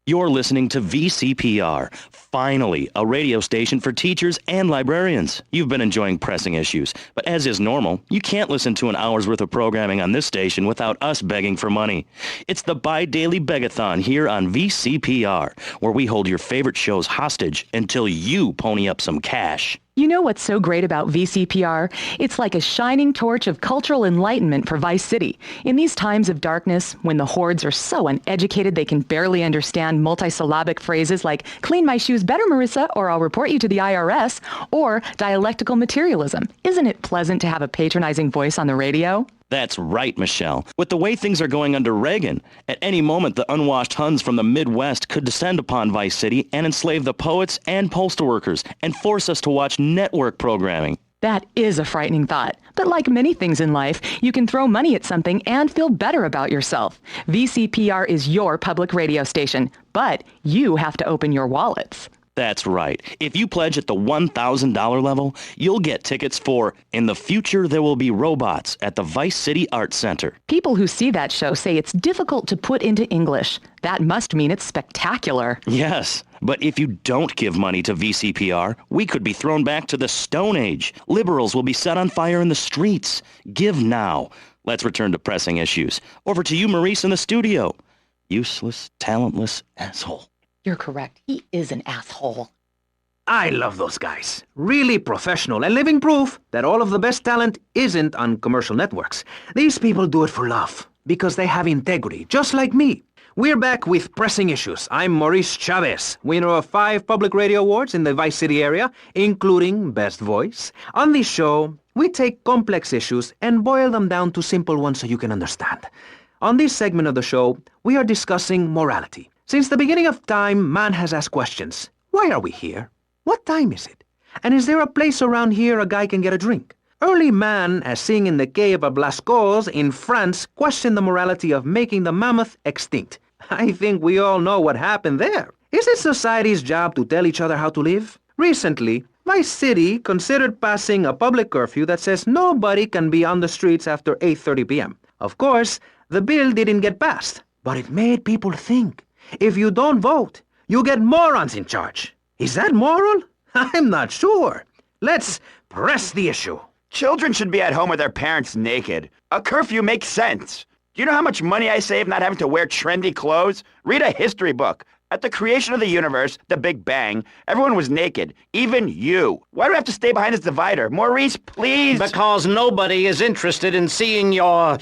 You're listening to VCPR, finally, a radio station for teachers and librarians. You've been enjoying Pressing Issues, but as is normal, you can't listen to an hour's worth of programming on this station without us begging for money. It's the bi-daily begathon here on VCPR, where we hold your favorite shows hostage until you pony up some cash. You know what's so great about VCPR? It's like a shining torch of cultural enlightenment for Vice City. In these times of darkness, when the hordes are so uneducated they can barely understand multisyllabic phrases like, clean my shoes better, Marissa, or I'll report you to the IRS, or dialectical materialism, isn't it pleasant to have a patronizing voice on the radio? That's right, Michelle. With the way things are going under Reagan, at any moment the unwashed Huns from the Midwest could descend upon Vice City and enslave the poets and postal workers and force us to watch network programming. That is a frightening thought. But like many things in life, you can throw money at something and feel better about yourself. VCPR is your public radio station, but you have to open your wallets. That's right. If you pledge at the $1,000 level, you'll get tickets for In the Future There Will Be Robots at the Vice City Arts Center. People who see that show say it's difficult to put into English. That must mean it's spectacular. Yes, but if you don't give money to VCPR, we could be thrown back to the Stone Age. Liberals will be set on fire in the streets. Give now. Let's return to Pressing Issues. Over to you, Maurice, in the studio. Useless, talentless asshole. You're correct. He is an asshole. I love those guys. Really professional and living proof that all of the best talent isn't on commercial networks. These people do it for love, because they have integrity, just like me. We're back with Pressing Issues. I'm Maurice Chavez, winner of 5 public radio awards in the Vice City area, including Best Voice. On this show, we take complex issues and boil them down to simple ones so you can understand. On this segment of the show, we are discussing morality. Since the beginning of time, man has asked questions. Why are we here? What time is it? And is there a place around here a guy can get a drink? Early man, as seen in the cave of Lascaux in France, questioned the morality of making the mammoth extinct. I think we all know what happened there. Is it society's job to tell each other how to live? Recently, Vice City considered passing a public curfew that says nobody can be on the streets after 8:30 p.m. Of course, the bill didn't get passed, but it made people think. If you don't vote, you get morons in charge. Is that moral? I'm not sure. Let's press the issue. Children should be at home with their parents naked. A curfew makes sense. Do you know how much money I save not having to wear trendy clothes? Read a history book. At the creation of the universe, the Big Bang, everyone was naked. Even you. Why do I have to stay behind this divider? Maurice, please. Because nobody is interested in seeing your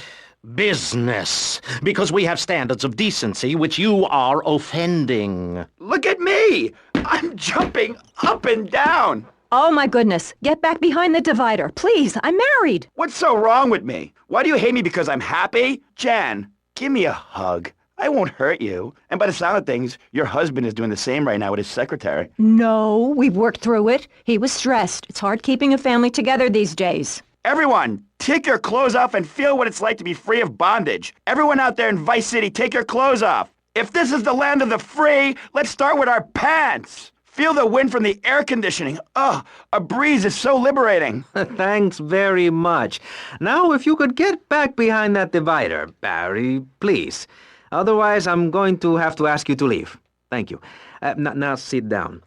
business. Because we have standards of decency which you are offending. Look at me. I'm jumping up and down. Oh, my goodness. Get back behind the divider. Please, I'm married. What's so wrong with me? Why do you hate me because I'm happy? Jan, give me a hug. I won't hurt you. And by the sound of things, your husband is doing the same right now with his secretary. No, we've worked through it. He was stressed. It's hard keeping a family together these days. Everyone, take your clothes off and feel what it's like to be free of bondage. Everyone out there in Vice City, take your clothes off. If this is the land of the free, let's start with our pants. Feel the wind from the air conditioning. Ugh, a breeze is so liberating. Thanks very much. Now, if you could get back behind that divider, Barry, please. Otherwise, I'm going to have to ask you to leave. Thank you. Now sit down.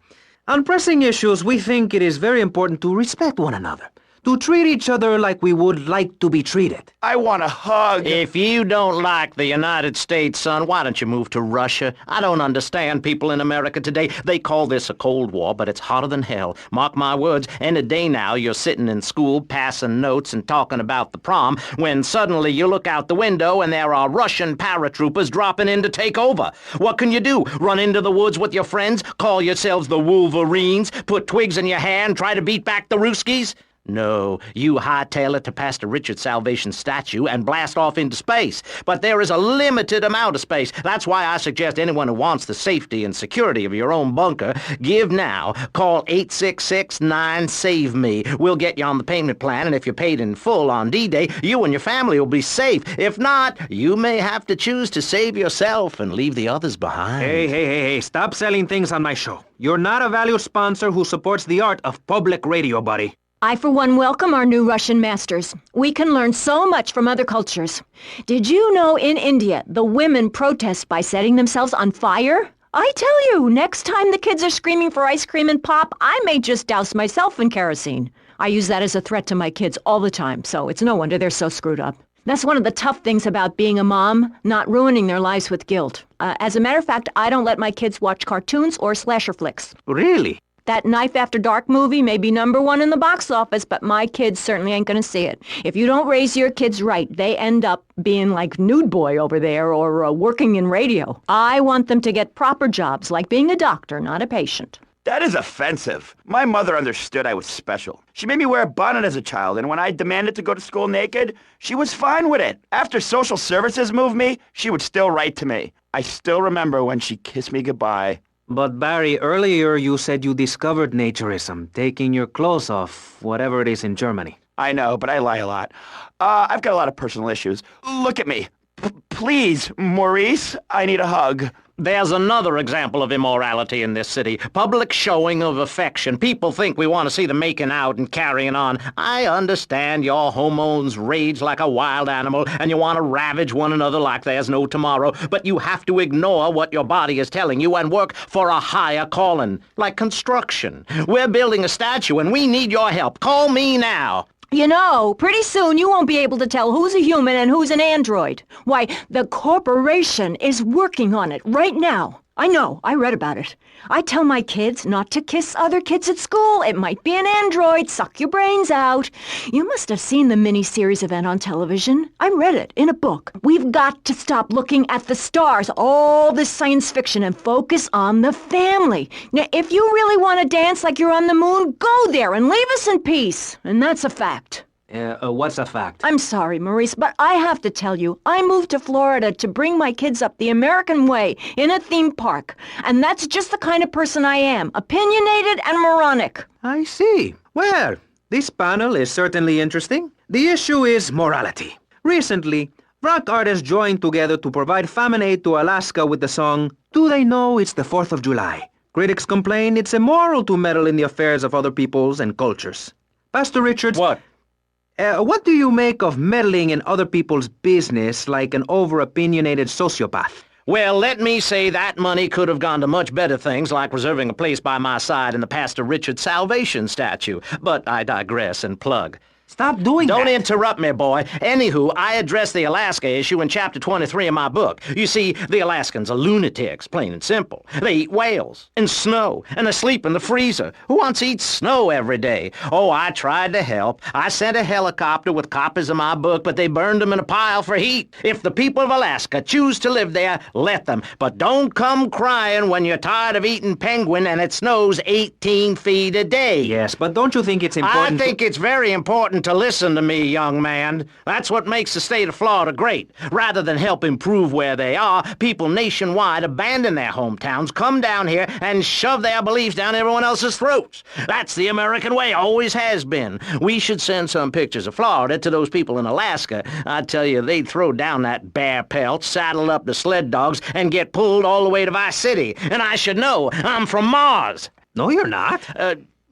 On Pressing Issues, we think it is very important to respect one another, to treat each other like we would like to be treated. I want a hug. If you don't like the United States, son, why don't you move to Russia? I don't understand people in America today. They call this a Cold War, but it's hotter than hell. Mark my words, any day now you're sitting in school passing notes and talking about the prom, when suddenly you look out the window and there are Russian paratroopers dropping in to take over. What can you do? Run into the woods with your friends? Call yourselves the Wolverines? Put twigs in your hair and try to beat back the Ruskies? No, you hightail it to Pastor Richard's Salvation statue and blast off into space. But there is a limited amount of space. That's why I suggest anyone who wants the safety and security of your own bunker, give now. Call 866-9-SAVE-ME. We'll get you on the payment plan, and if you're paid in full on D-Day, you and your family will be safe. If not, you may have to choose to save yourself and leave the others behind. Hey, stop selling things on my show. You're not a valued sponsor who supports the art of public radio, buddy. I, for one, welcome our new Russian masters. We can learn so much from other cultures. Did you know in India, the women protest by setting themselves on fire? I tell you, next time the kids are screaming for ice cream and pop, I may just douse myself in kerosene. I use that as a threat to my kids all the time, so it's no wonder they're so screwed up. That's one of the tough things about being a mom, not ruining their lives with guilt. As a matter of fact, I don't let my kids watch cartoons or slasher flicks. Really? That Knife After Dark movie may be #1 in the box office, but my kids certainly ain't gonna see it. If you don't raise your kids right, they end up being like Nude Boy over there or working in radio. I want them to get proper jobs, like being a doctor, not a patient. That is offensive. My mother understood I was special. She made me wear a bonnet as a child, and when I demanded to go to school naked, she was fine with it. After social services moved me, she would still write to me. I still remember when she kissed me goodbye. But Barry, earlier you said you discovered naturism, taking your clothes off, whatever it is in Germany. I know, but I lie a lot. I've got a lot of personal issues. Look at me. Please, Maurice, I need a hug. There's another example of immorality in this city. Public showing of affection. People think we want to see them making out and carrying on. I understand your hormones rage like a wild animal and you want to ravage one another like there's no tomorrow, but you have to ignore what your body is telling you and work for a higher calling, like construction. We're building a statue and we need your help. Call me now. You know, pretty soon you won't be able to tell who's a human and who's an android. Why, the corporation is working on it right now. I know, I read about it. I tell my kids not to kiss other kids at school. It might be an android, suck your brains out. You must have seen the mini-series event on television. I read it in a book. We've got to stop looking at the stars, all this science fiction, and focus on the family. Now, if you really want to dance like you're on the moon, go there and leave us in peace. And that's a fact. What's a fact? I'm sorry, Maurice, but I have to tell you, I moved to Florida to bring my kids up the American way in a theme park. And that's just the kind of person I am, opinionated and moronic. I see. Well, this panel is certainly interesting. The issue is morality. Recently, rock artists joined together to provide famine aid to Alaska with the song, Do They Know It's the 4th of July? Critics complain it's immoral to meddle in the affairs of other peoples and cultures. Pastor Richards... What? What do you make of meddling in other people's business like an over-opinionated sociopath? Well, let me say that money could have gone to much better things, like reserving a place by my side in the Pastor Richard Salvation statue. But I digress and plug. Stop doing that. Don't interrupt me, boy. Anywho, I address the Alaska issue in Chapter 23 of my book. You see, the Alaskans are lunatics, plain and simple. They eat whales and snow, and they sleep in the freezer. Who wants to eat snow every day? Oh, I tried to help. I sent a helicopter with copies of my book, but they burned them in a pile for heat. If the people of Alaska choose to live there, let them. But don't come crying when you're tired of eating penguin and it snows 18 feet a day. Yes, but don't you think it's important I think it's very important to listen to me, young man. That's what makes the state of Florida great. Rather than help improve where they are, people nationwide abandon their hometowns, come down here, and shove their beliefs down everyone else's throats. That's the American way, always has been. We should send some pictures of Florida to those people in Alaska. I tell you, they'd throw down that bear pelt, saddle up the sled dogs, and get pulled all the way to Vice City. And I should know, I'm from Mars. No, you're not.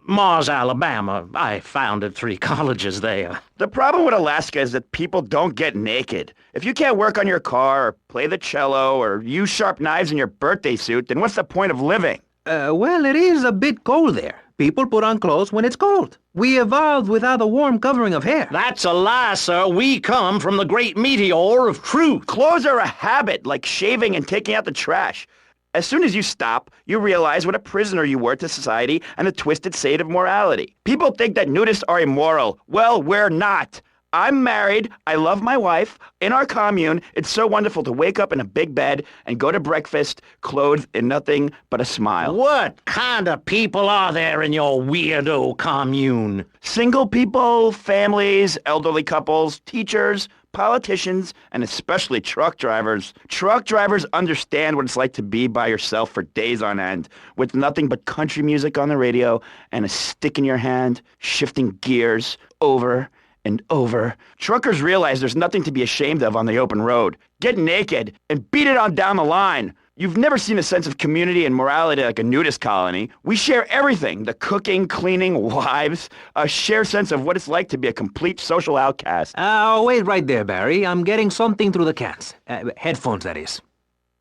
Mars, Alabama. I founded 3 colleges there. The problem with Alaska is that people don't get naked. If you can't work on your car, or play the cello, or use sharp knives in your birthday suit, then what's the point of living? Well, it is a bit cold there. People put on clothes when it's cold. We evolved without a warm covering of hair. That's a lie, sir. We come from the great meteor of truth. Clothes are a habit, like shaving and taking out the trash. As soon as you stop, you realize what a prisoner you were to society and the twisted state of morality. People think that nudists are immoral. Well, we're not. I'm married. I love my wife. In our commune, it's so wonderful to wake up in a big bed and go to breakfast clothed in nothing but a smile. What kind of people are there in your weirdo commune? Single people, families, elderly couples, teachers, politicians, and especially truck drivers. Truck drivers understand what it's like to be by yourself for days on end, with nothing but country music on the radio and a stick in your hand, shifting gears over and over. Truckers realize there's nothing to be ashamed of on the open road. Get naked and beat it on down the line. You've never seen a sense of community and morality like a nudist colony. We share everything, the cooking, cleaning, wives, a shared sense of what it's like to be a complete social outcast. Wait right there, Barry. I'm getting something through the cans. Headphones, that is.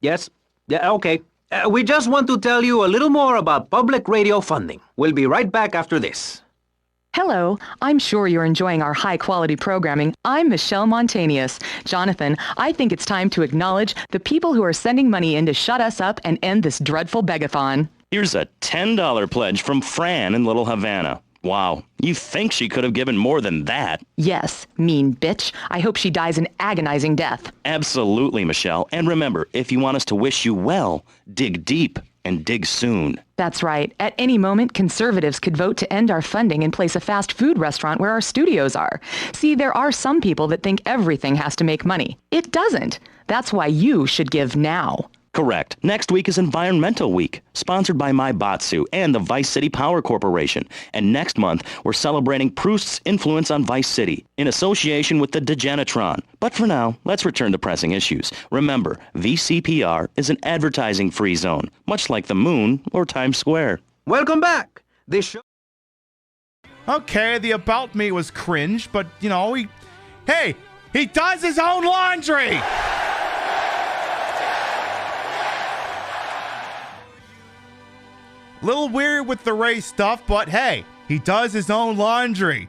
Yes? Yeah, okay. We just want to tell you a little more about public radio funding. We'll be right back after this. Hello, I'm sure you're enjoying our high-quality programming. I'm Michelle Montanius. Jonathan, I think it's time to acknowledge the people who are sending money in to shut us up and end this dreadful begathon. Here's a $10 pledge from Fran in Little Havana. Wow, you think she could have given more than that? Yes, mean bitch. I hope she dies an agonizing death. Absolutely, Michelle. And remember, if you want us to wish you well, dig deep and dig soon. That's right. At any moment, conservatives could vote to end our funding and place a fast food restaurant where our studios are. See, there are some people that think everything has to make money. It doesn't. That's why you should give now. Correct. Next week is Environmental Week, sponsored by My Batsu and the Vice City Power Corporation. And next month, we're celebrating Proust's influence on Vice City in association with the Degenitron. But for now, let's return to pressing issues. Remember, VCPR is an advertising-free zone, much like the moon or Times Square. Welcome back. This show... Okay, the About Me was cringe, but, you know, he does his own laundry! Little weird with the race stuff, but hey, he does his own laundry.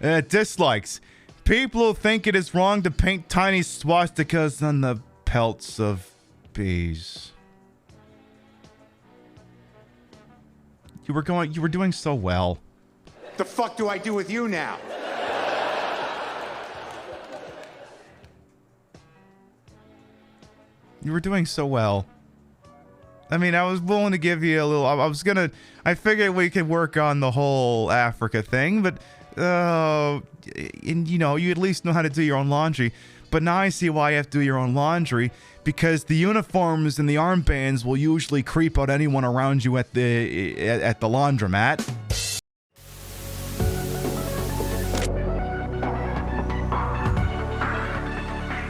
Dislikes. People who think it is wrong to paint tiny swastikas on the pelts of bees. You were doing so well. The fuck do I do with you now? You were doing so well. I mean, I was willing to give you a little... I figured we could work on the whole Africa thing, but... and, you know, you at least know how to do your own laundry. But now I see why you have to do your own laundry, because the uniforms and the armbands will usually creep out anyone around you at the laundromat.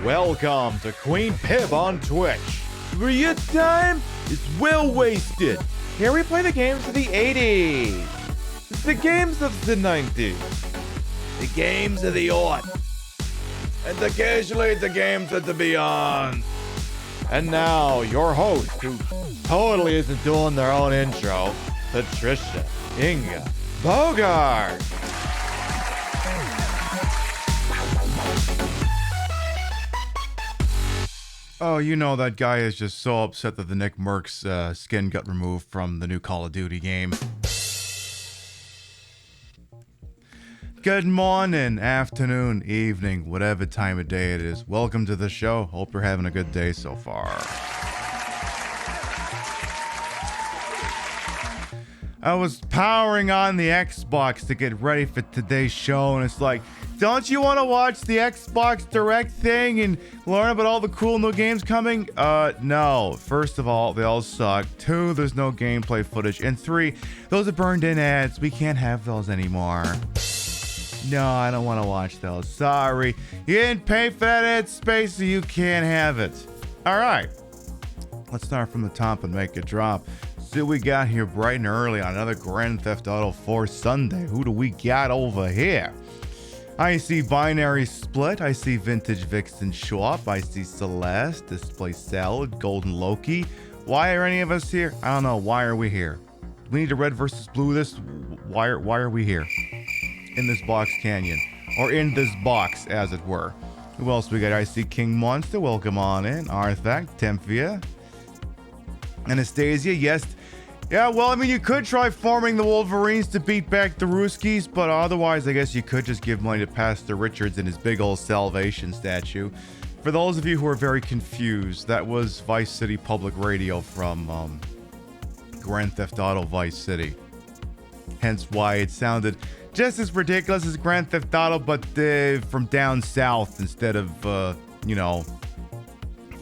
Welcome to Queen Pib on Twitch, where your time is well wasted. Here we play the games of the 80s, the games of the 90s, the games of the aughts, and occasionally the games of the beyond. And now, your host, who totally isn't doing their own intro, Patricia Inga Bogart. Oh, you know that guy is just so upset that the Nick Merck's skin got removed from the new Call of Duty game. Good morning, afternoon, evening, whatever time of day it is. Welcome to the show. Hope you're having a good day so far. I was powering on the Xbox to get ready for today's show, and it's like, don't you want to watch the Xbox Direct thing and learn about all the cool new games coming? No. First of all, they all suck. 2, there's no gameplay footage. And 3, those are burned in ads. We can't have those anymore. No, I don't want to watch those. Sorry. You didn't pay for that ad space, so you can't have it. Alright. Let's start from the top and make it drop. See what we got here bright and early on another Grand Theft Auto 4 Sunday. Who do we got over here? I see Binary Split, I see Vintage Vixen Shop, I see Celeste, Display Salad, Golden Loki. Why are any of us here? I don't know. Why are we here? We need to red versus blue this. Why are we here? In this box canyon. Or in this box, as it were. Who else we got? I see King Monster, welcome on in. Arthak, Temphia. Anastasia, yes. Yeah, well, I mean, you could try farming the Wolverines to beat back the Ruskies, but otherwise, I guess you could just give money to Pastor Richards and his big old Salvation statue. For those of you who are very confused, that was Vice City Public Radio from Grand Theft Auto Vice City. Hence why it sounded just as ridiculous as Grand Theft Auto, but from down south instead of,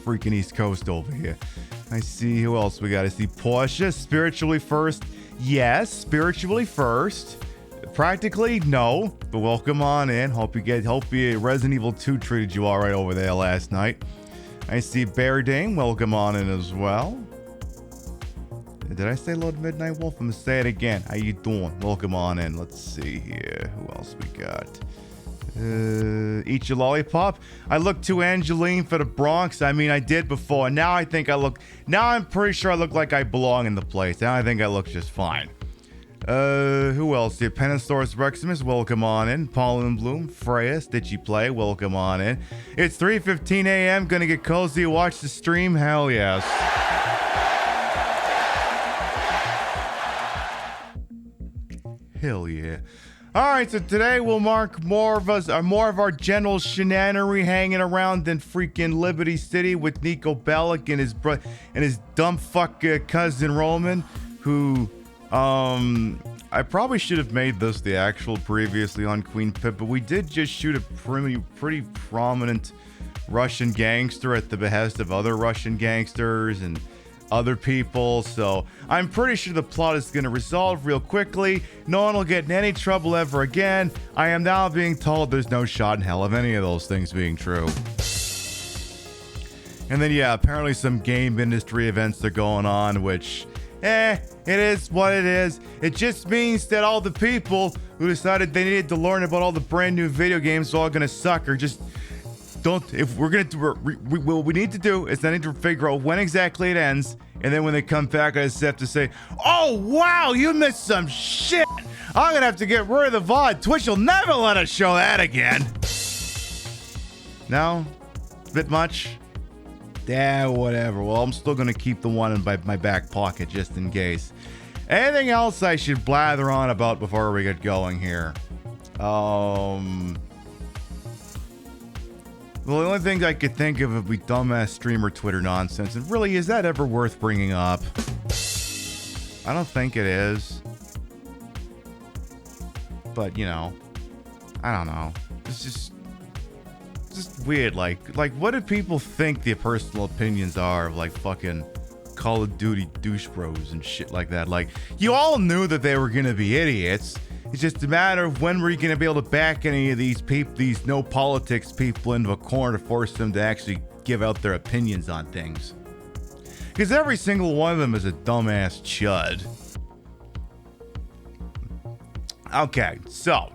freaking East Coast over here. I see who else we got. I see Porsche, spiritually first. Yes, spiritually first. Practically, no. But welcome on in. Hope Resident Evil 2 treated you all right over there last night. I see Bear Dame. Welcome on in as well. Did I say Lord Midnight Wolf? I'm gonna say it again. How you doing? Welcome on in. Let's see here. Who else we got? Eat your lollipop. I look too Angeline for the Bronx. I mean, I did before. Now I think I look. Now I'm pretty sure I look like I belong in the place. Now I think I look just fine. Who else? The Penansaurus Reximus, welcome on in. Pollen Bloom, Freya, Stitchy Play, welcome on in. It's 3:15 a.m. Gonna get cozy, watch the stream. Hell yes. Hell yeah. All right, so today we'll mark more of our general shenanery hanging around in freaking Liberty City with Nico Bellic and his dumb fuck cousin Roman, who I probably should have made this the actual previously on Queen Pip, but we did just shoot a pretty prominent Russian gangster at the behest of other Russian gangsters and other people, so I'm pretty sure the plot is going to resolve real quickly. No one will get in any trouble ever again. I am now being told there's no shot in hell of any of those things being true. And then, yeah, apparently some game industry events are going on, which, it is what it is. It just means that all the people who decided they needed to learn about all the brand new video games are all going to suck, or just don't. If we're going to do what we need to do is I need to figure out when exactly it ends, and then when they come back, I just have to say, oh wow, you missed some shit. I'm going to have to get rid of the VOD. Twitch will never let us show that again. No? Bit much? Yeah, whatever. Well, I'm still going to keep the one in my back pocket just in case. Anything else I should blather on about before we get going here? Well, the only thing I could think of would be dumbass streamer Twitter nonsense. And really, is that ever worth bringing up? I don't think it is. But, you know, I don't know. It's just weird. Like, what do people think the personal opinions are of, like, fucking Call of Duty douche bros and shit like that? Like, you all knew that they were gonna be idiots. It's just a matter of when we're going to be able to back any of these people, these no politics people, into a corner to force them to actually give out their opinions on things. Because every single one of them is a dumbass chud. Okay, so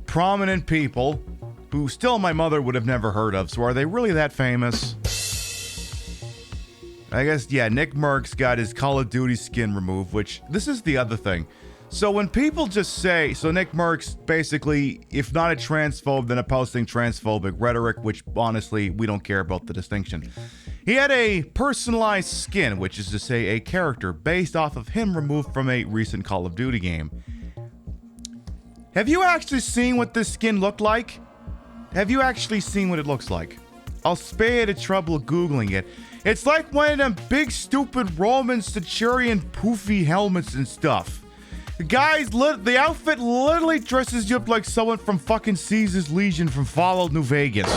prominent people who still my mother would have never heard of. So are they really that famous? I guess, yeah, Nick Merckx got his Call of Duty skin removed, which this is the other thing. So when people just say, so Nick Merckx basically, if not a transphobe, then a posting transphobic rhetoric, which honestly, we don't care about the distinction. He had a personalized skin, which is to say a character based off of him removed from a recent Call of Duty game. Have you actually seen what this skin looked like? Have you actually seen what it looks like? I'll spare you the trouble of Googling it. It's like one of them big stupid Roman Centurion poofy helmets and stuff. The outfit literally dresses you up like someone from fucking Caesar's Legion from Fallout New Vegas.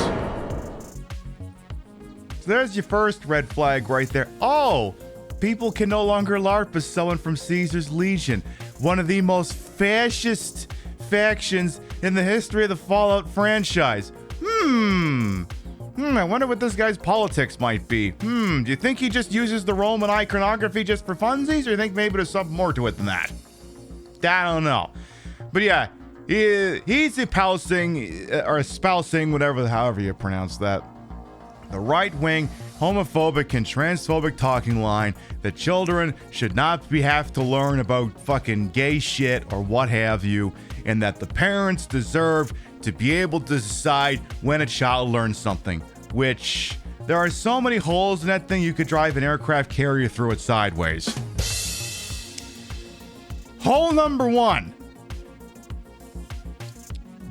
So there's your first red flag right there. Oh, people can no longer LARP as someone from Caesar's Legion, one of the most fascist factions in the history of the Fallout franchise. I wonder what this guy's politics might be. Do you think he just uses the Roman iconography just for funsies, or do you think maybe there's something more to it than that? I don't know. But yeah, he's espousing, however you pronounce that, the right-wing, homophobic, and transphobic talking line that children should not have to learn about fucking gay shit or what have you, and that the parents deserve to be able to decide when a child learns something, which there are so many holes in that thing you could drive an aircraft carrier through it sideways. Hole number one.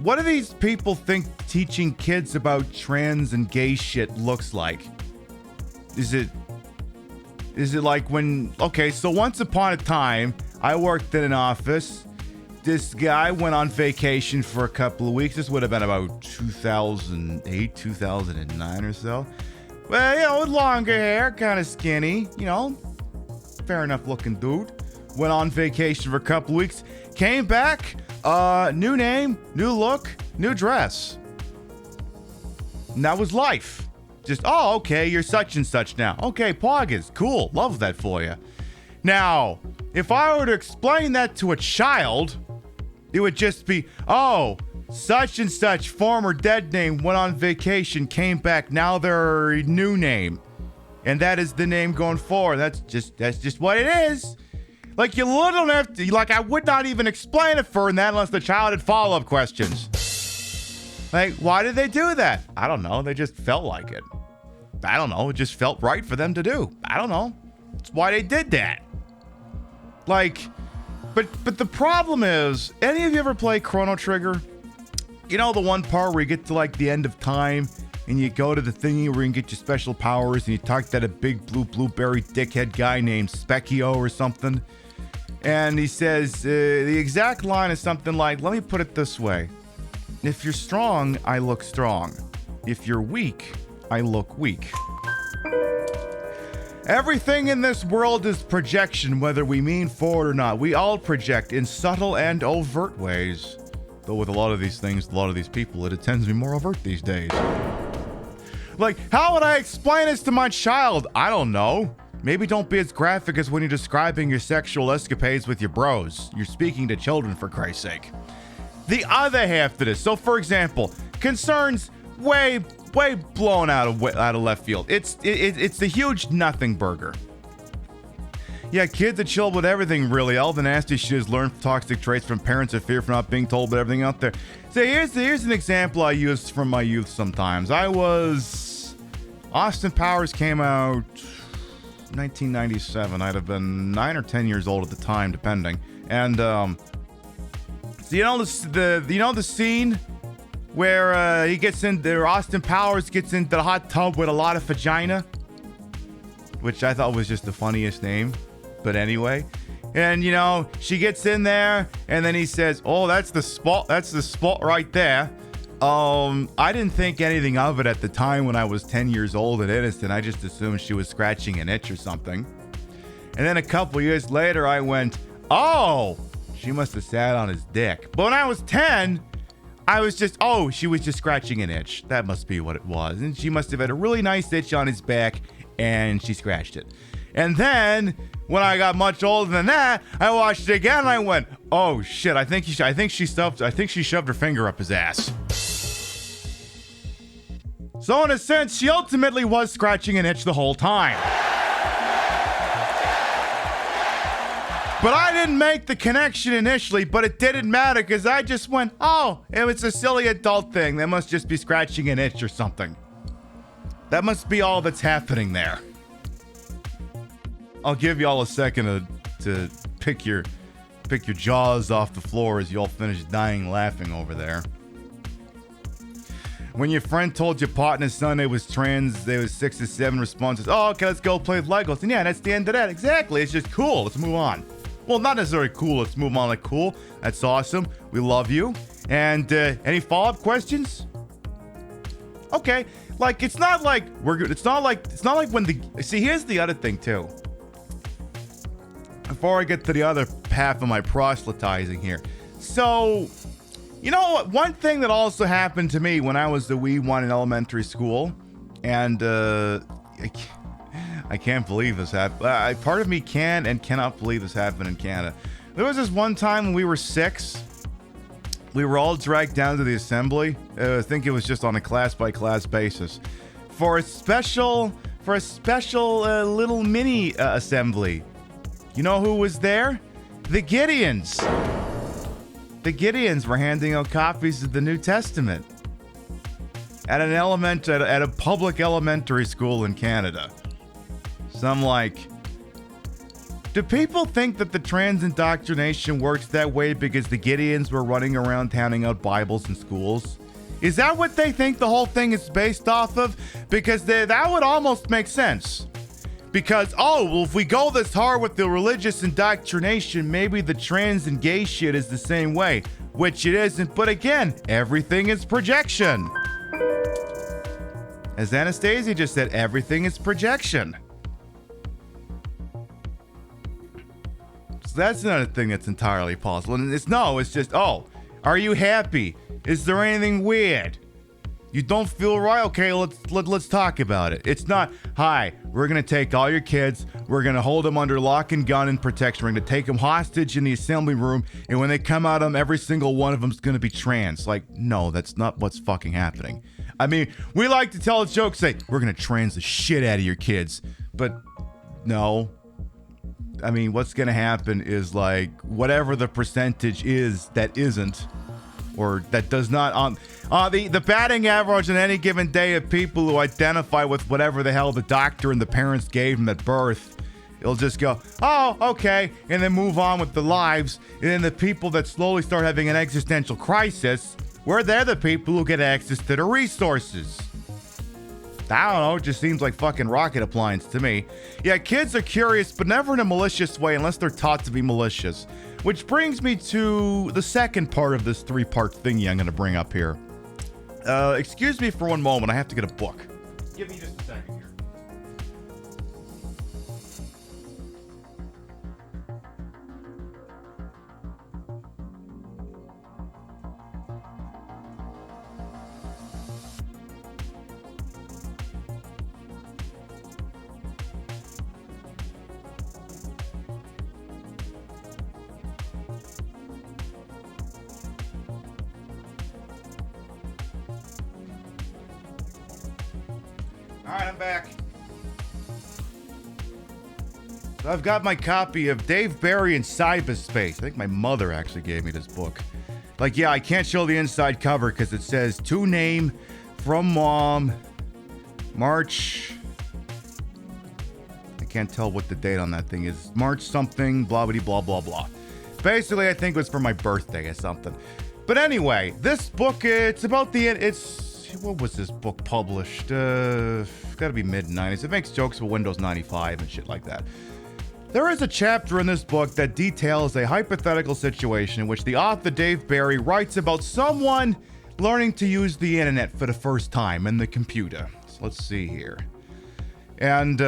What do these people think teaching kids about trans and gay shit looks like? Is it like when, okay, so once upon a time, I worked in an office. This guy went on vacation for a couple of weeks. This would have been about 2008, 2009 or so. Well, you know, with longer hair, kind of skinny, you know, fair enough looking dude. Went on vacation for a couple weeks, came back, new name, new look, new dress. And that was life. Just, oh, okay, you're such and such now. Okay, Poggers, cool, love that for you. Now, if I were to explain that to a child, it would just be, oh, such and such former dead name went on vacation, came back, now they're a new name. And that is the name going forward. That's just what it is. Like, you literally don't have to, like, I would not even explain it further than that unless the child had follow-up questions. Like, why did they do that? I don't know. They just felt like it. I don't know. It just felt right for them to do. I don't know. That's why they did that. Like, but the problem is, any of you ever play Chrono Trigger? You know the one part where you get to, like, the end of time and you go to the thingy where you can get your special powers and you talk to that big blueberry dickhead guy named Specchio or something? And he says, the exact line is something like, let me put it this way. If you're strong, I look strong. If you're weak, I look weak. Everything in this world is projection, whether we mean for it or not. We all project in subtle and overt ways. Though with a lot of these things, a lot of these people, it tends to be more overt these days. Like, how would I explain this to my child? I don't know. Maybe don't be as graphic as when you're describing your sexual escapades with your bros. You're speaking to children, for Christ's sake. The other half to this. So, for example, concerns way blown out of left field. It's the huge nothing burger. Yeah, kids are chill with everything, really. All the nasty shit is learned toxic traits from parents or fear for not being told about everything out there. So here's an example I use from my youth sometimes. Austin Powers came out 1997. I'd have been 9 or 10 years old at the time, depending. And so you know the scene where Austin Powers gets into the hot tub with a lot of vagina, which I thought was just the funniest name. But anyway, and you know, she gets in there and then he says, "Oh, that's the spot right there." I didn't think anything of it at the time when I was 10 years old and innocent. I just assumed she was scratching an itch or something. And then a couple years later, I went, "Oh, she must have sat on his dick." But when I was 10, I was just, "Oh, she was just scratching an itch. That must be what it was." And she must have had a really nice itch on his back and she scratched it. And then when I got much older than that, I watched it again and I went, "Oh shit, I think she shoved her finger up his ass." So in a sense, she ultimately was scratching an itch the whole time. But I didn't make the connection initially, but it didn't matter because I just went, "Oh, it was a silly adult thing. They must just be scratching an itch or something. That must be all that's happening there." I'll give y'all a second to pick your jaws off the floor as you all finish dying laughing over there. When your friend told your partner's son it was trans, there was 6 or 7 responses. "Oh, okay, let's go play with Legos." And yeah, that's the end of that. Exactly. It's just cool. Let's move on. Well, not necessarily cool. Let's move on. Like, cool. That's awesome. We love you. And any follow-up questions? Okay. Like, it's not like we're good. It's not like when see, here's the other thing too. Before I get to the other half of my proselytizing here. So, you know what? One thing that also happened to me when I was the wee one in elementary school, and I can't believe this happened. Part of me can and cannot believe this happened in Canada. There was this one time when we were 6. We were all dragged down to the assembly. I think it was just on a class-by-class basis for a special little mini assembly. You know who was there? The Gideons. The Gideons were handing out copies of the New Testament at a public elementary school in Canada. So I'm like, do people think that the trans indoctrination works that way because the Gideons were running around handing out Bibles in schools? Is that what they think the whole thing is based off of? Because that would almost make sense. Because, oh, well, if we go this hard with the religious indoctrination, maybe the trans and gay shit is the same way. Which it isn't, but again, everything is projection. As Anastasia just said, everything is projection. So that's another thing that's entirely possible. And it's just, oh, are you happy? Is there anything weird? You don't feel right? Okay, let's talk about it. It's not, hi, we're going to take all your kids, we're going to hold them under lock and gun and protection, we're going to take them hostage in the assembly room, and when they come out of them, every single one of them's going to be trans. Like, no, that's not what's fucking happening. I mean, we like to tell a joke, say, we're going to trans the shit out of your kids, but no. I mean, what's going to happen is, like, whatever the percentage is that isn't, or that does not, the batting average on any given day of people who identify with whatever the hell the doctor and the parents gave them at birth, it'll just go, oh, okay, and then move on with their lives. And then the people that slowly start having an existential crisis, where they're the people who get access to the resources. I don't know, it just seems like fucking rocket appliance to me. Yeah, kids are curious, but never in a malicious way unless they're taught to be malicious. Which brings me to the second part of this three-part thingy I'm going to bring up here. Excuse me for one moment, I have to get a book. Give me just a second here. Alright, I'm back. So I've got my copy of Dave Barry in Cyberspace. I think my mother actually gave me this book. Like, yeah, I can't show the inside cover because it says to name from mom, March. I can't tell what the date on that thing is. March something, blah, blah, blah, blah, blah. Basically, I think it was for my birthday or something. But anyway, this book, it's about what was this book published? Gotta be mid-90s. It makes jokes about Windows 95 and shit like that. There is a chapter in this book that details a hypothetical situation in which the author Dave Barry writes about someone learning to use the internet for the first time and the computer. So let's see here. And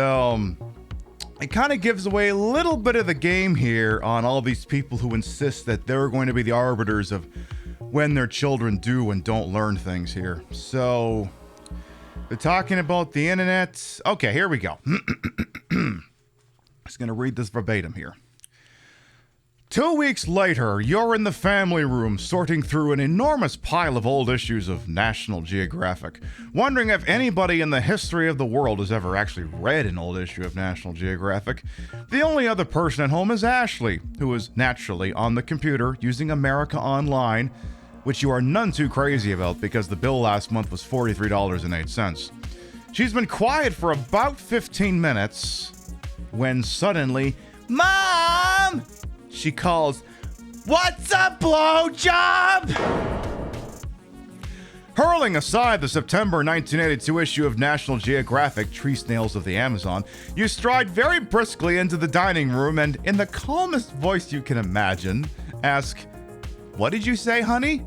it kind of gives away a little bit of the game here on all these people who insist that they're going to be the arbiters of when their children do and don't learn things here. So, they're talking about the internet. Okay, here we go. Just going to read this verbatim here. 2 weeks later, you're in the family room sorting through an enormous pile of old issues of National Geographic, wondering if anybody in the history of the world has ever actually read an old issue of National Geographic. The only other person at home is Ashley, who is naturally on the computer using America Online, which you are none too crazy about because the bill last month was $43.08. She's been quiet for about 15 minutes when suddenly, Mom! She calls, "What's a blowjob?" Hurling aside the September 1982 issue of National Geographic, Tree Snails of the Amazon, you stride very briskly into the dining room and, in the calmest voice you can imagine, ask, "What did you say, honey?"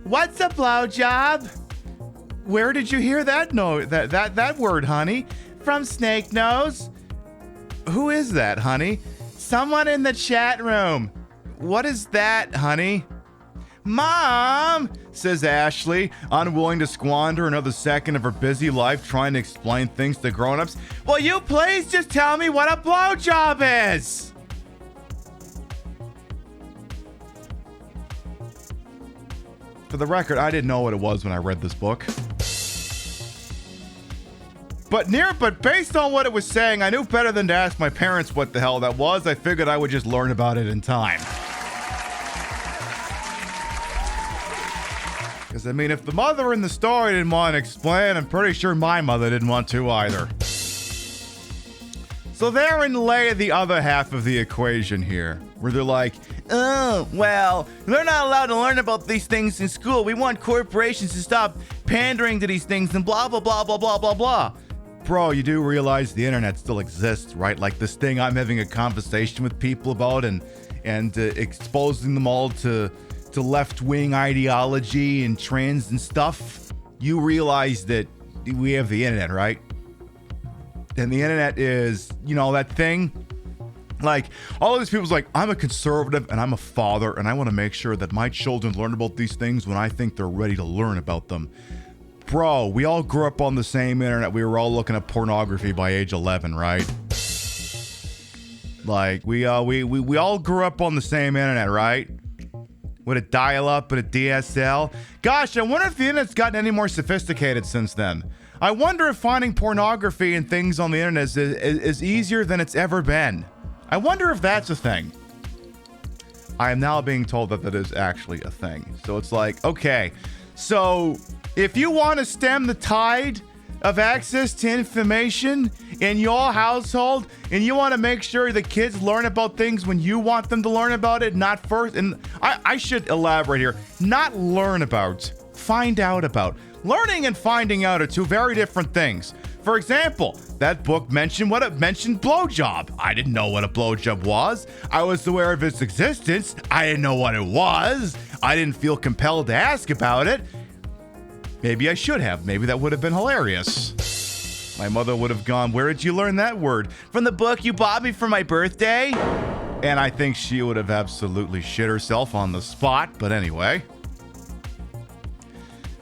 "What's a blowjob?" "Where did you hear that that word, honey?" "From Snake Nose." "Who is that, honey?" "Someone in the chat room." "What is that, honey?" "Mom," says Ashley, unwilling to squander another second of her busy life trying to explain things to grown-ups. "Will you please just tell me what a blowjob is?" For the record, I didn't know what it was when I read this book. But based on what it was saying, I knew better than to ask my parents what the hell that was. I figured I would just learn about it in time. Because, I mean, if the mother in the story didn't want to explain, I'm pretty sure my mother didn't want to either. So therein lay the other half of the equation here, where they're like, "Oh, well, they're not allowed to learn about these things in school. We want corporations to stop pandering to these things and blah, blah, blah, blah, blah, blah, blah." Bro, you do realize the internet still exists, right? Like this thing I'm having a conversation with people about and exposing them all to left-wing ideology and trans and stuff. You realize that we have the internet, right? And the internet is, you know, that thing. Like, all of these people's like, I'm a conservative and I'm a father and I want to make sure that my children learn about these things when I think they're ready to learn about them. bro, we all grew up on the same internet. We were all looking at pornography by age 11, right? Like, we all grew up on the same internet, right? With a dial-up and a DSL. Gosh, I wonder if the internet's gotten any more sophisticated since then. I wonder if finding pornography and things on the internet is easier than it's ever been. I wonder if that's a thing. I am now being told that that is actually a thing. So it's like, okay, so if you want to stem the tide of access to information in your household, and you want to make sure the kids learn about things when you want them to learn about it, not first, and I should elaborate here, not learn about, find out about. Learning and finding out are two very different things. For example, that book mentioned blowjob. I didn't know what a blowjob was. I was aware of its existence. I didn't know what it was. I didn't feel compelled to ask about it. Maybe I should have. Maybe that would have been hilarious. My mother would have gone, "Where did you learn that word?" "From the book you bought me for my birthday." And I think she would have absolutely shit herself on the spot. But anyway.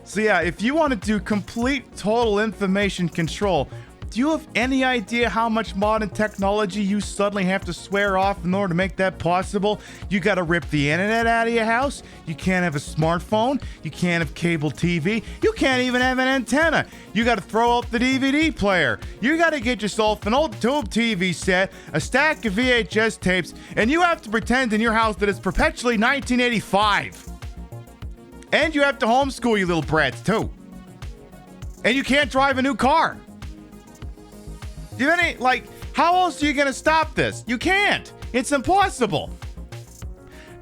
So yeah, if you want to do complete, total information control, do you have any idea how much modern technology you suddenly have to swear off in order to make that possible? You got to rip the internet out of your house. You can't have a smartphone. You can't have cable TV. You can't even have an antenna. You got to throw out the DVD player. You got to get yourself an old tube TV set, a stack of VHS tapes, and you have to pretend in your house that it's perpetually 1985. And you have to homeschool you little brats, too. And you can't drive a new car. Do you have any, how else are you going to stop this? You can't. It's impossible.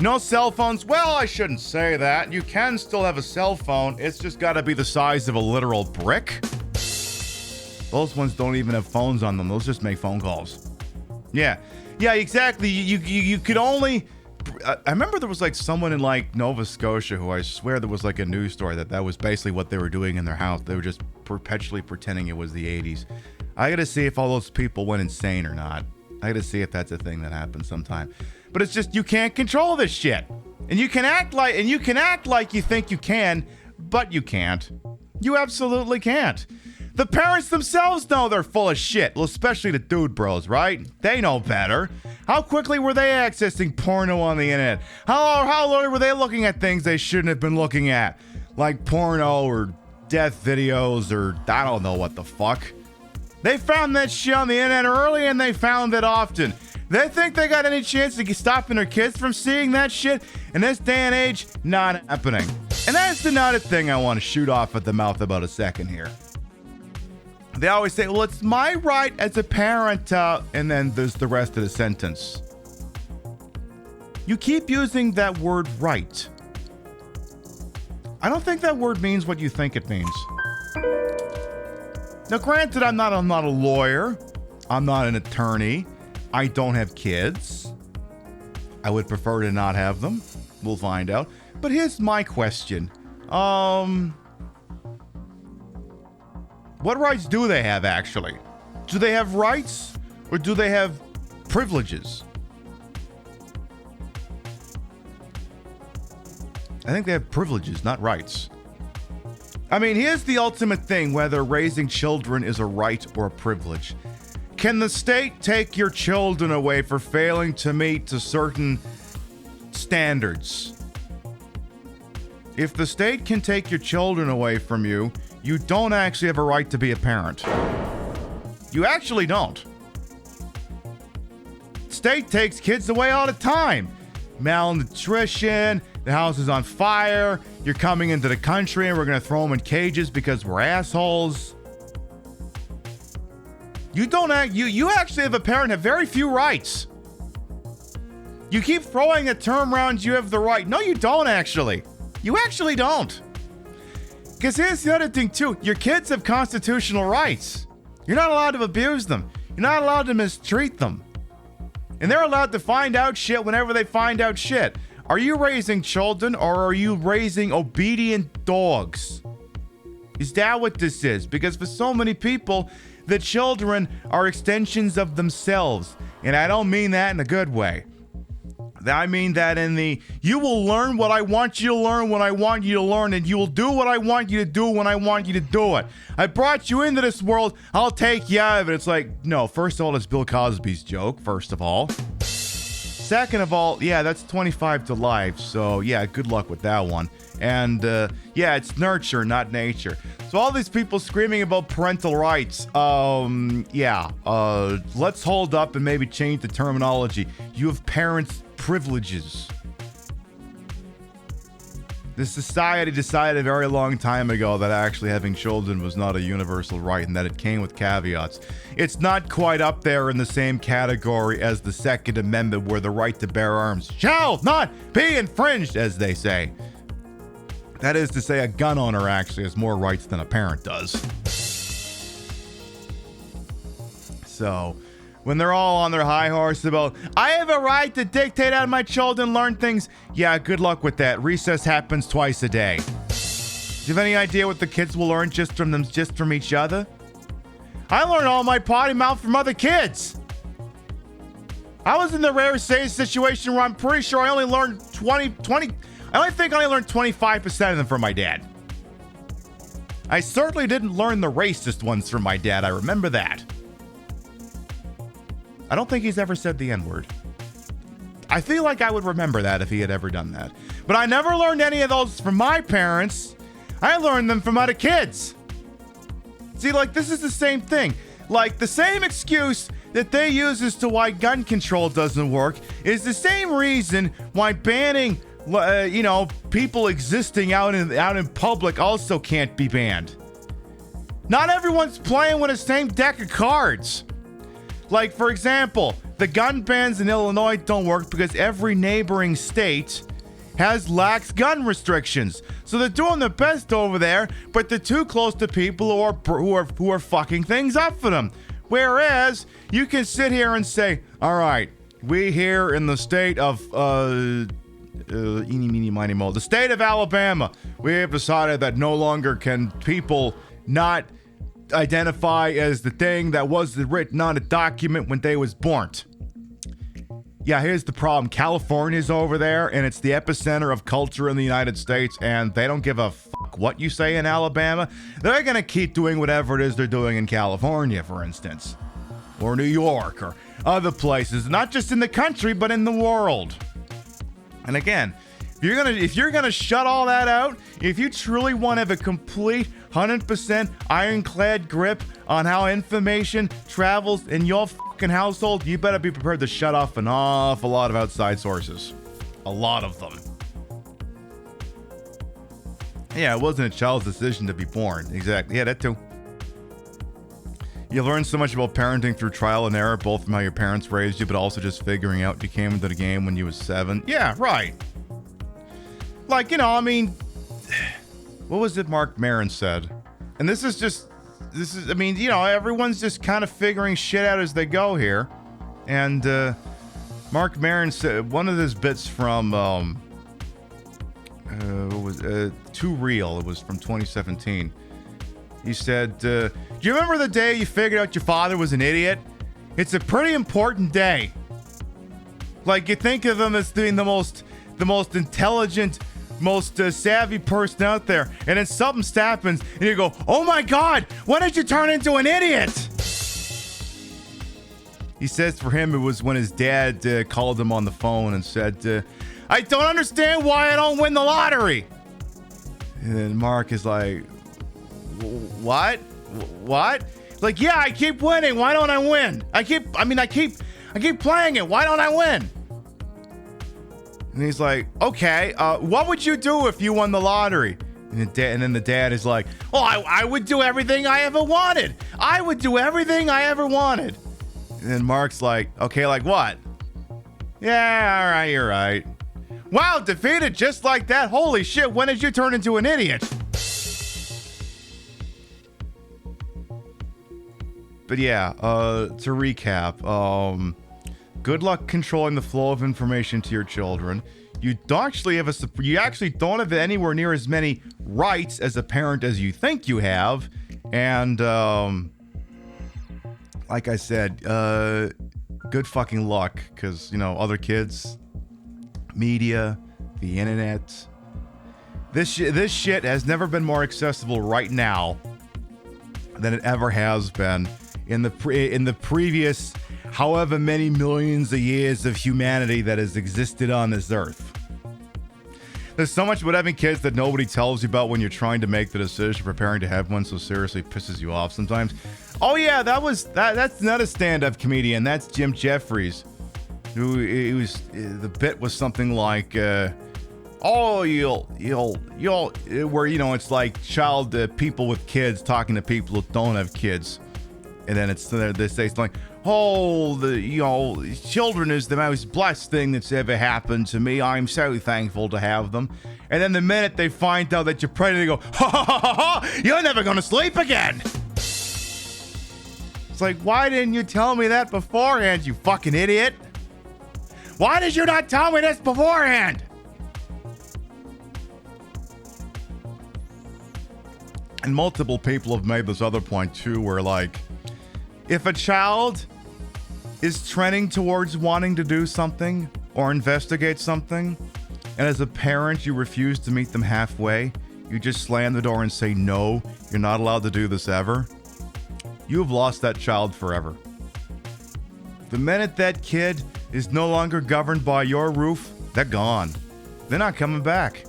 No cell phones. Well, I shouldn't say that. You can still have a cell phone. It's just got to be the size of a literal brick. Those ones don't even have phones on them. Those just make phone calls. Yeah. Yeah, exactly. You could only... I remember there was someone in Nova Scotia who I swear there was a news story that was basically what they were doing in their house. They were just perpetually pretending it was the 80s. I gotta see if all those people went insane or not. I gotta see if that's a thing that happens sometime. But it's just, you can't control this shit. And you can act like you think you can, but you can't. You absolutely can't. The parents themselves know they're full of shit. Well, especially the dude bros, right? They know better. How quickly were they accessing porno on the internet? How early were they looking at things they shouldn't have been looking at? Like porno or death videos or I don't know what the fuck. They found that shit on the internet early and they found it often. They think they got any chance of stopping their kids from seeing that shit? In this day and age, not happening. And that's another thing I want to shoot off at the mouth about a second here. They always say, well, it's my right as a parent, and then there's the rest of the sentence. You keep using that word right. I don't think that word means what you think it means. Now, granted, I'm not a lawyer. I'm not an attorney. I don't have kids. I would prefer to not have them. We'll find out. But here's my question. What rights do they have, actually? Do they have rights, or do they have privileges? I think they have privileges, not rights. I mean, here's the ultimate thing, whether raising children is a right or a privilege. Can the state take your children away for failing to meet to certain standards? If the state can take your children away from you, you don't actually have a right to be a parent. You actually don't. State takes kids away all the time. Malnutrition, the house is on fire, you're coming into the country and we're going to throw them in cages because we're assholes. You actually, as a parent, have very few rights. You keep throwing the term around, you have the right. No, you don't actually. You actually don't. Because here's the other thing, too. Your kids have constitutional rights. You're not allowed to abuse them. You're not allowed to mistreat them. And they're allowed to find out shit whenever they find out shit. Are you raising children or are you raising obedient dogs? Is that what this is? Because for so many people, the children are extensions of themselves. And I don't mean that in a good way. I mean that in the, you will learn what I want you to learn when I want you to learn, and you will do what I want you to do when I want you to do it. I brought you into this world, I'll take you out of it. It's like, no, first of all, it's Bill Cosby's joke, first of all. Second of all, yeah, that's 25 to life, so yeah, good luck with that one. And yeah, it's nurture, not nature. So all these people screaming about parental rights, let's hold up and maybe change the terminology. You have parents' privileges. The society decided a very long time ago that actually having children was not a universal right and that it came with caveats. It's not quite up there in the same category as the Second Amendment, where the right to bear arms shall not be infringed, as they say. That is to say, a gun owner actually has more rights than a parent does. So, when they're all on their high horse about, I have a right to dictate how my children learn things, yeah, good luck with that. Recess happens twice a day. Do you have any idea what the kids will learn just from each other? I learned all my potty mouth from other kids. I was in the rare situation where I'm pretty sure I only learned 20, I only think I only learned 25% of them from my dad. I certainly didn't learn the racist ones from my dad. I remember that. I don't think he's ever said the N-word. I feel like I would remember that if he had ever done that. But I never learned any of those from my parents. I learned them from other kids. See, like, this is the same thing. Like, the same excuse that they use as to why gun control doesn't work is the same reason why banning people existing out in public also can't be banned. Not everyone's playing with the same deck of cards. Like, for example, the gun bans in Illinois don't work because every neighboring state has lax gun restrictions. So they're doing their best over there, but they're too close to people who are fucking things up for them. Whereas you can sit here and say, all right, we here in the state of eeny, meeny, miny, moe. The state of Alabama, we have decided that no longer can people not identify as the thing that was written on a document when they was born. Yeah, here's the problem. California's over there, and it's the epicenter of culture in the United States, and they don't give a fuck what you say in Alabama. They're gonna keep doing whatever it is they're doing in California, for instance. Or New York, or other places. Not just in the country, but in the world. And again, if you're gonna shut all that out, if you truly want to have a complete 100% ironclad grip on how information travels in your fucking household, you better be prepared to shut off an awful lot of outside sources. A lot of them. Yeah, it wasn't a child's decision to be born. Exactly. Yeah, that too. You learn so much about parenting through trial and error, both from how your parents raised you, but also just figuring out you came into the game when you was 7. Yeah, right. Like, I mean, what was it Mark Maron said? And everyone's just kind of figuring shit out as they go here. And Mark Maron said, one of his bits from, Too Real, it was from 2017. He said, do you remember the day you figured out your father was an idiot? It's a pretty important day. Like, you think of him as being the most intelligent, most savvy person out there, and then something happens, and you go, oh my God, when did you turn into an idiot? He says for him, it was when his dad called him on the phone and said, I don't understand why I don't win the lottery. And then Mark is like, what? Like, yeah, I keep winning. Why don't I win? I keep playing it. Why don't I win? And he's like, okay, what would you do if you won the lottery? And then the dad is like, oh, I would do everything I ever wanted. I would do everything I ever wanted. And then Mark's like, okay, like what? Yeah, all right, you're right. Wow, defeated just like that? Holy shit, when did you turn into an idiot? But yeah, to recap, good luck controlling the flow of information to your children. You actually don't have anywhere near as many rights as a parent as you think you have. And, like I said, good fucking luck, because, other kids, media, the internet. This shit has never been more accessible right now than it ever has been in the previous however many millions of years of humanity that has existed on this earth. There's so much about having kids that nobody tells you about when you're trying to make the decision preparing to have one, so seriously pisses you off sometimes. Oh yeah, that's not a stand-up comedian. That's Jim Jeffries. The bit was something like where, you know, it's like people with kids talking to people who don't have kids, and then they say something like, children is the most blessed thing that's ever happened to me. I'm so thankful to have them. And then the minute they find out that you're pregnant, they go, ha ha ha ha, you're never gonna sleep again. It's like, why didn't you tell me that beforehand, you fucking idiot? Why did you not tell me this beforehand? And multiple people have made this other point too, where like, if a child is trending towards wanting to do something or investigate something, and as a parent you refuse to meet them halfway, you just slam the door and say, no, you're not allowed to do this ever, you have lost that child forever. The minute that kid is no longer governed by your roof, they're gone. They're not coming back.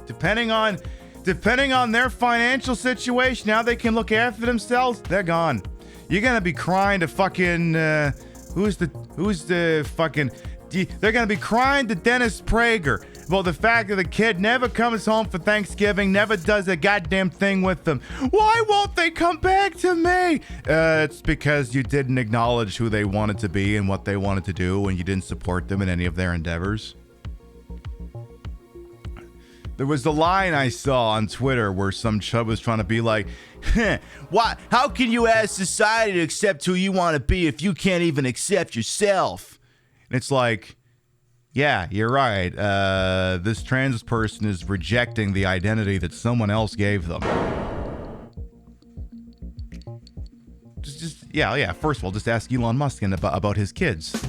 Depending on their financial situation, how they can look after themselves, they're gone. You're gonna be crying to fucking they're gonna be crying to Dennis Prager about the fact that the kid never comes home for Thanksgiving, never does a goddamn thing with them. Why won't they come back to me? It's because you didn't acknowledge who they wanted to be and what they wanted to do, and you didn't support them in any of their endeavors. There was the line I saw on Twitter where some chub was trying to be like, what? How can you ask society to accept who you want to be if you can't even accept yourself? And it's like, yeah, you're right. This trans person is rejecting the identity that someone else gave them. Yeah. First of all, just ask Elon Musk about his kids.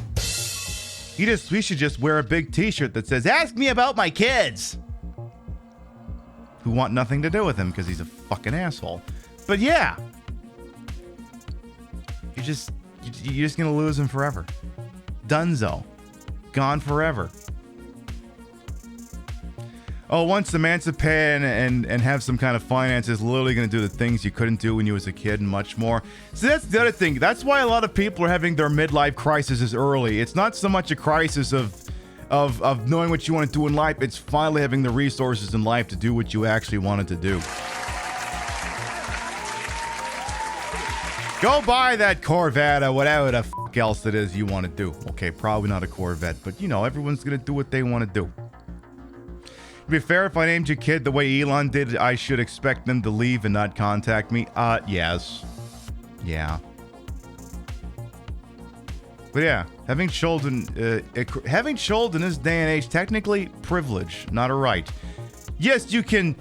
We should just wear a big T-shirt that says, "Ask me about my kids," who want nothing to do with him because he's a fucking asshole. But yeah, you're just gonna lose him forever. Dunzo. Gone forever. Oh, once emancipate and have some kind of finances, literally gonna do the things you couldn't do when you was a kid and much more. So that's the other thing. That's why a lot of people are having their midlife crises early. It's not so much a crisis of knowing what you want to do in life. It's finally having the resources in life to do what you actually wanted to do. Go buy that Corvette or whatever the fuck else it is you want to do. Okay, probably not a Corvette, but you know, everyone's going to do what they want to do. To be fair, if I named your kid the way Elon did, I should expect them to leave and not contact me. Yes. Yeah. But yeah, having children in this day and age, technically privilege, not a right. Yes, you can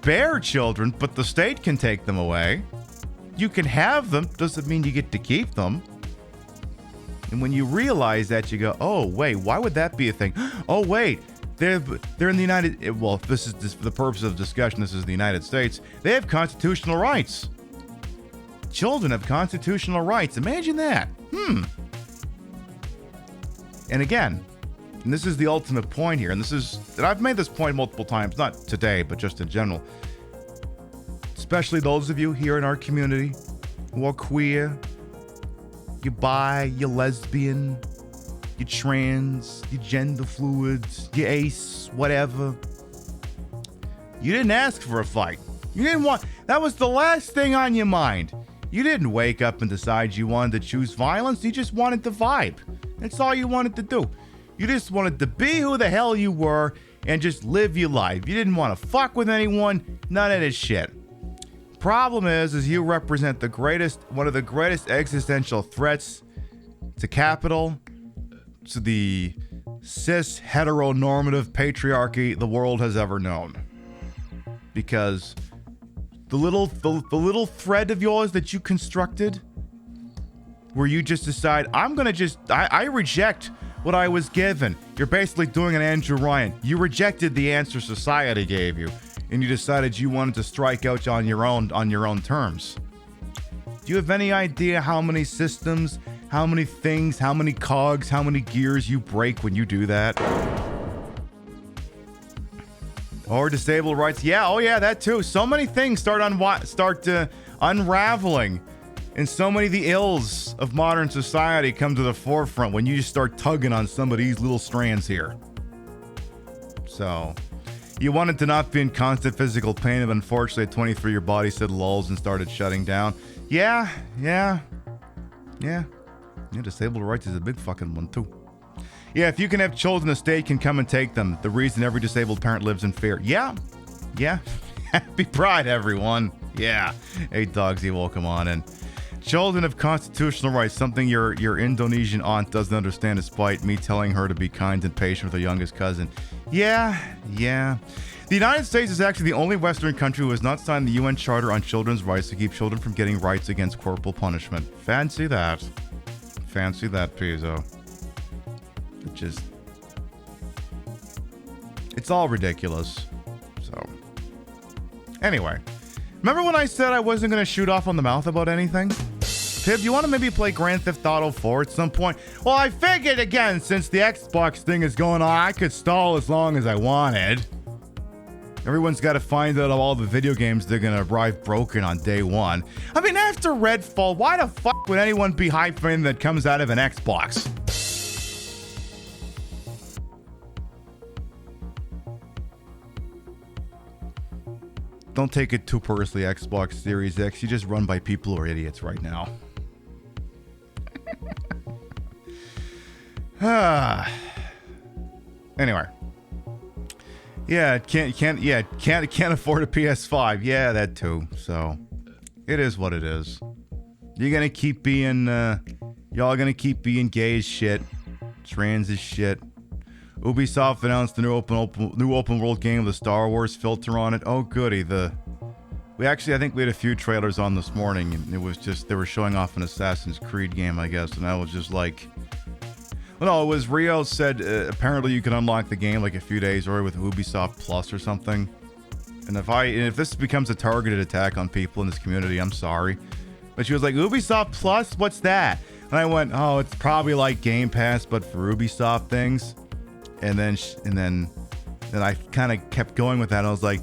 bear children, but the state can take them away. You can have them, doesn't mean you get to keep them. And when you realize that, you go, oh wait, why would that be a thing? Oh wait, they're in the United. Well, this is for the purpose of discussion. This is the United States. They have constitutional rights. Children have constitutional rights. Imagine that. And again, and this is the ultimate point here, and I've made this point multiple times, not today, but just in general. Especially those of you here in our community who are queer, you bi, you lesbian, you trans, you gender fluid, you ace, whatever. You didn't ask for a fight. That was the last thing on your mind. You didn't wake up and decide you wanted to choose violence. You just wanted to vibe. That's all you wanted to do. You just wanted to be who the hell you were and just live your life. You didn't want to fuck with anyone, none of this shit. Problem is you represent one of the greatest existential threats to capital, to the cis heteronormative patriarchy the world has ever known. Because the little thread of yours that you constructed, where you just decide, I reject what I was given. You're basically doing an Andrew Ryan. You rejected the answer society gave you, and you decided you wanted to strike out on your own terms. Do you have any idea how many systems, how many things, how many cogs, how many gears you break when you do that? Or disabled rights? Yeah, oh yeah, that too. So many things start unraveling, and so many of the ills of modern society come to the forefront when you just start tugging on some of these little strands here. So, you wanted to not be in constant physical pain, but unfortunately at 23 your body said lulls and started shutting down. Yeah. Disabled rights is a big fucking one too. Yeah, if you can have children, the state can come and take them. The reason every disabled parent lives in fear. Yeah. Happy Pride, everyone. Yeah. Hey, Dogsy, welcome on in. Children have constitutional rights, something your Indonesian aunt doesn't understand despite me telling her to be kind and patient with her youngest cousin. Yeah. The United States is actually the only Western country who has not signed the UN Charter on Children's Rights to keep children from getting rights against corporal punishment. Fancy that, Pizzo. It's all ridiculous. So, anyway, remember when I said I wasn't going to shoot off on the mouth about anything? Pib, you want to maybe play Grand Theft Auto 4 at some point? Well, I figured again, since the Xbox thing is going on, I could stall as long as I wanted. Everyone's got to find out all the video games they're going to arrive broken on day one. I mean, after Redfall, why the fuck would anyone be hyped for anything that comes out of an Xbox? Don't take it too personally, Xbox Series X. You just run by people who are idiots right now. Anyway. Yeah, can't afford a PS5. Yeah, that too. So, it is what it is. You're gonna keep being, y'all gonna keep being gay as shit, trans as shit. Ubisoft announced the new open world game with a Star Wars filter on it. Oh goody, I think we had a few trailers on this morning, and it was just they were showing off an Assassin's Creed game, I guess, and I was just like, well, no, it was Rio said apparently you can unlock the game like a few days early with Ubisoft Plus or something. And if this becomes a targeted attack on people in this community, I'm sorry. But she was like, Ubisoft Plus, what's that? And I went, oh, it's probably like Game Pass, but for Ubisoft things. And then I kind of kept going with that. And I was like,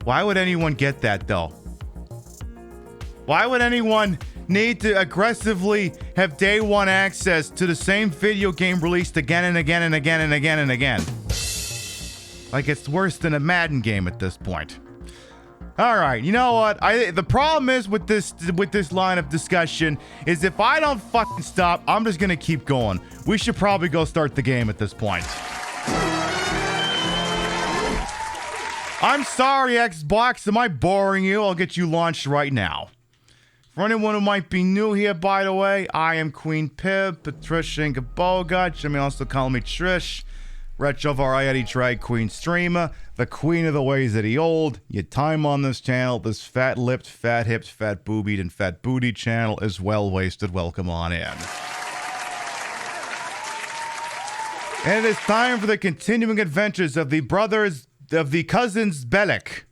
why would anyone get that though? Why would anyone need to aggressively have day one access to the same video game released again and again and again and again and again? Like it's worse than a Madden game at this point. All right, you know what? The problem is with this line of discussion is if I don't fucking stop, I'm just gonna keep going. We should probably go start the game at this point. I'm sorry, Xbox. Am I boring you? I'll get you launched right now. For anyone who might be new here, by the way, I am Queen Pib, Patricia Ingaboga. You may also call me Trish. Retro Variety Drag Queen Streamer, the queen of the ways of the old. Your time on this channel, this fat-lipped, fat-hipped, fat-boobied, and fat-booty channel is well wasted. Welcome on in. And it is time for the continuing adventures of the cousins Bellic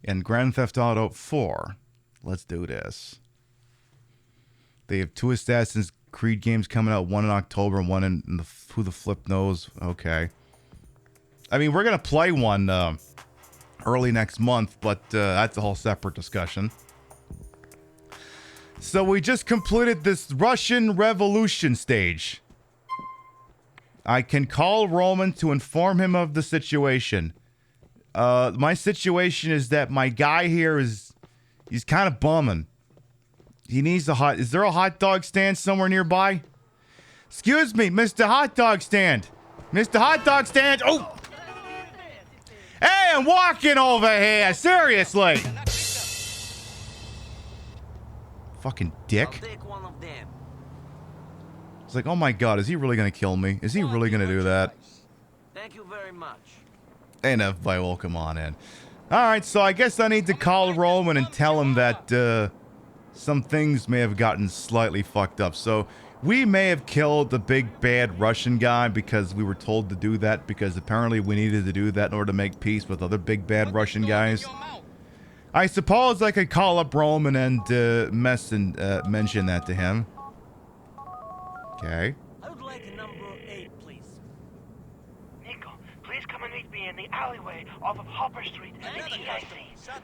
in Grand Theft Auto 4. Let's do this. They have 2 Assassin's Creed games coming out, one in October and one in who the flip knows. Okay. I mean, we're going to play one early next month, but that's a whole separate discussion. So we just completed this Russian Revolution stage. I can call Roman to inform him of the situation. My situation is that my guy here he's kind of bumming. He needs is there a hot dog stand somewhere nearby? Excuse me, Mr. Hot Dog Stand. Mr. Hot Dog Stand. Oh! Hey, I'm walking over here. Seriously. Fucking dick. It's like, oh my god, is he really gonna kill me? Is he really gonna do that? Thank you very much. Enough by welcome on in. Alright, so I guess I need to call Roman and tell him that some things may have gotten slightly fucked up. So We may have killed the big bad Russian guy because we were told to do that because apparently we needed to do that in order to make peace with other big bad Russian guys. I suppose I could call up Roman and mention that to him. Okay. I would like a number 8, please. Nico, please come and meet me in the alleyway off of Hopper Street in EIC.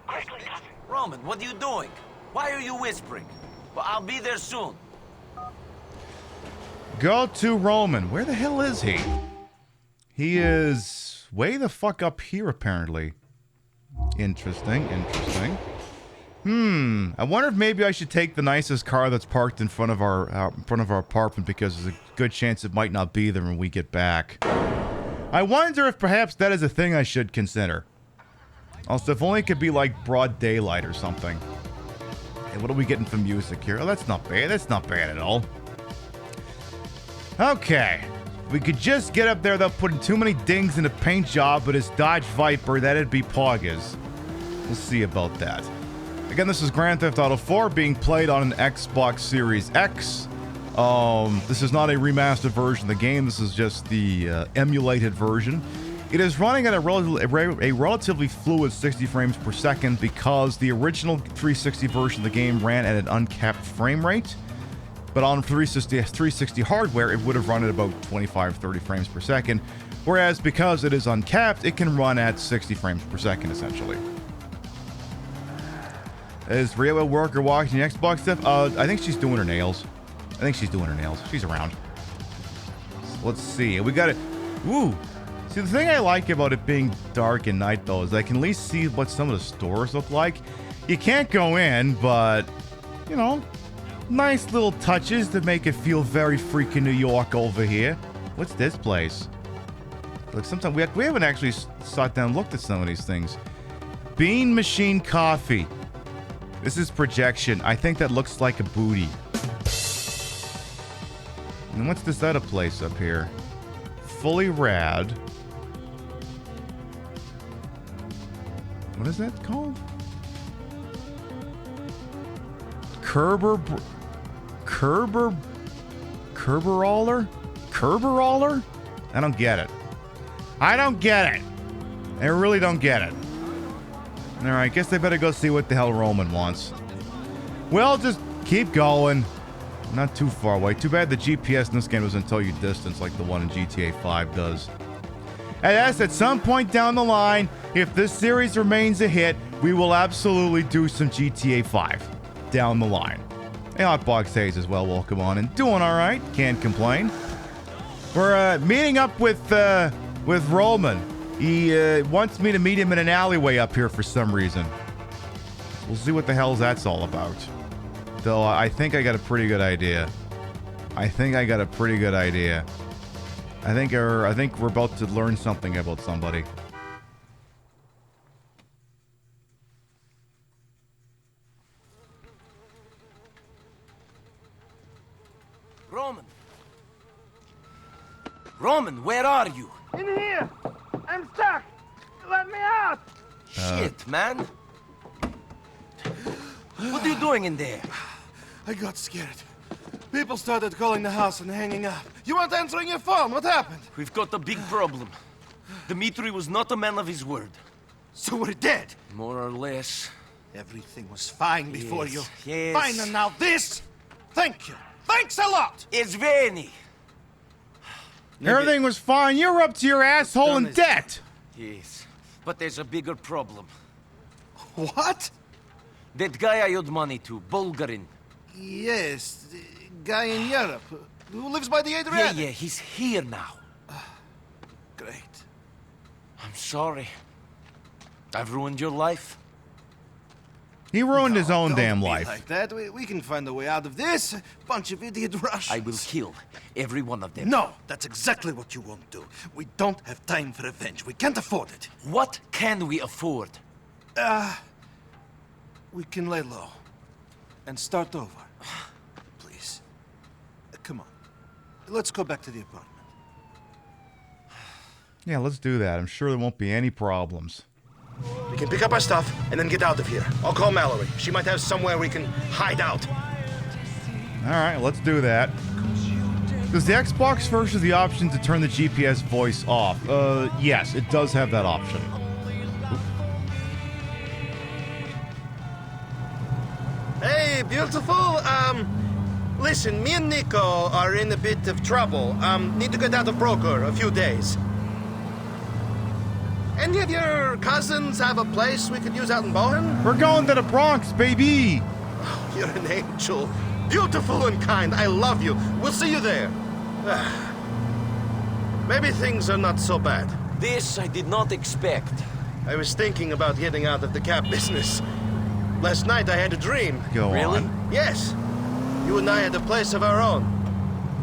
Quickly, cousin. Roman, what are you doing? Why are you whispering? Well, I'll be there soon. Go to Roman. Where the hell is he? He is way the fuck up here, apparently. Interesting. I wonder if maybe I should take the nicest car that's parked in front of our apartment because there's a good chance it might not be there when we get back. I wonder if perhaps that is a thing I should consider. Also, if only it could be like broad daylight or something. Hey, what are we getting from music here? Oh, that's not bad. That's not bad at all. Okay. We could just get up there without putting too many dings in the paint job with his Dodge Viper. That'd be poggers. We'll see about that. Again, this is Grand Theft Auto 4 being played on an Xbox Series X. This is not a remastered version of the game. This is just the emulated version. It is running at a relatively fluid 60 frames per second because the original 360 version of the game ran at an uncapped frame rate. But on 360 hardware, it would have run at about 25-30 frames per second. Whereas because it is uncapped, it can run at 60 frames per second, essentially. Is Rio at work or watching the Xbox stuff? I think she's doing her nails. She's around. So let's see. We got it. Ooh. See, the thing I like about it being dark at night, though, is I can at least see what some of the stores look like. You can't go in, but, you know, nice little touches that make it feel very freaking New York over here. What's this place? Look, sometimes we haven't actually sat down and looked at some of these things. Bean Machine Coffee. This is projection. I think that looks like a booty. And what's this other place up here? Fully Rad. What is that called? Kerberoller? I don't get it. I really don't get it. Alright, guess I better go see what the hell Roman wants. Well, just keep going. Not too far away. Too bad the GPS in this game doesn't tell you distance like the one in GTA 5 does. And yes, at some point down the line, if this series remains a hit, we will absolutely do some GTA 5 down the line. Hey, Hotbox Hayes as well, welcome on, and doing alright, can't complain. We're meeting up with Roman. He wants me to meet him in an alleyway up here for some reason. We'll see what the hell that's all about. Though I think I got a pretty good idea. I think we're about to learn something about somebody. Roman, where are you? In here! I'm stuck! Let me out! Shit, man. What are you doing in there? I got scared. People started calling the house and hanging up. You weren't answering your phone. What happened? We've got a big problem. Dmitri was not a man of his word. So we're dead? More or less. Everything was fine before you. Yes. Fine, and now this? Thank you. Thanks a lot! Izveni! Everything was fine. You're up to your asshole in debt. Yes, but there's a bigger problem. What? That guy I owed money to, Bulgarin. Yes, the guy in Europe who lives by the Adriatic. Yeah, he's here now. Great. I'm sorry. I've ruined your life. He ruined his own Don't damn be life. like that. We can find a way out of this. Bunch of idiot Russians. I will kill every one of them. No, that's exactly what you won't do. We don't have time for revenge. We can't afford it. What can we afford? We can lay low and start over. Please. Come on. Let's go back to the apartment. Yeah, let's do that. I'm sure there won't be any problems. We can pick up our stuff and then get out of here. I'll call Mallory. She might have somewhere we can hide out. All right, let's do that. Does the Xbox first have the option to turn the GPS voice off? Yes, it does have that option. Hey, beautiful. Listen, me and Nico are in a bit of trouble. Need to get out of Broker a few days. Any of your cousins have a place we could use out in Bohan? We're going to the Bronx, baby! Oh, you're an angel. Beautiful and kind. I love you. We'll see you there. Maybe things are not so bad. This I did not expect. I was thinking about getting out of the cab business. Last night I had a dream. Go Really? on. Yes. You and I had a place of our own.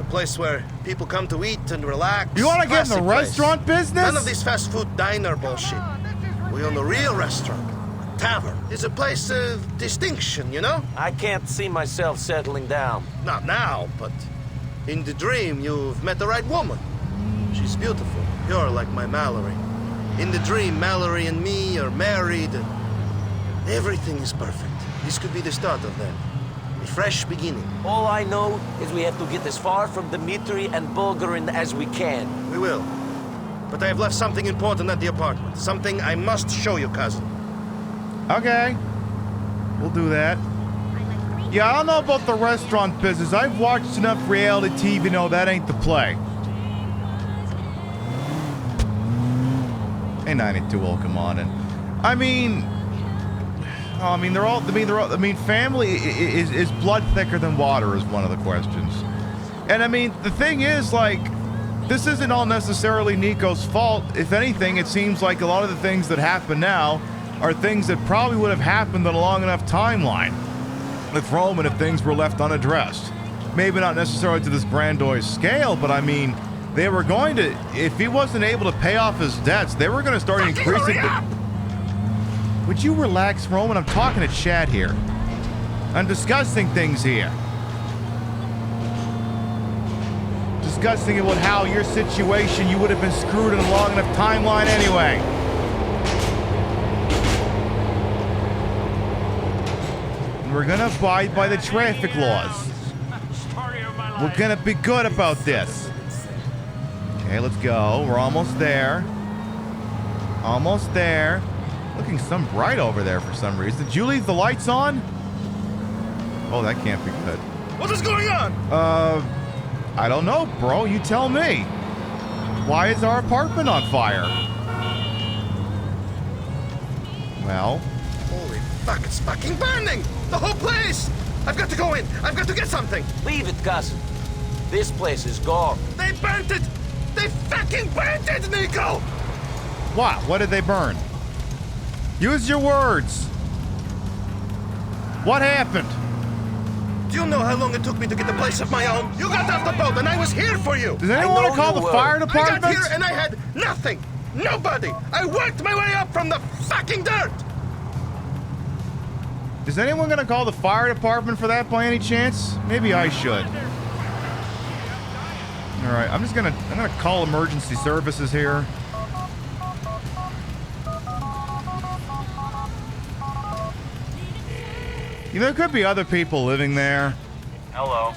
A place where people come to eat and relax. You want to get in the Classic place. restaurant business? None of this fast food diner bullshit. We own a real restaurant. A tavern. It's a place of distinction, you know? I can't see myself settling down. Not now, but in the dream you've met the right woman. She's beautiful. You're like my Mallory. In the dream, Mallory and me are married. And everything is perfect. This could be the start of that. A fresh beginning. All I know is we have to get as far from Dmitri and Bulgarin as we can. We will. But I have left something important at the apartment. Something I must show you, cousin. Okay. We'll do that. Yeah, I don't know about the restaurant business. I've watched enough reality TV to know that ain't the play. Hey, 92 will come on in. Family is blood thicker than water is one of the questions. And I mean, the thing is, like, this isn't all necessarily Nico's fault. If anything, it seems like a lot of the things that happen now are things that probably would have happened in a long enough timeline with Roman if things were left unaddressed. Maybe not necessarily to this grandiose scale, but I mean, they were going to, if he wasn't able to pay off his debts, they were going to start increasing the... Would you relax, Roman? I'm talking to Chad here. I'm discussing things here. Discussing about how your situation, you would have been screwed in a long enough timeline anyway. And we're gonna abide by the traffic laws. We're gonna be good about this. Okay, let's go. We're almost there. Almost there. Looking some bright over there for some reason. Did you leave the lights on? Oh, that can't be good. What is going on? I don't know, bro. You tell me. Why is our apartment on fire? Well. Holy fuck, it's fucking burning! The whole place! I've got to go in. I've got to get something. Leave it, cousin. This place is gone. They burnt it! They fucking burnt it, Nico! What? What did they burn? Use your words. What happened? Do you know how long it took me to get a place of my own? You got off the boat and I was here for you. Does anyone want to call the fire department? I got here and I had nothing. Nobody. I worked my way up from the fucking dirt. Is anyone going to call the fire department for that by any chance? Maybe I should. All right, I'm gonna call emergency services here. You know, there could be other people living there. Hello.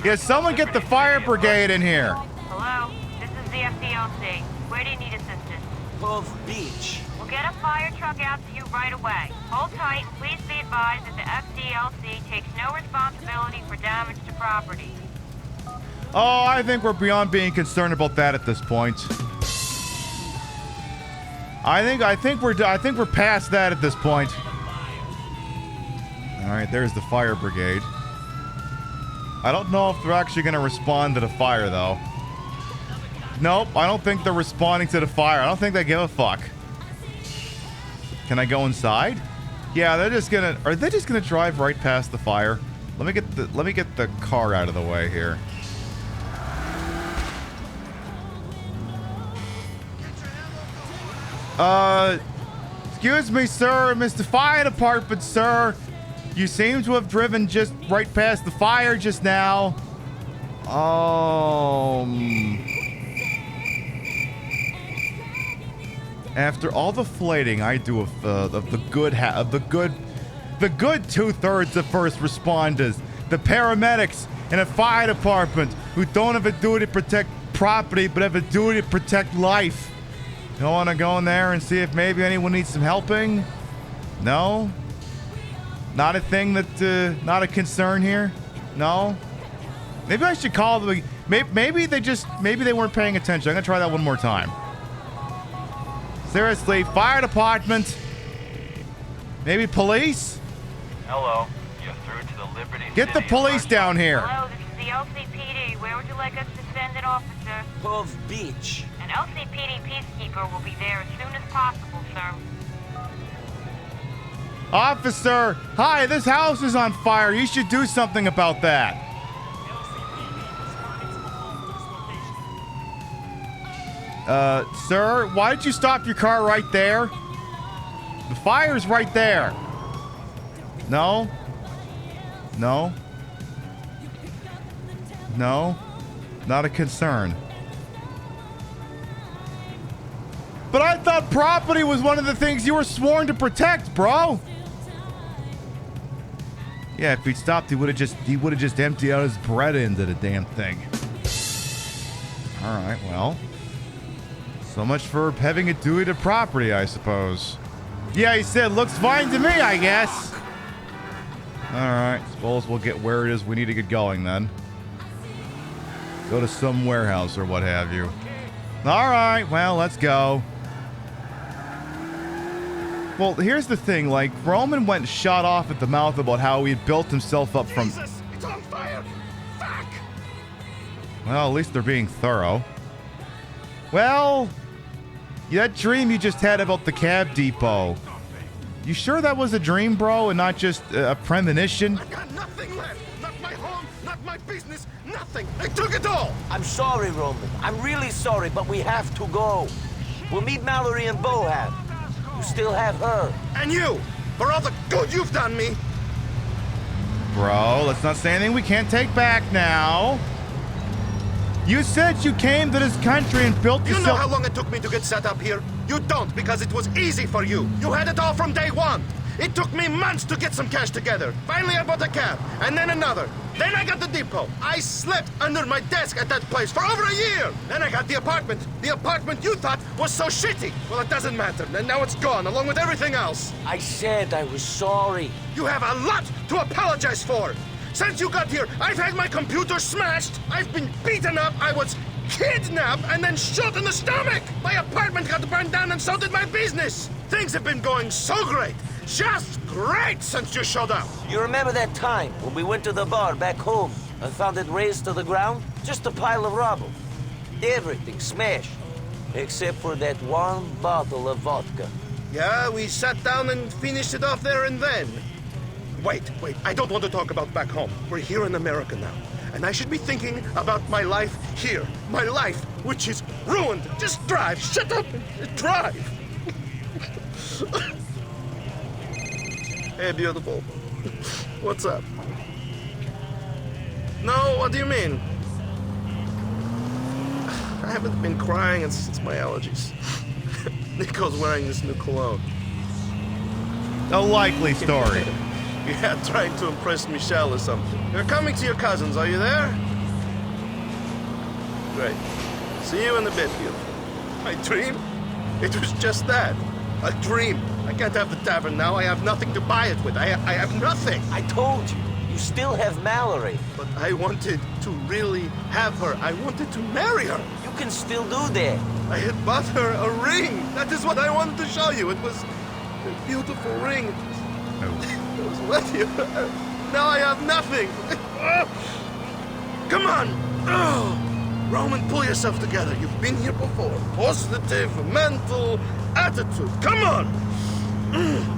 Yeah, someone get the fire brigade in here. Hello, this is the FDLC. Where do you need assistance? Cove Beach. We'll get a fire truck out to you right away. Hold tight. Please be advised that the FDLC takes no responsibility for damage to property. Oh, I think we're beyond being concerned about that at this point. I think we're past that at this point. All right, there's the fire brigade. I don't know if they're actually going to respond to the fire, though. Nope, I don't think they're responding to the fire. I don't think they give a fuck. Can I go inside? Yeah, they're just gonna. Are they just gonna drive right past the fire? Let me get the car out of the way here. Excuse me, sir, Mr. Fire Department, sir. You seem to have driven just right past the fire just now. After all the flating I do of the good 2/3 of first responders, the paramedics, and the fire department, who don't have a duty to protect property, but have a duty to protect life. You don't want to go in there and see if maybe anyone needs some helping? No? Not a thing that, not a concern here? No? Maybe I should call them. Maybe they weren't paying attention. I'm gonna try that one more time. Seriously, fire department. Maybe police? Hello. You're through to the Liberty Get the City police down here. Hello, this is the LCPD. Where would you like us to send an officer? Cove Beach. An LCPD peacekeeper will be there as soon as possible, sir. Officer, hi, this house is on fire. You should do something about that. Sir, why did you stop your car right there? The fire's right there. No? No? No? Not a concern. But I thought property was one of the things you were sworn to protect, bro. Yeah, if he'd stopped, he would have just emptied out his bread into the damn thing. All right, well. So much for having a duty to property, I suppose. Yeah, he said, looks fine to me, I guess. All right, suppose we'll get where it is we need to get going then. Go to some warehouse or what have you. All right, well, let's go. Well, here's the thing, like, Roman went shot off at the mouth about how he had built himself up from... Jesus, it's on fire! Fuck! Well, at least they're being thorough. Well, that dream you just had about the cab depot. You sure that was a dream, bro, and not just a premonition? I've got nothing left! Not my home, not my business, nothing! They took it all! I'm sorry, Roman. I'm really sorry, but we have to go. We'll meet Mallory and Bohan. You still have her. And you! For all the good you've done me! Bro, let's not say anything we can't take back now. You said you came to this country and built yourself... You know how long it took me to get set up here? You don't, because it was easy for you. You had it all from day one. It took me months to get some cash together. Finally, I bought a cab, and then another. Then I got the depot. I slept under my desk at that place for over a year. Then I got the apartment. The apartment you thought was so shitty. Well, it doesn't matter. And now it's gone, along with everything else. I said I was sorry. You have a lot to apologize for. Since you got here, I've had my computer smashed. I've been beaten up. I was kidnapped and then shot in the stomach. My apartment got burned down and so did my business. Things have been going so great. Just great since you showed up. You remember that time when we went to the bar back home and found it razed to the ground? Just a pile of rubble. Everything smashed. Except for that one bottle of vodka. Yeah, we sat down and finished it off there and then. Wait, I don't want to talk about back home. We're here in America now. And I should be thinking about my life here. My life, which is ruined. Just drive. Shut up and drive. Hey, beautiful. What's up? No, what do you mean? I haven't been crying. It's my allergies. Nico's wearing this new cologne. A likely story. Yeah, trying to impress Michelle or something. You're coming to your cousins, are you there? Great. See you in a bit, beautiful. My dream? It was just that. A dream. I can't have the tavern now. I have nothing to buy it with. I have nothing. I told you. You still have Mallory. But I wanted to really have her. I wanted to marry her. You can still do that. I had bought her a ring. That is what I wanted to show you. It was a beautiful ring. It was with you. Now I have nothing. Come on. Oh. Roman, pull yourself together. You've been here before. Positive mental attitude. Come on.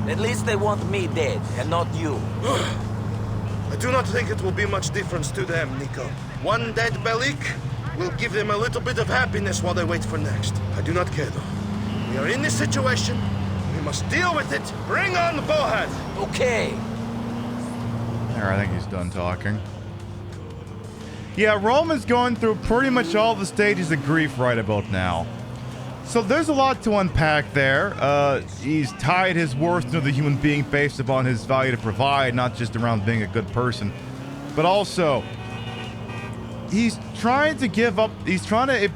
At least they want me dead, and not you. I do not think it will be much difference to them, Nico. One dead Belik will give them a little bit of happiness while they wait for next. I do not care, though. We are in this situation. We must deal with it. Bring on Bohan. Okay. There, I think he's done talking. Yeah, Roman's going through pretty much all the stages of grief right about now. So there's a lot to unpack there. He's tied his worth to the human being based upon his value to provide, not just around being a good person, but also he's trying to give up. He's trying to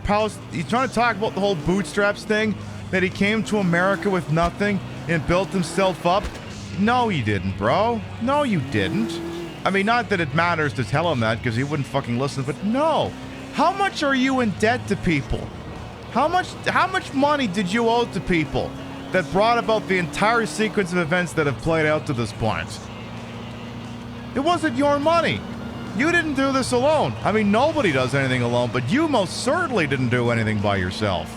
talk about the whole bootstraps thing, that he came to America with nothing and built himself up. No, you didn't, bro. No, you didn't. I mean, not that it matters to tell him that, because he wouldn't fucking listen, but no. How much are you in debt to people? How much money did you owe to people that brought about the entire sequence of events that have played out to this point? It wasn't your money. You didn't do this alone. I mean, nobody does anything alone, but you most certainly didn't do anything by yourself.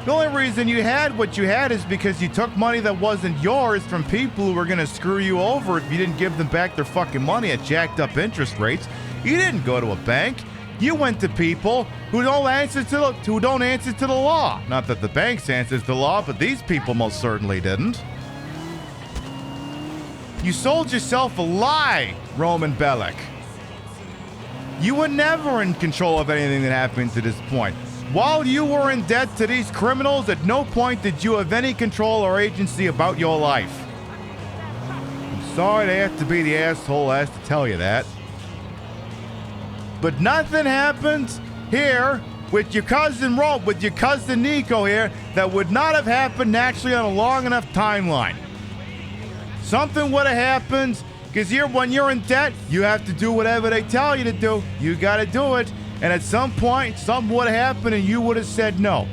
The only reason you had what you had is because you took money that wasn't yours from people who were going to screw you over if you didn't give them back their fucking money at jacked up interest rates. You didn't go to a bank. You went to people who don't answer to the law. Not that the banks answers the law, but these people most certainly didn't. You sold yourself a lie, Roman Bellic. You were never in control of anything that happened to this point. While you were in debt to these criminals, at no point did you have any control or agency about your life. I'm sorry to have to be the asshole as to tell you that. But nothing happens here with your cousin Nico here that would not have happened naturally on a long enough timeline. Something would have happened, because when you're in debt, you have to do whatever they tell you to do. You got to do it. And at some point, something would have happened and you would have said no.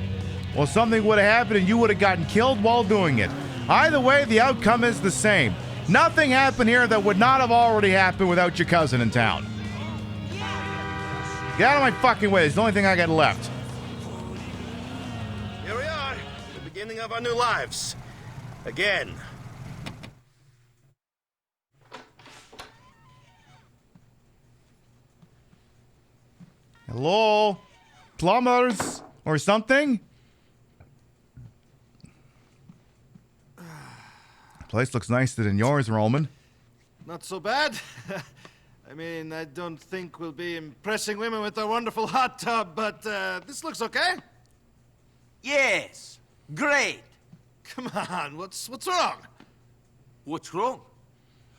Well, something would have happened and you would have gotten killed while doing it. Either way, the outcome is the same. Nothing happened here that would not have already happened without your cousin in town. Get out of my fucking way. It's the only thing I got left. Here we are, the beginning of our new lives. Again. Hello? Plumbers? Or something? Place looks nicer than yours, Roman. Not so bad. I mean, I don't think we'll be impressing women with our wonderful hot tub, but this looks okay. Yes, great. Come on, what's wrong? What's wrong?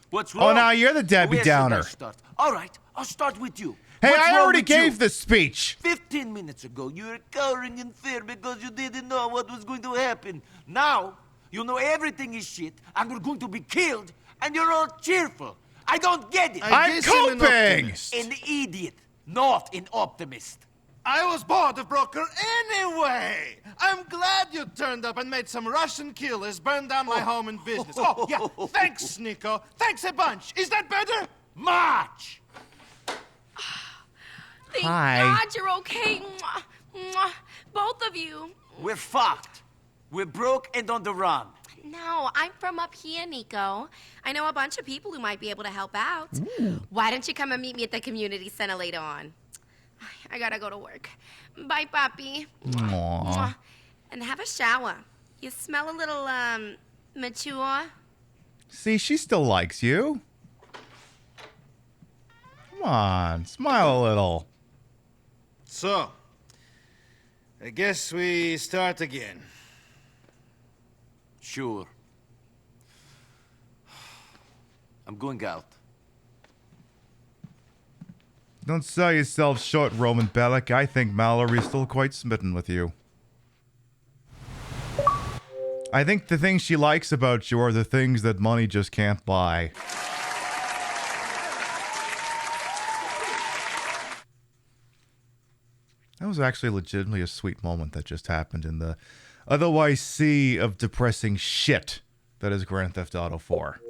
What's wrong? Oh, now you're the Debbie Where Downer. should I start? All right, I'll start with you. Hey, What's I wrong already with you? gave the speech. 15 minutes ago, you were cowering in fear because you didn't know what was going to happen. Now, you know everything is shit, and you're going to be killed, and you're all cheerful. I don't get it. I'm coping. An idiot, not an optimist. I was bored of Broker anyway. I'm glad you turned up and made some Russian killers burn down my home and business. Oh, yeah. Thanks, Nico. Thanks a bunch. Is that better? Much. Thank Hi. God you're okay. Mwah, mwah. Both of you. We're fucked. We're broke and on the run. No, I'm from up here, Nico. I know a bunch of people who might be able to help out. Why don't you come and meet me at the community center later on? I gotta go to work. Bye, Papi. Aww. And have a shower. You smell a little, mature. See, she still likes you. Come on, smile a little. So, I guess we start again. Sure. I'm going out. Don't sell yourself short, Roman Bellic. I think Mallory's still quite smitten with you. I think the things she likes about you are the things that money just can't buy. That was actually legitimately a sweet moment that just happened in the otherwise sea of depressing shit that is Grand Theft Auto 4.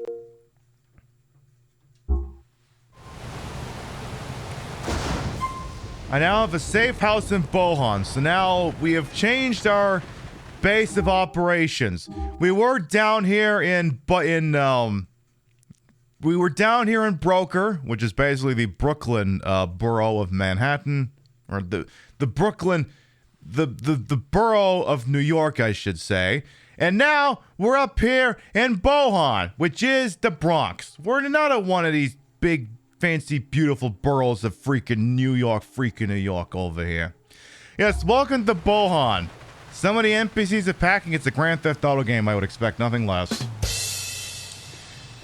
I now have a safe house in Bohan, so now we have changed our base of operations. We were down here in Broker, which is basically the Brooklyn borough of Manhattan, or the Brooklyn, the borough of New York, I should say. And now we're up here in Bohan, which is the Bronx. We're in another one of these big, fancy, beautiful boroughs of freaking New York over here. Yes, welcome to Bohan. Some of the NPCs are packing. It's a Grand Theft Auto game, I would expect nothing less.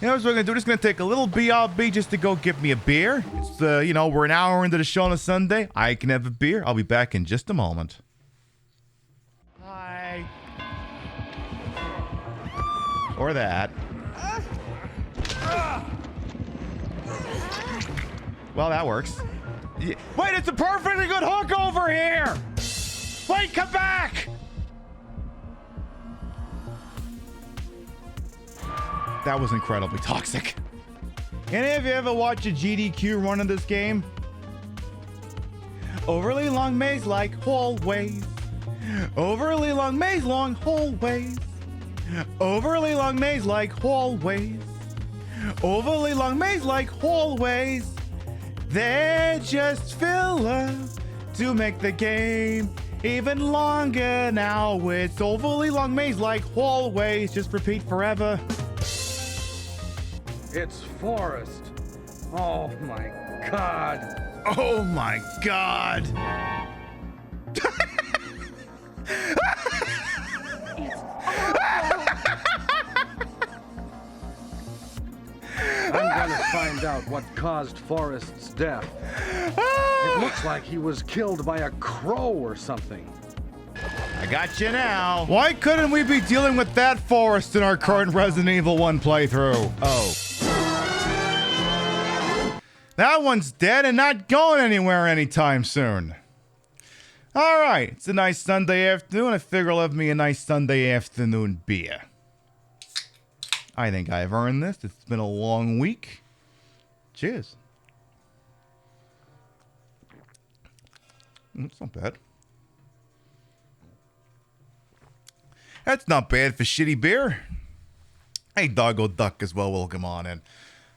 You know what we're going to do? Just going to take a little BRB just to go get me a beer. It's, we're an hour into the show on a Sunday. I can have a beer. I'll be back in just a moment. Hi. Or that. Well, that works. Wait, it's a perfectly good hook over here! Wait, come back! That was incredibly toxic. Any of you ever watch a GDQ run of this game? Overly long maze like hallways. Overly long maze long hallways. Overly long maze like hallways. Overly long maze like hallways. They're just filler to make the game even longer. Now it's overly long maze like hallways. Just repeat forever. It's Forrest. Oh my God. Oh my God. I'm gonna find out what caused Forrest's death. It looks like he was killed by a crow or something. I got you now. Why couldn't we be dealing with that Forrest in our current Resident Evil 1 playthrough? Oh. That one's dead and not going anywhere anytime soon. All right, it's a nice Sunday afternoon. I figure I'll have me a nice Sunday afternoon beer. I think I've earned this. It's been a long week. Cheers. It's not bad. That's not bad for shitty beer. Hey, Doggo Duck as well. Welcome on in.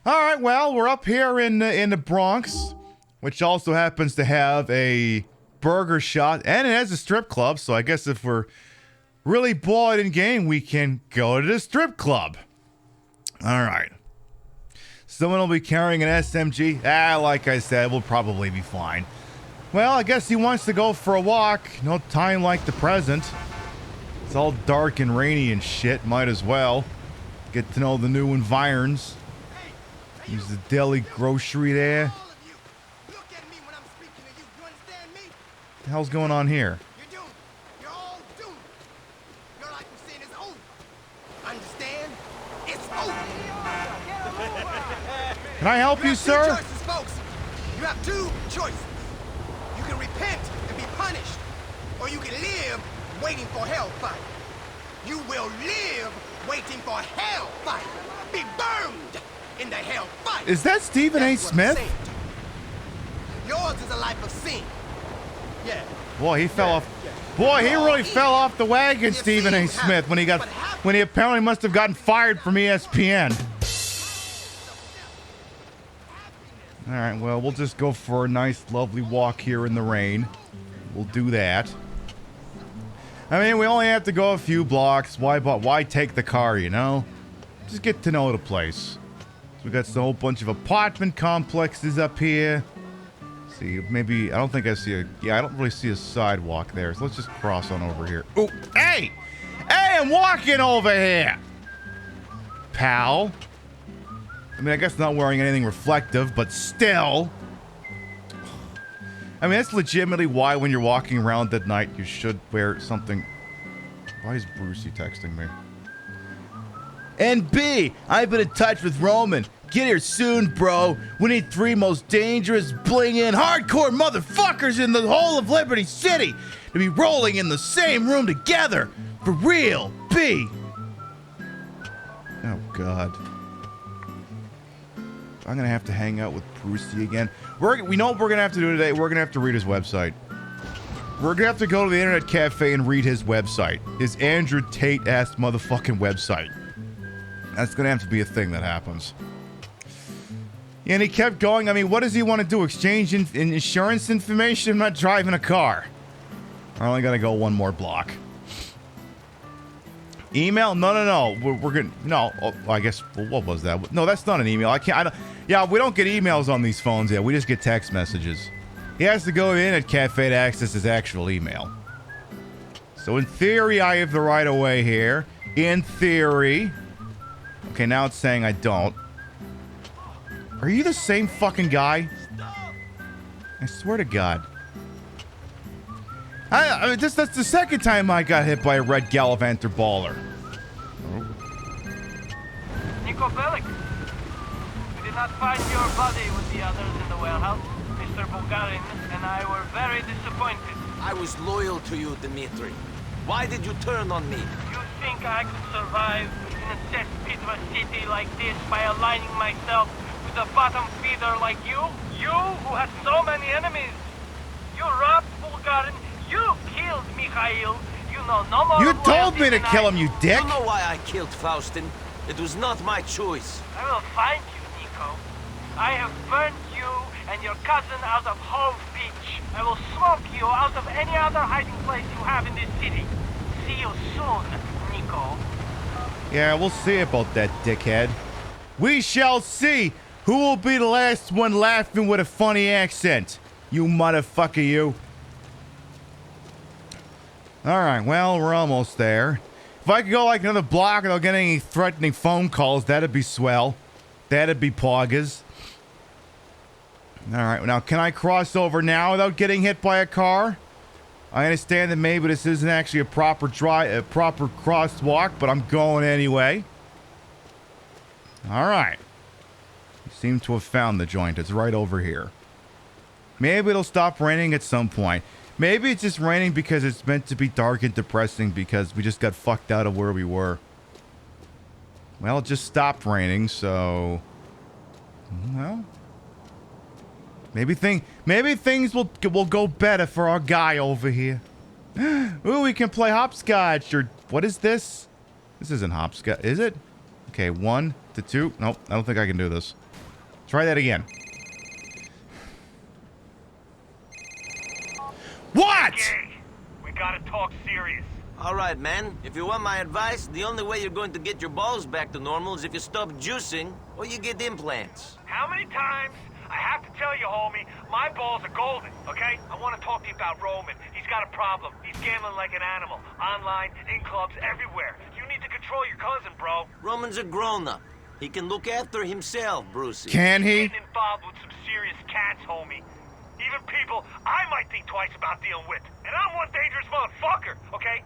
All right, well, we're up here in the Bronx, which also happens to have a burger shop, and it has a strip club. So I guess if we're really bored in game, we can go to the strip club. All right. Someone will be carrying an SMG. Like I said, we'll probably be fine. Well, I guess he wants to go for a walk. No time like the present. It's all dark and rainy and shit. Might as well get to know the new environs. Use the deli grocery there. What the hell's going on here? You're all doomed. Your life of sin is over. Understand? It's over. Can I help you, sir? Two choices, folks. You have two choices. You can repent and be punished, or you can live waiting for hellfire. You will live waiting for hellfire. Be burned in the hellfire. Is that Stephen A. Smith? Yours is a life of sin. Yeah. Boy, he fell off. Boy, he really fell off the wagon, Stephen A. Smith, when he apparently must have gotten fired from ESPN. All right, well, we'll just go for a nice, lovely walk here in the rain. We'll do that. I mean, we only have to go a few blocks. Why take the car, you know? Just get to know the place. So we got a whole bunch of apartment complexes up here. See, maybe, I don't think I see I don't really see a sidewalk there. So let's just cross on over here. Oh, hey! Hey, I'm walking over here! Pal. I mean, I guess not wearing anything reflective, but still. I mean, that's legitimately why when you're walking around at night, you should wear something. Why is Brucey texting me? And B, I've been in touch with Roman. Get here soon, bro. We need 3 most dangerous, bling-in, hardcore motherfuckers in the whole of Liberty City to be rolling in the same room together. For real, B. Oh, God. I'm going to have to hang out with Brucey again. We know what we're going to have to do today. We're going to have to read his website. We're going to have to go to the internet cafe and read his website. His Andrew Tate-ass motherfucking website. That's going to have to be a thing that happens. And he kept going. I mean, what does he want to do? Exchange insurance information? I'm not driving a car. I only got to go one more block. Email? No. We're going to... No. Oh, I guess... Well, what was that? No, that's not an email. I can't... Yeah, we don't get emails on these phones yet. We just get text messages. He has to go in at cafe to access his actual email. So in theory, I have the right of way here. In theory. Okay, now it's saying I don't. Are you the same fucking guy? I swear to God. I mean, that's the second time I got hit by a red Gallivanter baller. Nico Bellic, we did not find your body with the others in the warehouse. Mr. Bulgarin and I were very disappointed. I was loyal to you, Dmitri. Why did you turn on me? You think I could survive in a cesspit of a city like this by aligning myself with a bottom feeder like you? You who has so many enemies. You robbed Bulgarin. You killed Mikhail. You know no more. You told me to kill him, you dick. You know why I killed Faustin? It was not my choice. I will find you, Nico. I have burnt you and your cousin out of Hove Beach. I will smoke you out of any other hiding place you have in this city. See you soon, Nico. Yeah, we'll see about that, dickhead. We shall see who will be the last one laughing with a funny accent. You motherfucker, you. Alright, well, we're almost there. If I could go like another block without getting any threatening phone calls, that'd be swell. That'd be poggers. Alright, now can I cross over now without getting hit by a car? I understand that maybe this isn't actually a proper crosswalk, but I'm going anyway. Alright. You seem to have found the joint. It's right over here. Maybe it'll stop raining at some point. Maybe it's just raining because it's meant to be dark and depressing because we just got fucked out of where we were. Well, it just stopped raining, so... Well... Maybe things will go better for our guy over here. Ooh, we can play hopscotch, or... What is this? This isn't hopscotch, is it? Okay, 1 to 2. Nope, I don't think I can do this. Try that again. What? Okay. We gotta talk serious. All right, man. If you want my advice, the only way you're going to get your balls back to normal is if you stop juicing or you get implants. How many times I have to tell you, homie, my balls are golden, okay? I want to talk to you about Roman. He's got a problem. He's gambling like an animal. Online, in clubs, everywhere. You need to control your cousin, bro. Roman's a grown-up. He can look after himself, Brucey. Can he? He's getting involved with some serious cats, homie. Even people I might think twice about dealing with. And I'm one dangerous motherfucker, okay?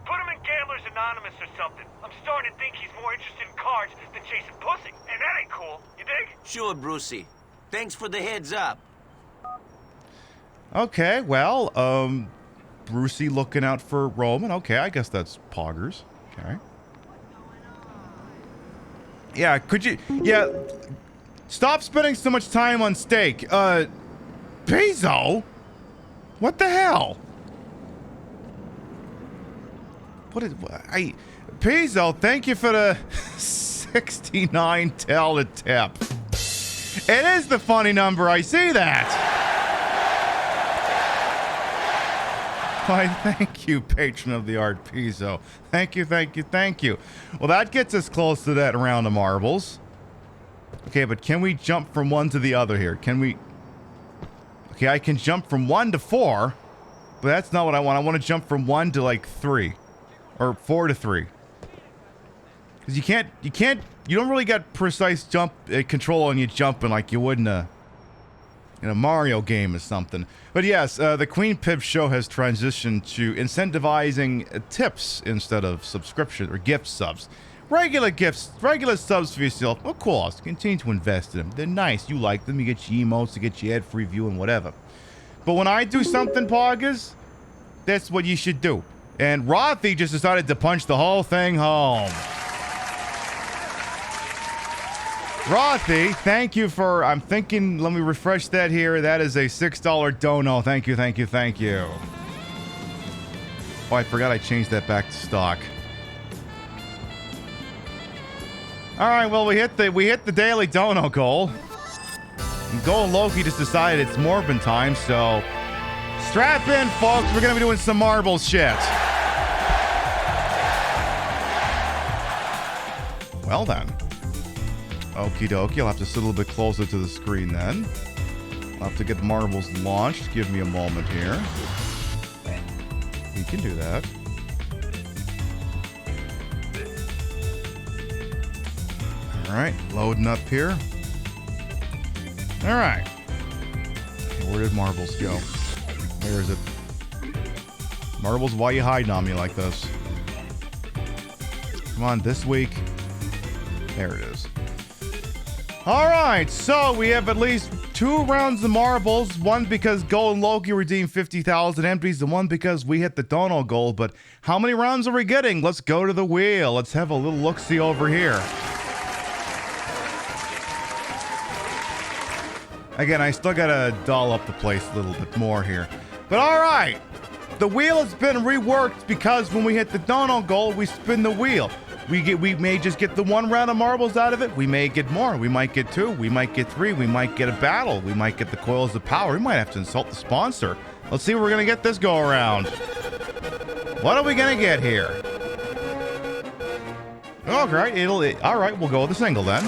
Put him in Gamblers Anonymous or something. I'm starting to think he's more interested in cards than chasing pussy. And that ain't cool, you dig? Sure, Brucey. Thanks for the heads up. Okay, well, Brucey looking out for Roman. Okay, I guess that's poggers. Okay. Yeah, could you... Yeah, stop spending so much time on steak. Pizzo? What the hell? What is... Pizzo, thank you for the 69 tell tip. It is the funny number, I see that. Why, thank you, patron of the art, Pizzo. Thank you, thank you, thank you. Well, that gets us close to that round of marbles. Okay, but can we jump from one to the other here? Can we... Okay, I can jump from 1 to 4, but that's not what I want. I want to jump from 1 to, like, 3. Or 4 to 3. Because you don't really get precise jump control on you jumping like you would in a Mario game or something. But yes, the Queen Pib show has transitioned to incentivizing tips instead of subscription or gift subs. Regular gifts, regular subs for yourself, of course, continue to invest in them. They're nice, you like them, you get your emotes, you get your ad-free view and whatever. But when I do something, poggers, that's what you should do. And Rothy just decided to punch the whole thing home. Rothy, thank you for, I'm thinking, let me refresh that here. That is a $6 dono. Thank you, thank you, thank you. Oh, I forgot I changed that back to stock. All right, well, we hit the daily dono goal. And Golden Loki just decided it's Morbin time, so strap in, folks. We're going to be doing some marble shit. Well, then. Okie dokie, I'll have to sit a little bit closer to the screen then. I'll have to get the marbles launched. Give me a moment here. We can do that. All right, loading up here. All right. Where did Marbles go? Where is it? Marbles, why you hiding on me like this? Come on, this week. There it is. All right, so we have at least 2 rounds of marbles. One because Golden Loki redeemed 50,000 empties, and one because we hit the dono goal. But how many rounds are we getting? Let's go to the wheel. Let's have a little look-see over here. Again, I still gotta doll up the place a little bit more here. But all right, the wheel has been reworked because when we hit the dono goal, we spin the wheel. We may just get the 1 round of marbles out of it. We may get more. We might get 2. We might get 3. We might get a battle. We might get the coils of power. We might have to insult the sponsor. Let's see what we're gonna get this go around. What are we gonna get here? Oh, great. All right, we'll go with a single then.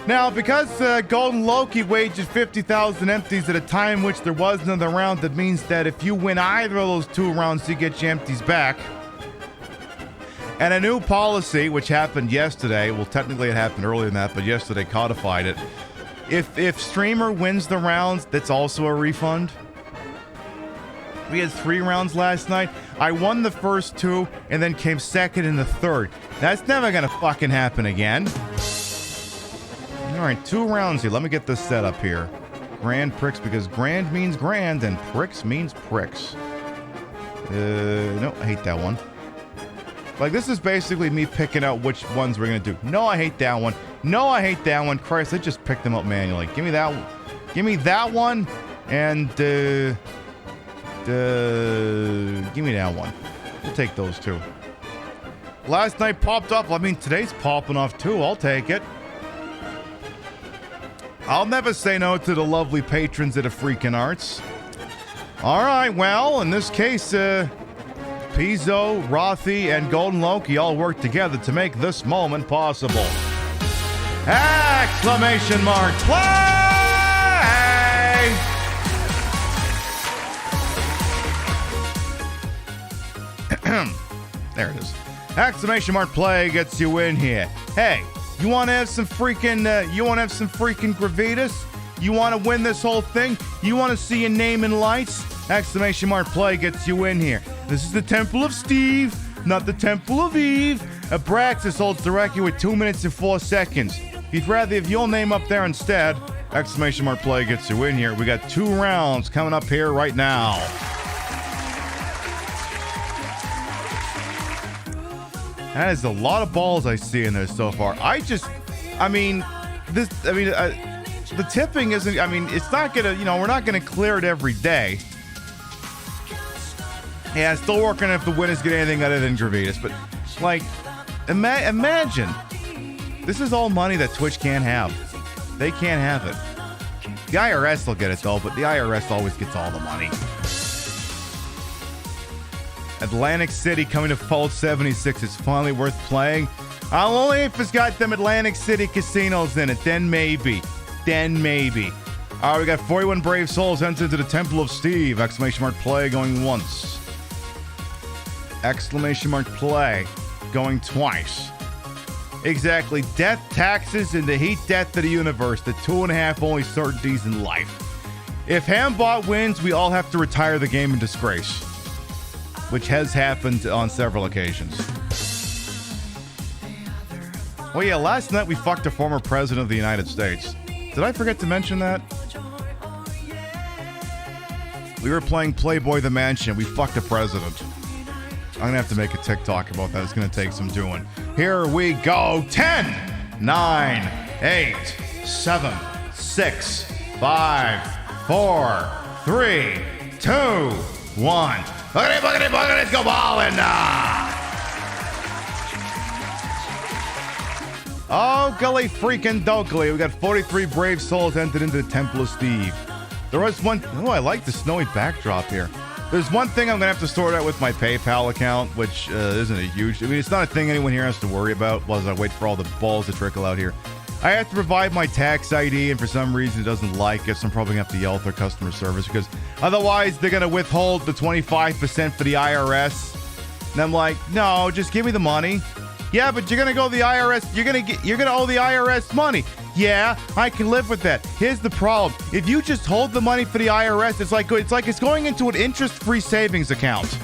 Now, because Golden Loki wages 50,000 empties at a time in which there was another round, that means that if you win either of those 2 rounds, you get your empties back. And a new policy, which happened yesterday, well, technically it happened earlier than that, but yesterday codified it. If streamer wins the rounds, that's also a refund. We had 3 rounds last night. I won the first 2 and then came second in the third. That's never gonna fucking happen again. All right, 2 rounds here. Let me get this set up here. Grand pricks, because grand means grand and pricks means pricks. No, I hate that one. Like, this is basically me picking out which ones we're going to do. No, I hate that one. No, I hate that one. Christ, I just picked them up manually. Give me that one. Give me that one. And, give me that one. We'll take those 2. Last night popped off. I mean, today's popping off too. I'll take it. I'll never say no to the lovely patrons of the freaking arts. All right, well, in this case, Pizzo, Rothy, and Golden Loki all work together to make this moment possible. Exclamation mark, play! There it is. Exclamation mark play gets you in here. Hey, you want to have some freaking, gravitas? You want to win this whole thing? You want to see your name in lights? Exclamation mark play gets you in here. This is the Temple of Steve, not the Temple of Eve. Abraxas holds the record with 2 minutes and 4 seconds. If you'd rather have your name up there instead, exclamation mark play gets you in here. We got 2 rounds coming up here right now. That is a lot of balls I see in there so far. The tipping isn't, it's not gonna, we're not gonna clear it every day. Yeah, still working if the winners get anything other than Gravitas, but, like, imagine. This is all money that Twitch can't have. They can't have it. The IRS will get it, though, but the IRS always gets all the money. Atlantic City coming to Fallout 76 is finally worth playing. Only if it's got them Atlantic City casinos in it. Then maybe. All right, we got 41 brave souls entered into the Temple of Steve. Exclamation mark play going once. Exclamation mark play going twice. Exactly. Death, taxes, and the heat death of the universe. The 2.5 only certainties in life. If Hambot wins, we all have to retire the game in disgrace. Which has happened on several occasions. Oh yeah, last night we fucked a former president of the United States. Did I forget to mention that? We were playing Playboy the Mansion. We fucked a president. I'm gonna have to make a TikTok about that. It's gonna take some doing. Here we go. 10, 9, 8, 7, 6, 5, 4, 3, 2, 1. Boogity, let's go ballin' now! Oh, golly freaking dokely. We got 43 brave souls entered into the Temple of Steve. There was one... Oh, I like the snowy backdrop here. There's one thing I'm going to have to sort out with my PayPal account, which isn't a huge... it's not a thing anyone here has to worry about as I wait for all the balls to trickle out here. I have to provide my tax ID, and for some reason it doesn't like it, so I'm probably going to have to yell at their customer service, because otherwise they're going to withhold the 25% for the IRS. And I'm like, no, just give me the money. Yeah, but you're gonna go to the IRS. You're gonna owe the IRS money. Yeah, I can live with that. Here's the problem: if you just hold the money for the IRS, it's like it's going into an interest-free savings account.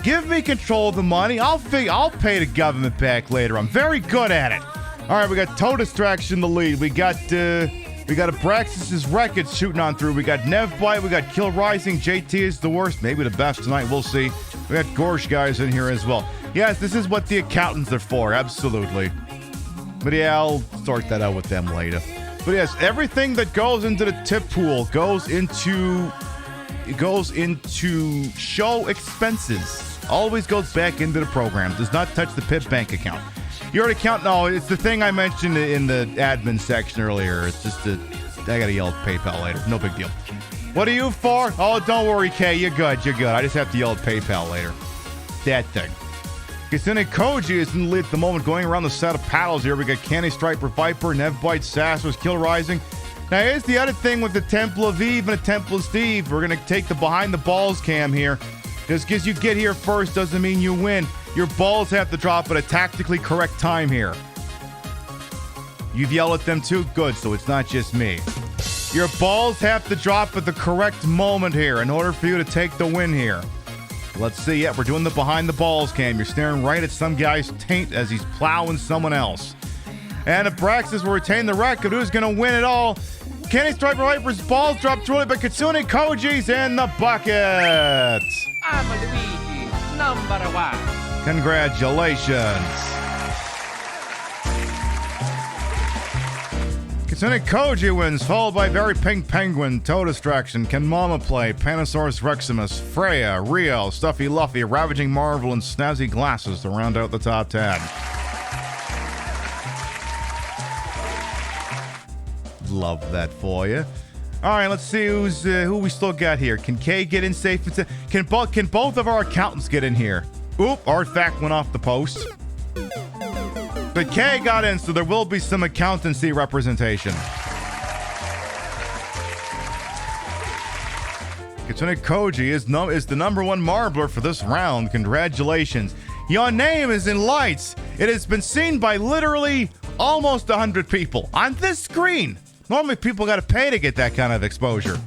Give me control of the money. I'll pay the government back later. I'm very good at it. All right, we got Toe Distraction in the lead. We got Abraxas' Records shooting on through. We got Nevbite. We got Kill Rising. JT is the worst, maybe the best tonight. We'll see. We got Gorsh guys in here as well. Yes, this is what the accountants are for. Absolutely. But yeah, I'll sort that out with them later. But yes, everything that goes into the tip pool goes into show expenses. Always goes back into the program. Does not touch the PIP bank account. Your account? No, it's the thing I mentioned in the admin section earlier. It's just I gotta yell at PayPal later. No big deal. What are you for? Oh, don't worry, Kay. You're good. I just have to yell at PayPal later. That thing. Kitsune Koji is in the lead at the moment, going around the set of paddles here. We got Candy Striper, Viper, Nevbite, Sassers, Kill Rising. Now, here's the other thing with the Temple of Eve and the Temple of Steve. We're going to take the behind the balls cam here. Just because you get here first doesn't mean you win. Your balls have to drop at a tactically correct time here. You've yelled at them too? Good, so it's not just me. Your balls have to drop at the correct moment here in order for you to take the win here. Let's see. Yeah, we're doing the behind the balls cam. You're staring right at some guy's taint as he's plowing someone else. And Abraxas will retain the record. Who's going to win it all? Kenny Striper Viper's balls dropped early, but Kitsune Koji's in the bucket. I'm Luigi, #1. Congratulations. Kitsune Koji wins, followed by Very Pink Penguin, Toe Distraction, Can Mama Play, Panosaurus Reximus, Freya, Rio, Stuffy Luffy, Ravaging Marvel, and Snazzy Glasses to round out the top 10. Love that for you. All right, let's see who we still got here. Can Kay get in safe? Can both of our accountants get in here? Oop, Artifact went off the post. But Kay got in, so there will be some accountancy representation. Kitsune Koji is the #1 marbler for this round. Congratulations. Your name is in lights. It has been seen by literally almost 100 people on this screen. Normally people got to pay to get that kind of exposure.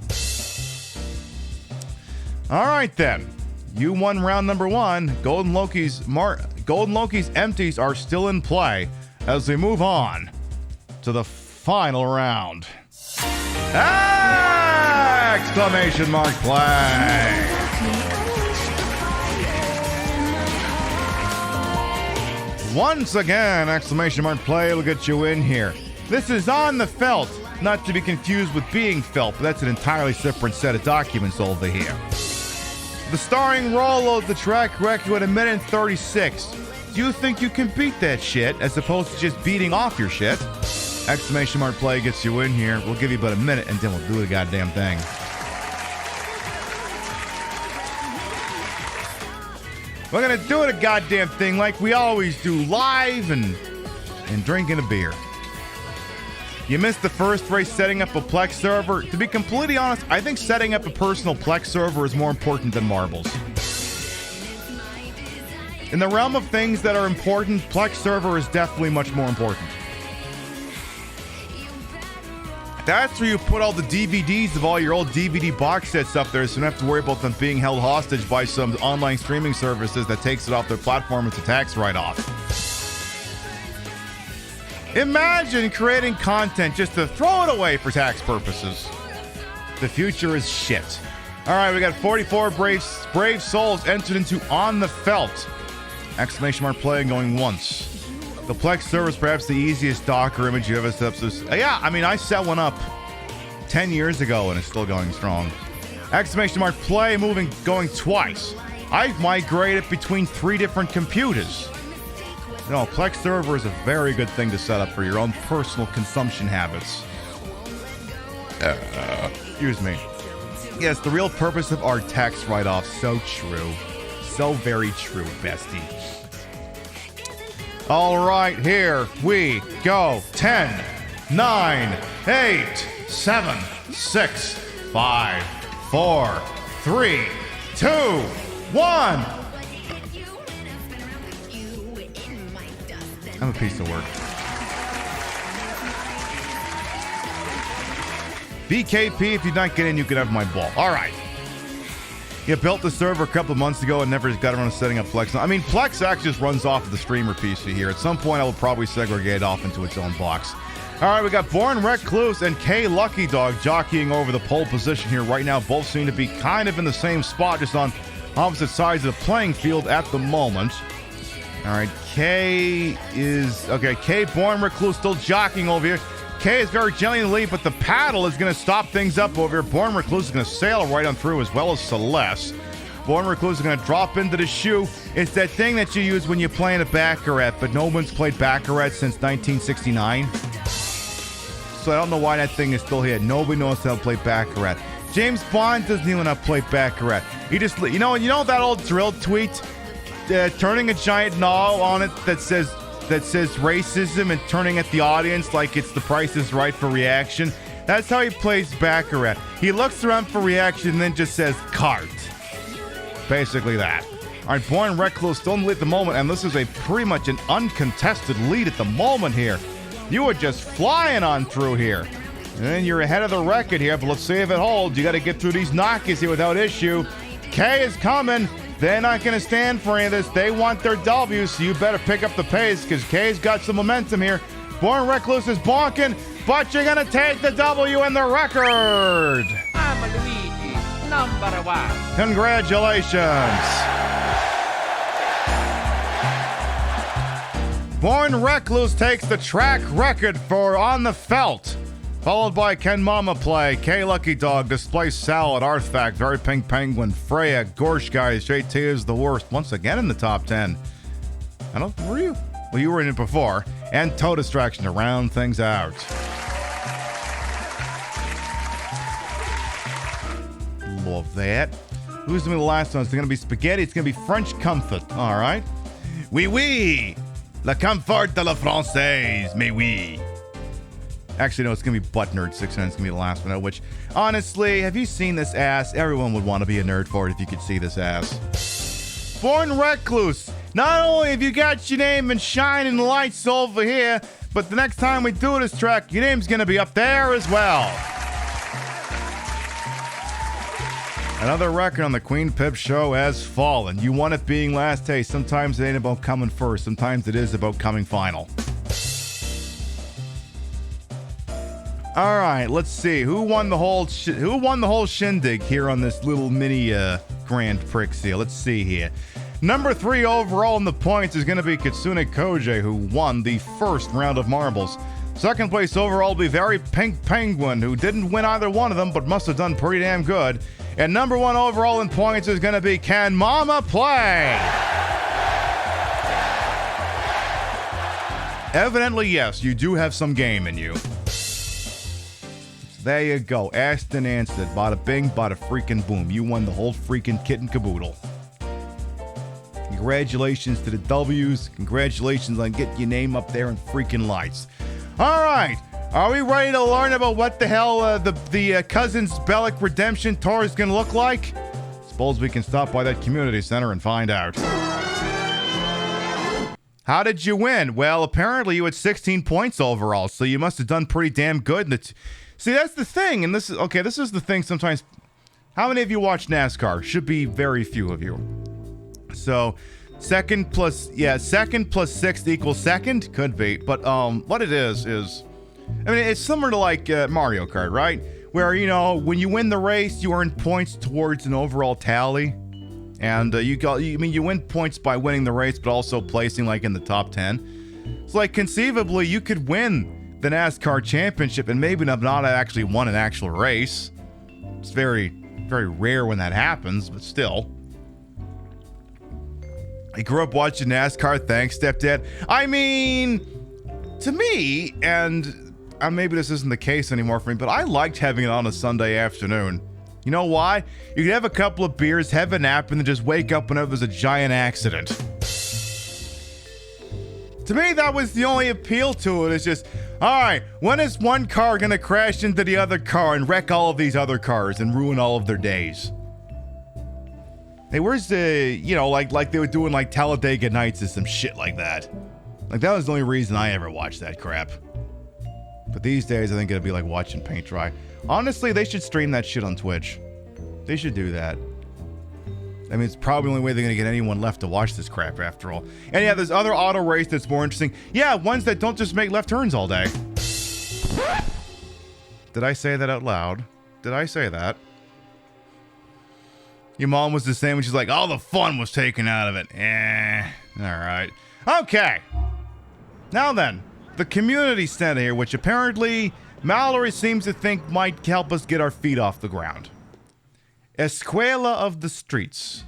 All right, then. You won round #1. Golden Loki's empties are still in play as we move on to the final round. Exclamation mark play. Once again, exclamation mark play will get you in here. This is on the felt, not to be confused with being felt, but that's an entirely separate set of documents over here. The starring role of the track record at 1 minute and 36. Do you think you can beat that shit as opposed to just beating off your shit? Exclamation mark play gets you in here. We'll give you about a minute and then we'll do the goddamn thing. We're gonna do the goddamn thing like we always do, live and drinking a beer. You missed the first race setting up a Plex server. To be completely honest, I think setting up a personal Plex server is more important than marbles. In the realm of things that are important, Plex server is definitely much more important. That's where you put all the DVDs of all your old DVD box sets up there, so you don't have to worry about them being held hostage by some online streaming services that takes it off their platform as a tax write-off. Imagine creating content just to throw it away for tax purposes. The future is shit. All right, we got 44 brave souls entered into On the Felt. Exclamation mark play going once. The Plex server is perhaps the easiest Docker image you ever set up. So, yeah, I mean, I set one up 10 years ago and it's still going strong. Exclamation mark play going twice. I've migrated between 3 different computers. No, Plex server is a very good thing to set up for your own personal consumption habits. Excuse me. Yes, the real purpose of our tax write-off. So true. So very true, bestie. All right, here we go. 10, 9, 8, 7, 6, 5, 4, 3, 2, 1. I'm a piece of work. BKP, if you're not getting in, you can have my ball. All right. You built the server a couple of months ago and never got around to setting up Plex. I mean, Plex actually just runs off of the streamer PC here. At some point, I will probably segregate it off into its own box. All right, we got Born Recluse and K Lucky Dog jockeying over the pole position here right now. Both seem to be kind of in the same spot, just on opposite sides of the playing field at the moment. All right, K Born Recluse still jockeying over here. K is very gently in the lead, but the paddle is going to stop things up over here. Born Recluse is going to sail right on through, as well as Celeste. Born Recluse is going to drop into the shoe. It's that thing that you use when you're playing a Baccarat, but no one's played Baccarat since 1969. So I don't know why that thing is still here. Nobody knows how to play Baccarat. James Bond doesn't even know how to play Baccarat. He just, you know that old drill tweet? Turning a giant knob on it that says racism and turning at the audience like it's The Price is Right for reaction. That's how he plays Baccarat. He looks around for reaction and then just says cart. Basically that. All right, Born Recluse still in the lead at the moment, and this is a pretty much an uncontested lead at the moment here. You are just flying on through here. And you're ahead of the record here, but let's see if it holds. You got to get through these knockers here without issue. K is coming. They're not going to stand for any of this. They want their W, so you better pick up the pace because K's got some momentum here. Born Recluse is bonking, but you're going to take the W and the record. I'm Luigi, #1. Congratulations. Born Recluse takes the track record for On the Felt. Followed by Ken Mama Play, K Lucky Dog, Display Salad, Artifact, Very Pink Penguin, Freya, Gorsh Guys, JT is the worst. Once again in the top 10. Were you? Well, you were in it before. And Toe Distraction to round things out. Love that. Who's going to be the last one? It's going to be Spaghetti. It's going to be French Comfort. All right. Oui, oui. Le comfort de la française. Mais oui. Actually, no, it's going to be Butt Nerd 69. It's going to be the last one, which, honestly, have you seen this ass? Everyone would want to be a nerd for it if you could see this ass. Born Recluse. Not only have you got your name in shining lights over here, but the next time we do this track, your name's going to be up there as well. Another record on the Queen Pip Show has fallen. You want it being last. Hey, sometimes it ain't about coming first. Sometimes it is about coming final. All right, let's see who won the whole shindig here on this little mini Grand Prix here. Let's see here. Number 3 overall in the points is going to be Kitsune Koji, who won the first round of marbles. Second place overall will be Very Pink Penguin, who didn't win either one of them, but must have done pretty damn good. And number 1 overall in points is going to be Can Mama Play? Evidently, yes, you do have some game in you. There you go. Asked and answered. Bada bing, bada freaking boom. You won the whole freaking kit and caboodle. Congratulations to the W's. Congratulations on getting your name up there in freaking lights. All right. Are we ready to learn about what the hell the Cousins Bellic Redemption Tour is going to look like? Suppose we can stop by that community center and find out. How did you win? Well, apparently you had 16 points overall, so you must have done pretty damn good. See, that's the thing, and this is the thing sometimes. How many of you watch NASCAR? Should be very few of you. So, second plus 6th equals second? Could be. But what it is, I mean, it's similar to like Mario Kart, right? Where, when you win the race, you earn points towards an overall tally. And you win points by winning the race, but also placing like in the top 10. So like conceivably, you could win the NASCAR championship and maybe not actually won an actual race. It's very, very rare when that happens, but still. I grew up watching NASCAR. Thanks, stepdad. I mean, to me, and maybe this isn't the case anymore for me, but I liked having it on a Sunday afternoon. You know why? You could have a couple of beers, have a nap, and then just wake up whenever there's a giant accident. To me, that was the only appeal to it. It's just, all right, when is one car going to crash into the other car and wreck all of these other cars and ruin all of their days? Hey, where's the, like they were doing like Talladega Nights or some shit like that. Like that was the only reason I ever watched that crap. But these days, I think it'd be like watching paint dry. Honestly, they should stream that shit on Twitch. They should do that. I mean, it's probably the only way they're going to get anyone left to watch this crap after all. And yeah, there's other auto race that's more interesting. Yeah, ones that don't just make left turns all day. Did I say that out loud? Did I say that? Your mom was the same when she's like, all the fun was taken out of it. Alright. Okay. Now then, the community center here, which apparently Mallory seems to think might help us get our feet off the ground. Escuela of the Streets.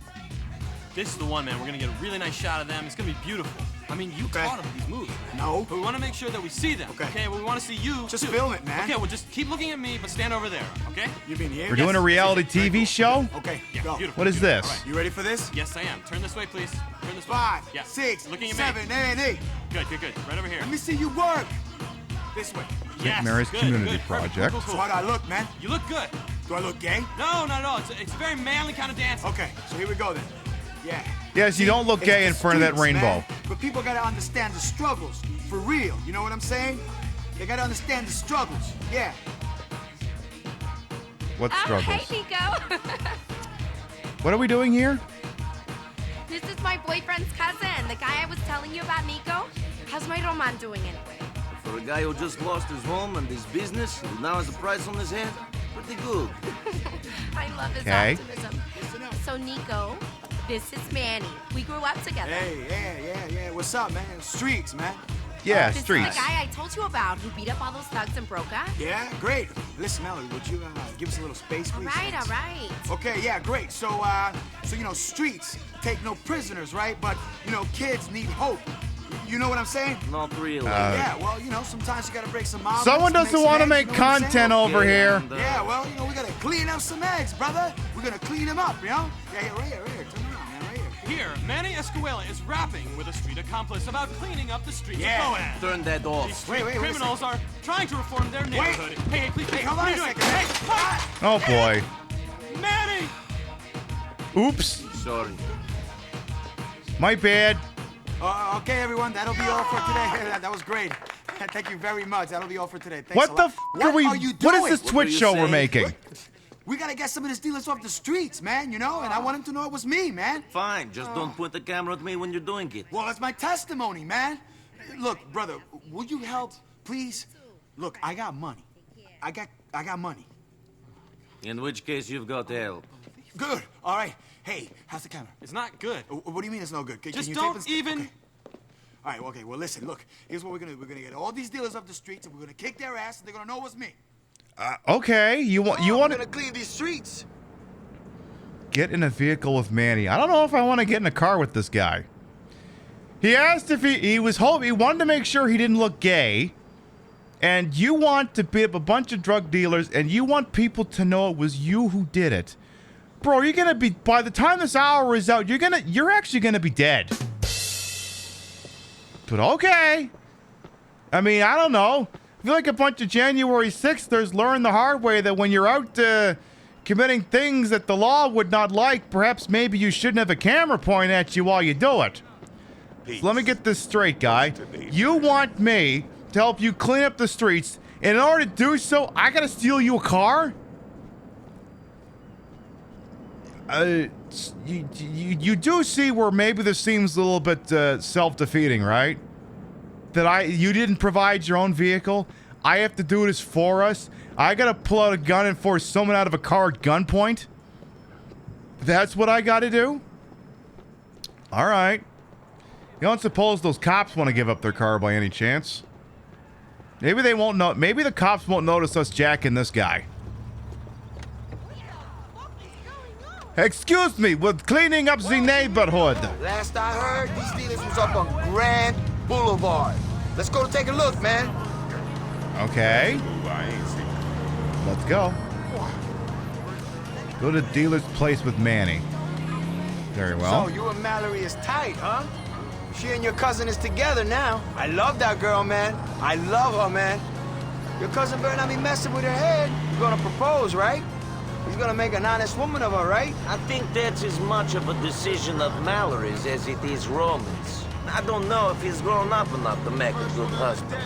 This is the one, man. We're gonna get a really nice shot of them. It's gonna be beautiful. I mean, you taught them these moves. No. But we want to make sure that we see them. Okay. Well, we want to see you. Just too. film it, man. Okay. Well, just keep looking at me, but stand over there. Okay. You mean here? We're doing a reality TV show? Okay. Yeah. Go. Beautiful. What is this? All right. You ready for this? Yes, I am. Turn this way, please. Turn this way. 5, Yeah. 6, looking at 7, me. and 8. Good. Right over here. Let me see you work. This way. Yes. Mary's good, Community good. Project. Cool. So how do I look, man? You look good. Do I look gay? No, not at all. It's a very manly kind of dance. Okay. So here we go then. Yeah. Yes, you don't look gay in front of that rainbow. Man. But people gotta understand the struggles. For real. You know what I'm saying? They gotta understand the struggles. Yeah. What struggles? Hey, Nico. What are we doing here? This is my boyfriend's cousin, the guy I was telling you about, Nico. How's my Roman doing anyway? For a guy who just lost his home and his business, who now has a price on his head, pretty good. I love his Okay. optimism. So, Nico, this is Manny. We grew up together. Hey, yeah. What's up, man? Streets, man. Yeah, This streets. is the guy I told you about who beat up all those thugs and broke us. Yeah, great. Listen, Mallory, would you give us a little space, please? All right. Okay, yeah, great. So streets take no prisoners, right? But, kids need hope. You know what I'm saying? Not really. Yeah, well, sometimes you gotta break some omelets. Someone doesn't want to make content over here. Yeah, well, we gotta clean up some eggs, brother. We're gonna clean them up, Yeah, right here. Turn around, man, right here. Here, Manny Escuela is rapping with a street accomplice about cleaning up the streets of Boaz. Turn that off. These street Wait a criminals are trying to reform their neighborhood. Hey, please, Hey, hold on a second. Hey, Oh boy. Manny! Oops. Sorry. My bad. Okay, everyone, that'll be all for today. That was great. Thank you very much. That'll be all for today. Thanks What a the lot. f are we? Are you What is doing? this Twitch show we're making? We gotta get some of these dealers off the streets, man, and I want them to know it was me, man. Fine, just don't point the camera at me when you're doing it. Well, that's my testimony, man. Look, brother, would you help, please? Look, I got money. I got money. In which case, you've got help. Good. All right. Hey, how's the camera? It's not good. What do you mean it's no good? Can Just you don't tape this? even... Okay. All right, okay, well, listen, look. Here's what we're gonna do. We're gonna get all these dealers off the streets, and we're gonna kick their ass, and they're gonna know it was me. Okay, you want We're to gonna clean these streets. get in a vehicle with Manny. I don't know if I want to get in a car with this guy. He asked if he wanted to make sure he didn't look gay, and you want to beat up a bunch of drug dealers, and you want people to know it was you who did it. Bro, you're gonna be, by the time this hour is out, you're actually gonna be dead. But okay. I mean, I don't know. I feel like a bunch of January 6thers learned the hard way that when you're out committing things that the law would not like, perhaps maybe you shouldn't have a camera pointed at you while you do it. So let me get this straight, guy. You want me to help you clean up the streets, and in order to do so, I gotta steal you a car? You do see where maybe this seems a little bit self-defeating, right? That you didn't provide your own vehicle. I have to do this for us. I gotta pull out a gun and force someone out of a car at gunpoint. That's what I gotta do? All right. You don't suppose those cops want to give up their car by any chance? Maybe they won't know. Maybe the cops won't notice us jacking this guy. Excuse me, we're cleaning up the neighborhood. Last I heard, these dealers was up on Grand Boulevard. Let's go take a look, man. Okay. Let's go. Go to dealer's place with Manny. Very well. So you and Mallory is tight, huh? She and your cousin is together now. I love that girl, man. I love her, man. Your cousin better not be messing with her head. You're gonna propose, right? He's gonna make an honest woman of her, right? I think that's as much of a decision of Mallory's as it is Roman's. I don't know if he's grown up enough to make a good husband.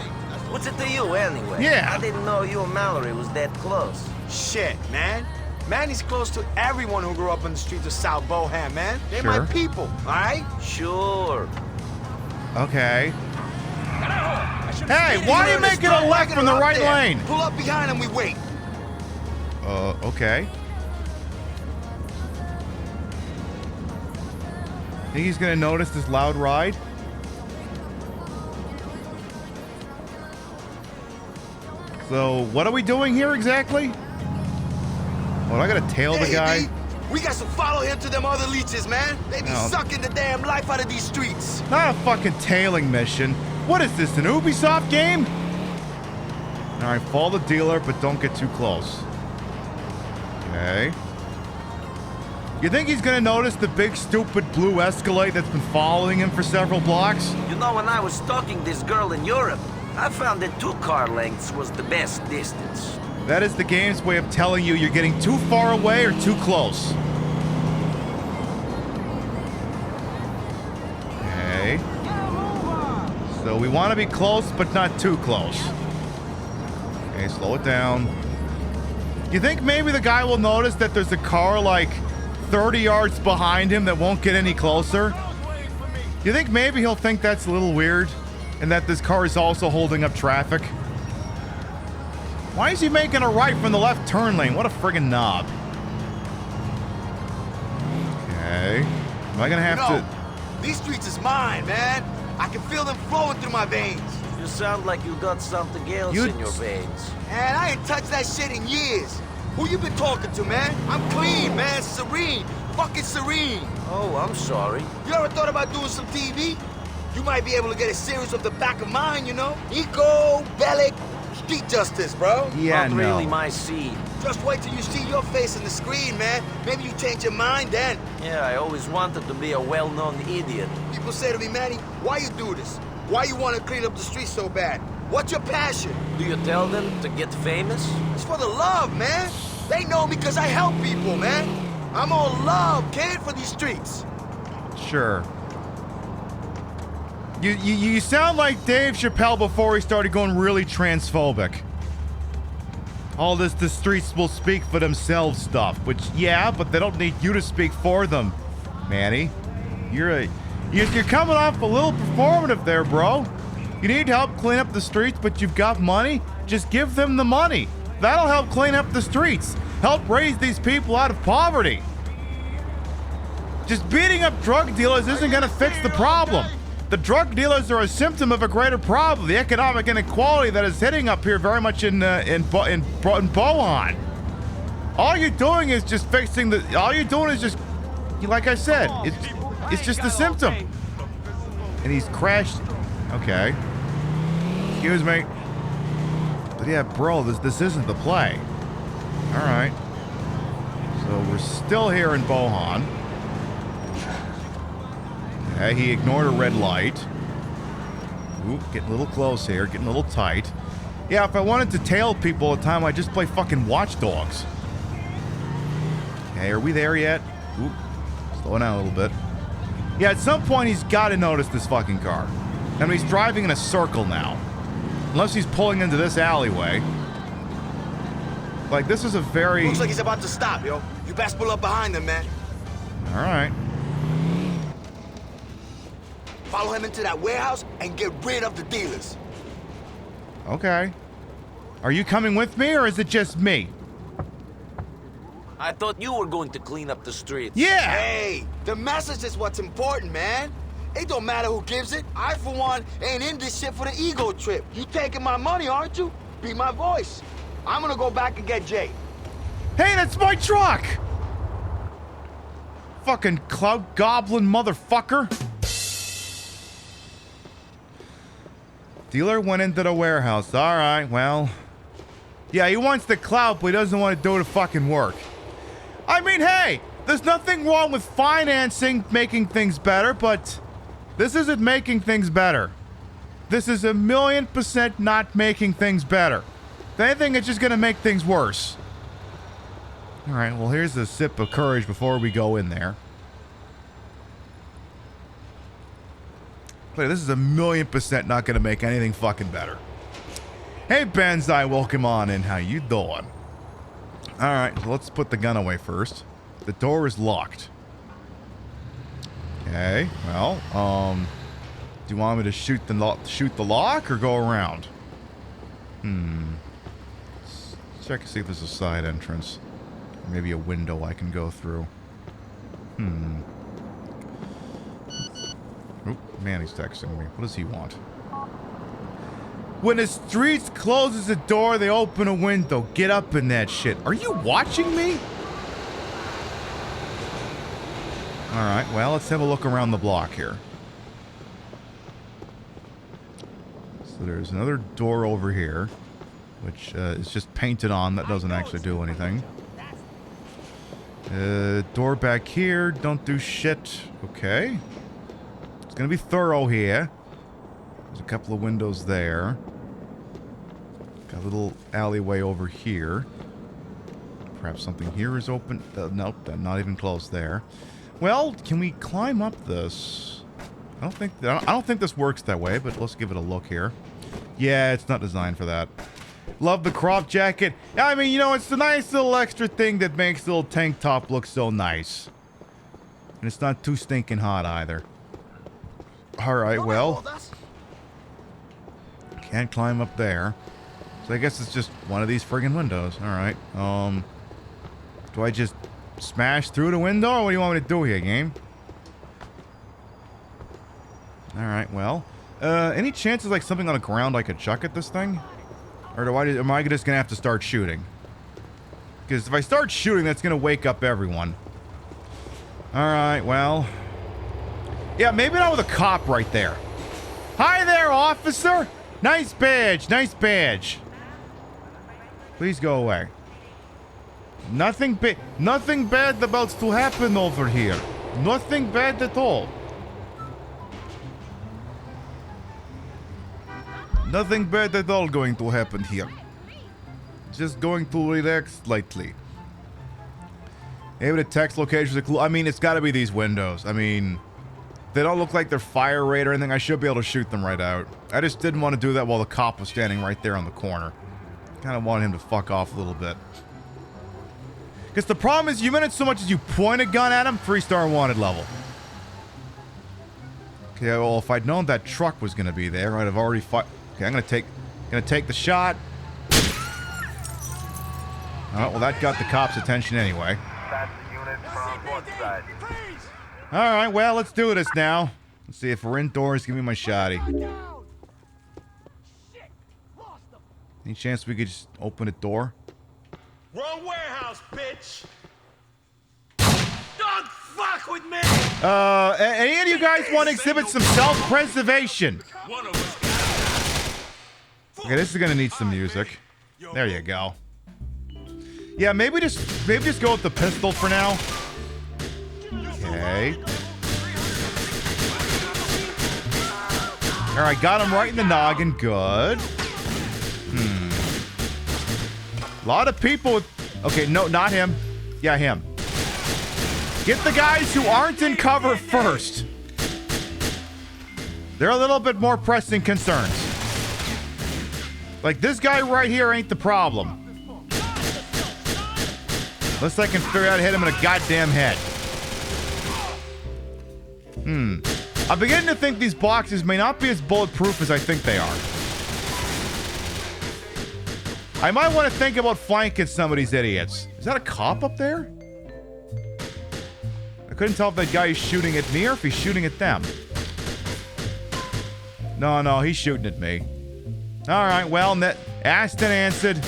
What's it to you, anyway? Yeah. I didn't know you and Mallory was that close. Shit, man. Manny's close to everyone who grew up on the streets of South Bohan, man. They're Sure. my people, all right? Sure. Okay. Hey, why are you making a left from the right lane? Pull up behind him, we wait. Okay. Think he's gonna notice this loud ride? So, what are we doing here exactly? Oh, I gotta tail the guy? B, we got to follow him to them other leeches, man. They be No. sucking the damn life out of these streets. Not a fucking tailing mission. What is this, an Ubisoft game? Alright, follow the dealer, but don't get too close. Okay. You think he's gonna notice the big stupid blue Escalade that's been following him for several blocks? You know, when I was stalking this girl in Europe, I found that 2 car lengths was the best distance. That is the game's way of telling you you're getting too far away or too close. Okay. So we want to be close, but not too close. Okay, slow it down. You think maybe the guy will notice that there's a car like 30 yards behind him that won't get any closer? You think maybe he'll think that's a little weird? And that this car is also holding up traffic? Why is he making a right from the left turn lane? What a friggin' knob. Okay. Am I gonna have to... These streets is mine, man. I can feel them flowing through my veins. You sound like you got something else in your veins. Man, I ain't touched that shit in years. Who you been talking to, man? I'm clean, man. Serene. Fucking serene. Oh, I'm sorry. You ever thought about doing some TV? You might be able to get a series of the back of mine, you know? Eco, Bellic, street justice, bro. Yeah, Not really my scene. Just wait till you see your face on the screen, man. Maybe you change your mind then. Yeah, I always wanted to be a well-known idiot. People say to me, Manny, why you do this? Why you want to clean up the streets so bad? What's your passion? Do you tell them to get famous? It's for the love, man. They know me because I help people, man. I'm all love, kid, for these streets. Sure. You sound like Dave Chappelle before he started going really transphobic. All this, the streets will speak for themselves stuff, which, yeah, but they don't need you to speak for them, Manny. You're coming off a little performative there, bro. You need help clean up the streets, but you've got money? Just give them the money. That'll help clean up the streets. Help raise these people out of poverty. Just beating up drug dealers isn't gonna fix the problem. The drug dealers are a symptom of a greater problem, the economic inequality that is hitting up here very much in Bohan. All you're doing is just fixing the. All you're doing is just, like I said, it's just a symptom. And he's crashed. Okay. Excuse me. But yeah, bro, this isn't the play. All right. So we're still here in Bohan. Okay, he ignored a red light. Ooh, getting a little close here, getting a little tight. Yeah, if I wanted to tail people all the time, I'd just play fucking Watch Dogs. Okay, are we there yet? Ooh, slow down a little bit. Yeah, at some point he's got to notice this fucking car. I mean, he's driving in a circle now. Unless he's pulling into this alleyway. Like, this is a very... Looks like he's about to stop, yo. You best pull up behind him, man. All right. Follow him into that warehouse and get rid of the dealers. Okay. Are you coming with me, or is it just me? I thought you were going to clean up the streets. Yeah! Hey, the message is what's important, man. It don't matter who gives it. I, for one, ain't in this shit for the ego trip. You taking my money, aren't you? Be my voice. I'm gonna go back and get Jay. Hey, that's my truck! Fucking clout goblin motherfucker. Dealer went into the warehouse. All right, well. Yeah, he wants the clout, but he doesn't want to do the fucking work. I mean, hey, there's nothing wrong with financing making things better, but this isn't making things better. This is 1,000,000% not making things better. If anything, it's just gonna make things worse. Alright, well, here's a sip of courage before we go in there. Look, this is 1,000,000% not going to make anything fucking better. Hey, Banzai, welcome on in. How you doing? Alright, so let's put the gun away first. The door is locked. Okay, well, do you want me to shoot the lock or go around? Let's check and see if there's a side entrance. Or maybe a window I can go through. Oh, man, he's texting me. What does he want? When the streets closes a door, they open a window. Get up in that shit. Are you watching me? Alright, well, let's have a look around the block here. So there's another door over here, which is just painted on. That doesn't actually do anything. Door back here, don't do shit. Okay. It's gonna be thorough here. There's a couple of windows there. Got a little alleyway over here. Perhaps something here is open. Nope, not even close there. Well, can we climb up this? I don't think this works that way, but let's give it a look here. Yeah, it's not designed for that. Love the crop jacket. I mean, you know, it's a nice little extra thing that makes the little tank top look so nice. And it's not too stinking hot either. Alright, well. Can't climb up there. So I guess it's just one of these friggin' windows. Alright. Do I just smash through the window, or what do you want me to do here, game? Alright, well. Any chances like something on the ground I could chuck at this thing? Or am I just gonna have to start shooting? Because if I start shooting, that's gonna wake up everyone. Alright, well. Yeah, maybe not with a cop right there. Hi there, officer! Nice badge, nice badge. Please go away. Nothing bad about to happen over here. Nothing bad at all. Nothing bad at all going to happen here. Just going to relax slightly. Maybe the text locations are cool. I mean, it's got to be these windows. I mean, they don't look like they're fire rate or anything. I should be able to shoot them right out. I just didn't want to do that while the cop was standing right there on the corner. Kind of wanted him to fuck off a little bit. Because the problem is, you minute so much as you point a gun at him, 3-star wanted level. Okay, well, if I'd known that truck was going to be there, I'd have already fought. Okay, I'm going to take the shot. Alright, well, that got the cops' attention anyway. Alright, well, let's do this now. Let's see if we're indoors. Give me my shotty. Any chance we could just open a door? Wrong warehouse, bitch! Don't fuck with me! Any of you guys want to exhibit some self-preservation? Okay, this is gonna need some music. There you go. Yeah, maybe just go with the pistol for now. Okay. Alright, got him right in the noggin. Good. A lot of people with... Okay, no, not him. Yeah, him. Get the guys who aren't in cover first. They're a little bit more pressing concerns. Like, this guy right here ain't the problem. Unless I can figure out how to hit him in a goddamn head. I'm beginning to think these boxes may not be as bulletproof as I think they are. I might want to think about flanking some of these idiots. Is that a cop up there? I couldn't tell if that guy is shooting at me or if he's shooting at them. No, he's shooting at me. Alright, well, asked and answered.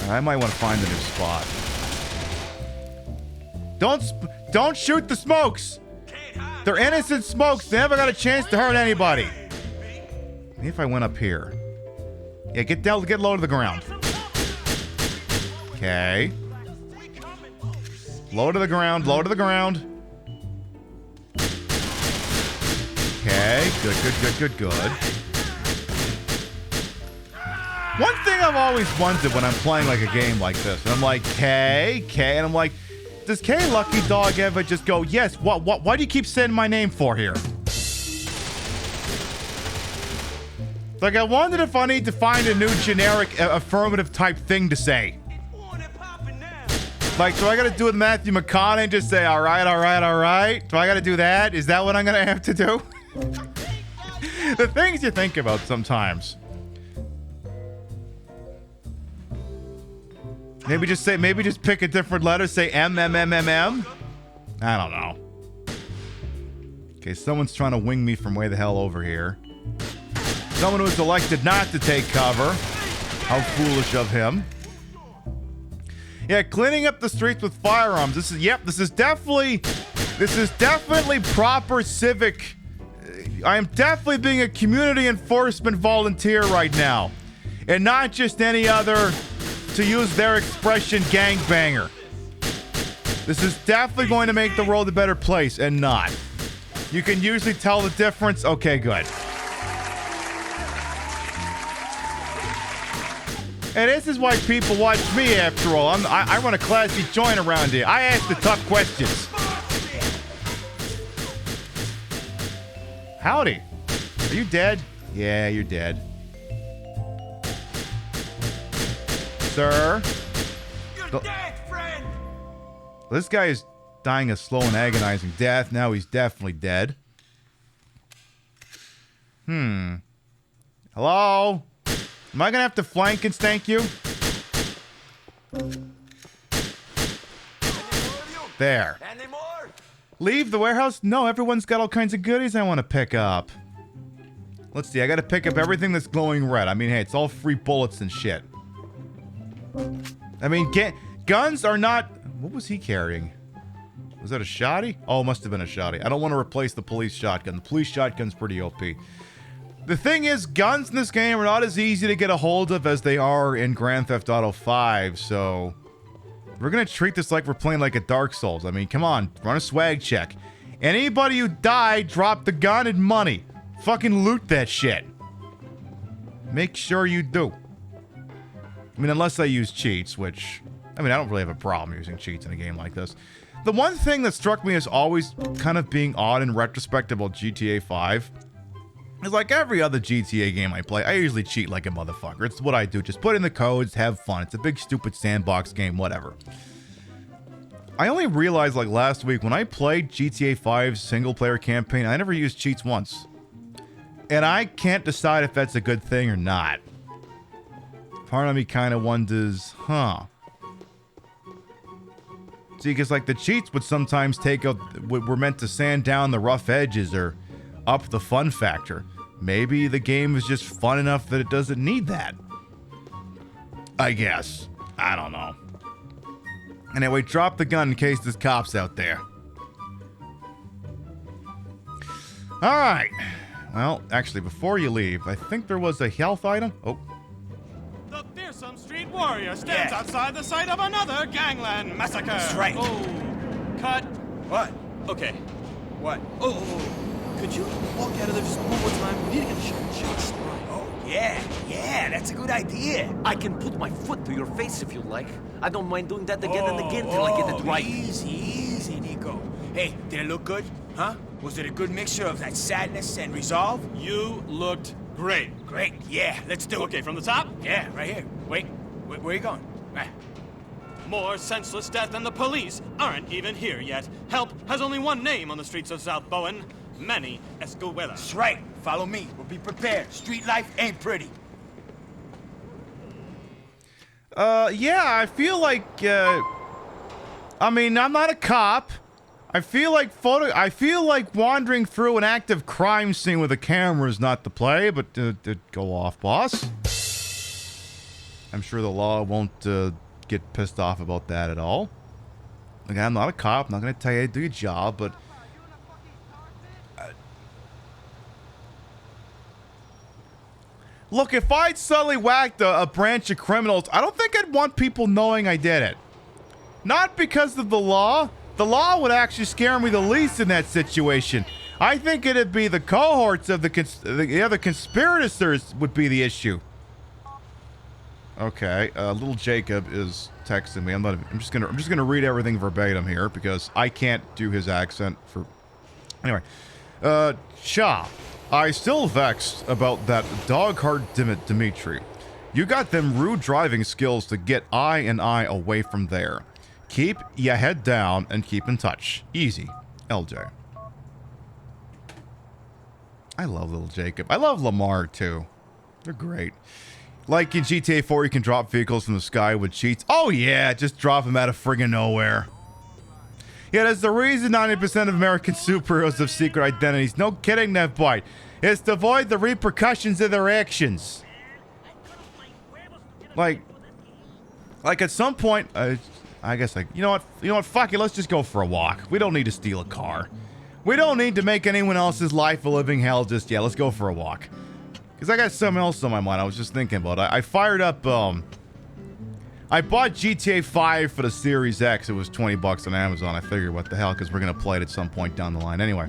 I might want to find a new spot. Don't shoot the smokes! They're innocent smokes. They never got a chance to hurt anybody. Maybe if I went up here. Yeah, get low to the ground. Okay. Low to the ground, low to the ground. Okay, good. One thing I've always wondered when I'm playing like a game like this, and I'm like, K, and I'm like, does K Lucky Dog ever just go, yes, why do you keep saying my name for here? Like, I wondered if I need to find a new generic affirmative type thing to say. Like, do I gotta do with Matthew McConaughey and just say, all right? Do I gotta do that? Is that what I'm gonna have to do? The things you think about sometimes. Maybe just pick a different letter, say M. I don't know. Okay, someone's trying to wing me from way the hell over here. Someone who was elected not to take cover. How foolish of him. Yeah, cleaning up the streets with firearms. This is definitely proper civic. I am definitely being a community enforcement volunteer right now. And not just any other, to use their expression, gangbanger. This is definitely going to make the world a better place, and not. You can usually tell the difference. Okay, good. And this is why people watch me, after all. I run a classy joint around here. I ask the tough questions. Howdy. Are you dead? Yeah, you're dead. Sir? You're dead, friend! This guy is dying a slow and agonizing death. Now he's definitely dead. Hello? Am I gonna have to flank and stank you? There. Leave the warehouse? No, everyone's got all kinds of goodies I want to pick up. Let's see, I gotta pick up everything that's glowing red. I mean, hey, it's all free bullets and shit. I mean, guns are not... What was he carrying? Was that a shotty? Oh, it must have been a shotty. I don't want to replace the police shotgun. The police shotgun's pretty OP. The thing is, guns in this game are not as easy to get a hold of as they are in Grand Theft Auto 5, so... We're gonna treat this like we're playing like a Dark Souls. I mean, come on, run a swag check. Anybody who died, drop the gun and money. Fucking loot that shit. Make sure you do. I mean, unless I use cheats, which... I mean, I don't really have a problem using cheats in a game like this. The one thing that struck me as always kind of being odd in retrospect about GTA 5... is like every other GTA game I play, I usually cheat like a motherfucker. It's what I do. Just put in the codes, have fun. It's a big stupid sandbox game, whatever. I only realized like last week when I played GTA 5's single player campaign, I never used cheats once. And I can't decide if that's a good thing or not. Part of me kind of wonders, See, because like the cheats would sometimes were meant to sand down the rough edges or up the fun factor. Maybe the game is just fun enough that it doesn't need that. I guess. I don't know. Anyway, drop the gun in case there's cops out there. Alright. Well, actually, before you leave, I think there was a health item. Oh. The fearsome street warrior stands outside the site of another gangland massacre. That's right. Oh, cut. What? Okay. What? Oh. Could you walk out of there just one more time? We need to get a shot just right. Oh, yeah, that's a good idea. I can put my foot to your face if you like. I don't mind doing that again and again till I get it right. Easy, Nico. Hey, did it look good? Huh? Was it a good mixture of that sadness and resolve? You looked great. Great, yeah, let's do it. Okay, from the top? Yeah, right here. Wait, where are you going? Right. More senseless death than the police aren't even here yet. Help has only one name on the streets of South Bowen. Manny Escuela. That's right. Follow me. We'll be prepared. Street life ain't pretty. Yeah, I feel like, I mean, I'm not a cop. I feel like wandering through an active crime scene with a camera is not the play, but go off, boss. I'm sure the law won't get pissed off about that at all. Again, I'm not a cop. I'm not going to tell you to do your job, but... Look, if I'd suddenly whacked a branch of criminals, I don't think I'd want people knowing I did it. Not because of the law. The law would actually scare me the least in that situation. I think it'd be the cohorts of the other conspirators would be the issue. Okay, little Jacob is texting me. I'm just gonna read everything verbatim here because I can't do his accent for. Anyway, Cha, I still vexed about that dog-heart Dimitri. You got them rude driving skills to get I away from there. Keep your head down and keep in touch. Easy, LJ. I love little Jacob. I love Lamar too. They're great. Like in GTA 4, you can drop vehicles from the sky with cheats. Oh yeah, just drop them out of friggin' nowhere. Yeah, that's the reason 90% of American superheroes have secret identities. No kidding, Nevbite. It's to avoid the repercussions of their actions. Like at some point, I guess you know what, fuck it, let's just go for a walk. We don't need to steal a car. We don't need to make anyone else's life a living hell just yet. Let's go for a walk. Because I got something else on my mind I was just thinking about. I fired up, I bought GTA 5 for the Series X. It was $20 on Amazon. I figured, what the hell, because we're going to play it at some point down the line anyway.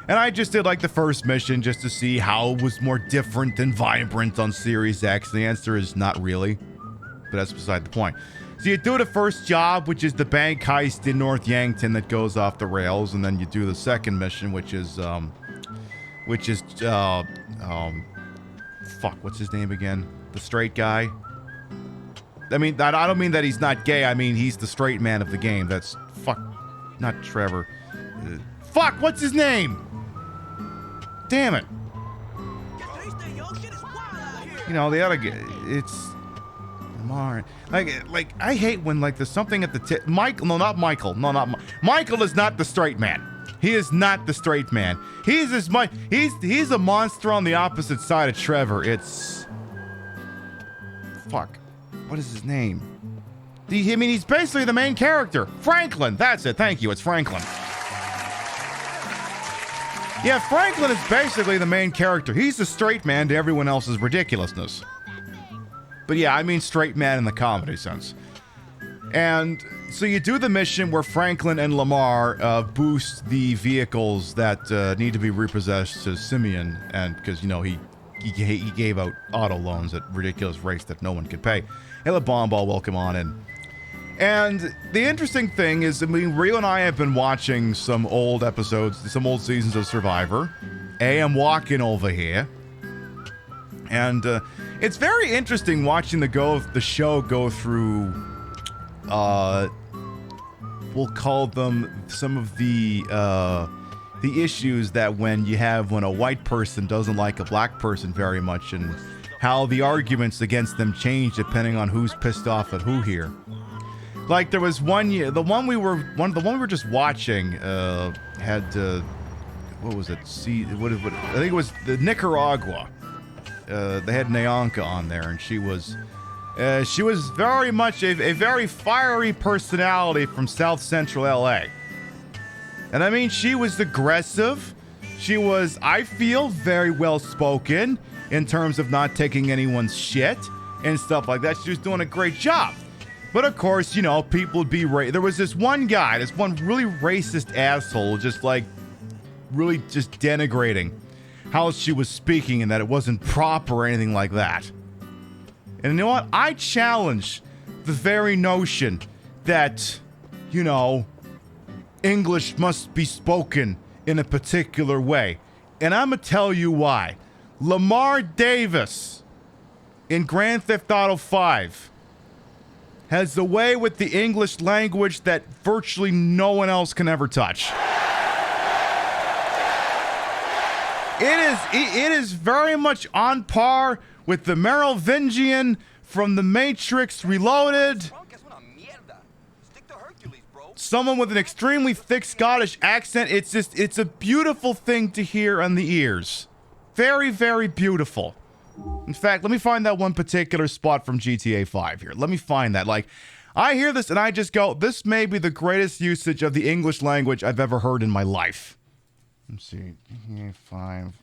And I just did, like, the first mission just to see how it was more different and vibrant on Series X. The answer is not really. But that's beside the point. So you do the first job, which is the bank heist in North Yankton that goes off the rails. And then you do the second mission, which is, fuck, what's his name again? The straight guy? I mean, I don't mean that he's not gay. I mean, he's the straight man of the game. That's, fuck, not Trevor. Fuck, what's his name? Damn it. You know, the other guy, it's Lamar. Like, I hate when, like, there's something at the tip. Michael, no, not Michael. No, not Michael is not the straight man. He is not the straight man. He's a monster on the opposite side of Trevor. It's... Fuck. What is his name? I mean, he's basically the main character. Franklin. That's it. Thank you. It's Franklin. Yeah, Franklin is basically the main character. He's the straight man to everyone else's ridiculousness. But yeah, I mean straight man in the comedy sense. And so you do the mission where Franklin and Lamar boost the vehicles that need to be repossessed to Simeon, and because, you know, he gave out auto loans at ridiculous rates that no one could pay. Hey, Bomball, welcome on in. And the interesting thing is, I mean, Rio and I have been watching some old episodes, some old seasons of Survivor. I'm walking over here. And it's very interesting watching the show go through, we'll call them some of the issues that when a white person doesn't like a black person very much, and how the arguments against them change depending on who's pissed off at who here. Like there was one year, the one we were just watching had what was it? I think it was the Nicaragua. They had Nyanka on there, and she was very much a very fiery personality from South Central LA. And I mean, she was aggressive. She was, I feel, very well spoken in terms of not taking anyone's shit and stuff like that. She was doing a great job. But of course, you know, people would be there was this one guy, this one really racist asshole, just like really just denigrating how she was speaking and that it wasn't proper or anything like that. And you know what? I challenge the very notion that, you know, English must be spoken in a particular way. And I'm going to tell you why. Lamar Davis in Grand Theft Auto 5 has the way with the English language that virtually no one else can ever touch. It is very much on par with the Merovingian from The Matrix Reloaded. Someone with an extremely thick Scottish accent. It's a beautiful thing to hear on the ears. Very, very beautiful. In fact, let me find that one particular spot from GTA 5 here. Let me find that. Like, I hear this and I just go, this may be the greatest usage of the English language I've ever heard in my life. Let's see. GTA 5.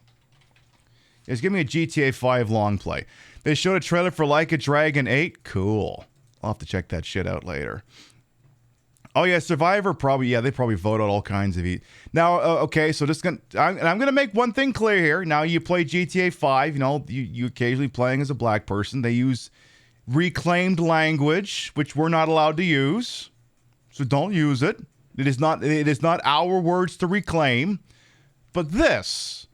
It's giving me a GTA 5 long play. They showed a trailer for Like a Dragon 8. Cool. I'll have to check that shit out later. Oh yeah, Survivor probably, yeah, they probably vote out all kinds of Now, okay, so I'm gonna make one thing clear here. Now, you play GTA 5, you know, you occasionally playing as a black person. They use reclaimed language, which we're not allowed to use. So don't use it. It is not our words to reclaim. But this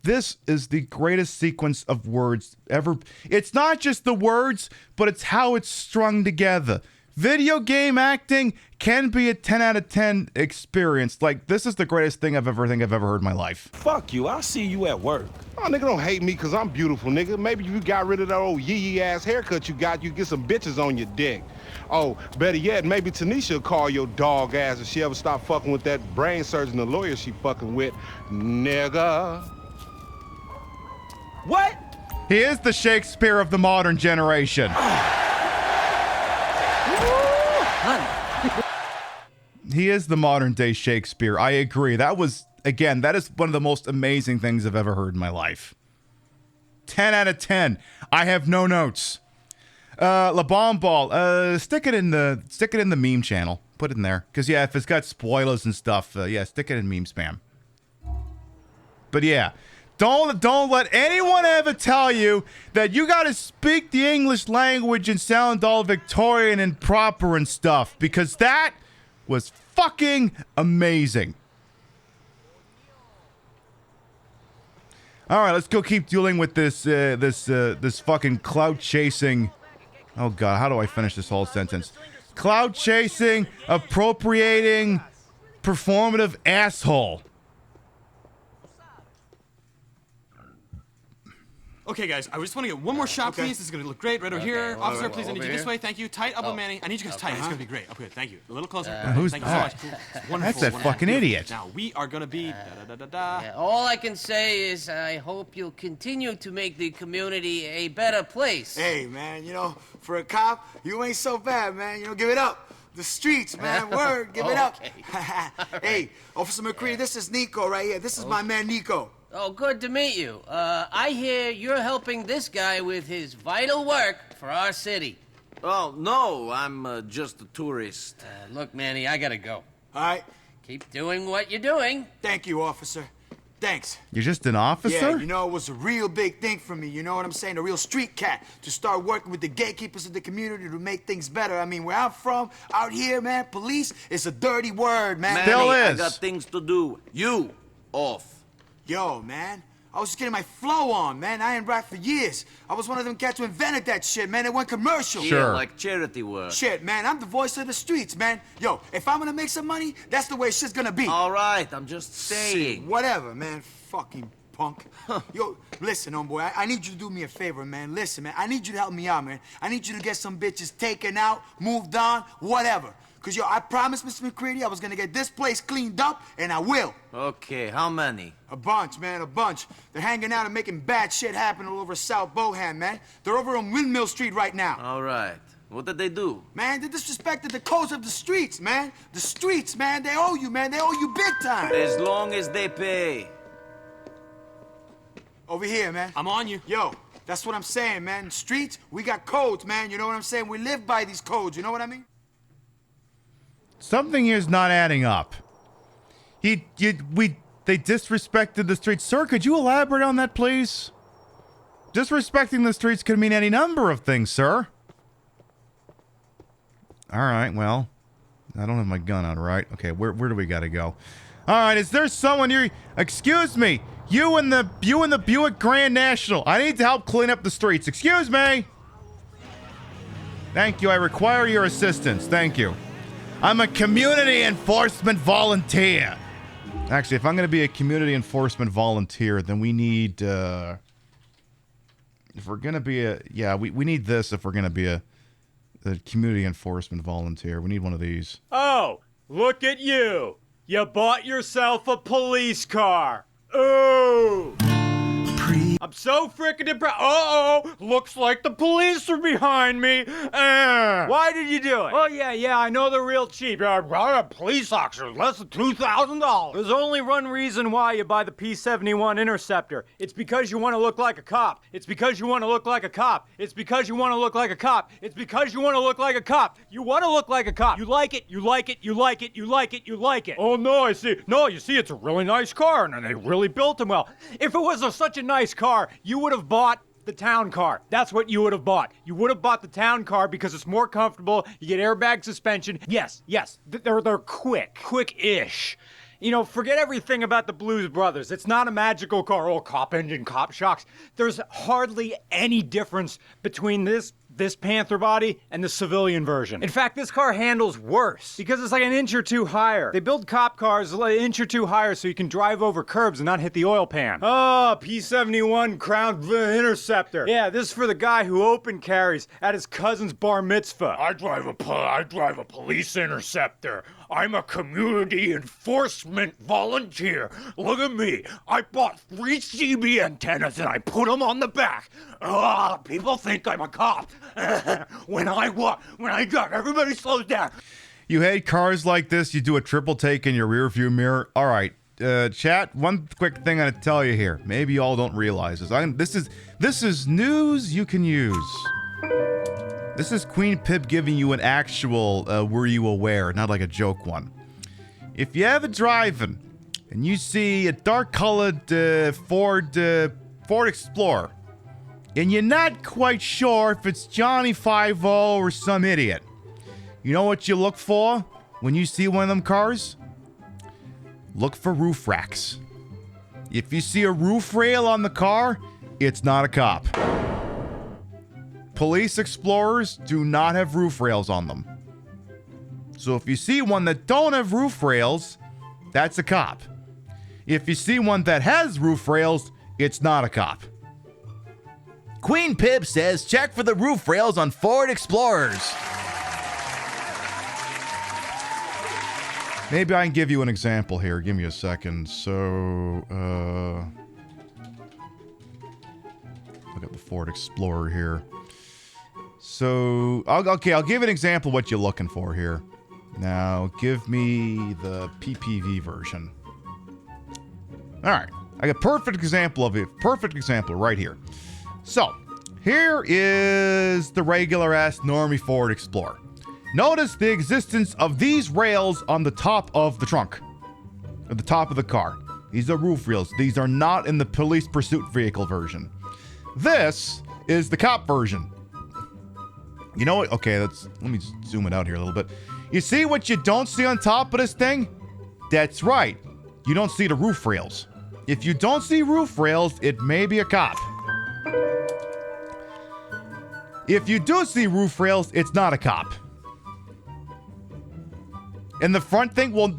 is the greatest sequence of words ever. It's not just the words, but it's how it's strung together. Video game acting can be a 10 out of 10 experience. Like, this is the greatest thing I've ever heard in my life. Fuck you. I'll see you at work. Oh, nigga, don't hate me because I'm beautiful, nigga. Maybe if you got rid of that old yee-yee ass haircut you got, you get some bitches on your dick. Oh, better yet, maybe Tanisha will call your dog ass if she ever stop fucking with that brain surgeon, the lawyer she fucking with. Nigga. What? He is the Shakespeare of the modern generation. He is the modern day Shakespeare. I agree. That is one of the most amazing things I've ever heard in my life. 10 out of 10. I have no notes. La Bomb Ball. Stick it in the meme channel. Put it in there. Because, yeah, if it's got spoilers and stuff, stick it in meme spam. But, yeah. Don't let anyone ever tell you that you got to speak the English language and sound all Victorian and proper and stuff. Because that was fucking amazing. All right, let's go keep dealing with this fucking clout chasing. Oh god, how do I finish this whole sentence? Clout chasing, appropriating, performative asshole. Okay, guys, I just want to get one more shot, please. This is going to look great right over here. Officer, please, I need you this way. Thank you. Tight up on Manny. I need you guys tight. It's going to be great. Okay, thank you. A little closer. Who's thank that? you so much. It's wonderful. That's that fucking idiot. Now, we are going to be da-da-da-da-da. Yeah, all I can say is I hope you'll continue to make the community a better place. Hey, man, for a cop, you ain't so bad, man. Give it up. The streets, man. Word, give it up. Hey, Officer McCready, this is Nico right here. This is my man, Nico. Oh, good to meet you. I hear you're helping this guy with his vital work for our city. Oh, no, I'm just a tourist. Look, Manny, I gotta go. All right. Keep doing what you're doing. Thank you, officer. Thanks. You're just an officer? Yeah, it was a real big thing for me, you know what I'm saying? A real street cat to start working with the gatekeepers of the community to make things better. I mean, where I'm from, out here, man, police is a dirty word, man. Still is. I got things to do. You, off. Yo, man, I was just getting my flow on, man. I ain't rap for years. I was one of them cats who invented that shit, man. It went commercial. Sure. Yeah, like charity work. Shit, man, I'm the voice of the streets, man. Yo, if I'm gonna make some money, that's the way shit's gonna be. All right, I'm just saying. Whatever, man. Fucking punk. Yo, listen, homeboy, I need you to do me a favor, man. Listen, man, I need you to help me out, man. I need you to get some bitches taken out, moved on, whatever. Because, yo, I promised Mr. McCready I was going to get this place cleaned up, and I will. Okay, how many? A bunch, man, a bunch. They're hanging out and making bad shit happen all over South Bohan, man. They're over on Windmill Street right now. All right. What did they do? Man, they disrespected the codes of the streets, man. The streets, man, they owe you, man. They owe you big time. As long as they pay. Over here, man. I'm on you. Yo, that's what I'm saying, man. Streets, we got codes, man. You know what I'm saying? We live by these codes. You know what I mean? Something here's not adding up. They disrespected the streets. Sir, could you elaborate on that, please? Disrespecting the streets could mean any number of things, sir. All right, well, I don't have my gun out, right? Okay, where do we gotta go? All right, is there someone here? Excuse me, you in the Buick Grand National. I need to help clean up the streets. Excuse me. Thank you. I require your assistance. Thank you. I'm a community enforcement volunteer. Actually, if I'm going to be a community enforcement volunteer, then we need, if we're going to be we need this if we're going to be a community enforcement volunteer. We need one of these. Oh, look at you. You bought yourself a police car. Ooh. I'm so freaking impressed. Uh-oh, looks like the police are behind me. Why did you do it? Oh, yeah, I know they're real cheap. Police officers, less than $2,000. There's only one reason why you buy the P-71 Interceptor. It's because you want to look like a cop. It's because you want to look like a cop. It's because you want to look like a cop. It's because you want to look like a cop. You want to look like a cop. You like it, you like it, you like it, you like it, you like it. Oh, no, I see. No, you see, it's a really nice car, and they really built them well. If it was such a nice car, you would have bought the town car. That's what you would have bought. You would have bought the town car because it's more comfortable. You get airbag suspension. Yes, they're quick-ish. You know, forget everything about the Blues Brothers. It's not a magical car. Oh, cop engine, cop shocks. There's hardly any difference between this Panther body and the civilian version. In fact, this car handles worse because it's like an inch or two higher. They build cop cars an inch or two higher so you can drive over curbs and not hit the oil pan. Oh, P-71 Crown Interceptor. Yeah, this is for the guy who open carries at his cousin's bar mitzvah. I drive a police interceptor. I'm a community enforcement volunteer. Look at me. I bought 3 CB antennas and I put them on the back. People think I'm a cop. When I drive, everybody slows down. You hate cars like this, you do a triple take in your rearview mirror. All right, chat, one quick thing I'm gonna tell you here. Maybe you all don't realize this. This is news you can use. This is Queen Pip giving you an actual were you aware, not like a joke one. If you're ever driving and you see a dark-colored Ford Explorer and you're not quite sure if it's Johnny 5-0 or some idiot, you know what you look for when you see one of them cars? Look for roof racks. If you see a roof rail on the car, it's not a cop. Police Explorers do not have roof rails on them. So if you see one that don't have roof rails, that's a cop. If you see one that has roof rails, it's not a cop. Queen Pip says check for the roof rails on Ford Explorers. Maybe I can give you an example here. Give me a second. So, look at the Ford Explorer here. So, I'll give an example of what you're looking for here. Now, give me the PPV version. All right, I got perfect example right here. So, here is the regular-ass normie Ford Explorer. Notice the existence of these rails on the top of the trunk, at the top of the car. These are roof rails. These are not in the police pursuit vehicle version. This is the cop version. You know what? Okay, let me zoom it out here a little bit. You see what you don't see on top of this thing? That's right. You don't see the roof rails. If you don't see roof rails, it may be a cop. If you do see roof rails, it's not a cop. And the front thing, well,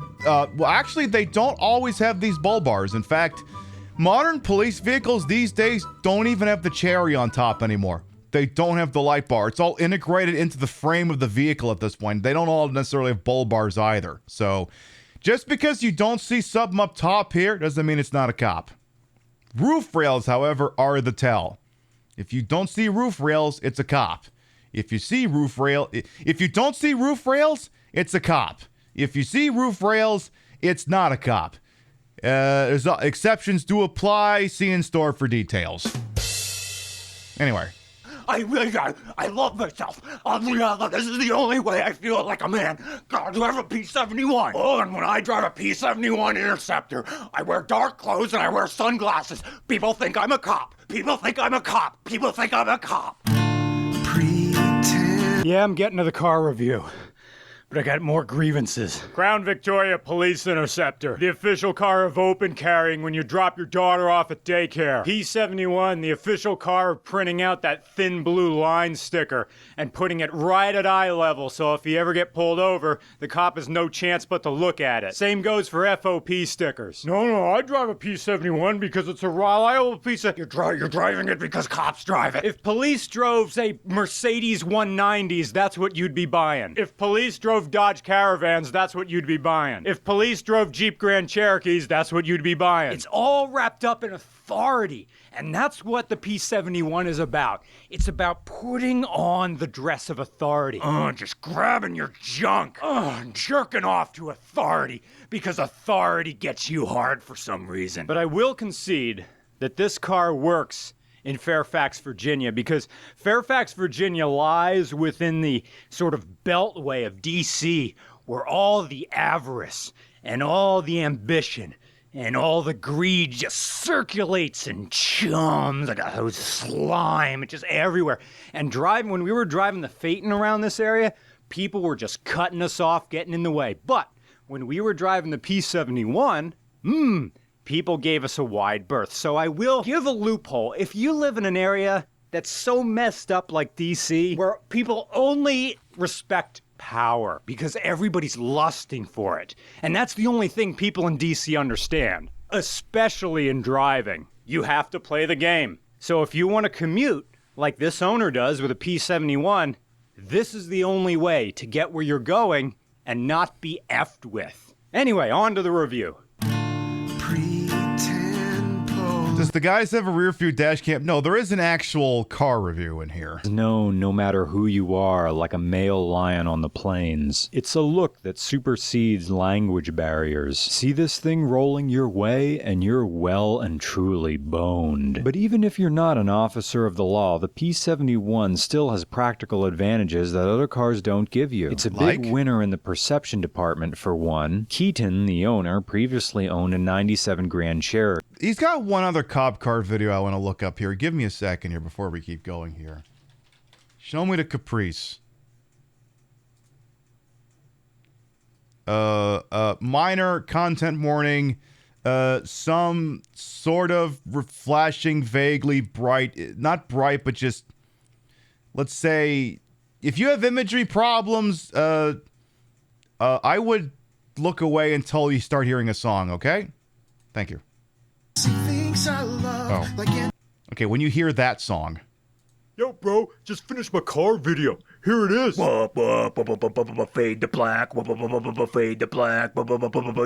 actually, they don't always have these bull bars. In fact, modern police vehicles these days don't even have the cherry on top anymore. They don't have the light bar. It's all integrated into the frame of the vehicle at this point. They don't all necessarily have bull bars either. So, just because you don't see something up top here doesn't mean it's not a cop. Roof rails, however, are the tell. If you don't see roof rails, it's a cop. If you don't see roof rails, it's a cop. If you see roof rails, it's not a cop. Exceptions do apply. See in store for details. Anyway. I love myself. This is the only way I feel like a man. God, I have a P-71. Oh, and when I drive a P-71 Interceptor, I wear dark clothes and I wear sunglasses. People think I'm a cop. People think I'm a cop. People think I'm a cop. Yeah, I'm getting to the car review. But I got more grievances. Crown Victoria Police Interceptor, the official car of open carrying when you drop your daughter off at daycare. P-71, the official car of printing out that thin blue line sticker and putting it right at eye level so if you ever get pulled over, the cop has no chance but to look at it. Same goes for FOP stickers. No, I drive a P-71 because it's a reliable piece of... You're driving it because cops drive it. If police drove, say, Mercedes 190s, that's what you'd be buying. If police drove Dodge Caravans, that's what you'd be buying. If police drove Jeep Grand Cherokees, that's what you'd be buying. It's all wrapped up in authority, and that's what the P-71 is about. It's about putting on the dress of authority. Just grabbing your junk. And jerking off to authority, because authority gets you hard for some reason. But I will concede that this car works in Fairfax, Virginia, because Fairfax, Virginia lies within the sort of beltway of D.C., where all the avarice and all the ambition and all the greed just circulates and chums like a slime. It's just everywhere. And when we were driving the Phaeton around this area, people were just cutting us off, getting in the way. But when we were driving the P-71, people gave us a wide berth. So I will give a loophole. If you live in an area that's so messed up like DC, where people only respect power because everybody's lusting for it, and that's the only thing people in DC understand, especially in driving, you have to play the game. So if you want to commute like this owner does with a P-71, this is the only way to get where you're going and not be effed with. Anyway, on to the review. Does the guys have a rear view dash cam? No, there is an actual car review in here. Known no matter who you are, like a male lion on the plains. It's a look that supersedes language barriers. See this thing rolling your way and you're well and truly boned. But even if you're not an officer of the law, the P-71 still has practical advantages that other cars don't give you. It's a big winner in the perception department for one. Keaton, the owner, previously owned a 97 Grand Cherokee. He's got one other cop car video I want to look up here. Give me a second here before we keep going here. Show me the Caprice. Minor content warning. Some sort of flashing, vaguely bright. Not bright, but just, let's say, if you have imagery problems, I would look away until you start hearing a song, okay? Thank you. Okay, when you hear that song. Yo, bro, just finished my car video. Here it is. Fade to black. Fade to black.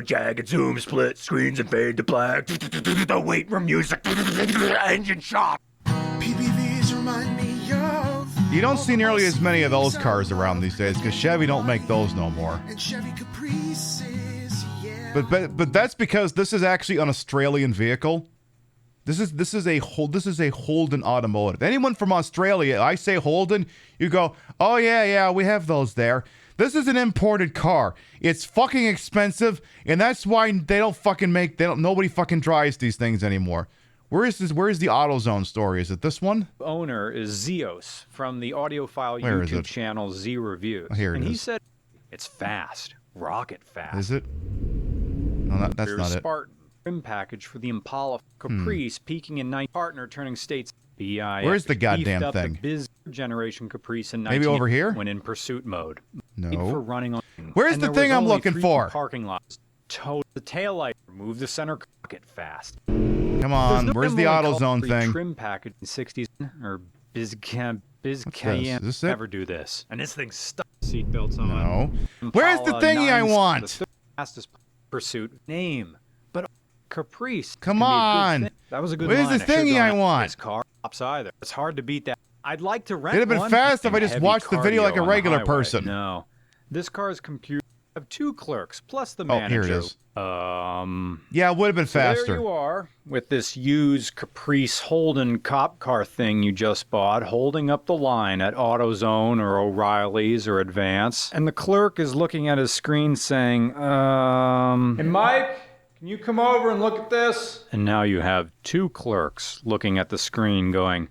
Jagged zoom, split screens, and fade to black. The wait room music. Engine shop. PPVs remind me of. You don't see nearly as many of those cars around these days because Chevy don't make those no more. And Chevy Caprices, yeah. But that's because this is actually an Australian vehicle. This is a Holden automotive. Anyone from Australia, I say Holden, you go, oh yeah, we have those there. This is an imported car. It's fucking expensive, and that's why nobody fucking drives these things anymore. Where is the AutoZone story? Is it this one? Owner is Zeos from the audiophile YouTube channel Z Reviews. Oh, here it and is. He said it's fast, rocket fast. Is it? No, that's not it. Spartan trim package for the Impala Caprice peaking in 9 partner turning states. Where's the goddamn up thing? The Biz generation Caprice in Maybe over here? When in pursuit mode. No. For running on. Where's the thing I'm looking for? Parking lots. Tow the taillight. Remove the center rocket fast. Come on, where's the AutoZone thing? Trim package in 60s or Biz Cayenne. Is this it? Never do this. And this thing's stuck. Seatbelts on. No. Where's the thingy I want? The fastest pursuit name, but Caprice. Come on. That was a good Where's line. the thingy I want? This car stops either. It's hard to beat that. I'd like to rent It'd have been fast if I just watched the video like a regular person. No. This car's computer have 2 clerks plus the manager. Oh, here it is. Yeah, it would have been So faster. there you are with this used Caprice Holden cop car thing you just bought, holding up the line at AutoZone or O'Reilly's or Advance, and the clerk is looking at his screen saying, Hey Mike, can you come over and look at this? And now you have 2 clerks looking at the screen going,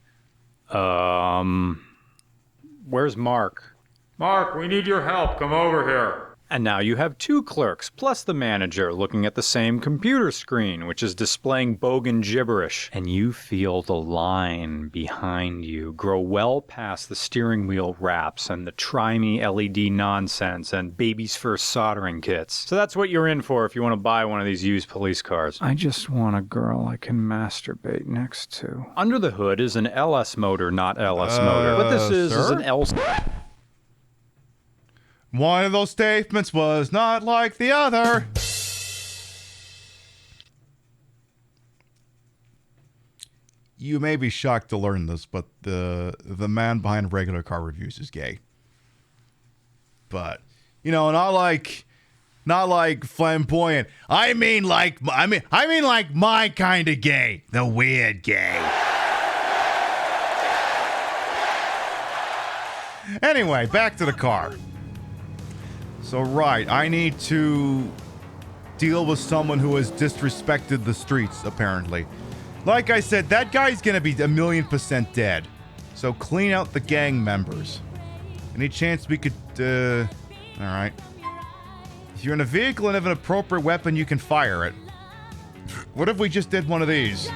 where's Mark? Mark, we need your help. Come over here. And now you have 2 clerks, plus the manager, looking at the same computer screen, which is displaying bogan gibberish. And you feel the line behind you grow well past the steering wheel wraps and the try-me LED nonsense and baby's first soldering kits. So that's what you're in for if you want to buy one of these used police cars. I just want a girl I can masturbate next to. Under the hood is an LS motor, not LS motor. What this is an L... One of those statements was not like the other. You may be shocked to learn this, but the man behind regular car reviews is gay. But, not like flamboyant. I mean like my kind of gay, the weird gay. Anyway, back to the car. So, right, I need to deal with someone who has disrespected the streets, apparently. Like I said, that guy's gonna be 1,000,000% dead. So clean out the gang members. Any chance we could, alright. If you're in a vehicle and have an appropriate weapon, you can fire it. What if we just did one of these?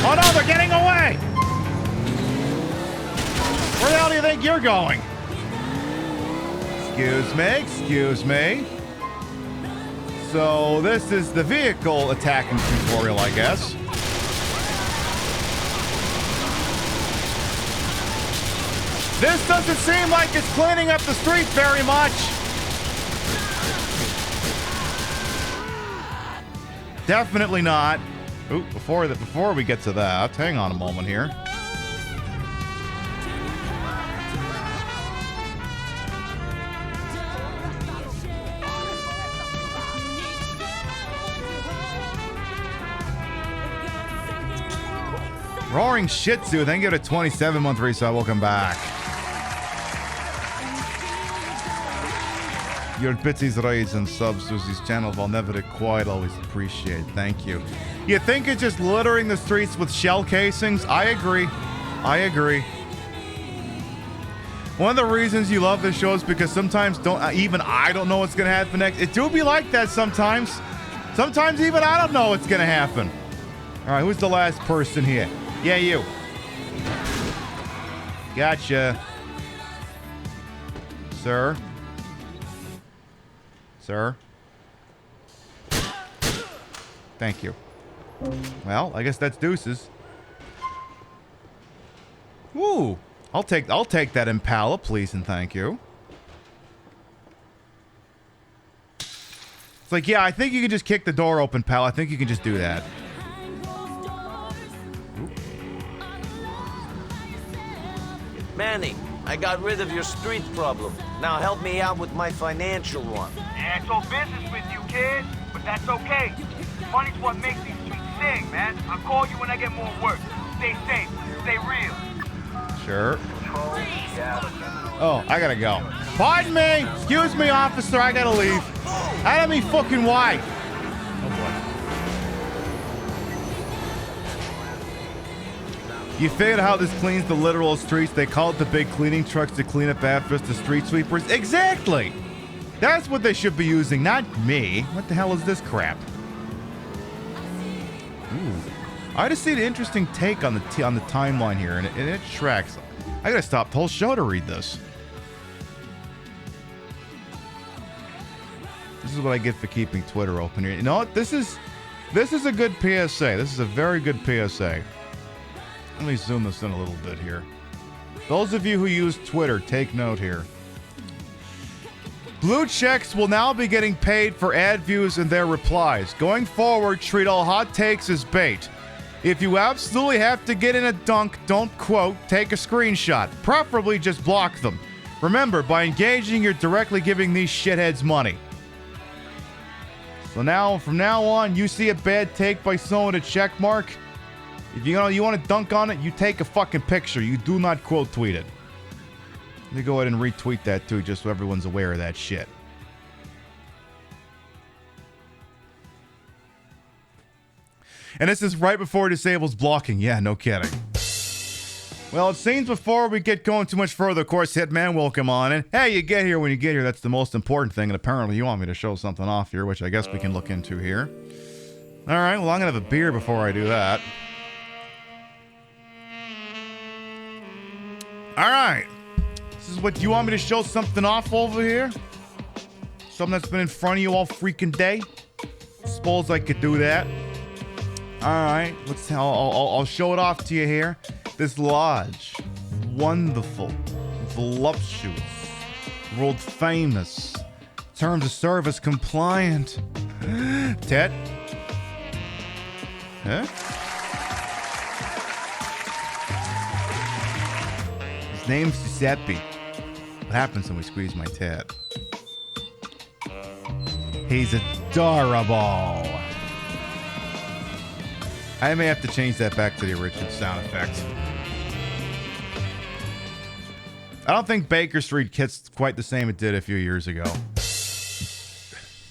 Oh no, they're getting away! Where the hell do you think you're going? Excuse me. So this is the vehicle attacking tutorial, I guess. This doesn't seem like it's cleaning up the streets very much. Definitely not. Ooh, before we get to that, hang on a moment here. Roaring Shih Tzu, thank you to 27-month reset. Welcome back. Your bitsy raids and subs to this channel while never quiet, always appreciate. Thank you. You think it's just littering the streets with shell casings? I agree. One of the reasons you love this show is because sometimes even I don't know what's gonna happen next. It do be like that sometimes. Sometimes even I don't know what's gonna happen. All right, who's the last person here? Yeah, you. Gotcha. Sir? Thank you. Well, I guess that's deuces. Woo! I'll take that Impala, please and thank you. It's like, yeah, I think you can just kick the door open, pal. I think you can just do that. Manny, I got rid of your street problem. Now help me out with my financial one. Yeah, it's all business with you, kid. But that's okay. Money's what makes these streets sing, man. I'll call you when I get more work. Stay safe. Stay real. Sure. Oh, I gotta go. Pardon me! Excuse me, officer, I gotta leave. Out of me fucking way! Oh boy. You figured out how this cleans the literal streets? They call it the big cleaning trucks to clean up after us, the street sweepers? Exactly! That's what they should be using, not me. What the hell is this crap? Ooh. I just see an interesting take on the timeline here, and it tracks. I gotta stop the whole show to read this. This is what I get for keeping Twitter open here. You know what? This is a good PSA. This is a very good PSA. Let me zoom this in a little bit here. Those of you who use Twitter, take note here. Blue checks will now be getting paid for ad views and their replies. Going forward, treat all hot takes as bait. If you absolutely have to get in a dunk, don't quote, take a screenshot. Preferably just block them. Remember, by engaging, you're directly giving these shitheads money. So now, from now on, you see a bad take by someone, a check mark. If you want to dunk on it, you take a fucking picture. You do not quote tweet it. Let me go ahead and retweet that too, just so everyone's aware of that shit. And this is right before it disables blocking. Yeah, no kidding. Well, it seems before we get going too much further, of course, Hitman, welcome on in. Hey, you get here when you get here. That's the most important thing. And apparently you want me to show something off here, which I guess we can look into here. All right, well, I'm going to have a beer before I do that. All right. This is what you want me to show something off over here? Something that's been in front of you all freaking day? Suppose I could do that. All right, I'll show it off to you here. This lodge, wonderful, voluptuous, world famous, terms of service compliant. Ted? Huh? His name's Giuseppe. What happens when we squeeze my tat? He's adorable. I may have to change that back to the original sound effect. I don't think Baker Street hits quite the same it did a few years ago.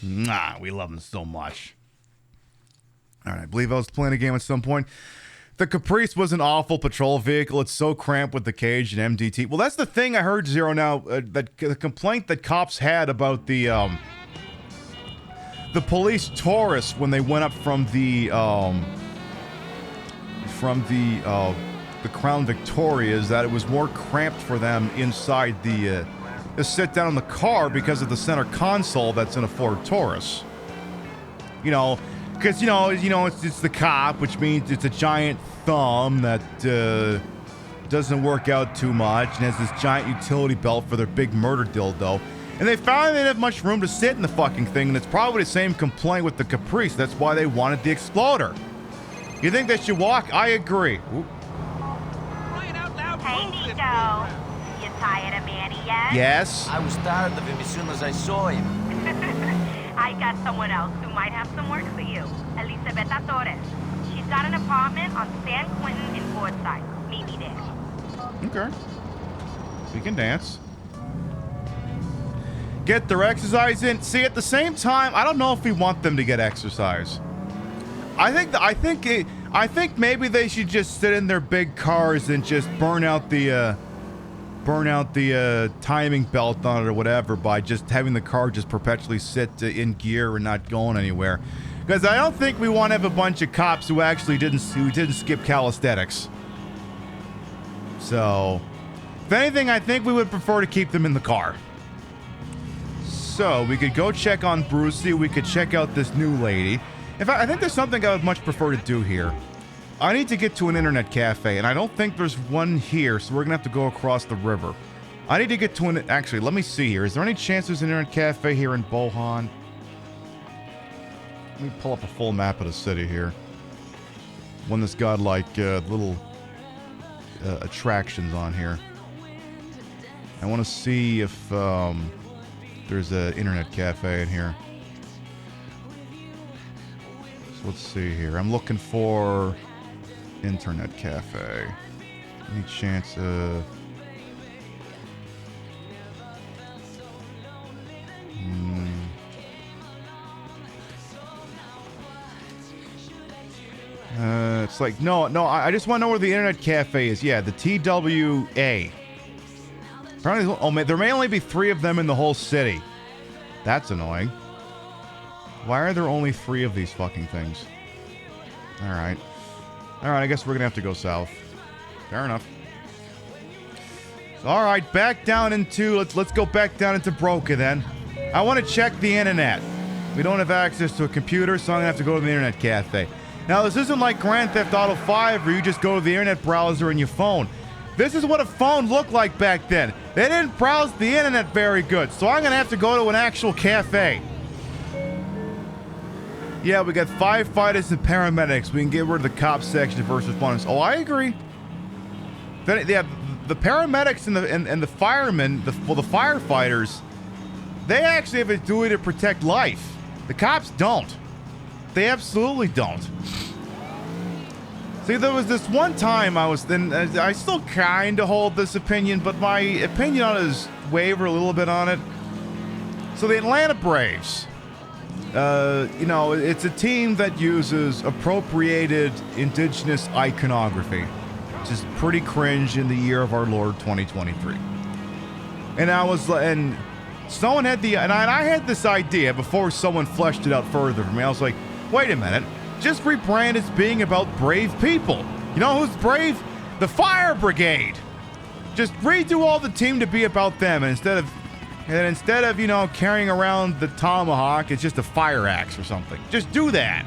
Nah, we love them so much. All right, I believe I was playing a game at some point. The Caprice was an awful patrol vehicle. It's so cramped with the cage and MDT. Well, that's the thing I heard, Zero, now. That the complaint that cops had about the police Taurus when they went up from the Crown Victoria is that it was more cramped for them inside the sit down in the car because of the center console that's in a Ford Taurus. You know, because it's the cop, which means it's a giant thumb that doesn't work out too much and has this giant utility belt for their big murder dildo. And they found they didn't have much room to sit in the fucking thing, and it's probably the same complaint with the Caprice. That's why they wanted the Exploder. You think they should walk? I agree. Oop. Hey, Nico. You tired of Manny yet? Yes. I was tired of him as soon as I saw him. I got someone else who might have some work for you. Elisabetta Torres. She's got an apartment on San Quentin in Forsyth. Meet me there. Okay. We can dance. Get their exercise in. See, at the same time, I don't know if we want them to get exercise. I think maybe they should just sit in their big cars and just burn out the timing belt on it or whatever by just having the car just perpetually sit in gear and not going anywhere. Because I don't think we want to have a bunch of cops who actually didn't skip calisthenics. So, if anything, I think we would prefer to keep them in the car. So, we could go check on Brucey. We could check out this new lady. In fact, I think there's something I would much prefer to do here. I need to get to an internet cafe, and I don't think there's one here, so we're going to have to go across the river. I need to get to an... Actually, let me see here. Is there any chance there's an internet cafe here in Bohan? Let me pull up a full map of the city here. One that's got, like, little attractions on here. I want to see if there's an internet cafe in here. So let's see here. I'm looking for internet cafe. Any chance it's like, no, I just want to know where the internet cafe is. Yeah, the TWA. Apparently, there may only be 3 of them in the whole city. That's annoying. Why are there only 3 of these fucking things? Alright, I guess we're gonna have to go south. Fair enough. Alright, back down into... Let's go back down into Broca then. I want to check the internet. We don't have access to a computer, so I'm gonna have to go to the internet cafe. Now, this isn't like Grand Theft Auto 5 where you just go to the internet browser in your phone. This is what a phone looked like back then. They didn't browse the internet very good, so I'm gonna have to go to an actual cafe. Yeah, we got firefighters and paramedics. We can get rid of the cops section of first responders. Oh, I agree. Then, yeah, the paramedics and the firemen, the firefighters, they actually have a duty to protect life. The cops don't. They absolutely don't. See, there was this one time I still kind of hold this opinion, but my opinion on it is waver a little bit on it. So the Atlanta Braves, it's a team that uses appropriated indigenous iconography, which is pretty cringe in the year of our Lord 2023. And someone had I had this idea before someone fleshed it out further for me. I was like, wait a minute. Just rebrand as being about brave people. You know who's brave? The fire brigade. Just redo all the team to be about them, and instead of carrying around the tomahawk, it's just a fire axe or something. Just do that.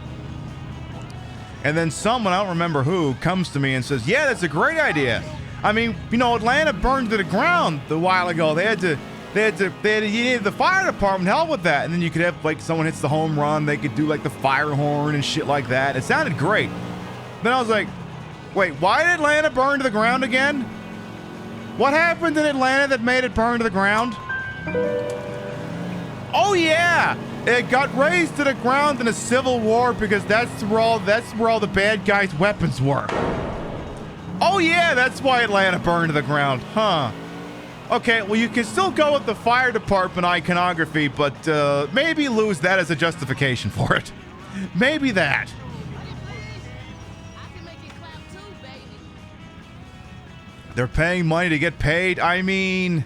And then someone, I don't remember who, comes to me and says, yeah, that's a great idea. I mean, Atlanta burned to the ground a while ago. You needed the fire department help with that. And then you could have, like, someone hits the home run, they could do, like, the fire horn and shit like that. It sounded great. Then I was like, wait, why did Atlanta burn to the ground again? What happened in Atlanta that made it burn to the ground? Oh, yeah! It got razed to the ground in a civil war because that's where all the bad guys' weapons were. Oh, yeah, that's why Atlanta burned to the ground. Huh. Okay, well, you can still go with the fire department iconography, but maybe lose that as a justification for it. Maybe that. They're paying money to get paid? I mean,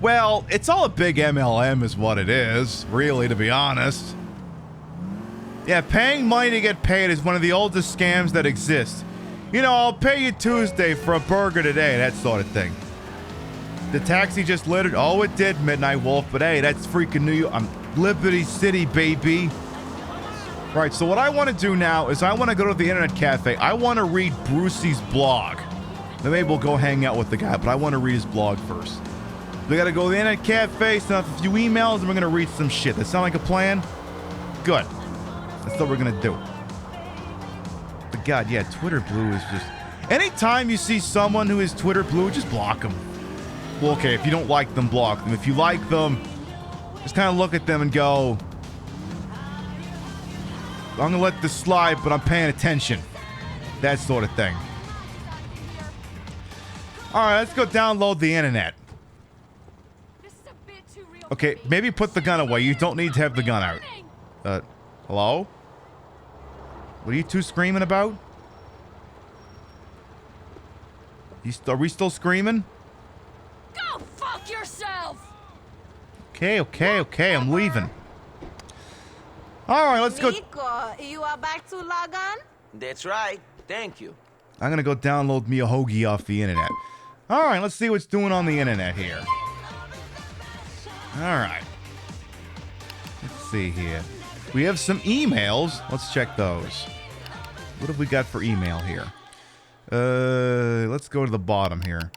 well, it's all a big MLM is what it is, really, to be honest. Yeah, paying money to get paid is one of the oldest scams that exist. You know, I'll pay you Tuesday for a burger today, that sort of thing. The taxi just littered. Oh, it did, Midnight Wolf, but hey, that's freaking New York. Liberty City, baby. Right, so what I want to do now is I want to go to the internet cafe. I want to read Brucey's blog. Then maybe we'll go hang out with the guy, but I want to read his blog first. We got to go to the internet cafe, send off a few emails, and we're going to read some shit. That sound like a plan? Good. That's what we're going to do. But God, yeah, Twitter Blue is just... Anytime you see someone who is Twitter Blue, just block them. Well, okay, if you don't like them, block them. If you like them, just kind of look at them and go, I'm going to let this slide, but I'm paying attention. That sort of thing. All right, let's go download the internet. Okay, maybe put the gun away. You don't need to have the gun out. Hello? What are you two screaming about? Are we still screaming? Go fuck yourself! Okay, I'm leaving. All right, let's go. Nico, you are back to log on? That's right. Thank you. I'm going to go download me a hoagie off the internet. All right, let's see what's doing on the internet here. All right. Let's see here. We have some emails. Let's check those. What have we got for email here? Let's go to the bottom here.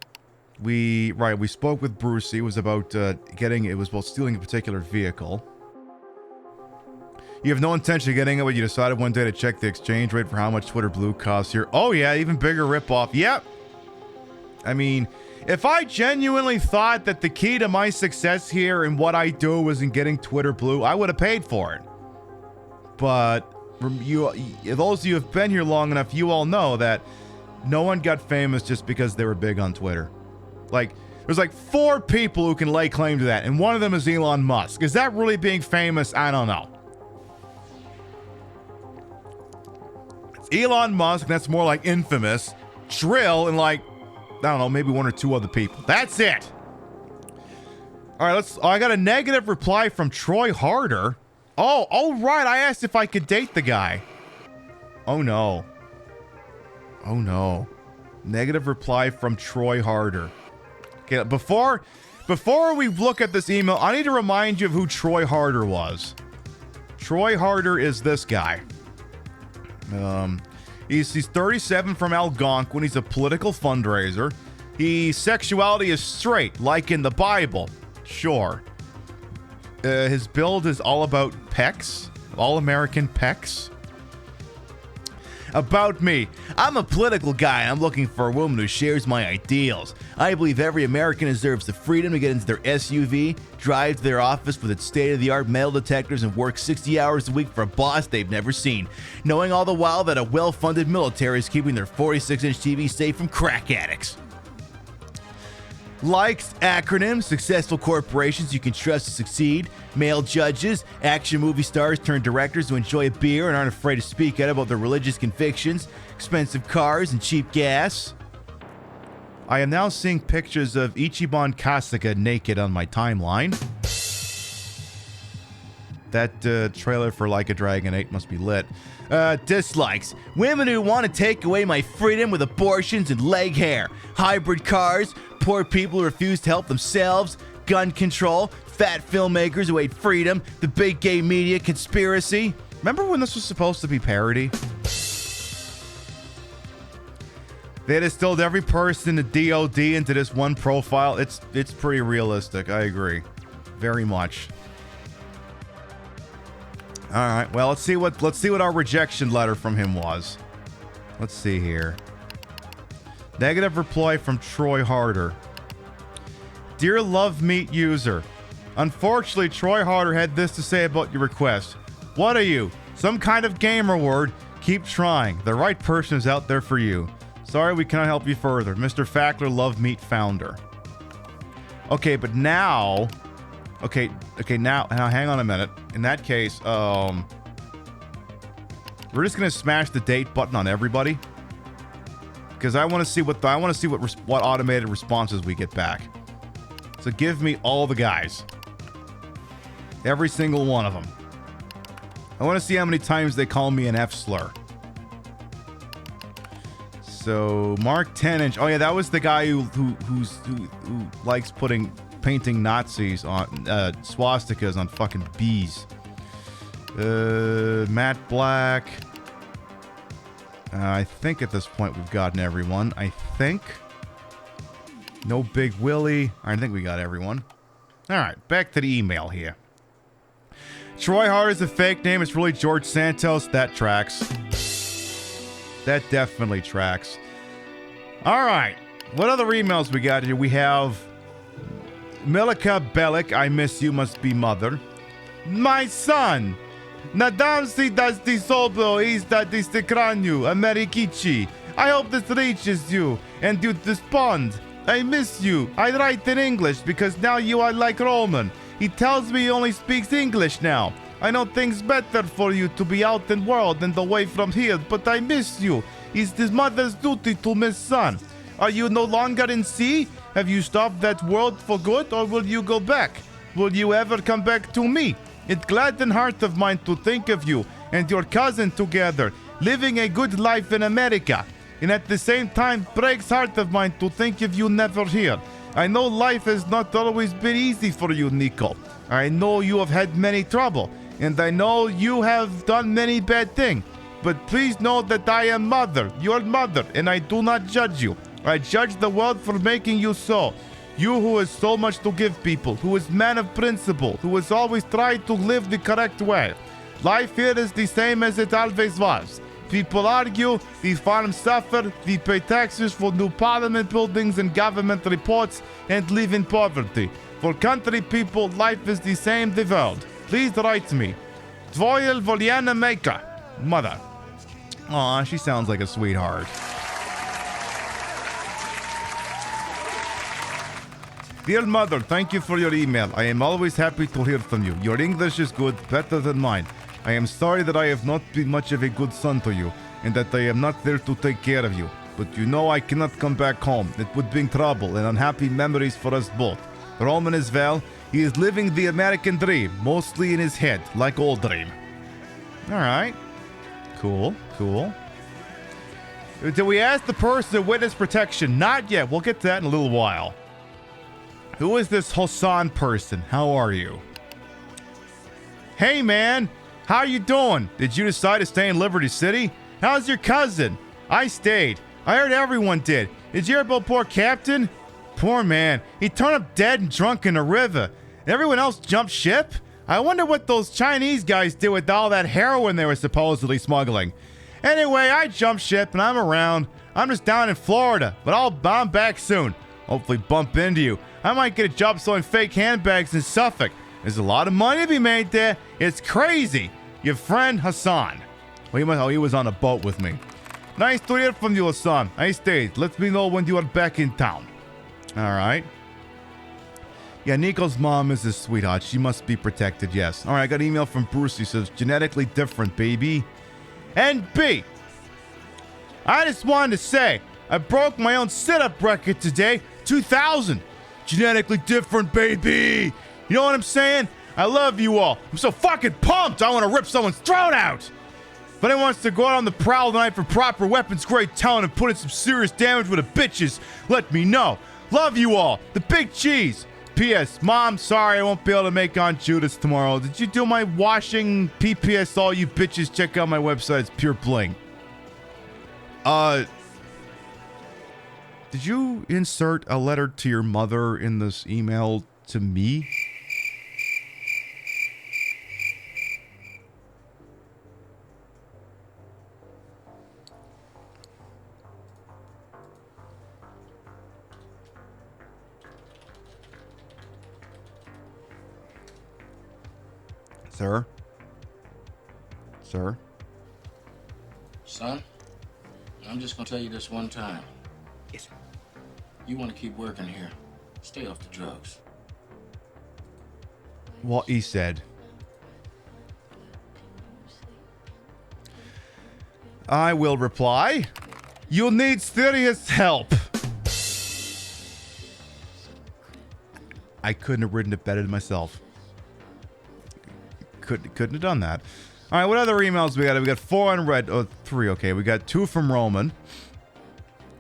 We spoke with Brucey. It was about stealing a particular vehicle. You have no intention of getting it, but you decided one day to check the exchange rate for how much Twitter Blue costs here. Oh yeah, even bigger ripoff. Yep. I mean, if I genuinely thought that the key to my success here and what I do was in getting Twitter Blue, I would have paid for it. But those of you who have been here long enough, you all know that no one got famous just because they were big on Twitter. Like, there's like 4 people who can lay claim to that, and one of them is Elon Musk. Is that really being famous? I don't know. It's Elon Musk, and that's more like infamous. Drill, and like, I don't know, maybe 1 or 2 other people. That's it. All right, I got a negative reply from Troy Harder. Oh, right. I asked if I could date the guy. Oh, no. Oh, no. Negative reply from Troy Harder. Okay, before we look at this email, I need to remind you of who Troy Harder was. Troy Harder is this guy. He's 37 from Algonquin. He's a political fundraiser. His sexuality is straight, like in the Bible. Sure. His build is all about pecs. All-American pecs. About me. I'm a political guy and I'm looking for a woman who shares my ideals. I believe every American deserves the freedom to get into their SUV, drive to their office with its state-of-the-art metal detectors, and work 60 hours a week for a boss they've never seen, knowing all the while that a well-funded military is keeping their 46-inch TV safe from crack addicts. Likes, acronyms, successful corporations you can trust to succeed, male judges, action movie stars turned directors who enjoy a beer and aren't afraid to speak out about their religious convictions, expensive cars, and cheap gas. I am now seeing pictures of Ichiban Kasuga naked on my timeline. That trailer for Like a Dragon 8 must be lit. Dislikes. Women who want to take away my freedom with abortions and leg hair. Hybrid cars. Poor people who refuse to help themselves. Gun control. Fat filmmakers who hate freedom. The big gay media conspiracy. Remember when this was supposed to be parody? They distilled every person in the DOD into this one profile. It's pretty realistic. I agree. Very much. All right. Well, let's see what our rejection letter from him was. Let's see here. Negative reply from Troy Harder. Dear Love Meat user, unfortunately, Troy Harder had this to say about your request. What are you? Some kind of gamer word? Keep trying. The right person is out there for you. Sorry, we cannot help you further. Mr. Fackler, Love Meat founder. Okay, but now... Okay, now hang on a minute. In that case, we're just gonna smash the date button on everybody. Because I want to see what automated responses we get back. So give me all the guys. Every single one of them. I want to see how many times they call me an F slur. So Mark 10-inch. Oh yeah, that was the guy who likes painting Nazis on swastikas on fucking bees. Matt Black. I think at this point we've gotten everyone. I think. No Big Willie. I think we got everyone. All right, back to the email here. Troy Hart is a fake name. It's really George Santos. That tracks. That definitely tracks. All right. What other emails we got here? We have Milika Bellic. I miss you. Must be mother. My son. Nadam si das di sobro is that dis de cranu. Amerikichi. I hope this reaches you and you respond. I miss you. I write in English because now you are like Roman. He tells me he only speaks English now. I know things better for you to be out in world and away from here, but I miss you. It's his mother's duty to miss son. Are you no longer in sea? Have you stopped that world for good, or will you go back? Will you ever come back to me? It gladdens heart of mine to think of you and your cousin together, living a good life in America. And at the same time, breaks heart of mine to think of you never here. I know life has not always been easy for you, Nico. I know you have had many trouble, and I know you have done many bad things. But please know that I am mother, your mother, and I do not judge you. I judge the world for making you so. You who has so much to give people, who is man of principle, who has always tried to live the correct way. Life here is the same as it always was. People argue, the farms suffer, we pay taxes for new parliament buildings and government reports, and live in poverty. For country people, life is the same the world. Please write me. Dvoil Voljana Maker. Mother. Aw, she sounds like a sweetheart. Dear mother, thank you for your email. I am always happy to hear from you. Your English is good, better than mine. I am sorry that I have not been much of a good son to you, and that I am not there to take care of you. But you know I cannot come back home. It would bring trouble and unhappy memories for us both. Roman as well. He is living the American dream, mostly in his head, like old dream. All right. Cool. Did we ask the person of witness protection? Not yet. We'll get to that in a little while. Who is this Hassan person? How are you? Hey, man. How you doing? Did you decide to stay in Liberty City? How's your cousin? I stayed. I heard everyone did. Did you hear about poor Captain? Poor man. He turned up dead and drunk in the river. Everyone else jumped ship? I wonder what those Chinese guys did with all that heroin they were supposedly smuggling. Anyway, I jumped ship and I'm around. I'm just down in Florida, but I'm back soon. Hopefully bump into you. I might get a job selling fake handbags in Suffolk. There's a lot of money to be made there. It's crazy. Your friend Hassan. Well, he was on a boat with me. Nice to hear from you, Hassan. I stayed. Let me know when you are back in town. All right. Yeah, Nico's mom is a sweetheart. She must be protected, yes. All right, I got an email from Bruce. He says, genetically different, baby. And B, I just wanted to say, I broke my own sit-up record today. 2,000. Genetically different, baby. You know what I'm saying? I love you all. I'm so fucking pumped. I want to rip someone's throat out. If anyone wants to go out on the prowl tonight for proper weapons-grade talent and put in some serious damage with the bitches, let me know. Love you all. The Big Cheese. P.S. Mom, sorry I won't be able to make Aunt Judas tomorrow. Did you do my washing? P.P.S. All you bitches, check out my website. It's pure bling. Did you insert a letter to your mother in this email to me? Sir? Sir? Son, I'm just gonna tell you this one time. Yes, sir. You want to keep working here. Stay off the drugs. What he said. I will reply. You'll need serious help. I couldn't have written it better than myself. Couldn't have done that. All right, what other emails we got? We got 4 unread. Oh, 3. Okay, we got 2 from Roman.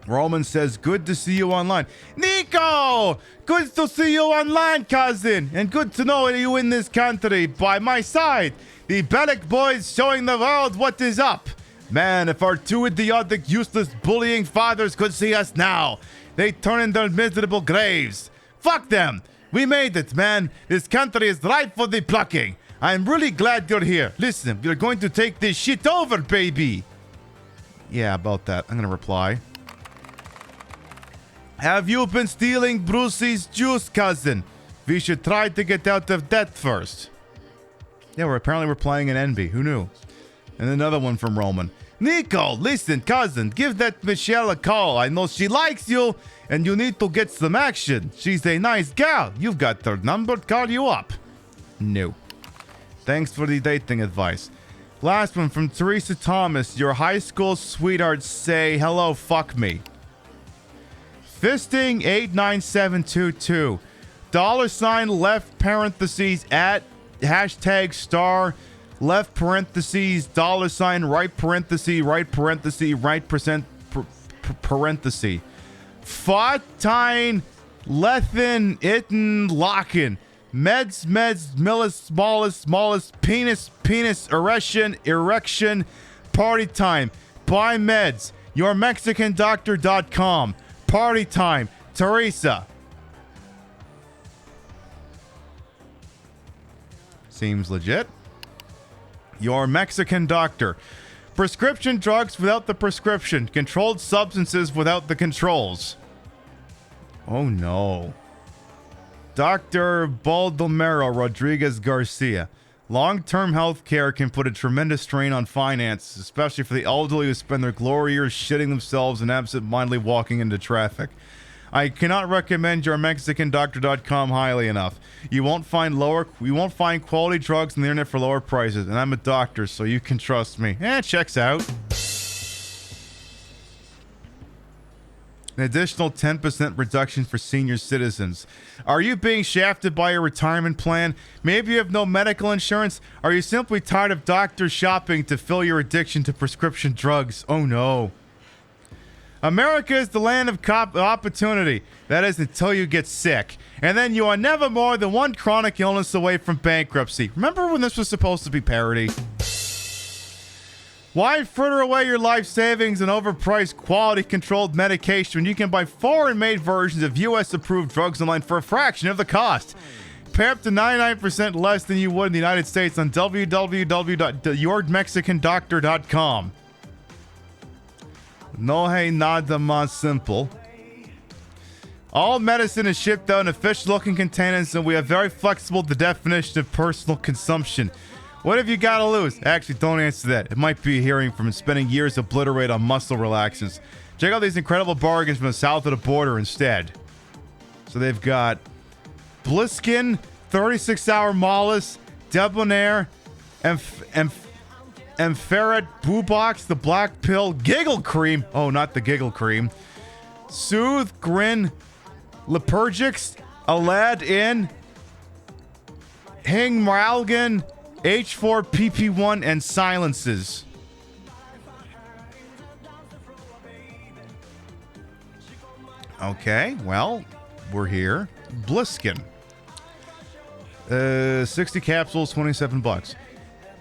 Roman says, good to see you online. Nico! Good to see you online, cousin. And good to know you in this country. By my side, the Bellic boys showing the world what is up. Man, if our 2 idiotic, useless, bullying fathers could see us now, they'd turn in their miserable graves. Fuck them. We made it, man. This country is ripe for the plucking. I'm really glad you're here. Listen, we're going to take this shit over, baby. Yeah, about that. I'm going to reply. Have you been stealing Brucey's juice, cousin? We should try to get out of that first. Yeah, we're playing an NB. Who knew? And another one from Roman. Nico, listen, cousin, give that Michelle a call. I know she likes you, and you need to get some action. She's a nice gal. You've got her number. Call you up. No. Thanks for the dating advice. Last one from Teresa Thomas. Your high school sweethearts say, hello, fuck me. Fisting 89722. $ left parentheses at hashtag star left parentheses $ right parentheses right percent parentheses. Fatine lethin itten locken. Meds, millis, smallest, penis, erection, party time. Buy meds. YourMexicanDoctor.com. Party time. Teresa. Seems legit. Your Mexican doctor. Prescription drugs without the prescription. Controlled substances without the controls. Oh no. Dr. Baldomero Rodriguez Garcia. Long-term health care can put a tremendous strain on finance, especially for the elderly who spend their glory years shitting themselves and absent-mindedly walking into traffic. I cannot recommend YourMexicanDoctor.com highly enough. You won't find quality drugs on the internet for lower prices, and I'm a doctor, so you can trust me. Checks out. An additional 10% reduction for senior citizens. Are you being shafted by your retirement plan? Maybe you have no medical insurance? Are you simply tired of doctors shopping to fill your addiction to prescription drugs? Oh no. America is the land of opportunity. That is until you get sick. And then you are never more than one chronic illness away from bankruptcy. Remember when this was supposed to be parody? Why fritter away your life savings and overpriced quality-controlled medication when you can buy foreign-made versions of U.S.-approved drugs online for a fraction of the cost? Pay up to 99% less than you would in the United States on www.yourmexicandoctor.com. No hay nada más simple. All medicine is shipped out in official-looking containers, and we are very flexible with the definition of personal consumption. What have you got to lose? Actually, don't answer that. It might be hearing from spending years obliterate on muscle relaxants. Check out these incredible bargains from the south of the border instead. So they've got Bliskin, 36-hour Mollis, Debonair, and Ferret Boobox, the black pill, Giggle Cream. Oh, not the Giggle Cream. Soothe, Grin, Lepergix, Aladdin, Hing Maralgan, H4PP1, and Silences. Okay, well, we're here. Bliskin. 60 capsules, $27.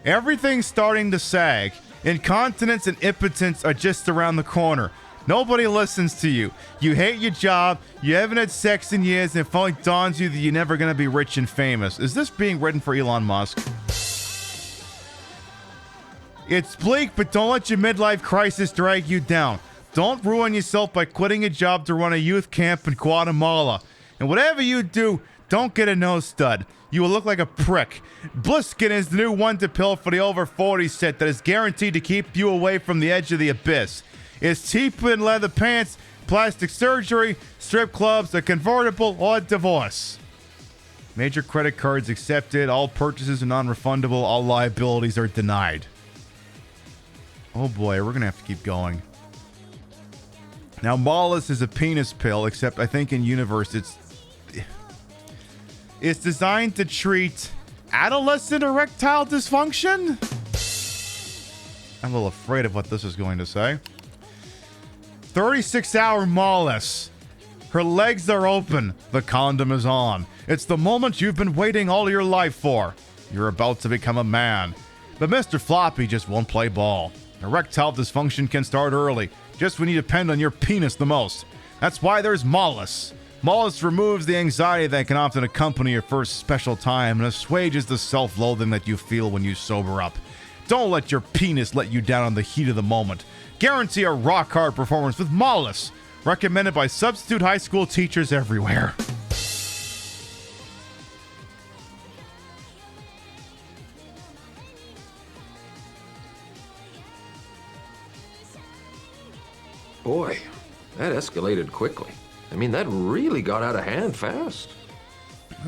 Everything's starting to sag. Incontinence and impotence are just around the corner. Nobody listens to you. You hate your job, you haven't had sex in years, and it finally dawns you that you're never going to be rich and famous. Is this being written for Elon Musk? It's bleak, but don't let your midlife crisis drag you down. Don't ruin yourself by quitting a job to run a youth camp in Guatemala. And whatever you do, don't get a nose stud. You will look like a prick. Bliskin is the new wonder pill for the over 40 set that is guaranteed to keep you away from the edge of the abyss. It's cheaper than leather pants, plastic surgery, strip clubs, a convertible, or divorce. Major credit cards accepted. All purchases are non-refundable. All liabilities are denied. Oh boy, we're going to have to keep going. Now, Mollis is a penis pill, except I think in universe it's designed to treat adolescent erectile dysfunction? I'm a little afraid of what this is going to say. 36-hour Mollis. Her legs are open. The condom is on. It's the moment you've been waiting all your life for. You're about to become a man. But Mr. Floppy just won't play ball. Erectile dysfunction can start early, just when you depend on your penis the most. That's why there's Mollis. Mollis removes the anxiety that can often accompany your first special time and assuages the self-loathing that you feel when you sober up. Don't let your penis let you down in the heat of the moment. Guarantee a rock-hard performance with Mollis. Recommended by substitute high school teachers everywhere. Boy, that escalated quickly. I mean, that really got out of hand fast.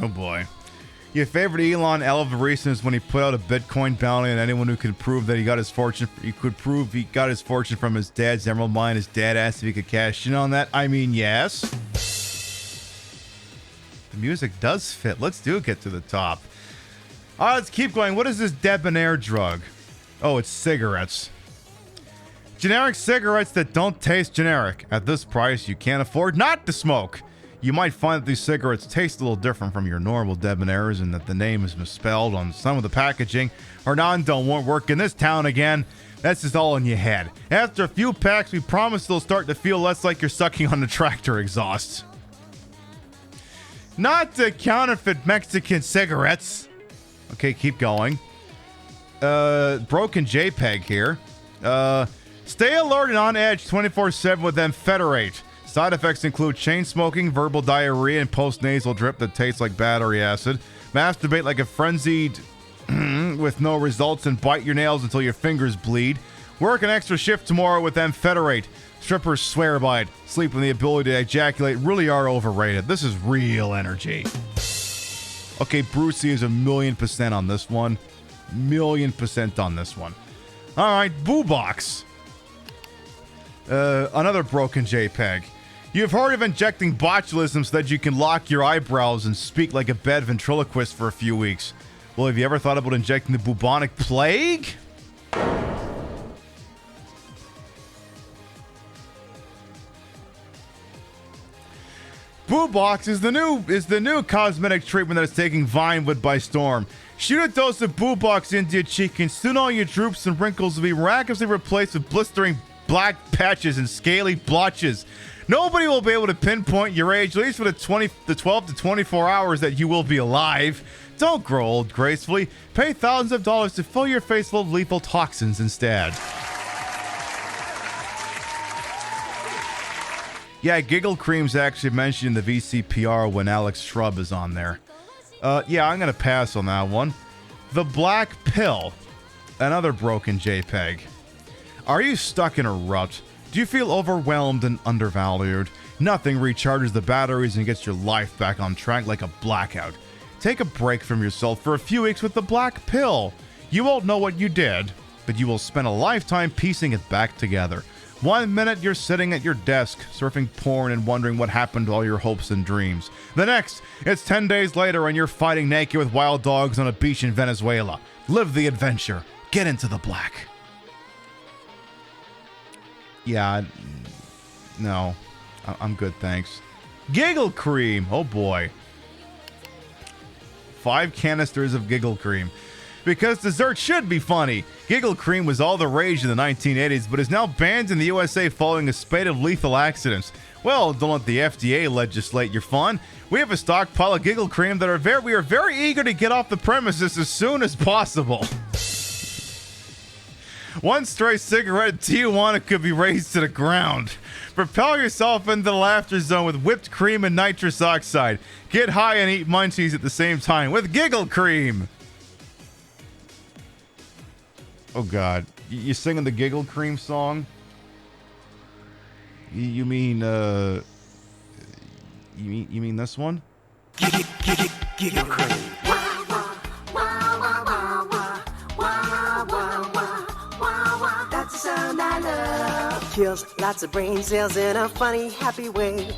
Oh boy. Your favorite Elon Alvarez is when he put out a Bitcoin bounty on anyone who could prove that he got his fortune. He could prove he got his fortune from his dad's emerald mine. His dad asked if he could cash in on that. I mean, yes. The music does fit. Let's get to the top. All right, let's keep going. What is this debonair drug? Oh, it's cigarettes. Generic cigarettes that don't taste generic. At this price, you can't afford not to smoke. You might find that these cigarettes taste a little different from your normal debonairs and that the name is misspelled on some of the packaging, or won't work in this town again. That's just all in your head. After a few packs, we promise they'll start to feel less like you're sucking on the tractor exhaust. Not the counterfeit Mexican cigarettes. Okay, keep going. Broken JPEG here. Stay alert and on edge 24/7 with Ampheterate. Side effects include chain smoking, verbal diarrhea, and post-nasal drip that tastes like battery acid. Masturbate like a frenzied with no results and bite your nails until your fingers bleed. Work an extra shift tomorrow with Ampheterate. Strippers swear by it. Sleep and the ability to ejaculate really are overrated. This is real energy. Okay, Brucey is 1,000,000% on this one. 1,000,000% on this one. All right, Boo Box. Another broken JPEG. You've heard of injecting botulism so that you can lock your eyebrows and speak like a bad ventriloquist for a few weeks. Well, have you ever thought about injecting the bubonic plague? Boo Box is the new cosmetic treatment that is taking Vinewood by storm. Shoot a dose of Boo Box into your cheek and soon all your droops and wrinkles will be miraculously replaced with blistering black patches and scaly blotches. Nobody will be able to pinpoint your age, at least for the 12 to 24 hours that you will be alive. Don't grow old gracefully. Pay thousands of dollars to fill your face full of lethal toxins instead. Yeah, Giggle Cream's actually mentioned in the VCPR when Alex Shrub is on there. Yeah, I'm going to pass on that one. The Black Pill. Another broken JPEG. Are you stuck in a rut? Do you feel overwhelmed and undervalued? Nothing recharges the batteries and gets your life back on track like a blackout. Take a break from yourself for a few weeks with the Black Pill. You won't know what you did, but you will spend a lifetime piecing it back together. 1 minute you're sitting at your desk, surfing porn and wondering what happened to all your hopes and dreams. The next, it's 10 days later and you're fighting naked with wild dogs on a beach in Venezuela. Live the adventure. Get into the black. Yeah, no, I'm good, thanks. Giggle Cream, oh boy. 5 canisters of Giggle Cream. Because dessert should be funny. Giggle Cream was all the rage in the 1980s, but is now banned in the USA following a spate of lethal accidents. Well, don't let the FDA legislate your fun. We have a stockpile of Giggle Cream that we are very eager to get off the premises as soon as possible. One stray cigarette in Tijuana could be razed to the ground. Propel yourself into the laughter zone with whipped cream and nitrous oxide. Get high and eat munchies at the same time with Giggle Cream. Oh God, you singing the Giggle Cream song? You mean you mean this one? Giggle cream. That's the sound I love. Kills lots of brain cells in a funny, happy way.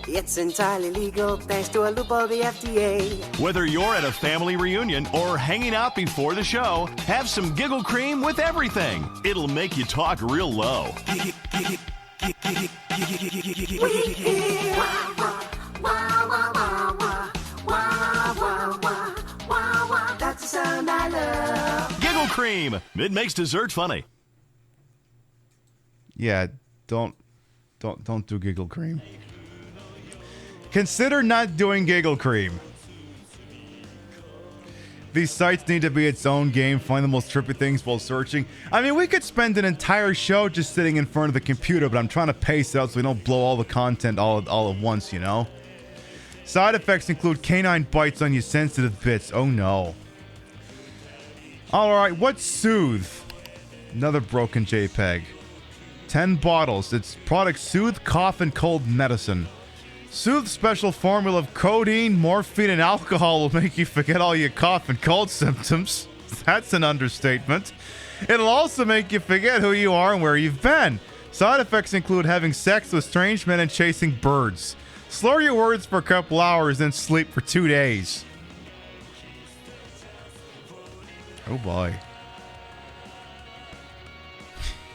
It's entirely legal thanks to a loophole of the FDA. Whether you're at a family reunion or hanging out before the show, have some Giggle Cream with everything. It'll make you talk real low. That's the sound I love. Giggle Cream. It makes dessert funny. Yeah, don't do Giggle Cream. Consider not doing Giggle Cream. These sites need to be its own game. Find the most trippy things while searching. I mean, we could spend an entire show just sitting in front of the computer, but I'm trying to pace it out so we don't blow all the content all at once, you know? Side effects include canine bites on your sensitive bits. Oh no. Alright, what's Soothe? Another broken JPEG. 10 bottles. Its product Soothe Cough and Cold Medicine. Soothe special formula of codeine, morphine, and alcohol will make you forget all your cough and cold symptoms. That's an understatement. It'll also make you forget who you are and where you've been. Side effects include having sex with strange men and chasing birds. Slur your words for a couple hours, then sleep for 2 days. Oh boy.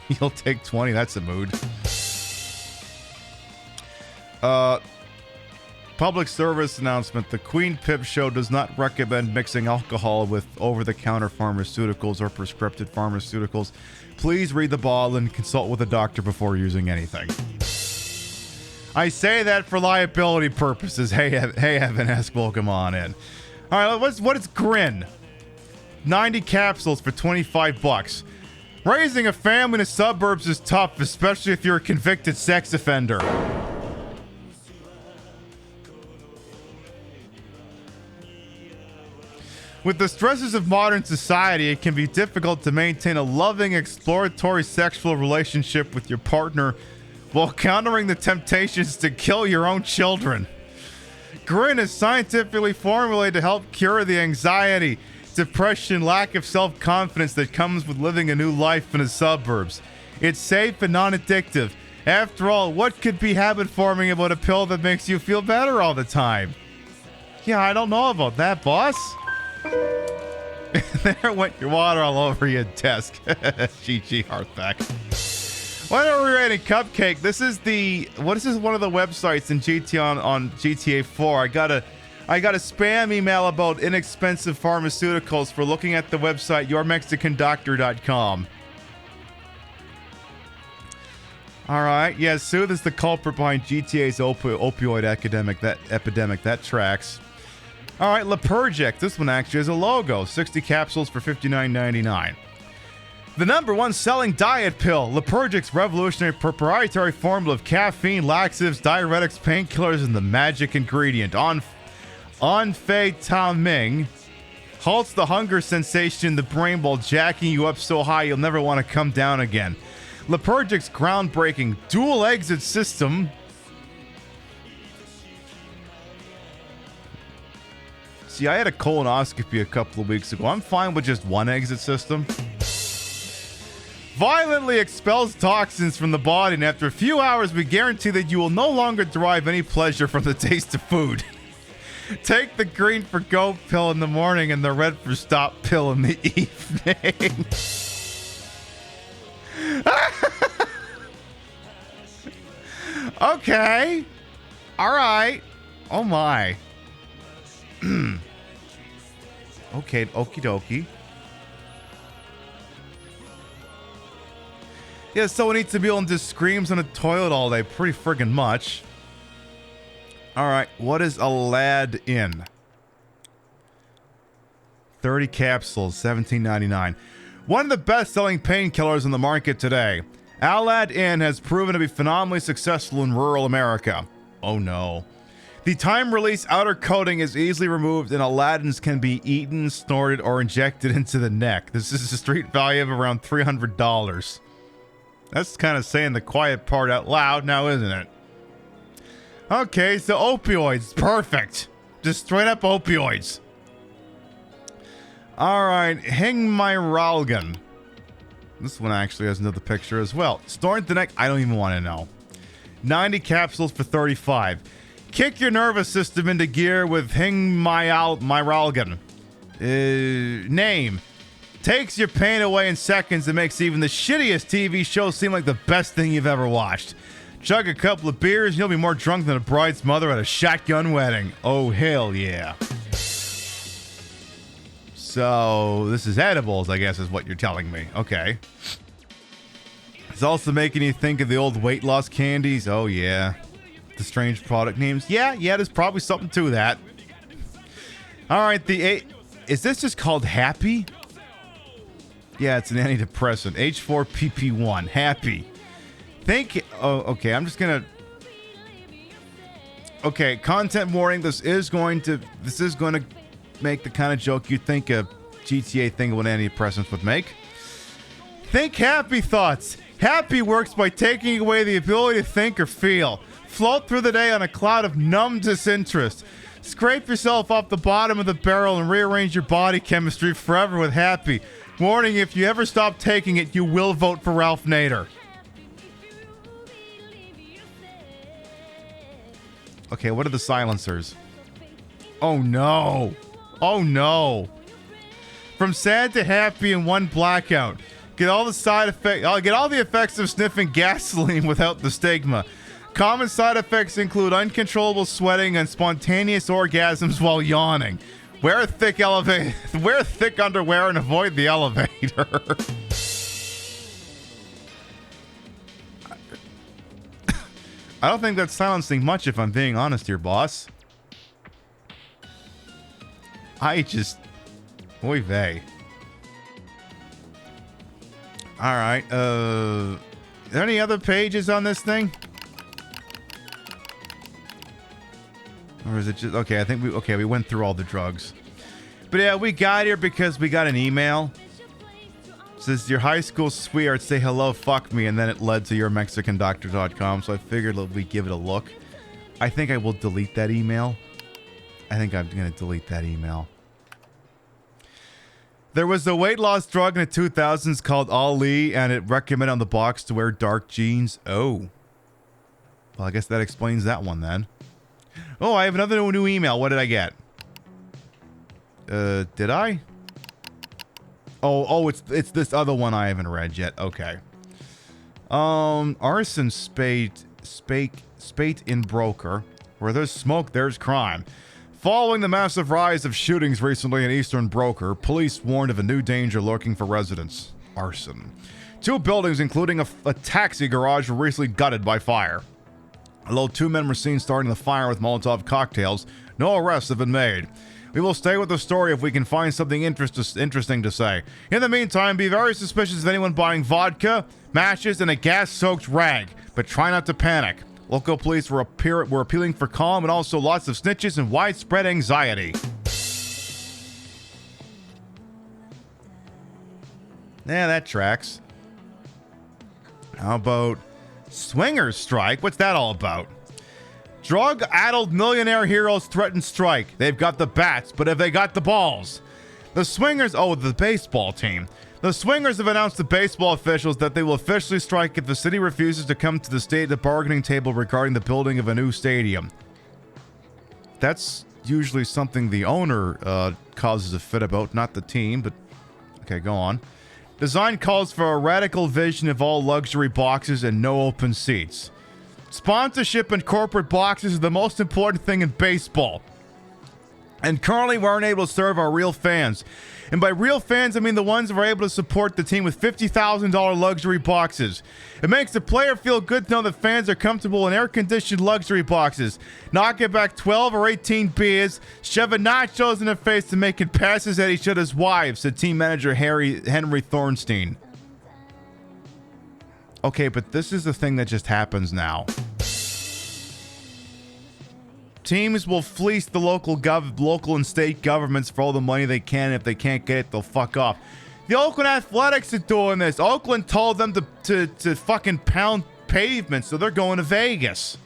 You'll take 20, that's a mood. Public service announcement. The Queen Pip Show does not recommend mixing alcohol with over-the-counter pharmaceuticals or prescriptive pharmaceuticals. Please read the bottle and consult with a doctor before using anything. I say that for liability purposes. Hey Evan S. Welcome on in. All right, what is Grin? 90 capsules for $25. Raising a family in the suburbs is tough, especially if you're a convicted sex offender. With the stresses of modern society, it can be difficult to maintain a loving, exploratory sexual relationship with your partner while countering the temptations to kill your own children. Grin is scientifically formulated to help cure the anxiety, depression, lack of self-confidence that comes with living a new life in the suburbs. It's safe and non-addictive. After all, what could be habit-forming about a pill that makes you feel better all the time? Yeah, I don't know about that, boss. There went your water all over your desk. GG Hearthback. Why are we rating Cupcake? This is one of the websites in GTA on GTA 4. I got a spam email about inexpensive pharmaceuticals for looking at the website yourmexicandoctor.com. All right, yeah, Soothe is the culprit behind GTA's opioid epidemic. That tracks. All right, Lepergic. This one actually has a logo. 60 capsules for $59.99. The #1 selling diet pill, Lepergic's revolutionary proprietary formula of caffeine, laxatives, diuretics, painkillers, and the magic ingredient, amphetamine, halts the hunger sensation in the brain while jacking you up so high you'll never want to come down again. Lepergic's groundbreaking dual exit system See, I had a colonoscopy a couple of weeks ago. I'm fine with just one exit system. Violently expels toxins from the body, and after a few hours, we guarantee that you will no longer derive any pleasure from the taste of food. Take the green for go pill in the morning and the red for stop pill in the evening. Okay. All right. Oh my. Okay, okie dokie. Yeah, someone needs to be able to just screams on a toilet all day pretty friggin' much. Alright, what is Aladdin? 30 capsules, $17.99. One of the best-selling painkillers on the market today. Aladdin has proven to be phenomenally successful in rural America. Oh no. The time-release outer coating is easily removed, and Aladdin's can be eaten, snorted, or injected into the neck. This is a street value of around $300. That's kind of saying the quiet part out loud now, isn't it? Okay, so opioids. Perfect. Just straight up opioids. Alright, Hingmyralgan. This one actually has another picture as well. Storm the neck, I don't even want to know. 90 capsules for 35. Kick your nervous system into gear with Hingmyralgan. Name. Takes your pain away in seconds and makes even the shittiest TV show seem like the best thing you've ever watched. Chug a couple of beers and you'll be more drunk than a bride's mother at a shotgun wedding. Oh, hell yeah. So, this is edibles, I guess is what you're telling me. Okay. It's also making you think of the old weight loss candies. Oh, yeah. The strange product names. Yeah, there's probably something to that. Alright, is this just called Happy? Yeah, it's an antidepressant. H4PP1. Happy. Okay, I'm just gonna... Okay, content warning. This is going to make the kind of joke you'd think a GTA thing with antidepressants would make. Think happy thoughts. Happy works by taking away the ability to think or feel. Float through the day on a cloud of numb disinterest. Scrape yourself off the bottom of the barrel and rearrange your body chemistry forever with Happy. Warning, if you ever stop taking it, you will vote for Ralph Nader. Okay, what are the silencers? Oh no. Oh no. From sad to happy in one blackout. Get all the side effects. Get all the effects of sniffing gasoline without the stigma. Common side effects include uncontrollable sweating and spontaneous orgasms while yawning. Wear thick underwear and avoid the elevator. I don't think that's silencing much, if I'm being honest here, boss. Oy vey. Alright, are there any other pages on this thing? Or is it just... Okay, I think we went through all the drugs. But yeah, we got here because we got an email. It says, your high school sweetheart say hello, fuck me, and then it led to yourmexicandoctor.com, so I figured we'd give it a look. I think I will delete that email. I think I'm going to delete that email. There was a weight loss drug in the 2000s called Ali, and it recommended on the box to wear dark jeans. Oh. Well, I guess that explains that one then. Oh, I have another new email. What did I get? Did I? Oh, it's this other one I haven't read yet. Okay. Arson spate in broker. Where there's smoke, there's crime. Following the massive rise of shootings recently in Eastern Broker, police warned of a new danger lurking for residents. Arson. 2 buildings, including a taxi garage, were recently gutted by fire. Although 2 men were seen starting the fire with Molotov cocktails, no arrests have been made. We will stay with the story if we can find something interesting to say. In the meantime, be very suspicious of anyone buying vodka, matches, and a gas-soaked rag, but try not to panic. Local police were appealing for calm and also lots of snitches and widespread anxiety. Yeah, that tracks. How about swingers strike? What's that all about? Drug-addled millionaire heroes threaten strike. They've got the bats, but have they got the balls? The swingers... Oh, the baseball team. The swingers have announced to baseball officials that they will officially strike if the city refuses to come to the bargaining table regarding the building of a new stadium. That's usually something the owner causes a fit about, not the team, but... Okay, go on. Design calls for a radical vision of all luxury boxes and no open seats. Sponsorship and corporate boxes are the most important thing in baseball. And currently we aren't able to serve our real fans. And by real fans, I mean the ones who are able to support the team with $50,000 luxury boxes. It makes the player feel good to know that fans are comfortable in air-conditioned luxury boxes. Knock it back 12 or 18 beers, shoving nachos in their face and making passes at each other's wives, said team manager Henry Thornstein. Okay, but this is the thing that just happens now. Teams will fleece the local and state governments for all the money they can. If they can't get it, they'll fuck off. The Oakland Athletics are doing this. Oakland told them to fucking pound pavement, so they're going to Vegas.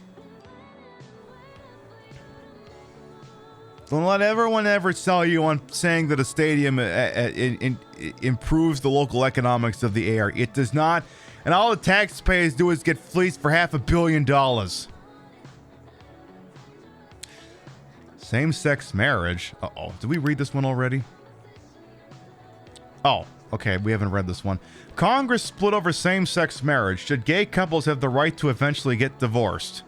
Don't let everyone ever sell you on saying that a stadium improves the local economics of the area. It does not. And all the taxpayers do is get fleeced for $500 million. Same-sex marriage. Uh-oh. Did we read this one already? Oh, okay. We haven't read this one. Congress split over same-sex marriage. Should gay couples have the right to eventually get divorced?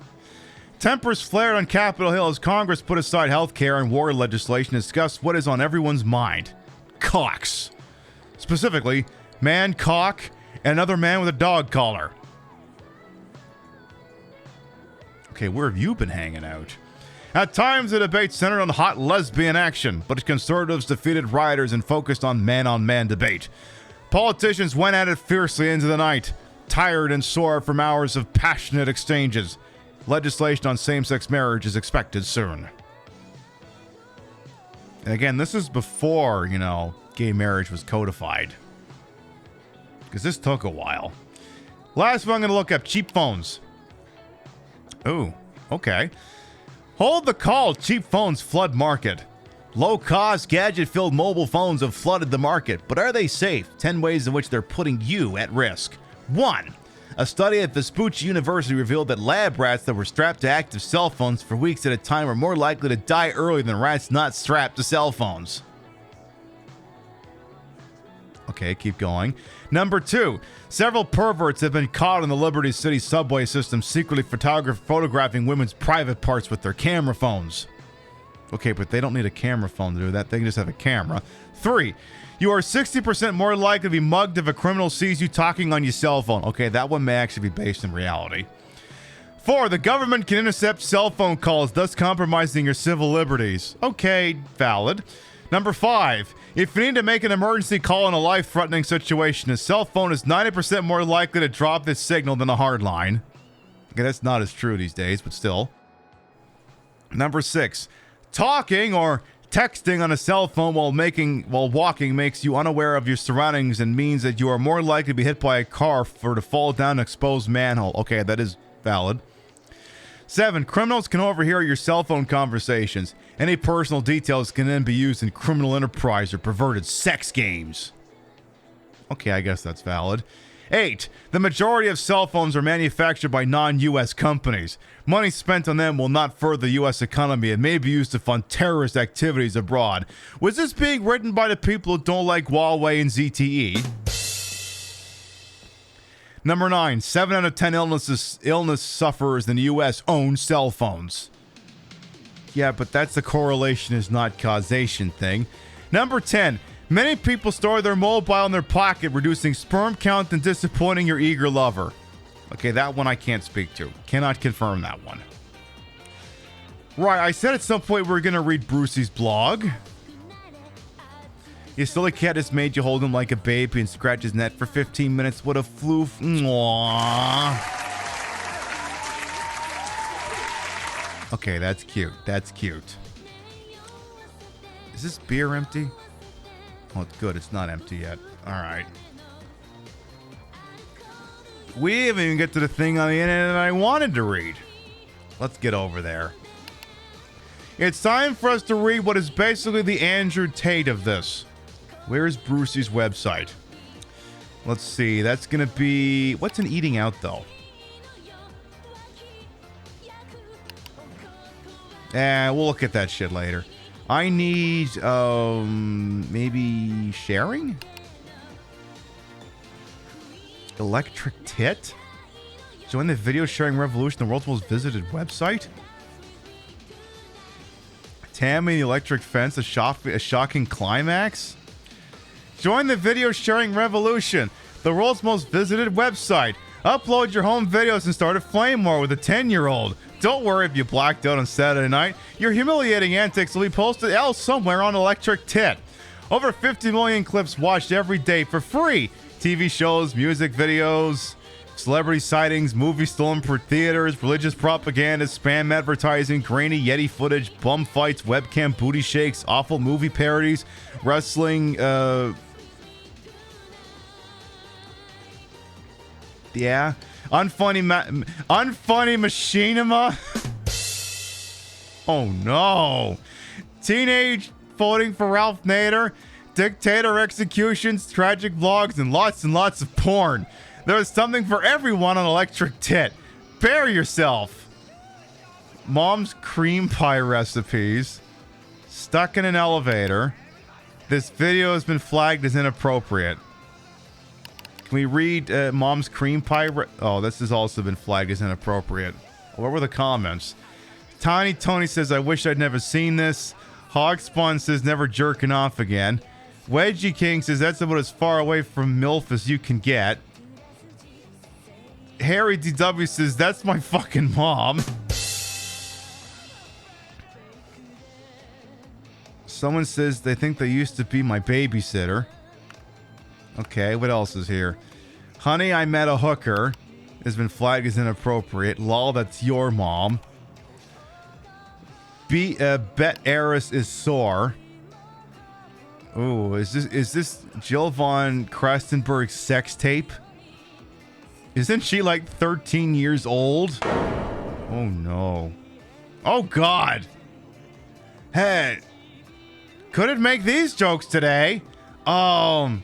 Tempers flared on Capitol Hill as Congress put aside health care and war legislation to discuss what is on everyone's mind. Cocks. Specifically, man cock and another man with a dog collar. Okay, where have you been hanging out? At times, the debate centered on hot lesbian action, but conservatives defeated rioters and focused on man-on-man debate. Politicians went at it fiercely into the night, tired and sore from hours of passionate exchanges. Legislation on same-sex marriage is expected soon. And again, this is before, gay marriage was codified. Because this took a while. Last one I'm going to look up, cheap phones. Ooh, okay. Hold the call, cheap phones flood market. Low-cost, gadget-filled mobile phones have flooded the market, but are they safe? 10 ways in which they're putting you at risk. 1. A study at Vespucci University revealed that lab rats that were strapped to active cell phones for weeks at a time were more likely to die early than rats not strapped to cell phones. Okay, keep going. Number 2, several perverts have been caught in the Liberty City subway system secretly photographing women's private parts with their camera phones. Okay, but they don't need a camera phone to do that. They can just have a camera. 3, you are 60% more likely to be mugged if a criminal sees you talking on your cell phone. Okay, that one may actually be based in reality. 4, the government can intercept cell phone calls, thus compromising your civil liberties. Okay, valid. Number 5, if you need to make an emergency call in a life-threatening situation, a cell phone is 90% more likely to drop this signal than a hard line. Okay, that's not as true these days, but still. Number 6, talking or texting on a cell phone while walking makes you unaware of your surroundings and means that you are more likely to be hit by a car or to fall down an exposed manhole. Okay, that is valid. 7, criminals can overhear your cell phone conversations. Any personal details can then be used in criminal enterprise or perverted sex games. Okay, I guess that's valid. 8, the majority of cell phones are manufactured by non-U.S. companies. Money spent on them will not further the U.S. economy and may be used to fund terrorist activities abroad. Was this being written by the people who don't like Huawei and ZTE? Number 9, 7 out of 10 illness sufferers in the U.S. own cell phones. Yeah, but that's the correlation is not causation thing. Number 10, many people store their mobile in their pocket, reducing sperm count and disappointing your eager lover. Okay, that one I can't speak to. Cannot confirm that one. Right, I said at some point we were going to read Brucey's blog. Your silly cat has made you hold him like a baby and scratch his neck for 15 minutes. What a floof. Mwah. Okay, that's cute. That's cute. Is this beer empty? Oh, it's good. It's not empty yet. All right. We didn't even get to the thing on the internet that I wanted to read. Let's get over there. It's time for us to read what is basically the Andrew Tate of this. Where's Brucey's website? Let's see. That's going to be... What's an eating out, though? We'll look at that shit later. I need, maybe sharing? Electric Tit? Join the video sharing revolution, the world's most visited website? Tammy the Electric Fence, a shocking climax? Join the video sharing revolution, the world's most visited website. Upload your home videos and start a flame war with a 10-year-old. Don't worry if you blacked out on Saturday night. Your humiliating antics will be posted else somewhere on Electric Tit. Over 50 million clips watched every day for free. TV shows, music videos, celebrity sightings, movies stolen from theaters, religious propaganda, spam advertising, grainy Yeti footage, bum fights, webcam booty shakes, awful movie parodies, wrestling, Yeah. Unfunny machinima. Oh no. Teenage voting for Ralph Nader. Dictator executions, tragic vlogs, and lots of porn. There's something for everyone on Electric Tit. Bear yourself. Mom's cream pie recipes. Stuck in an elevator. This video has been flagged as inappropriate. Can we read Mom's cream pie? Oh, this has also been flagged as inappropriate. What were the comments? Tiny Tony says, I wish I'd never seen this. Hogspawn says, never jerking off again. Wedgie King says, that's about as far away from MILF as you can get. Harry DW says, that's my fucking mom. Someone says they think they used to be my babysitter. Okay, what else is here? Honey, I met a hooker. Has been flagged as inappropriate. Lol, that's your mom. Bet Eris is sore. Oh, is this Jill Von Krastenberg's sex tape? Isn't she like 13 years old? Oh no. Oh god. Hey. Couldn't make these jokes today. Talk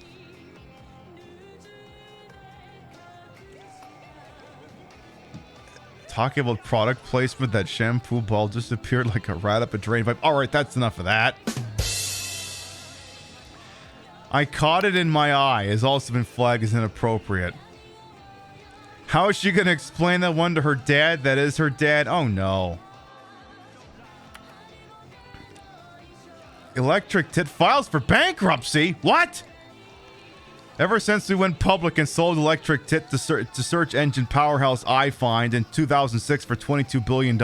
about product placement. That shampoo ball disappeared like a rat up a drain pipe. All right, that's enough of that. I caught it in my eye has also been flagged as inappropriate. How is she going to explain that one to her dad? That is her dad? Oh no. Electric Tit files for bankruptcy? What? Ever since we went public and sold Electric Tit to search engine powerhouse iFind in 2006 for $22 billion,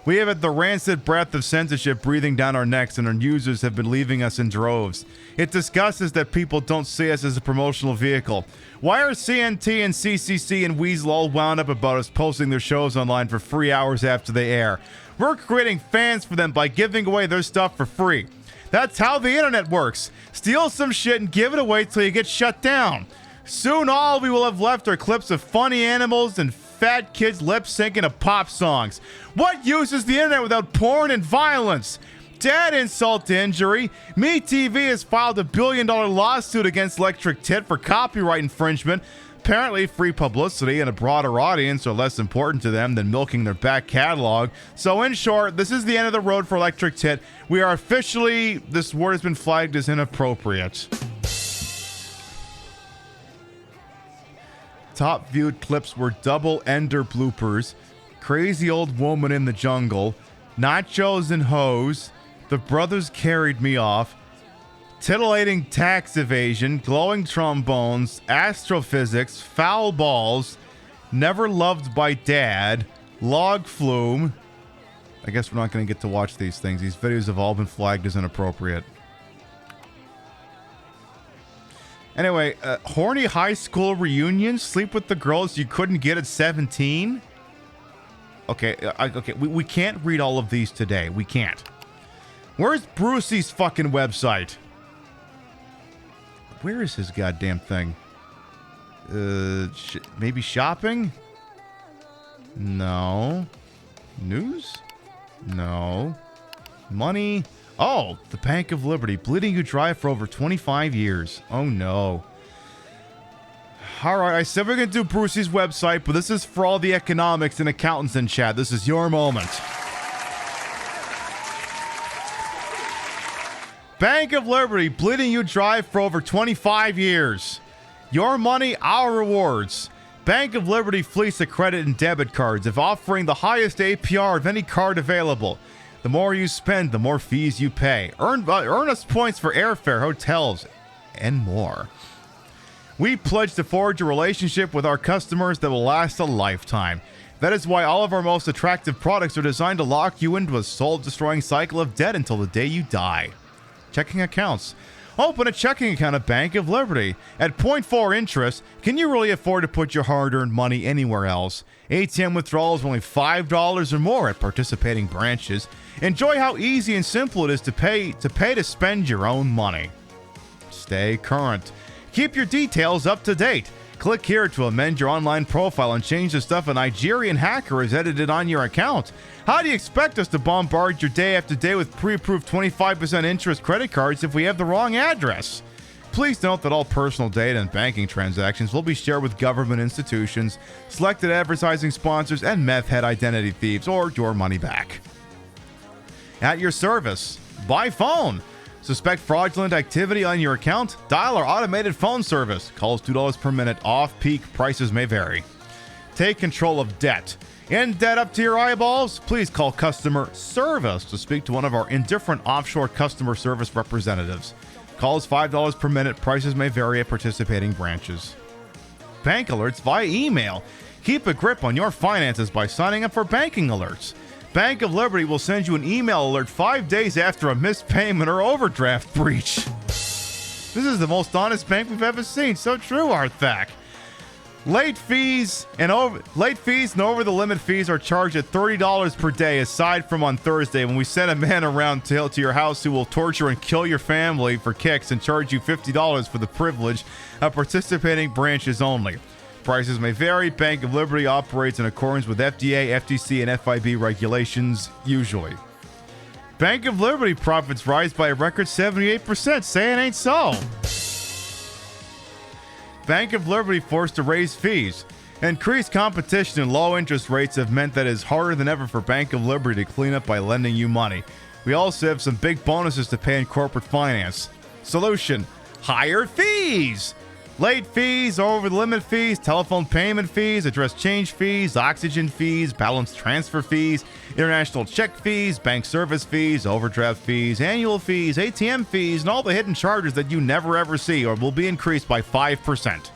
we have had the rancid breath of censorship breathing down our necks, and our users have been leaving us in droves. It disgusts us that people don't see us as a promotional vehicle. Why are CNT and CCC and Weasel all wound up about us posting their shows online for free hours after they air? We're creating fans for them by giving away their stuff for free. That's how the internet works. Steal some shit and give it away till you get shut down. Soon all we will have left are clips of funny animals and fat kids lip syncing to pop songs. What use is the internet without porn and violence? Dad insult to injury. MeTV has filed $1 billion lawsuit against Electric Tit for copyright infringement. Apparently, free publicity and a broader audience are less important to them than milking their back catalog. So, in short, this is the end of the road for Electric Tit. We are officially, this word has been flagged as inappropriate. Top viewed clips were double ender bloopers, crazy old woman in the jungle, nachos and hoes, the brothers carried me off, titillating tax evasion, glowing trombones, astrophysics, foul balls, never loved by dad, log flume. I guess we're not going to get to watch these things. These videos have all been flagged as inappropriate. Anyway, horny high school reunions, sleep with the girls you couldn't get at 17. Okay, we can't read all of these today. We can't. Where's Brucey's fucking website? Where is his goddamn thing? Maybe shopping? No. News? No. Money? Oh, the Bank of Liberty, bleeding you dry for over 25 years. Oh no. Alright, I said we're going to do Brucey's website, but this is for all the economics and accountants in chat. This is your moment. Bank of Liberty, bleeding you dry for over 25 years. Your money, our rewards. Bank of Liberty fleece of credit and debit cards of offering the highest APR of any card available. The more you spend, the more fees you pay. Earn us points for airfare, hotels, and more. We pledge to forge a relationship with our customers that will last a lifetime. That is why all of our most attractive products are designed to lock you into a soul-destroying cycle of debt until the day you die. Checking accounts. Open a checking account at Bank of Liberty. At 0.4 interest, can you really afford to put your hard-earned money anywhere else? ATM withdrawals are only $5 or more at participating branches. Enjoy how easy and simple it is to pay to spend your own money. Stay current. Keep your details up to date. Click here to amend your online profile and change the stuff a Nigerian hacker has edited on your account. How do you expect us to bombard your day after day with pre-approved 25% interest credit cards if we have the wrong address? Please note that all personal data and banking transactions will be shared with government institutions, selected advertising sponsors, and meth head identity thieves, or your money back. At your service, by phone. Suspect fraudulent activity on your account? Dial our automated phone service. Calls $2 per minute. Off-peak prices may vary. Take control of debt. In debt up to your eyeballs? Please call customer service to speak to one of our indifferent offshore customer service representatives. Calls $5 per minute. Prices may vary at participating branches. Bank alerts via email. Keep a grip on your finances by signing up for banking alerts. Bank of Liberty will send you an email alert 5 days after a missed payment or overdraft breach. This is the most honest bank we've ever seen. So true, Arthak. Late fees and over the limit fees are charged at $30 per day, aside from on Thursday when we send a man around to your house who will torture and kill your family for kicks and charge you $50 for the privilege of participating branches only. Prices may vary. Bank of Liberty operates in accordance with FDA, FTC, and FIB regulations, usually. Bank of Liberty profits rise by a record 78%. Say it ain't so. Bank of Liberty forced to raise fees. Increased competition and low interest rates have meant that it is harder than ever for Bank of Liberty to clean up by lending you money. We also have some big bonuses to pay in corporate finance. Solution: higher fees. Late fees, over the limit fees, telephone payment fees, address change fees, oxygen fees, balance transfer fees, international check fees, bank service fees, overdraft fees, annual fees, ATM fees, and all the hidden charges that you never ever see or will be increased by 5%.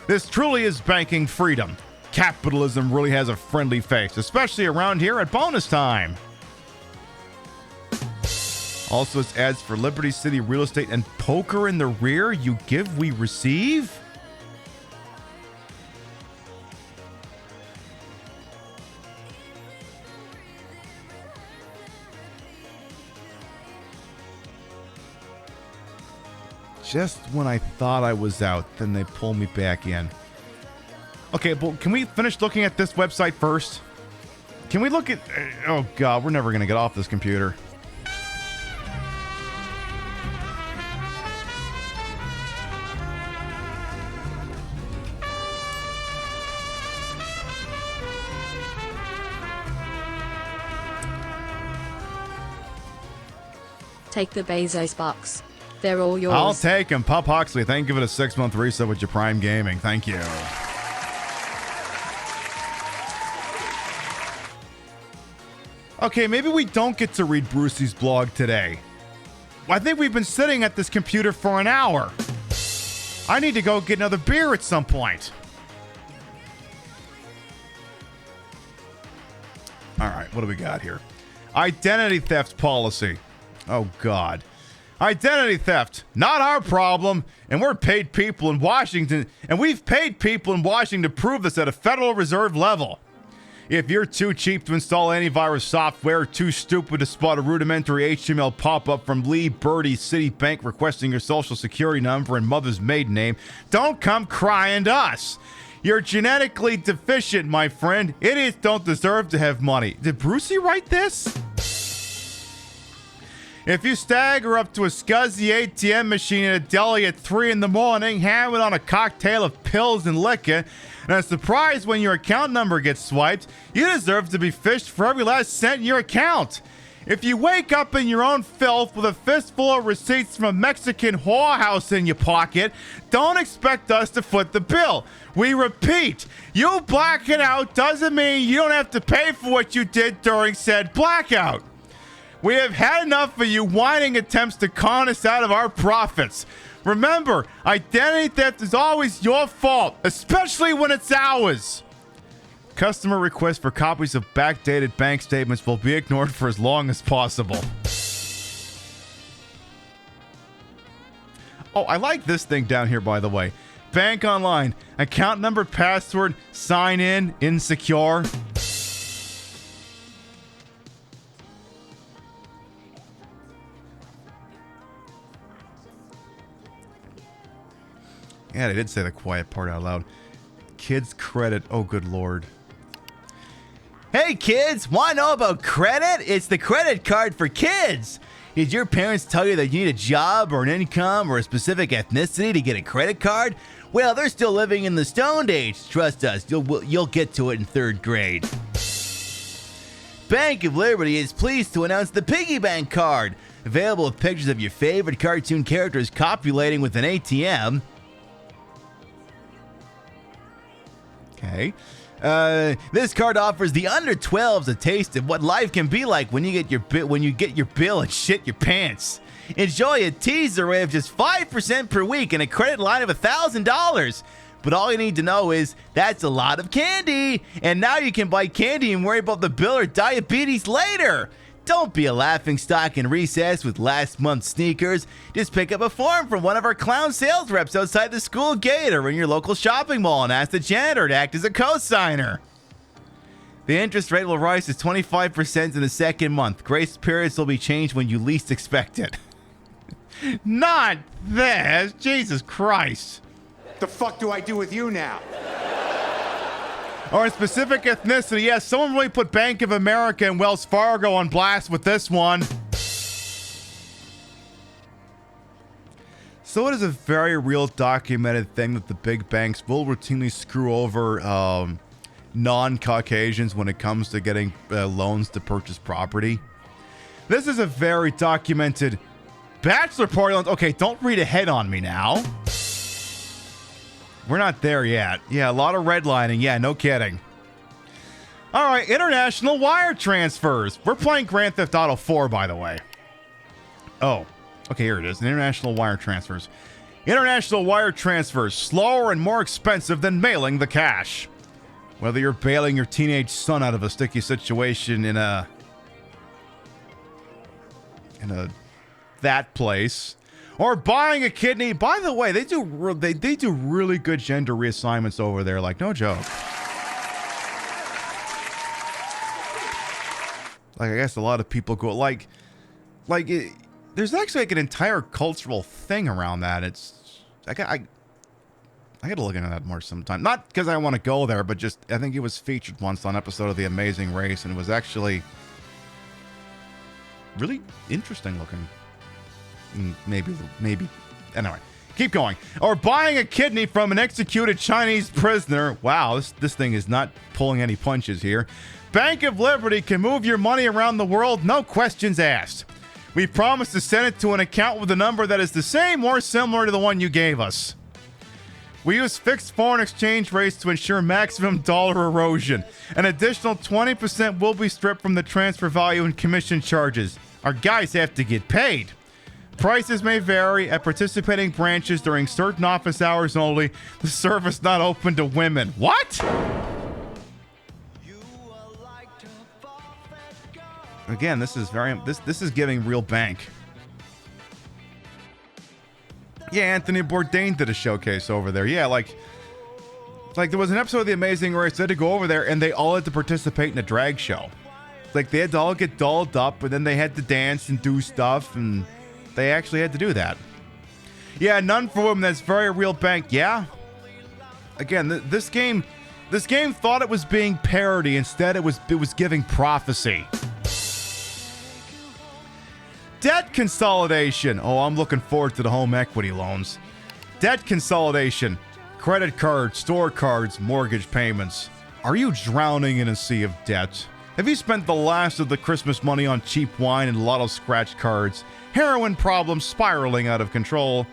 This truly is banking freedom. Capitalism really has a friendly face, especially around here at bonus time. Also, it's ads for Liberty City real estate and poker in the rear. You give, we receive. Just when I thought I was out, then they pull me back in. Okay, but can we finish looking at this website first? Can we look at... Oh, God, we're never going to get off this computer. Take the Bezos box. They're all yours. I'll take them. Pup Huxley, thank you for the 6-month reset with your Prime Gaming. Thank you. Okay, maybe we don't get to read Brucey's blog today. I think we've been sitting at this computer for an hour. I need to go get another beer at some point. All right, what do we got here? Identity theft policy. Oh, God. Identity theft, not our problem, and we're paid people in Washington, and we've paid people in Washington to prove this at a Federal Reserve level. If you're too cheap to install antivirus software, too stupid to spot a rudimentary HTML pop-up from Lee Birdie Citibank requesting your social security number and mother's maiden name, don't come crying to us. You're genetically deficient, my friend. Idiots don't deserve to have money. Did Brucey write this? If you stagger up to a scuzzy ATM machine at a deli at 3 in the morning, hammered on a cocktail of pills and liquor, and are surprised when your account number gets swiped, you deserve to be fished for every last cent in your account. If you wake up in your own filth with a fistful of receipts from a Mexican whorehouse in your pocket, don't expect us to foot the bill. We repeat, you blacking out doesn't mean you don't have to pay for what you did during said blackout. We have had enough of you whining attempts to con us out of our profits. Remember, identity theft is always your fault, especially when it's ours. Customer requests for copies of backdated bank statements will be ignored for as long as possible. Oh, I like this thing down here, by the way. Bank online, account number, password, sign in, insecure. Yeah, they did say the quiet part out loud. Kids credit. Oh, good lord. Hey kids, want to know about credit? It's the credit card for kids. Did your parents tell you that you need a job or an income or a specific ethnicity to get a credit card? Well, they're still living in the Stone Age. Trust us, you'll get to it in 3rd grade. Bank of Liberty is pleased to announce the Piggy Bank card, available with pictures of your favorite cartoon characters copulating with an ATM. Okay. This card offers the under 12s a taste of what life can be like when you get your bill and shit your pants. Enjoy a teaser rate of just 5% per week and a credit line of $1,000. But all you need to know is that's a lot of candy. And now you can buy candy and worry about the bill or diabetes later. Don't be a laughingstock in recess with last month's sneakers. Just pick up a form from one of our clown sales reps outside the school gate or in your local shopping mall and ask the janitor to act as a co-signer. The interest rate will rise to 25% in the 2nd month. Grace periods will be changed when you least expect it. Not this! Jesus Christ. The fuck do I do with you now? Or a specific ethnicity. Yes, someone really put Bank of America and Wells Fargo on blast with this one. So it is a very real documented thing that the big banks will routinely screw over non-Caucasians when it comes to getting loans to purchase property. This is a very documented bachelor party loans. Okay, don't read ahead on me now. We're not there yet. Yeah, a lot of redlining. Yeah, no kidding. All right, international wire transfers. We're playing Grand Theft Auto 4, by the way. Oh, okay, here it is. International wire transfers. International wire transfers, slower and more expensive than mailing the cash. Whether you're bailing your teenage son out of a sticky situation in that place, or buying a kidney. By the way, they do really good gender reassignments over there, like no joke. Like I guess a lot of people go there's actually like an entire cultural thing around that. It's I got to look into that more sometime. Not because I want to go there, but just I think it was featured once on an episode of The Amazing Race, and it was actually really interesting looking. Maybe. Anyway, keep going. Or buying a kidney from an executed Chinese prisoner. Wow, this thing is not pulling any punches here. Bank of Liberty can move your money around the world, no questions asked. We promise to send it to an account with a number that is the same or similar to the one you gave us. We use fixed foreign exchange rates to ensure maximum dollar erosion. An additional 20% will be stripped from the transfer value and commission charges. Our guys have to get paid. Prices may vary at participating branches during certain office hours only. The service not open to women. What? Again, this is giving real bank. Yeah, Anthony Bourdain did a showcase over there. Yeah, like there was an episode of The Amazing Race. They had to go over there and they all had to participate in a drag show. Like they had to all get dolled up and then they had to dance and do stuff, and they actually had to do that. Yeah, none for women. That's very real bank. Yeah. Again, this game thought it was being parody. Instead, it was giving prophecy. Debt consolidation. Oh, I'm looking forward to the home equity loans. Debt consolidation. Credit cards, store cards, mortgage payments. Are you drowning in a sea of debt? Have you spent the last of the Christmas money on cheap wine and lotto scratch cards? Heroin problems spiraling out of control?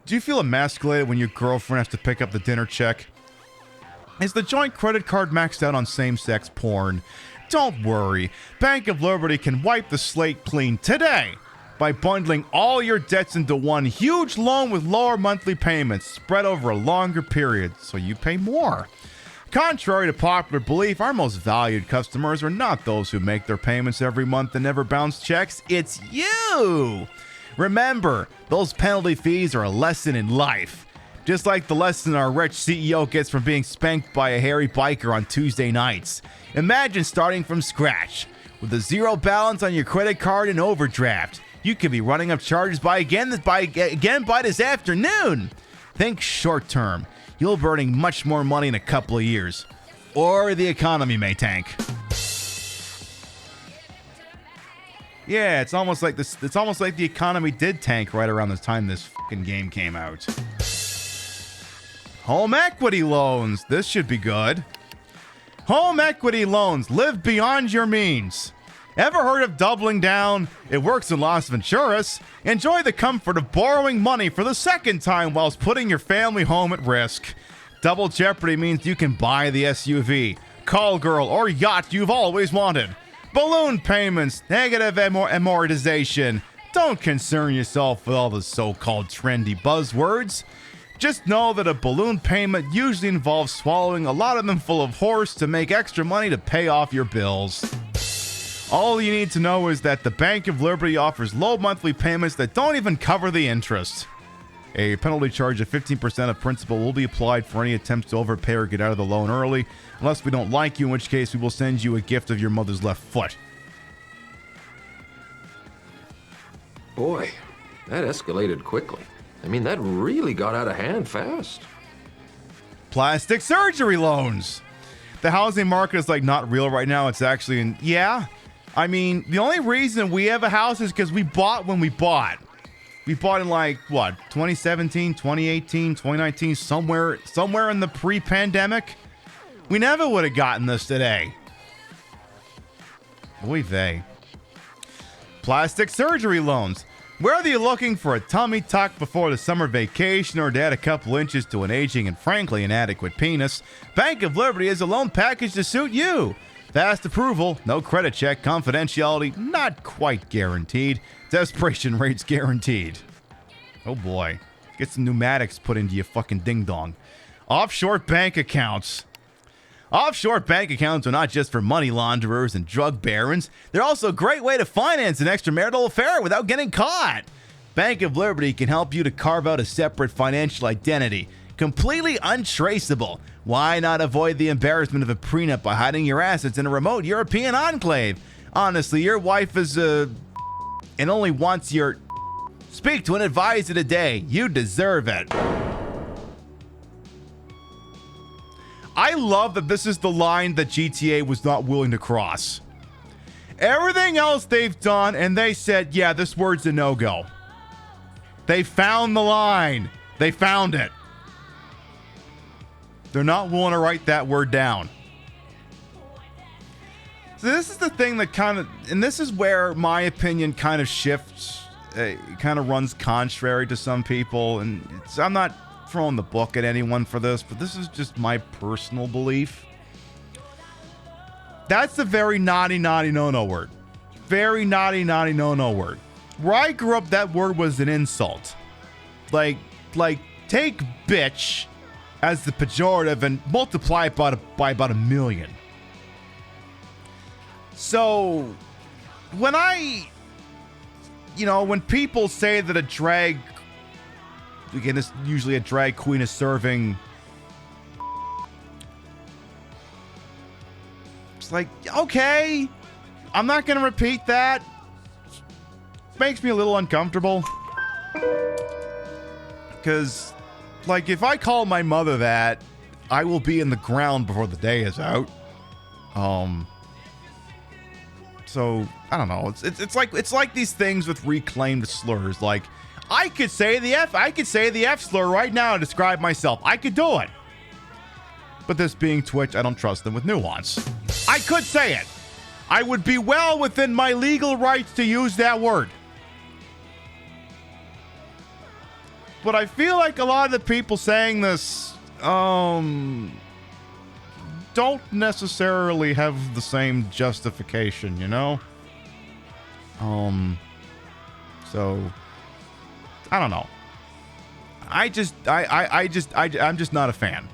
Do you feel emasculated when your girlfriend has to pick up the dinner check? Is the joint credit card maxed out on same-sex porn? Don't worry. Bank of Liberty can wipe the slate clean today by bundling all your debts into one huge loan with lower monthly payments spread over a longer period, so you pay more. Contrary to popular belief, our most valued customers are not those who make their payments every month and never bounce checks. It's you! Remember, those penalty fees are a lesson in life. Just like the lesson our rich CEO gets from being spanked by a hairy biker on Tuesday nights. Imagine starting from scratch. With a zero balance on your credit card and overdraft, you could be running up charges by this afternoon. Think short term. You'll be earning much more money in a couple of years. Or the economy may tank. Yeah, it's almost like this. It's almost like the economy did tank right around the time this fucking game came out. Home equity loans. This should be good. Home equity loans. Live beyond your means. Ever heard of doubling down? It works in Las Venturas. Enjoy the comfort of borrowing money for the second time whilst putting your family home at risk. Double jeopardy means you can buy the SUV, call girl, or yacht you've always wanted. Balloon payments, negative amortization. Don't concern yourself with all the so-called trendy buzzwords. Just know that a balloon payment usually involves swallowing a lot of them full of horse to make extra money to pay off your bills. All you need to know is that the Bank of Liberty offers low monthly payments that don't even cover the interest. A penalty charge of 15% of principal will be applied for any attempts to overpay or get out of the loan early, unless we don't like you, in which case we will send you a gift of your mother's left foot. Boy, that escalated quickly. I mean, that really got out of hand fast. Plastic surgery loans. The housing market is like not real right now. It's actually yeah. I mean, the only reason we have a house is because we bought when we bought. We bought in like, what, 2017, 2018, 2019, somewhere in the pre-pandemic. We never would have gotten this today. Oy vey. Plastic surgery loans. Whether you're looking for a tummy tuck before the summer vacation or to add a couple inches to an aging and frankly inadequate penis, Bank of Liberty has a loan package to suit you. Fast approval, no credit check, confidentiality, not quite guaranteed. Desperation rates guaranteed. Oh boy. Get some pneumatics put into your fucking ding-dong. Offshore bank accounts. Offshore bank accounts are not just for money launderers and drug barons. They're also a great way to finance an extramarital affair without getting caught. Bank of Liberty can help you to carve out a separate financial identity. Completely untraceable. Why not avoid the embarrassment of a prenup by hiding your assets in a remote European enclave? Honestly, your wife is and only wants your... Speak to an advisor today. You deserve it. I love that this is the line that GTA was not willing to cross. Everything else they've done, and they said, yeah, this word's a no-go. They found the line. They found it. They're not willing to write that word down. So this is the thing that kind of, and this is where my opinion kind of shifts, kind of runs contrary to some people, and I'm not throwing the book at anyone for this, but this is just my personal belief. That's a very naughty no-no word. Very naughty no-no word. Where I grew up, that word was an insult. Like take bitch as the pejorative and multiply it by about 1 million. So when when people say that a drag, again, this usually a drag queen is serving, it's like, okay, I'm not going to repeat that. It makes me a little uncomfortable. Because, like, if I call my mother that, I will be in the ground before the day is out. So I don't know. It's like these things with reclaimed slurs. Like, I could say the F slur right now to describe myself. I could do it. But this being Twitch, I don't trust them with nuance. I could say it. I would be well within my legal rights to use that word. But I feel like a lot of the people saying this don't necessarily have the same justification, you know? So I don't know. I'm just not a fan.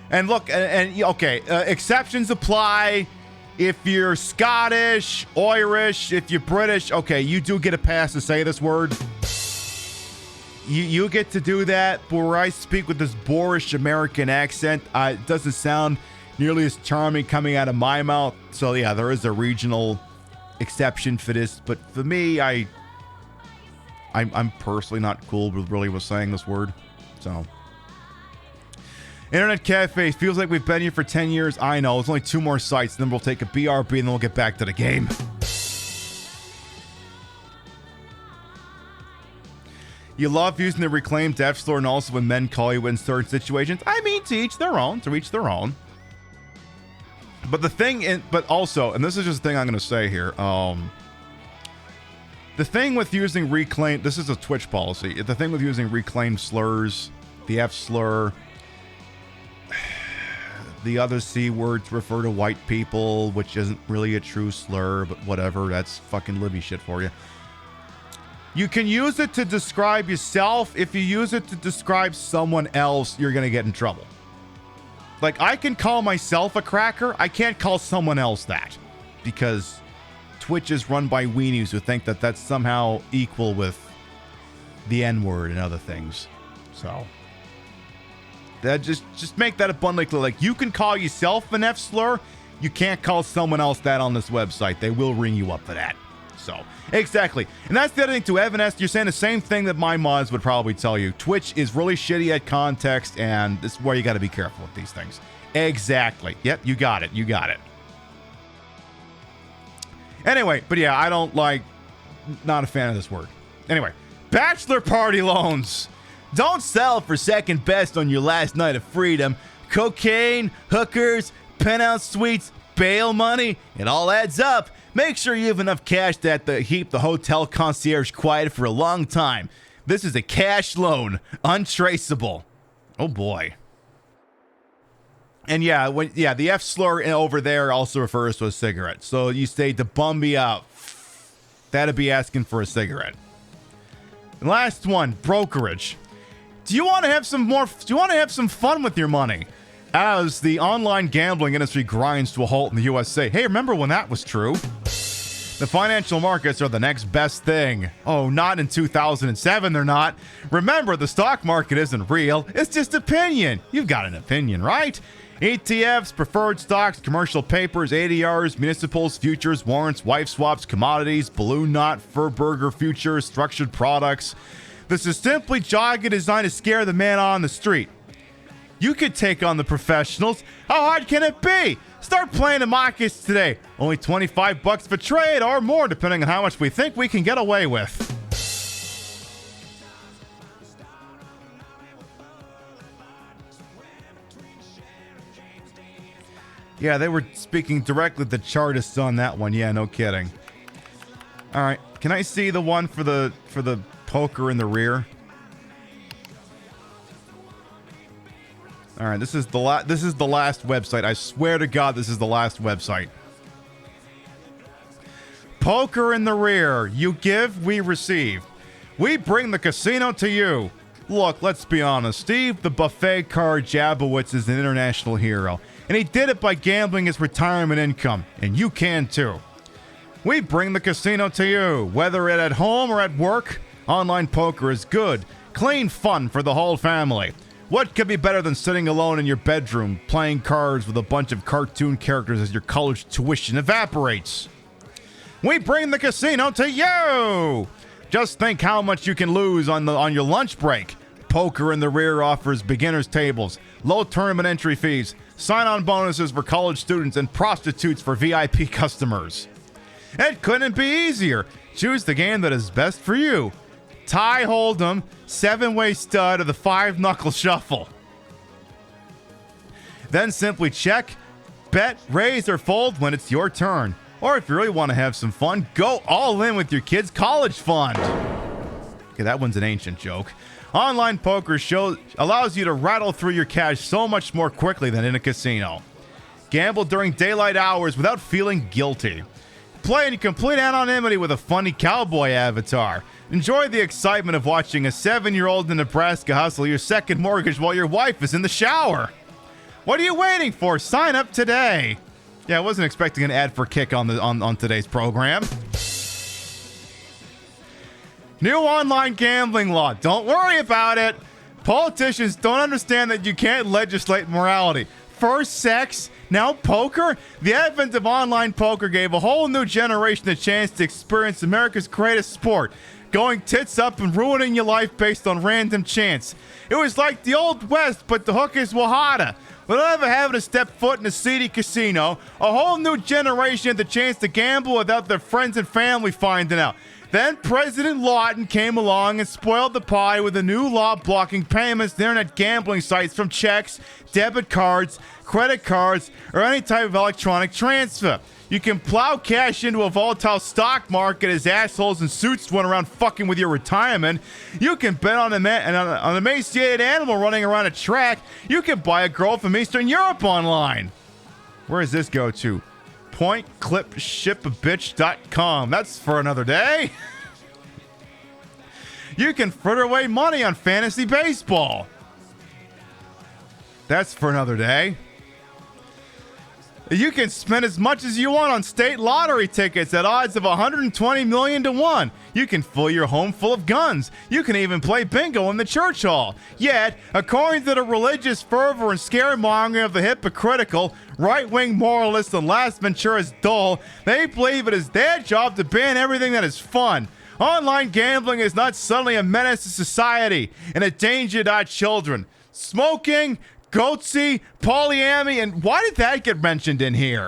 And look, okay, exceptions apply. If you're Scottish, Irish, if you're British, okay, you do get a pass to say this word. You get to do that, but where I speak with this boorish American accent, it doesn't sound nearly as charming coming out of my mouth. So yeah, there is a regional exception for this, but for me, I'm personally not cool with saying this word. So, internet cafe feels like we've been here for 10 years. I know. It's only 2 more sites. Then we'll take a BRB and then we'll get back to the game. You love using the reclaimed F slur and also when men call you in certain situations. I mean, to each their own. But the thing, but also, and this is just the thing I'm going to say here. The thing with using reclaimed, this is a Twitch policy. The thing with using reclaimed slurs, the F slur, the other C words refer to white people, which isn't really a true slur, but whatever. That's fucking Libby shit for you. You can use it to describe yourself. If you use it to describe someone else, you're going to get in trouble. Like, I can call myself a cracker. I can't call someone else that. Because Twitch is run by weenies who think that that's somehow equal with the N-word and other things. So, that just make that abundantly clear. Like, you can call yourself an F-slur. You can't call someone else that on this website. They will ring you up for that. So, exactly. And that's the other thing too. Evan S., you're saying the same thing that my mods would probably tell you. Twitch is really shitty at context, and this is where you got to be careful with these things. Exactly. Yep, you got it. Anyway, but yeah, I don't not a fan of this word. Anyway, bachelor party loans. Don't sell for second best on your last night of freedom. Cocaine, hookers, penthouse suites, bail money, it all adds up. Make sure you have enough cash that keep the hotel concierge quiet for a long time. This is a cash loan, untraceable. Oh boy. And yeah, the F slur over there also refers to a cigarette. So you say to bum me out, that'd be asking for a cigarette. Last one, brokerage. Do you want to have some fun with your money? As the online gambling industry grinds to a halt in the USA. Hey, remember when that was true? The financial markets are the next best thing. Oh, not in 2007, they're not. Remember, the stock market isn't real. It's just opinion. You've got an opinion, right? ETFs, preferred stocks, commercial papers, ADRs, municipals, futures, warrants, wife swaps, commodities, balloon knot, fur burger futures, structured products. This is simply jargon designed to scare the man on the street. You could take on the professionals. How hard can it be? Start playing the markets today. Only $25 for trade or more, depending on how much we think we can get away with. Yeah, they were speaking directly to the chartists on that one. Yeah, no kidding. All right, can I see the one for the poker in the rear? All right, this is the last website. I swear to God, this is the last website. Poker in the rear. You give, we receive. We bring the casino to you. Look, let's be honest. Steve the Buffet Car Jabowitz is an international hero, and he did it by gambling his retirement income, and you can too. We bring the casino to you, whether it at home or at work. Online poker is good, clean fun for the whole family. What could be better than sitting alone in your bedroom, playing cards with a bunch of cartoon characters as your college tuition evaporates? We bring the casino to you! Just think how much you can lose on your lunch break. Poker in the Rear offers beginners tables, low tournament entry fees, sign-on bonuses for college students, and prostitutes for VIP customers. It couldn't be easier. Choose the game that is best for you. Tie Hold'em, 7-way stud, or the 5-knuckle shuffle. Then simply check, bet, raise, or fold when it's your turn. Or if you really want to have some fun, go all in with your kids' college fund. Okay, that one's an ancient joke. Online poker allows you to rattle through your cash so much more quickly than in a casino. Gamble during daylight hours without feeling guilty. Play in complete anonymity with a funny cowboy avatar. Enjoy the excitement of watching a 7-year-old in Nebraska hustle your second mortgage while your wife is in the shower. What are you waiting for? Sign up today. Yeah, I wasn't expecting an ad for Kick on today's program. New online gambling law. Don't worry about it. Politicians don't understand that you can't legislate morality. First sex, now poker? The advent of online poker gave a whole new generation a chance to experience America's greatest sport. going tits up and ruining your life based on random chance. It was like the Old West, but the hookers were hotter. Without ever having to step foot in a seedy casino, a whole new generation had the chance to gamble without their friends and family finding out. Then President Lawton came along and spoiled the pie with a new law blocking payments to internet gambling sites from checks, debit cards, credit cards, or any type of electronic transfer. You can plow cash into a volatile stock market as assholes in suits run around fucking with your retirement. You can bet on an emaciated animal running around a track. You can buy a girl from Eastern Europe online. Where does this go to? PointClipShipABitch.com. That's for another day. You can fritter away money on fantasy baseball. That's for another day. You can spend as much as you want on state lottery tickets at odds of 120 million to 1. You can fill your home full of guns. You can even play bingo in the church hall. Yet, according to the religious fervor and scaremongering of the hypocritical, right-wing moralists and Las Venturas dull, they believe it is their job to ban everything that is fun. Online gambling is not suddenly a menace to society and a danger to our children. Smoking, goatsy, polyamory, and why did that get mentioned in here?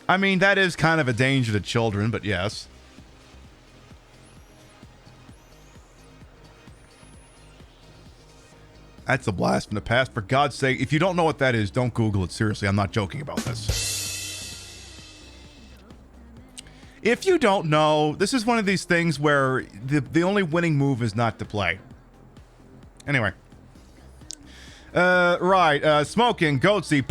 I mean, that is kind of a danger to children, but yes. That's a blast from the past. For God's sake, if you don't know what that is, don't Google it. Seriously, I'm not joking about this. If you don't know, this is one of these things where the only winning move is not to play. Anyway. Smoking, goatsy,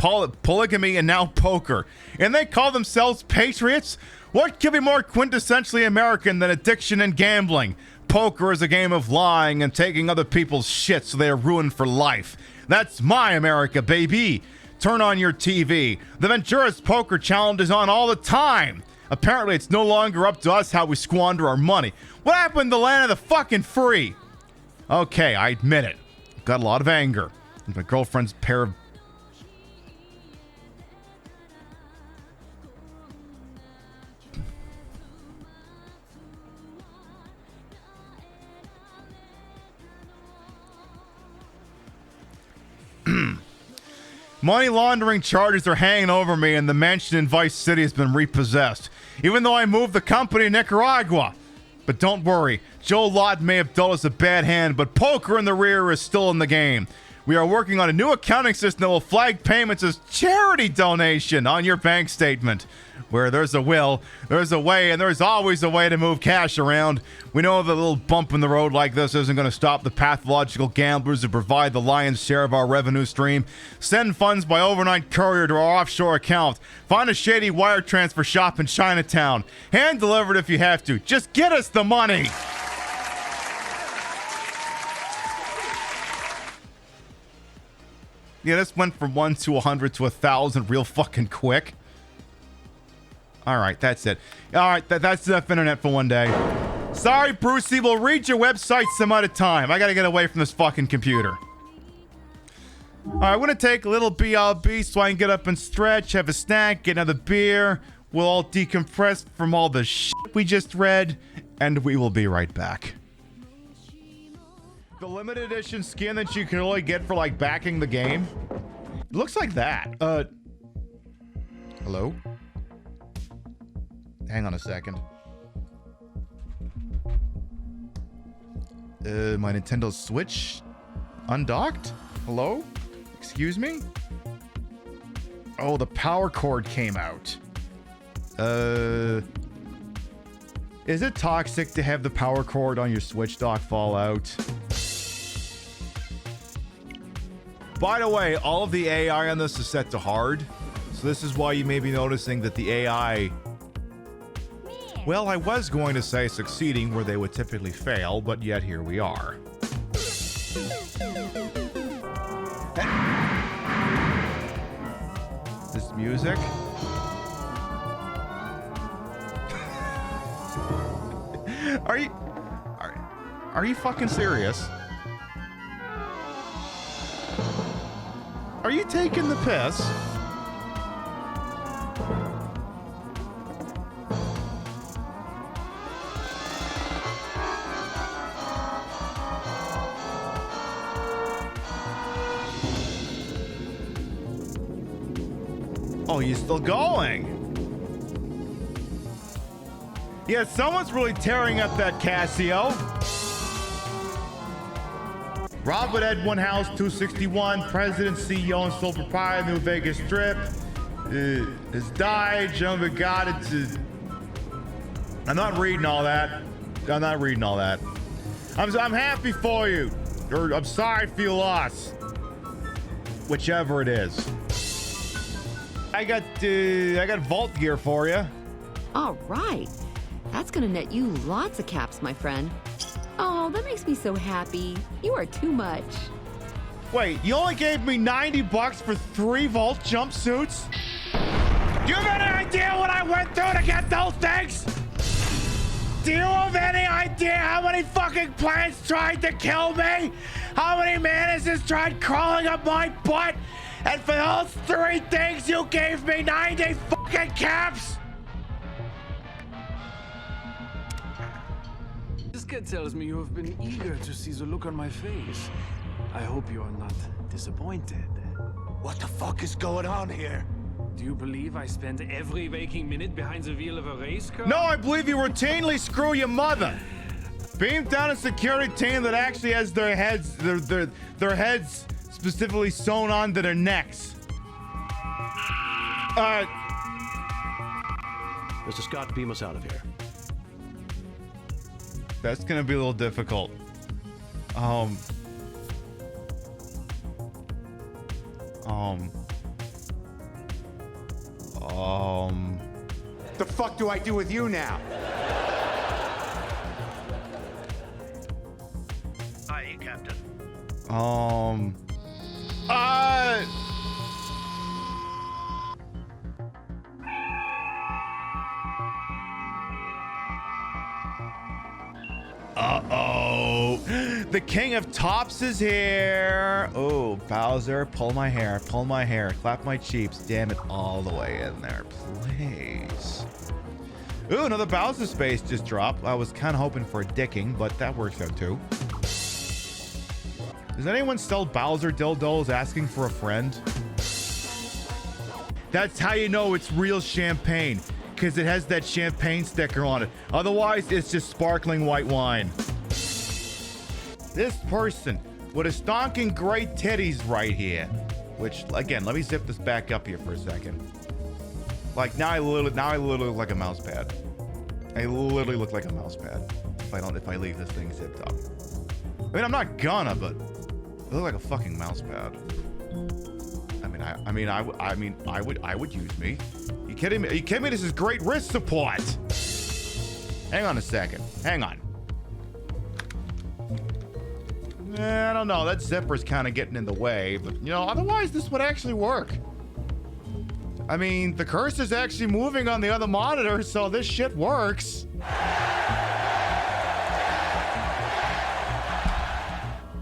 polygamy, and now poker. And they call themselves patriots? What could be more quintessentially American than addiction and gambling? Poker is a game of lying and taking other people's shit so they are ruined for life. That's my America, baby. Turn on your TV. The Venturas Poker Challenge is on all the time. Apparently, it's no longer up to us how we squander our money. What happened to the land of the fucking free? Okay, I admit it. Got a lot of anger. My girlfriend's pair of... Money laundering charges are hanging over me, and the mansion in Vice City has been repossessed, even though I moved the company to Nicaragua. But don't worry, Joe Lott may have dealt us a bad hand, but poker in the rear is still in the game. We are working on a new accounting system that will flag payments as charity donation on your bank statement. Where there's a will, there's a way, and there's always a way to move cash around. We know that a little bump in the road like this isn't going to stop the pathological gamblers who provide the lion's share of our revenue stream. Send funds by overnight courier to our offshore account. Find a shady wire transfer shop in Chinatown. Hand deliver it if you have to. Just get us the money. Yeah, this went from 1 to 100 to 1,000 real fucking quick. All right, that's it. All right, that's enough internet for one day. Sorry, Brucey. We'll read your website some other time. I got to get away from this fucking computer. All right, I'm going to take a little BRB so I can get up and stretch, have a snack, get another beer. We'll all decompress from all the shit we just read, and we will be right back. The limited edition skin that you can only get for, like, backing the game. It looks like that. Hello? Hang on a second. My Nintendo Switch undocked? Hello? Excuse me? Oh, the power cord came out. Is it toxic to have the power cord on your Switch dock fall out? By the way, all of the AI on this is set to hard. So this is why you may be noticing that the AI... Well, I was going to say succeeding where they would typically fail, but yet here we are. This music? Are you fucking serious? Are you taking the piss? Oh, you're still going. Yeah, someone's really tearing up that Casio. Robert Edwin House, 261, president, CEO, and sole proprietor, New Vegas Strip, has died. John got it. I'm not reading all that. I'm not reading all that. I'm happy for you, or I'm sorry for your loss. Whichever it is. I got vault gear for you. All right. That's gonna net you lots of caps, my friend. Oh, that makes me so happy. You are too much. Wait, you only gave me $90 for 3 vault jumpsuits? Do you have any idea what I went through to get those things? Do you have any idea how many fucking plants tried to kill me? How many mantises tried crawling up my butt? And for those 3 things, you gave me 90 fucking caps? This kid tells me you have been eager to see the look on my face. I hope you are not disappointed. What the fuck is going on here? Do you believe I spend every waking minute behind the wheel of a race car? No, I believe you routinely screw your mother. Beam down a security team that actually has their heads specifically sewn onto their necks. Mr. Scott, beam us out of here. That's gonna be a little difficult. The fuck do I do with you now? Aye, Captain. Uh-oh. The King of Tops is here. Oh, Bowser, pull my hair, clap my cheeks. Damn it, all the way in there, please. Ooh, another Bowser space just dropped. I was kind of hoping for a dicking, but that works out too. Does anyone sell Bowser dildos asking for a friend? That's how you know it's real champagne, because it has that champagne sticker on it. Otherwise, it's just sparkling white wine. This person with a stonking great titties right here. Which, again, let me zip this back up here for a second. Like, now I literally look like a mouse pad. I literally look like a mouse pad if I leave this thing zipped up. I mean, I'm not gonna, but I look like a fucking mouse pad. I would use me. You kidding me? Are you kidding me? This is great wrist support. Hang on a second. Hang on. I don't know. That zipper's kind of getting in the way, but you know, otherwise this would actually work. I mean, the cursor's actually moving on the other monitor, so this shit works.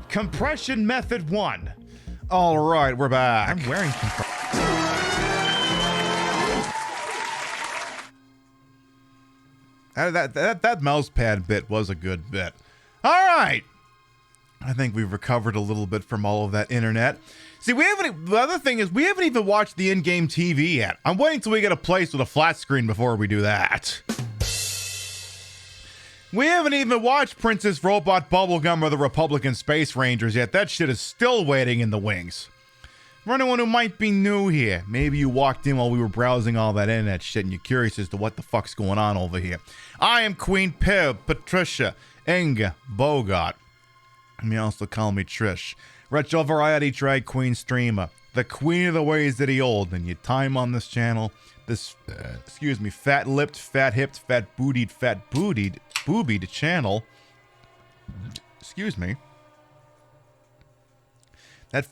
Compression method 1. All right, we're back. I'm wearing compression. That mouse pad bit was a good bit. All right. I think we've recovered a little bit from all of that internet. See, the other thing is we haven't even watched the in-game TV yet. I'm waiting till we get a place with a flat screen before we do that. We haven't even watched Princess Robot Bubblegum or the Republican Space Rangers yet. That shit is still waiting in the wings. For anyone who might be new here, maybe you walked in while we were browsing all that internet shit and you're curious as to what the fuck's going on over here. I am Queen Pib, Patricia, Inga, Bogart. You may also call me Trish. Retro variety drag queen streamer. The queen of the ways that he old. And your time on this channel, this, fat-lipped, fat-hipped, boobied channel. Excuse me. That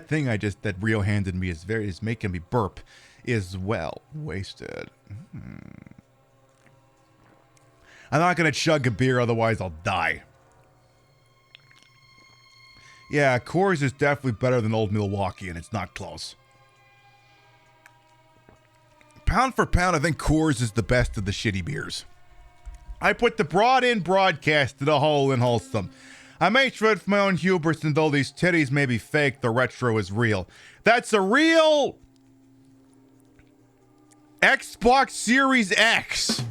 thing that Rio handed me is making me burp. Is well wasted. I'm not gonna chug a beer, otherwise I'll die. Yeah, Coors is definitely better than Old Milwaukee, and it's not close. Pound for pound, I think Coors is the best of the shitty beers. I put the broad in broadcast to the whole in wholesome. I may tread for my own hubris, and though these titties may be fake, the retro is real. That's a real Xbox Series X.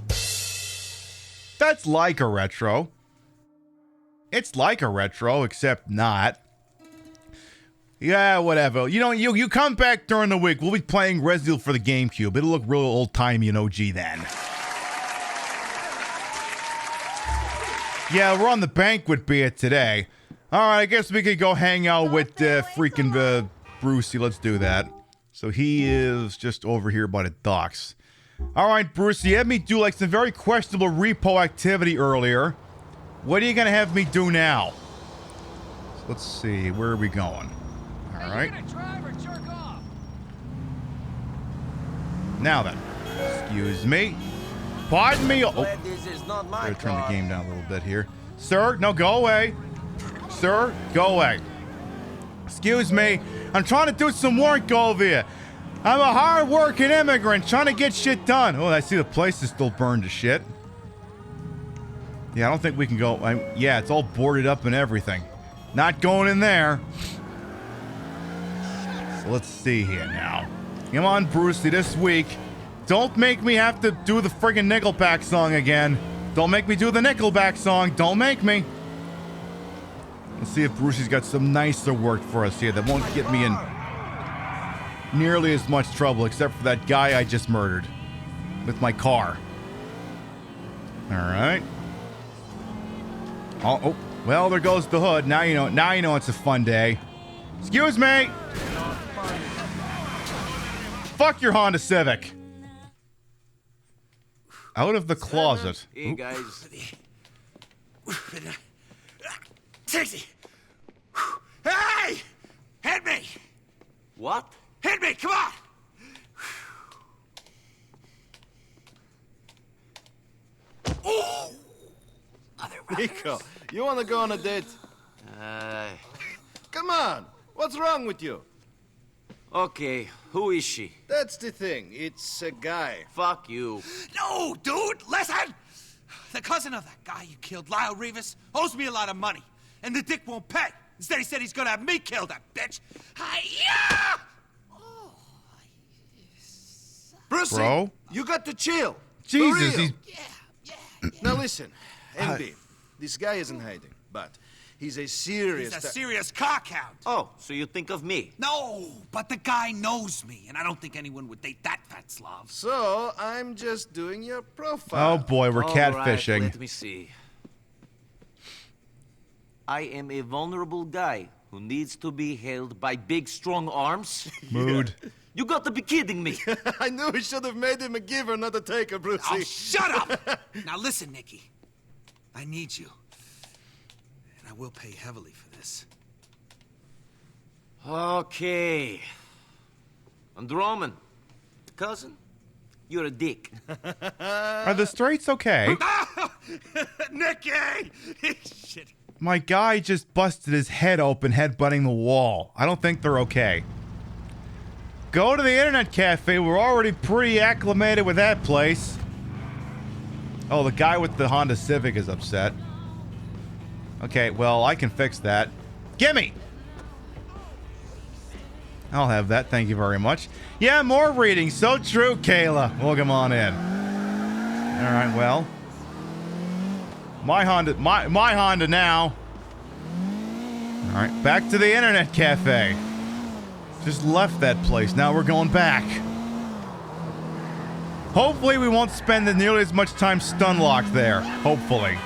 That's like a retro. It's like a retro, except not. Yeah, whatever. You know, you come back during the week. We'll be playing Resident Evil for the GameCube. It'll look real old-timey and OG then. Yeah, we're on the banquet beer today. All right, I guess we could go hang out with freaking Brucey. Let's do that. So he is just over here by the docks. All right, Brucey, you had me do like some very questionable repo activity earlier. What are you going to have me do now? So let's see. Where are we going? All right. Now then. Excuse me. Pardon me. Oh, gotta turn the game down a little bit here. Sir, no, go away. Sir, go away. Excuse me. I'm trying to do some work over here. I'm a hard-working immigrant trying to get shit done. Oh, I see the place is still burned to shit. Yeah, I don't think we can go. Yeah, it's all boarded up and everything. Not going in there. So let's see here now. Come on, Brucey, this week. Don't make me have to do the friggin' Nickelback song again. Don't make me do the Nickelback song. Don't make me. Let's see if Brucey's got some nicer work for us here that won't get me in nearly as much trouble, except for that guy I just murdered with my car. All right. Oh, well, there goes the hood. Now you know. Now you know it's a fun day. Excuse me. Fuck your Honda Civic. Out of the closet. Hey, guys. Sexy. Hey! Hit me! What? Hit me, come on! Oh! Nico, you want to go on a date? Come on. What's wrong with you? Okay, who is she? That's the thing. It's a guy. Fuck you. No, dude, listen! The cousin of that guy you killed, Lyle Rivas, owes me a lot of money. And the dick won't pay. Instead, he said he's gonna have me kill that bitch. Hi-ya! Brucey, Bro? you got to chill. Jesus, For real. he's... Now listen, NB, this guy isn't hiding, but he's a serious... He's a serious cockhound. Oh, so you think of me? No, but the guy knows me, and I don't think anyone would date that fat Slav. So, I'm just doing your profile. Oh boy, we're catfishing. Right, let me see. I am a vulnerable guy who needs to be held by big, strong arms. Mood. You got to be kidding me. I knew we should have made him a giver, not a taker, Brucey. Oh, shut up! Now listen, Nicky. I need you. And I will pay heavily for this. Okay. Androman, cousin, you're a dick. Are the straights okay? Nicky! Shit. My guy just busted his head open headbutting the wall. I don't think they're okay. Go to the internet cafe. We're already pretty acclimated with that place. Oh, the guy with the Honda Civic is upset. Okay, well, I can fix that. Gimme! I'll have that. Thank you very much. Yeah, more reading. So true, Kayla. Welcome on in. All right, well. My Honda now. All right, back to the internet cafe. Just left that place. Now we're going back. Hopefully we won't spend nearly as much time stun-locked there. Hopefully.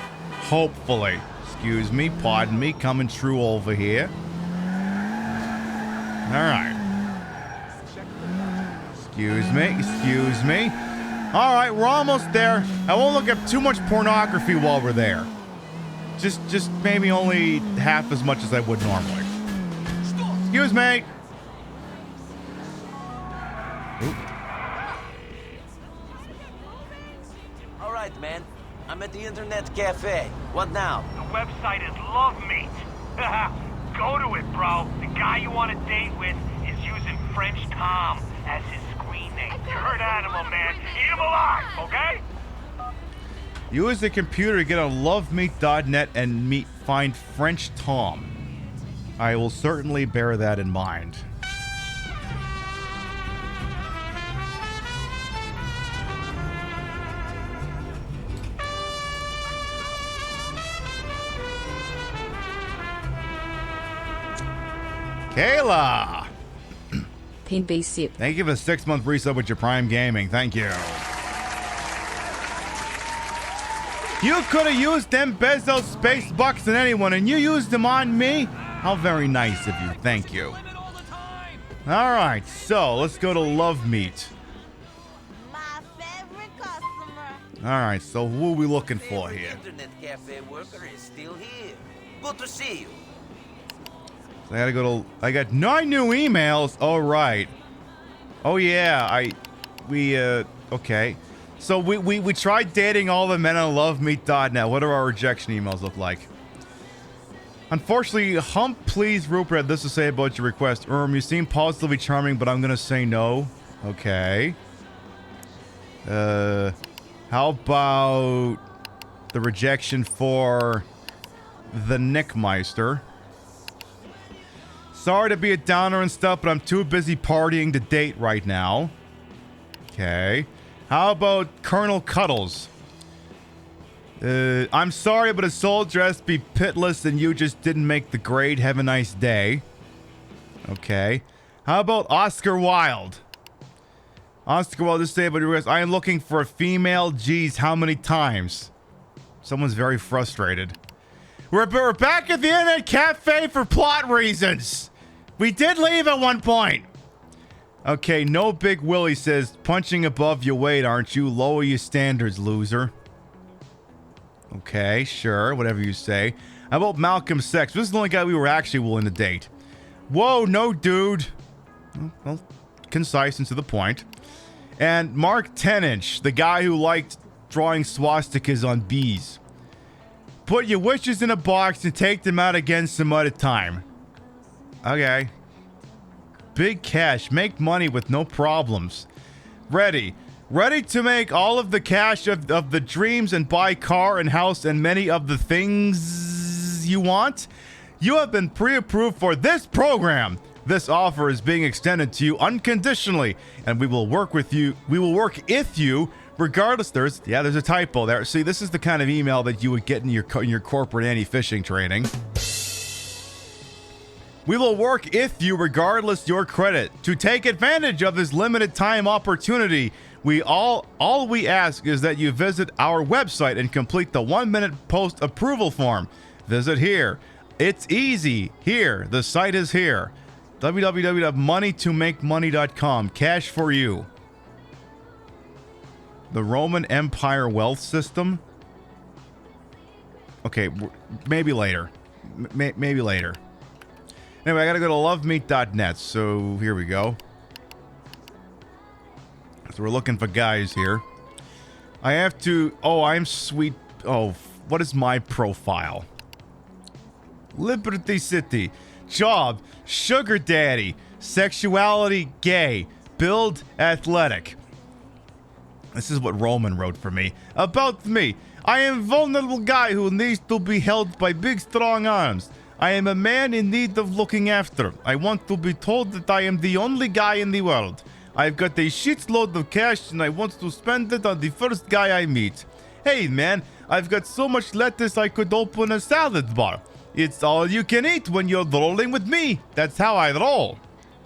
Hopefully. Excuse me, pardon me, coming true over here. Alright. Excuse me. Alright, we're almost there. I won't look up too much pornography while we're there. Just maybe only half as much as I would normally. Excuse me. Oop. All right, man. I'm at the internet cafe. What now? The website is Love Meet. Go to it, bro. The guy you want to date with is using French Tom as his screen name. You heard Animal, man. Eat him alive, okay? Use the computer to get on lovemeet.net and find French Tom. I will certainly bear that in mind. Kayla. PiBcast. Thank you for the 6-month resub with your Prime Gaming. Thank you. You could have used them Bezos space bucks on anyone, and you used them on me? How very nice of you. Thank you. All right, so let's go to Love Meat. All right, so who are we looking for here? Internet cafe worker is still here. Good to see you. So I got 9 new emails. All right. Oh yeah, okay. So we tried dating all the men on lovemeat.net. What do our rejection emails look like? Unfortunately, hump please Rupert had this to say about your request. You seem positively charming, but I'm gonna say no. Okay. How about the rejection for the Nickmeister? Sorry to be a downer and stuff, but I'm too busy partying to date right now. Okay. How about Colonel Cuddles? I'm sorry, but a soldier has to be pitless and you just didn't make the grade. Have a nice day. Okay. How about Oscar Wilde? Oscar Wilde, just say about your request. I am looking for a female. Geez, how many times? Someone's very frustrated. We're back at the Internet Cafe for plot reasons. We did leave at one point. Okay, no Big Willie says, punching above your weight, aren't you? Lower your standards, loser. Okay, sure, whatever you say. How about Malcolm Sex? This is the only guy we were actually willing to date. Whoa, no, dude. Well, concise and to the point. And Mark 10-inch, the guy who liked drawing swastikas on bees. Put your wishes in a box and take them out again some other time. Okay. Big cash. Make money with no problems. Ready. Ready to make all of the cash of the dreams and buy car and house and many of the things you want? You have been pre-approved for this program. This offer is being extended to you unconditionally, and we will work with you. We will work with you regardless. There's a typo there. See, this is the kind of email that you would get in your corporate anti-phishing training. We will work with you regardless your credit. To take advantage of this limited time opportunity, all we ask is that you visit our website and complete the 1-minute post approval form. Visit here. It's easy. Here. The site is here. www.moneytomakemoney.com. Cash for you. The Roman Empire wealth system? Okay, maybe later. Maybe later. Anyway, I gotta go to lovemeat.net, so here we go. So we're looking for guys here. I have to... Oh, I'm sweet... Oh, what is my profile? Liberty City. Job, sugar daddy. Sexuality, gay. Build, athletic. This is what Roman wrote for me. About me. I am a vulnerable guy who needs to be held by big, strong arms. I am a man in need of looking after. I want to be told that I am the only guy in the world. I've got a shitload of cash and I want to spend it on the first guy I meet. Hey man, I've got so much lettuce I could open a salad bar. It's all you can eat when you're rolling with me. That's how I roll.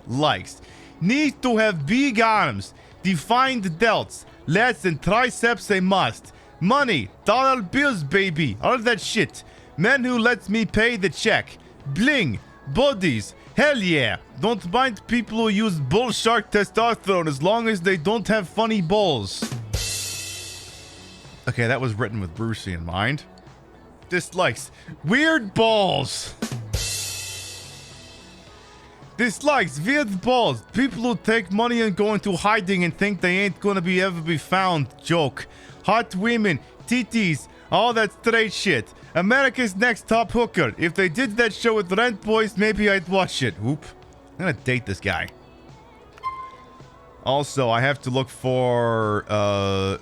Likes. Need to have big arms. Defined delts. Lats and triceps a must. Money. Dollar bills, baby. All that shit. Men who lets me pay the check. Bling. Bodies. Hell yeah. Don't mind people who use bull shark testosterone as long as they don't have funny balls. Okay, that was written with Brucey in mind. Dislikes. Weird balls. Dislikes. Weird balls. People who take money and go into hiding and think they ain't gonna ever be found. Joke. Hot women. TTs. All that straight shit. America's Next Top Hooker. If they did that show with Rent Boys, maybe I'd watch it. Oop. I'm gonna date this guy. Also, I have to look for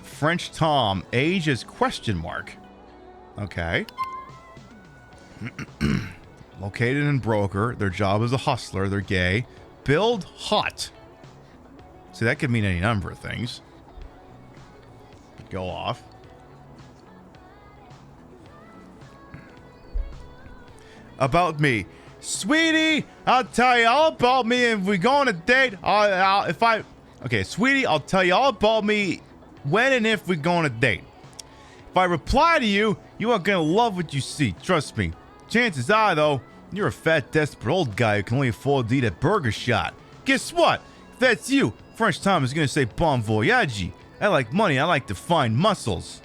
French Tom. Age is question mark. Okay. Located in broker. Their job is a hustler. They're gay. Build hot. See, that could mean any number of things. Go off. About me. Sweetie, I'll tell you all about me if we go on a date. Okay, sweetie, I'll tell you all about me when and if we go on a date. If I reply to you, you are gonna love what you see. Trust me. Chances are, though, you're a fat, desperate old guy who can only afford to eat at Burger Shot. Guess what? If that's you, French Tom is gonna say bon voyage. I like money. I like to find muscles.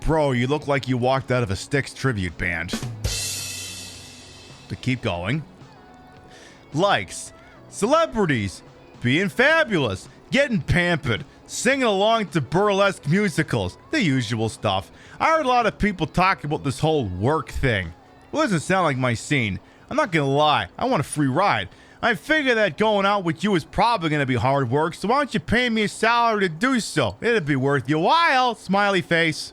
Bro, you look like you walked out of a Styx tribute band. To keep going. Likes. Celebrities. Being fabulous. Getting pampered. Singing along to burlesque musicals. The usual stuff. I heard a lot of people talk about this whole work thing. Well, it doesn't sound like my scene. I'm not gonna lie. I want a free ride. I figure that going out with you is probably gonna be hard work, so why don't you pay me a salary to do so? It'll be worth your while. Smiley face.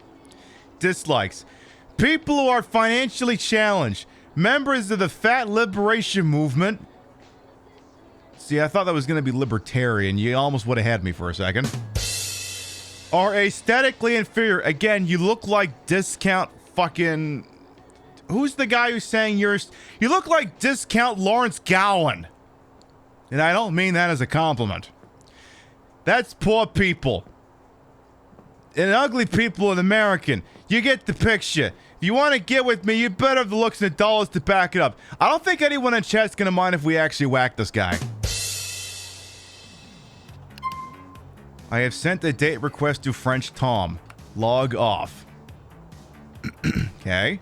Dislikes. People who are financially challenged. Members of the Fat Liberation Movement. See, I thought that was going to be libertarian. You almost would have had me for a second. Are aesthetically inferior. Again, you look like discount fucking... Who's the guy who's saying yours? You look like discount Lawrence Gowan. And I don't mean that as a compliment. That's poor people. And ugly people in American. You get the picture. If you want to get with me, you better have the looks and the dollars to back it up. I don't think anyone in chat's going to mind if we actually whack this guy. I have sent a date request to French Tom. Log off. Okay.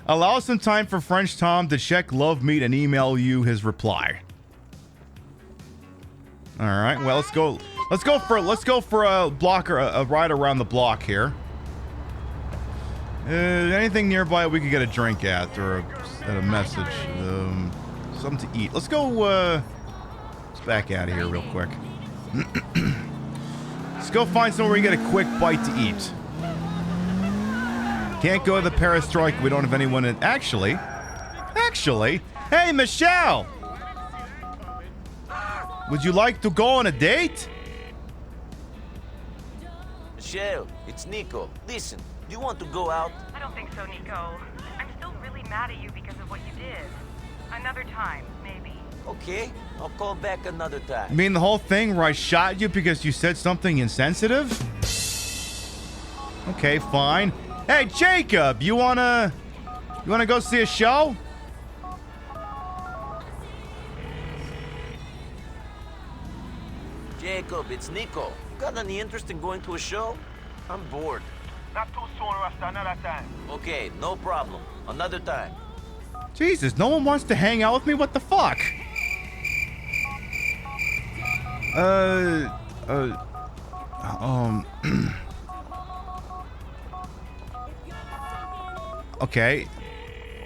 Allow some time for French Tom to check Love Meet and email you his reply. All right. Well, let's go. Let's go for a blocker, a ride around the block here. Anything nearby we could get a drink at or a message. Something to eat. Let's go. Let's back out of here real quick. Let's go find somewhere we can get a quick bite to eat. Can't go to the Perestroika. We don't have anyone in. Actually, hey Michelle, would you like to go on a date? Michelle, it's Nico. Listen, do you want to go out? I don't think so, Nico. I'm still really mad at you because of what you did. Another time, maybe. Okay, I'll call back another time. You mean the whole thing where I shot you because you said something insensitive? Okay, fine. Hey, Jacob, you wanna go see a show? Jacob, it's Nico. Got any interest in going to a show? I'm bored. Not too soon, Rasta, another time. Okay, no problem. Another time. Jesus, no one wants to hang out with me? What the fuck? Okay.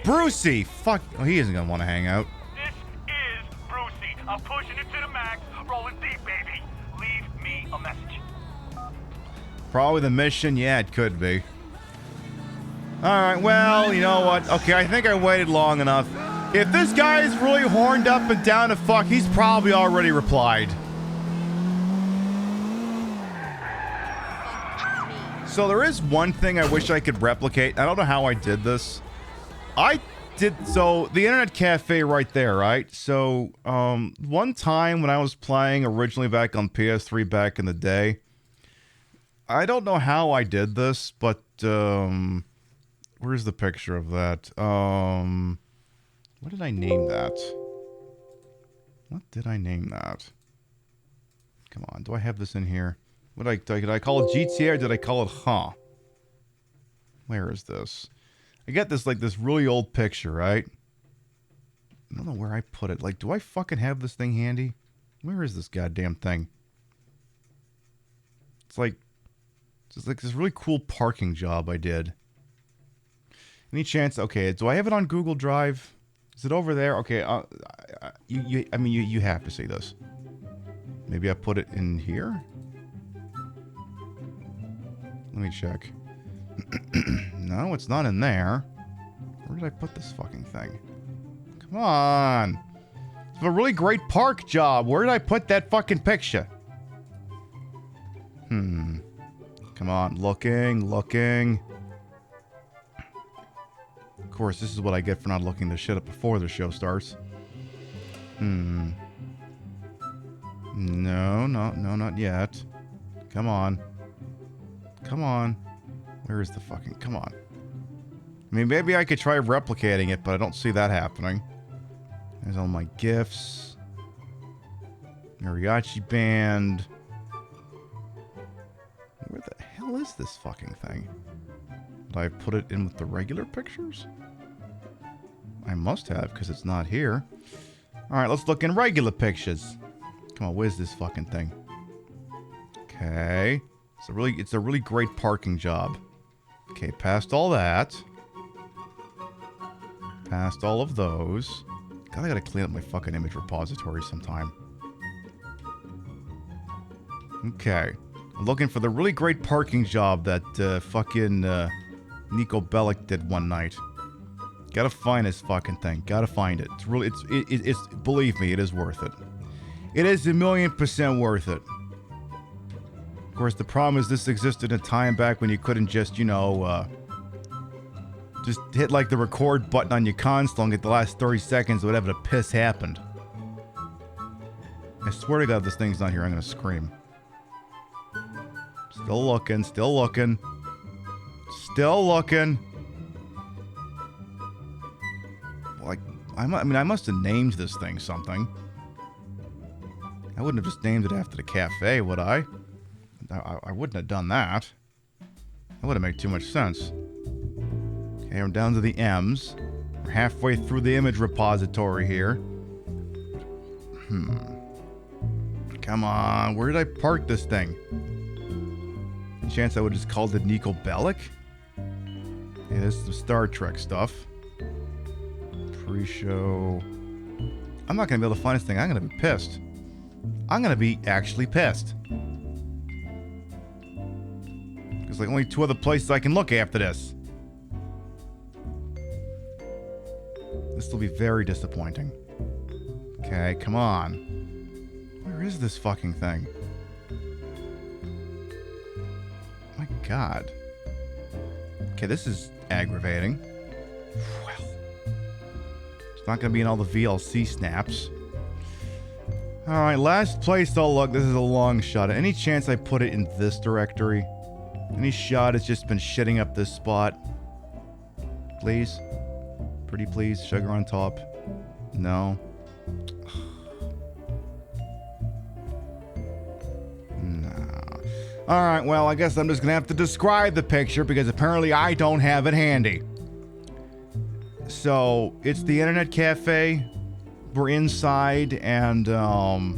Brucey! Fuck. Oh, he isn't gonna want to hang out. This is Brucey. I'm pushing it to the max. Rolling deep, baby. Leave me a message. Probably the mission. Yeah, it could be. Alright, well, you know what? Okay, I think I waited long enough. If this guy is really horned up and down to fuck, he's probably already replied. So there is one thing I wish I could replicate. I don't know how I did this. So the internet cafe right there, right? So one time when I was playing originally back on PS3 back in the day, I don't know how I did this, but where's the picture of that? What did I name that? What did I name that? Come on, do I have this in here? Did I call it GTA or did I call it Huh? Where is this? I got this this really old picture, right? I don't know where I put it. Like, do I fucking have this thing handy? Where is this goddamn thing? It's like this really cool parking job I did. Any chance? Okay, do I have it on Google Drive? Is it over there? Okay, you have to see this. Maybe I put it in here? Let me check. No, it's not in there. Where did I put this fucking thing? Come on. It's a really great park job. Where did I put that fucking picture? Come on. Looking. course, this is what I get for not looking this shit up before the show starts. No, not yet. Come on. Come on. Where is the fucking... Come on. I mean, maybe I could try replicating it, but I don't see that happening. There's all my gifts. Mariachi band. Where the hell is this fucking thing? Did I put it in with the regular pictures? I must have, because it's not here. Alright, let's look in regular pictures. Come on, where's this fucking thing? Okay. It's a really great parking job. Okay, past all that. Past all of those. God, I gotta clean up my fucking image repository sometime. Okay. I'm looking for the really great parking job that fucking Nico Bellic did one night. Gotta find this fucking thing. Gotta find it. It's really, it's believe me, it is worth it. It is 1,000,000% worth it. Of course, the problem is this existed in a time back when you couldn't just, you know, just hit like the record button on your console and get the last 30 seconds of whatever the piss happened. I swear to God, this thing's not here. I'm gonna scream. Still looking, still looking. Still looking. Like, I mean, I must have named this thing something. I wouldn't have just named it after the cafe, would I? I wouldn't have done that. That would have made too much sense. Okay, I'm down to the M's. We're halfway through the image repository here. Come on, where did I park this thing? Any chance I would have just called it Nico Bellic? Yeah, this is the Star Trek stuff. Pre-show. I'm not going to be able to find this thing. I'm going to be pissed. I'm going to be actually pissed. There's like only 2 other places I can look after this. This will be very disappointing. Okay, come on. Where is this fucking thing? My God. Okay, this is aggravating. Well, it's not going to be in all the VLC snaps. Alright, last place I'll look. This is a long shot. Any chance I put it in this directory? Any shot has just been shitting up this spot? Please? Pretty please? Sugar on top? No. No. Alright, well, I guess I'm just gonna have to describe the picture because apparently I don't have it handy. So, it's the internet cafe. We're inside and so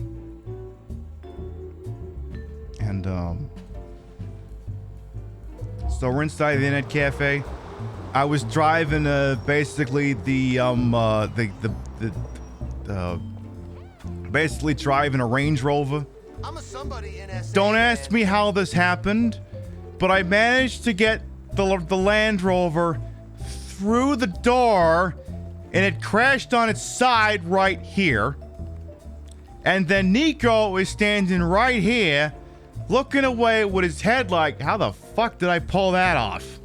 we're inside the internet cafe. I was driving basically basically driving a Range Rover. Don't ask me how this happened, but I managed to get the Land Rover through the door, and it crashed on its side right here. And then Nico is standing right here, looking away with his head like, how the fuck did I pull that off?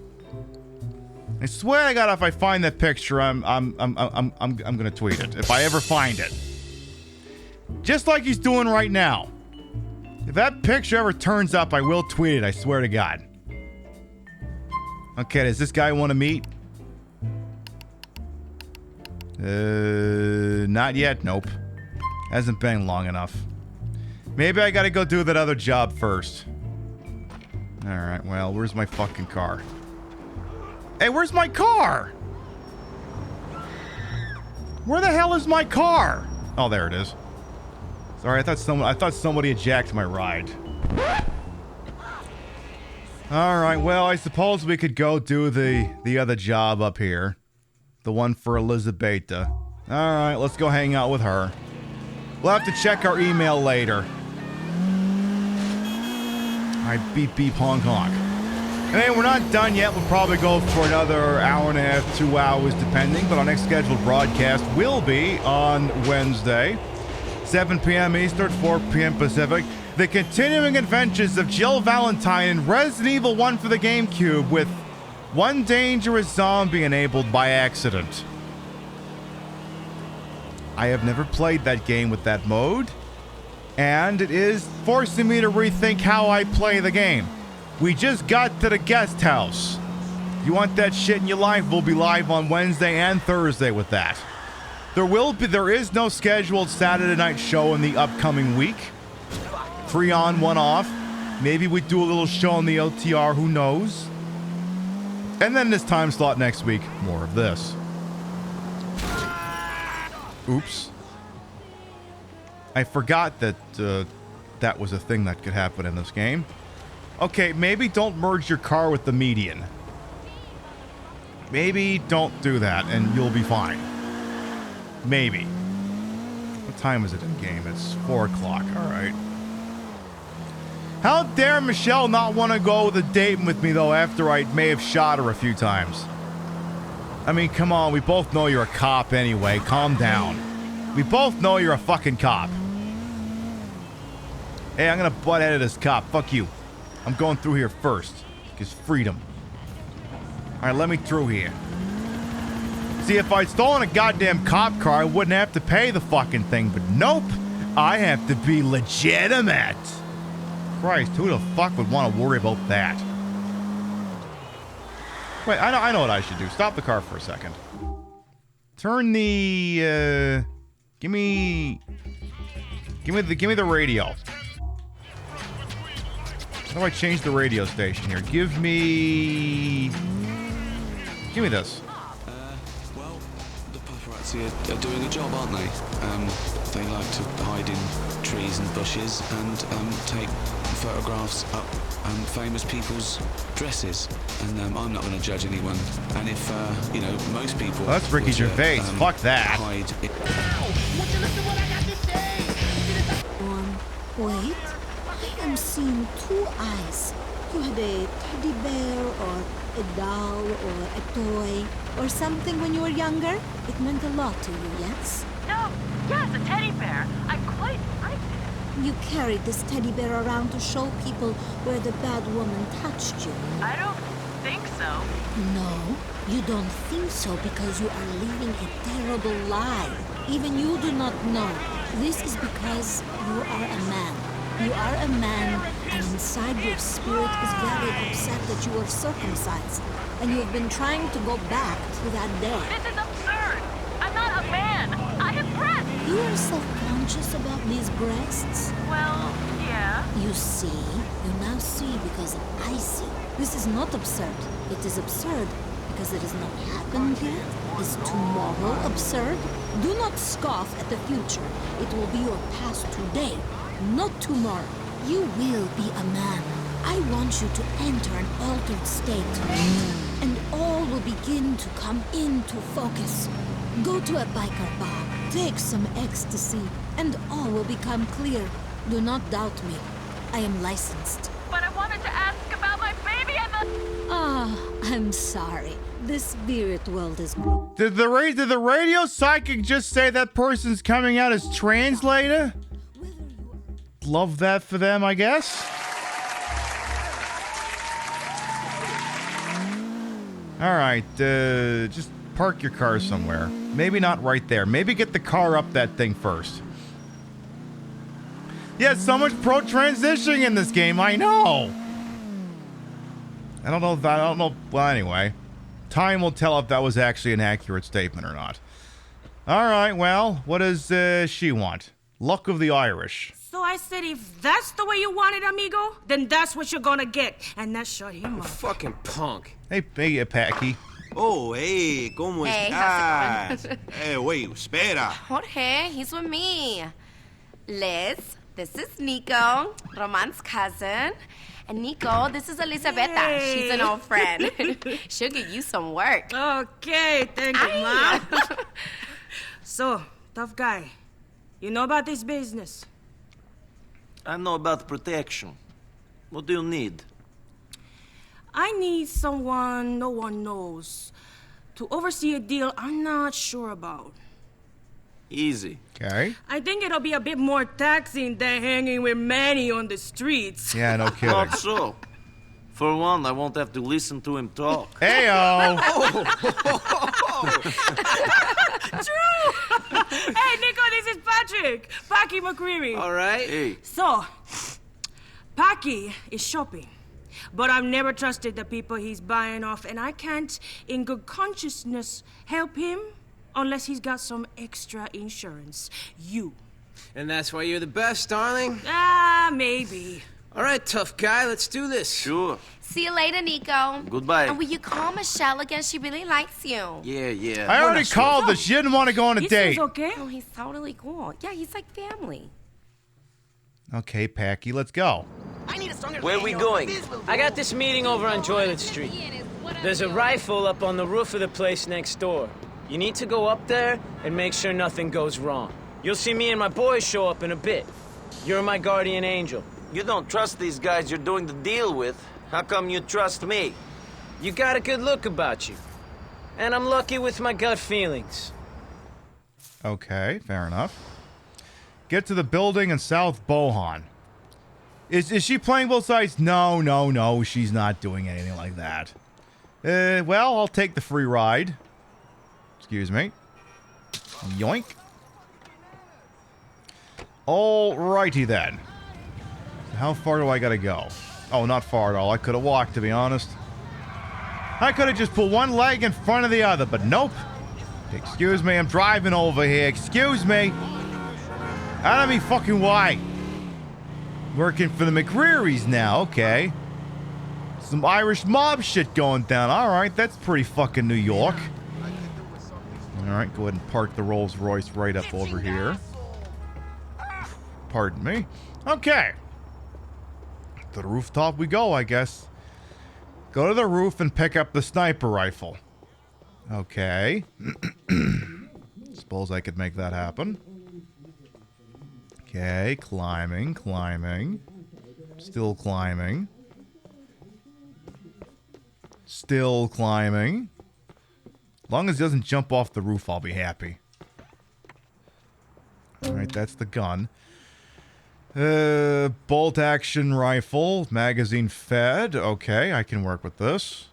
I swear to God, if I find that picture, I'm gonna tweet it if I ever find it. Just like he's doing right now. If that picture ever turns up, I will tweet it. I swear to God. Okay, does this guy want to meet? Not yet. Nope. Hasn't been long enough. Maybe I gotta go do that other job first. Alright, well, where's my fucking car? Hey, where's my car? Where the hell is my car? Oh, there it is. Sorry, I thought somebody had jacked my ride. Alright, well, I suppose we could go do the other job up here. The one for Elizabeta. Alright, let's go hang out with her. We'll have to check our email later. Alright, beep beep honk honk. Hey, we're not done yet. We'll probably go for another hour and a half, 2 hours, depending. But our next scheduled broadcast will be on Wednesday, 7 p.m. Eastern, 4 p.m. Pacific. The continuing adventures of Jill Valentine in Resident Evil 1 for the GameCube with One dangerous zombie enabled by accident. I have never played that game with that mode, and it is forcing me to rethink how I play the game. We just got to the guest house. If you want that shit in your life, we'll be live on Wednesday and Thursday with that. There is no scheduled Saturday night show in the upcoming week. 3 on, 1 off. Maybe we do a little show on the LTR, who knows? And then this time slot next week, more of this. Oops. I forgot that that was a thing that could happen in this game. Okay, maybe don't merge your car with the median. Maybe don't do that and you'll be fine. Maybe. What time is it in game? It's 4 o'clock. All right. How dare Michelle not want to go the date with me, though, after I may have shot her a few times? I mean, come on. We both know you're a cop anyway. Calm down. We both know you're a fucking cop. Hey, I'm going to butt head of this cop. Fuck you. I'm going through here first. Because freedom. All right, let me through here. See, if I'd stolen a goddamn cop car, I wouldn't have to pay the fucking thing. But nope. I have to be legitimate. Christ, who the fuck would want to worry about that? Wait, I know what I should do. Stop the car for a second. Turn the give me the radio. How do I change the radio station here? Give me this. Well, the paparazzi are doing a job, aren't they? They like to hide in trees and bushes and take photographs up famous people's dresses. And I'm not going to judge anyone. And if, most people... Well, that's Ricky Gervais. Fuck that. Hide it. Wait. I am seeing 2 eyes. You had a teddy bear or a doll or a toy or something when you were younger? It meant a lot to you, yes? No, yes, a teddy bear. I quite liked it. You carried this teddy bear around to show people where the bad woman touched you. I don't think so. No, you don't think so because you are living a terrible lie. Even you do not know. This is because you are a man. You are a man, and inside your spirit is very upset that you were circumcised, and you have been trying to go back to that day. This is absurd! I'm not a man! I have breasts! You are self-conscious about these breasts? Well, yeah. You see? You now see because I see. This is not absurd. It is absurd because it has not happened yet. Is tomorrow absurd? Do not scoff at the future. It will be your past today. Not tomorrow. You will be a man. I want you to enter an altered state. And all will begin to come into focus. Go to a biker bar, take some ecstasy, and all will become clear. Do not doubt me. I am licensed. But I wanted to ask about my baby and the... I'm sorry. The spirit world is... Did the radio psychic just say that person's coming out as translator? Love that for them, I guess. All right, just park your car somewhere. Maybe not right there. Maybe get the car up that thing first. Yeah, so much pro-transitioning in this game. I know. I don't know. Well, anyway, time will tell if that was actually an accurate statement or not. All right. Well, what does she want? Luck of the Irish. So I said, if that's the way you want it, amigo, then that's what you're gonna get. And that shut him up. Fucking punk. Hey, Packy. Oh, hey, ¿cómo Hey, estás? how's it going? Hey, wait, espera. Jorge, he's with me. Liz, this is Nico, Roman's cousin. And Nico, this is Elisabetta. Hey. She's an old friend. She'll get you some work. Okay, thank you, Mom. So, tough guy, you know about this business? I know about protection. What do you need? I need someone no one knows to oversee a deal I'm not sure about. Easy. Okay. I think it'll be a bit more taxing than hanging with Manny on the streets. Yeah, no kidding. Not so. For one, I won't have to listen to him talk. Heyo! True! Hey, Nico, this is Patrick. Packy McCreary. All right. Hey. So, Packy is shopping. But I've never trusted the people he's buying off, and I can't, in good consciousness, help him unless he's got some extra insurance. You. And that's why you're the best, darling? Maybe. All right, tough guy, let's do this. Sure. See you later, Nico. Goodbye. And will you call Michelle again? She really likes you. Yeah. I already called her. She didn't want to go on a date. Okay. Oh, he's totally cool. Yeah, he's like family. Okay, Packy, let's go. Where are we going? I got this meeting over on Joylet Street. There's a rifle up on the roof of the place next door. You need to go up there and make sure nothing goes wrong. You'll see me and my boys show up in a bit. You're my guardian angel. You don't trust these guys you're doing the deal with. How come you trust me? You got a good look about you. And I'm lucky with my gut feelings. Okay, fair enough. Get to the building in South Bohan. Is she playing both sides? No, she's not doing anything like that. Well, I'll take the free ride. Excuse me. Yoink. Alrighty then. How far do I gotta go? Oh, not far at all. I could have walked, to be honest. I could have just put one leg in front of the other, but nope. Excuse me, I'm driving over here. Excuse me. I don't mean fucking why. Working for the McReary's now, okay. Some Irish mob shit going down. Alright, that's pretty fucking New York. Alright, go ahead and park the Rolls Royce right up over here. Pardon me. Okay. To the rooftop we go, I guess. Go to the roof and pick up the sniper rifle. Okay. Suppose I could make that happen. Okay, climbing. Still climbing. Still climbing. As long as it doesn't jump off the roof, I'll be happy. Alright, that's the gun. Bolt action rifle. Magazine fed. Okay, I can work with this.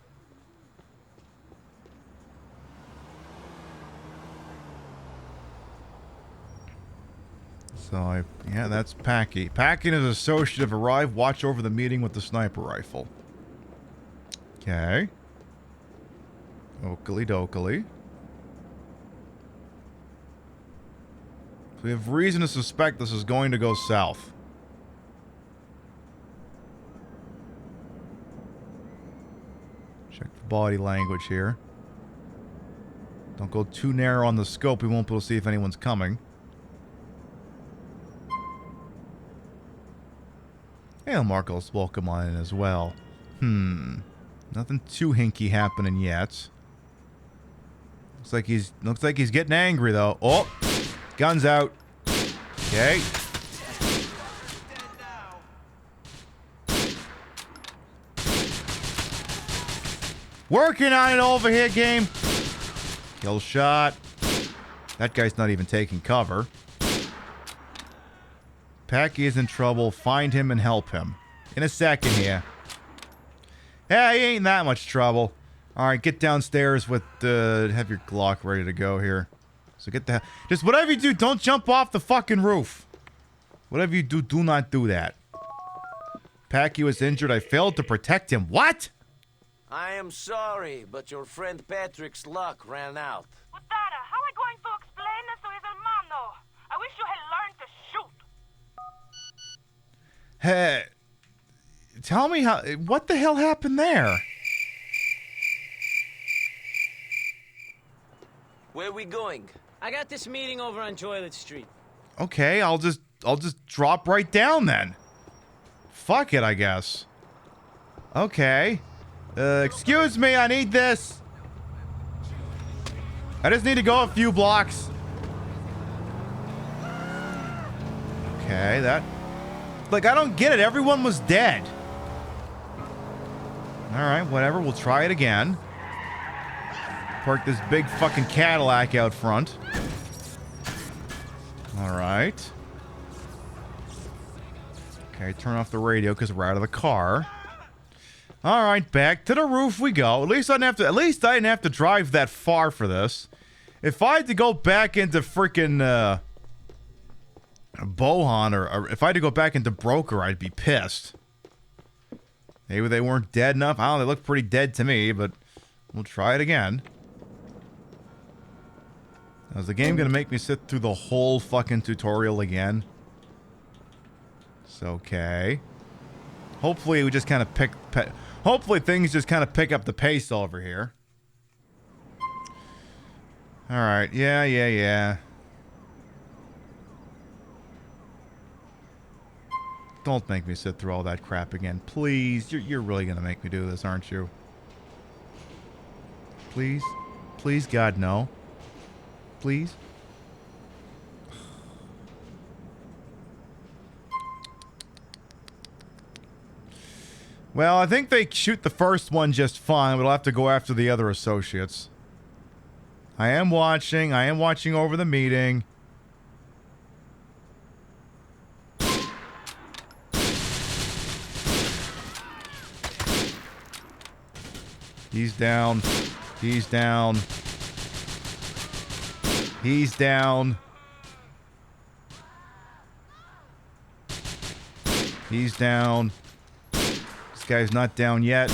So, yeah, that's Packy. Packy and his associate have arrived. Watch over the meeting with the sniper rifle. Okay. Oakley dokley. We have reason to suspect this is going to go south. Check the body language here. Don't go too narrow on the scope. We won't be able to see if anyone's coming. Hey, Marcos, welcome on in as well. Nothing too hinky happening yet. Looks like he's getting angry though. Oh, guns out. Okay. Working on it over here, game. Kill shot. That guy's not even taking cover. Packy is in trouble. Find him and help him. In a second here. Yeah, he ain't in that much trouble. Alright, get downstairs with have your Glock ready to go here. So get the just whatever you do, don't jump off the fucking roof. Whatever you do, do not do that. Packy was injured. I failed to protect him. What? I am sorry, but your friend Patrick's luck ran out. Putana, how am I going to explain this to his hermano? I wish you had learned to shoot. Hey, tell me how. What the hell happened there? Where are we going? I got this meeting over on Joylet Street. Okay, I'll just drop right down then. Fuck it, I guess. Okay. Excuse me, I need this. I just need to go a few blocks. Okay, that... Like, I don't get it. Everyone was dead. Alright, whatever. We'll try it again. Park this big fucking Cadillac out front. Alright. Okay, turn off the radio because we're out of the car. All right, back to the roof we go. At least I didn't have to drive that far for this. If I had to go back into freaking Bohan, or if I had to go back into Broker, I'd be pissed. Maybe they weren't dead enough. I don't know, they look pretty dead to me, but we'll try it again. Now, is the game gonna make me sit through the whole fucking tutorial again? It's okay. Hopefully we just kind of hopefully things just kind of pick up the pace over here. Alright, yeah. Don't make me sit through all that crap again. Please, you're really gonna make me do this, aren't you? Please? Please, God, no. Please? Well, I think they shoot the first one just fine, but I'll have to go after the other associates. I am watching over the meeting. He's down. He's down. He's down. He's down. This guy's not down yet.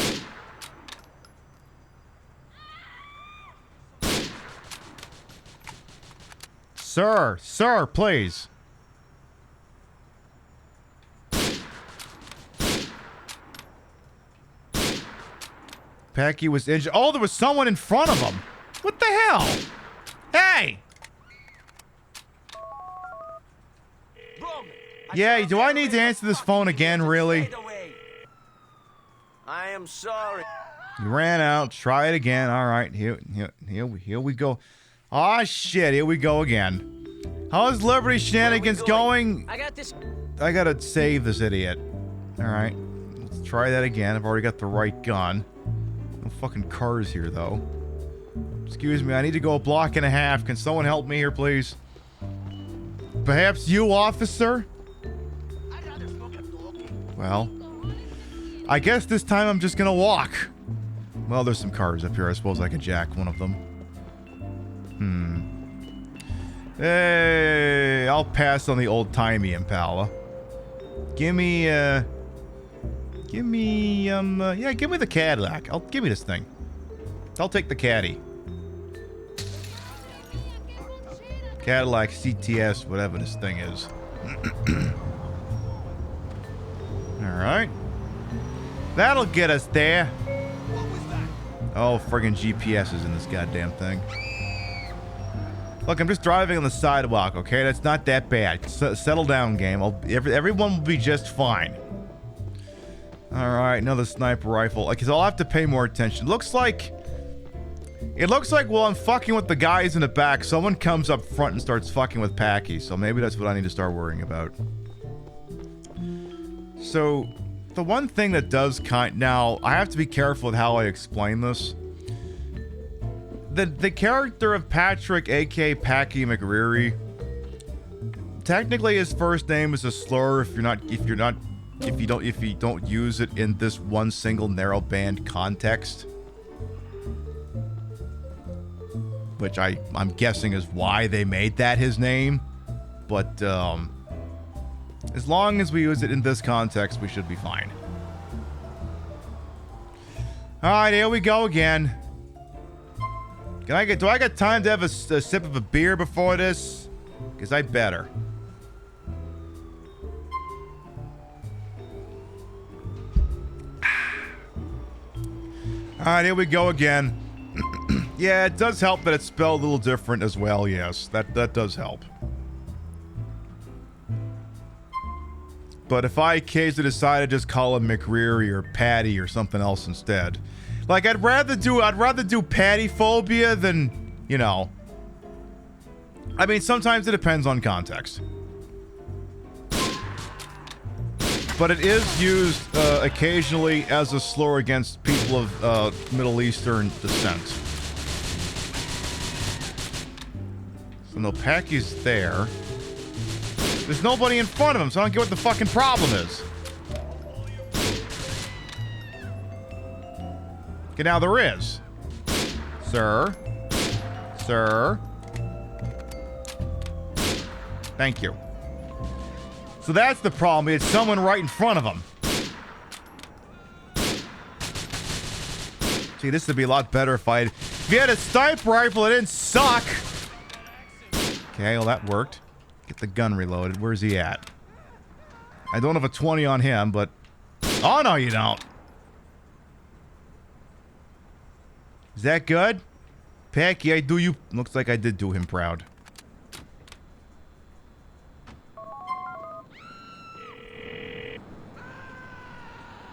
Sir, please. Packy was injured. Oh, there was someone in front of him. What the hell? Hey! Yeah, do I need to answer this phone again, really? I am sorry. You ran out. Try it again. All right, here we go. Aw, shit, here we go again. How's Liberty Shenanigans going? I got this. I gotta save this idiot. All right, let's try that again. I've already got the right gun. No fucking cars here, though. Excuse me, I need to go a block and a half. Can someone help me here, please? Perhaps you, officer? Well, I guess this time I'm just gonna walk. Well, there's some cars up here. I suppose I could jack one of them. Hey, I'll pass on the old-timey Impala. Give me the Cadillac. Give me this thing. I'll take the Caddy. Cadillac CTS, whatever this thing is. Alright. That'll get us there. Oh, friggin' GPS is in this goddamn thing. Look, I'm just driving on the sidewalk, okay? That's not that bad. Settle down, game. Everyone will be just fine. Alright, another sniper rifle. Because I'll have to pay more attention. It looks like while I'm fucking with the guys in the back, someone comes up front and starts fucking with Packy. So maybe that's what I need to start worrying about. So, the one thing that does now, I have to be careful with how I explain this. The character of Patrick, aka Packy McReary, technically his first name is a slur if you don't use it in this one single narrow band context. Which I'm guessing is why they made that his name. But as long as we use it in this context, we should be fine. Alright, here we go again. Do I got time to have a sip of a beer before this? Because I better. Alright, here we go again. Yeah, it does help that it's spelled a little different as well, yes. That does help. But if I occasionally decide to just call him McReary or Patty or something else instead. Like, I'd rather do Patty phobia than, you know. I mean, sometimes it depends on context. But it is used occasionally as a slur against people of Middle Eastern descent. So no Packy's there. There's nobody in front of him, so I don't get what the fucking problem is. Okay, now there is. Sir. Sir. Thank you. So that's the problem. It's someone right in front of him. See, this would be a lot better if you had a sniper rifle, it didn't suck. Okay, well that worked. Get the gun reloaded. Where's he at? I don't have a 20 on him, but... Oh, no, you don't. Is that good? Packy, I do you... Looks like I did do him proud.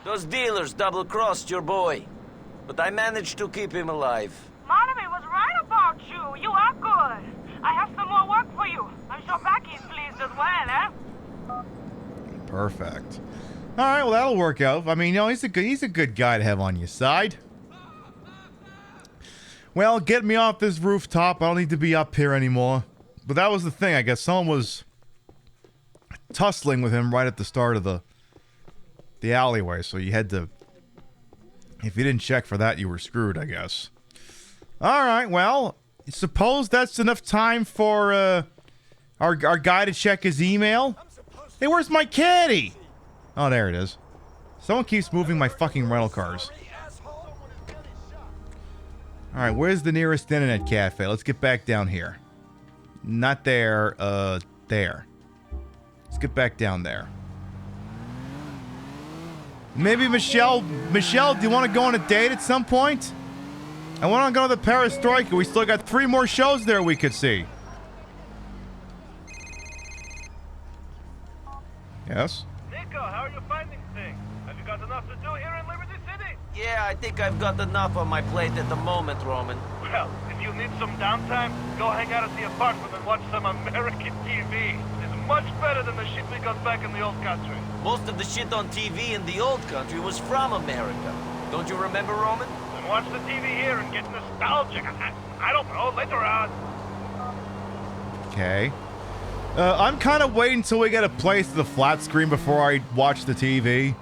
Those dealers double-crossed your boy, but I managed to keep him alive. Monomy was right about you. You are good. I have some more work for you. I'm sure Becky's pleased as well, eh? Perfect. All right, well that'll work out. I mean, you know, he's a good guy to have on your side. Well, get me off this rooftop. I don't need to be up here anymore. But that was the thing. I guess someone was tussling with him right at the start of the alleyway, so you had to... If you didn't check for that, you were screwed, I guess. All right, well, suppose that's enough time for our guy to check his email. Hey, where's my caddy? Oh, there it is. Someone keeps moving my fucking rental cars. All right, where's the nearest internet cafe? Let's get back down here. Not there, there. Let's get back down there. Maybe Michelle, do you want to go on a date at some point? I want to go to the Perestroika. We still got 3 more shows there we could see. Yes? Nico, how are you finding things? Have you got enough to do here in Liberty City? Yeah, I think I've got enough on my plate at the moment, Roman. Well, if you need some downtime, go hang out at the apartment and watch some American TV. It's much better than the shit we got back in the old country. Most of the shit on TV in the old country was from America. Don't you remember, Roman? Then watch the TV here and get nostalgic. I don't know, later on. Okay. I'm kind of waiting until we get a place to the flat screen before I watch the TV.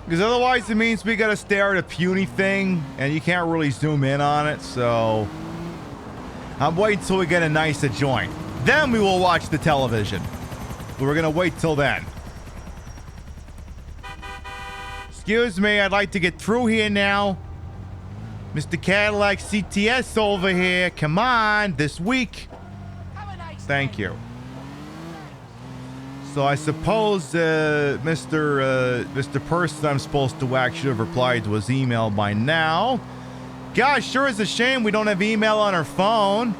Because otherwise it means we gotta stare at a puny thing, and you can't really zoom in on it, so... I'm waiting until we get a nice joint. Then we will watch the television. But we're gonna wait till then. Excuse me, I'd like to get through here now. Mr. Cadillac CTS over here. Come on, this week. Thank you. So I suppose Mr. Person I'm supposed to whack should have replied to his email by now. Gosh, sure is a shame we don't have email on our phone.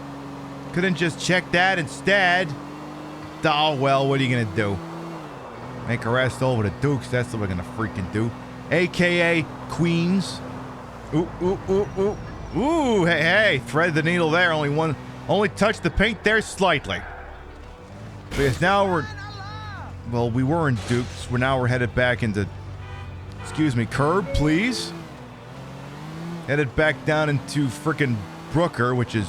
Couldn't just check that instead. Oh, well, what are you gonna do? Make a rest over the Dukes, that's what we're gonna freaking do. AKA Queens. Ooh, ooh, ooh, ooh. Ooh, hey, hey, thread the needle there. Only touch the paint there slightly. Because now we're... Well, we were in Dukes. We're headed back into... Excuse me, Curb, please. Headed back down into frickin' Broker, which is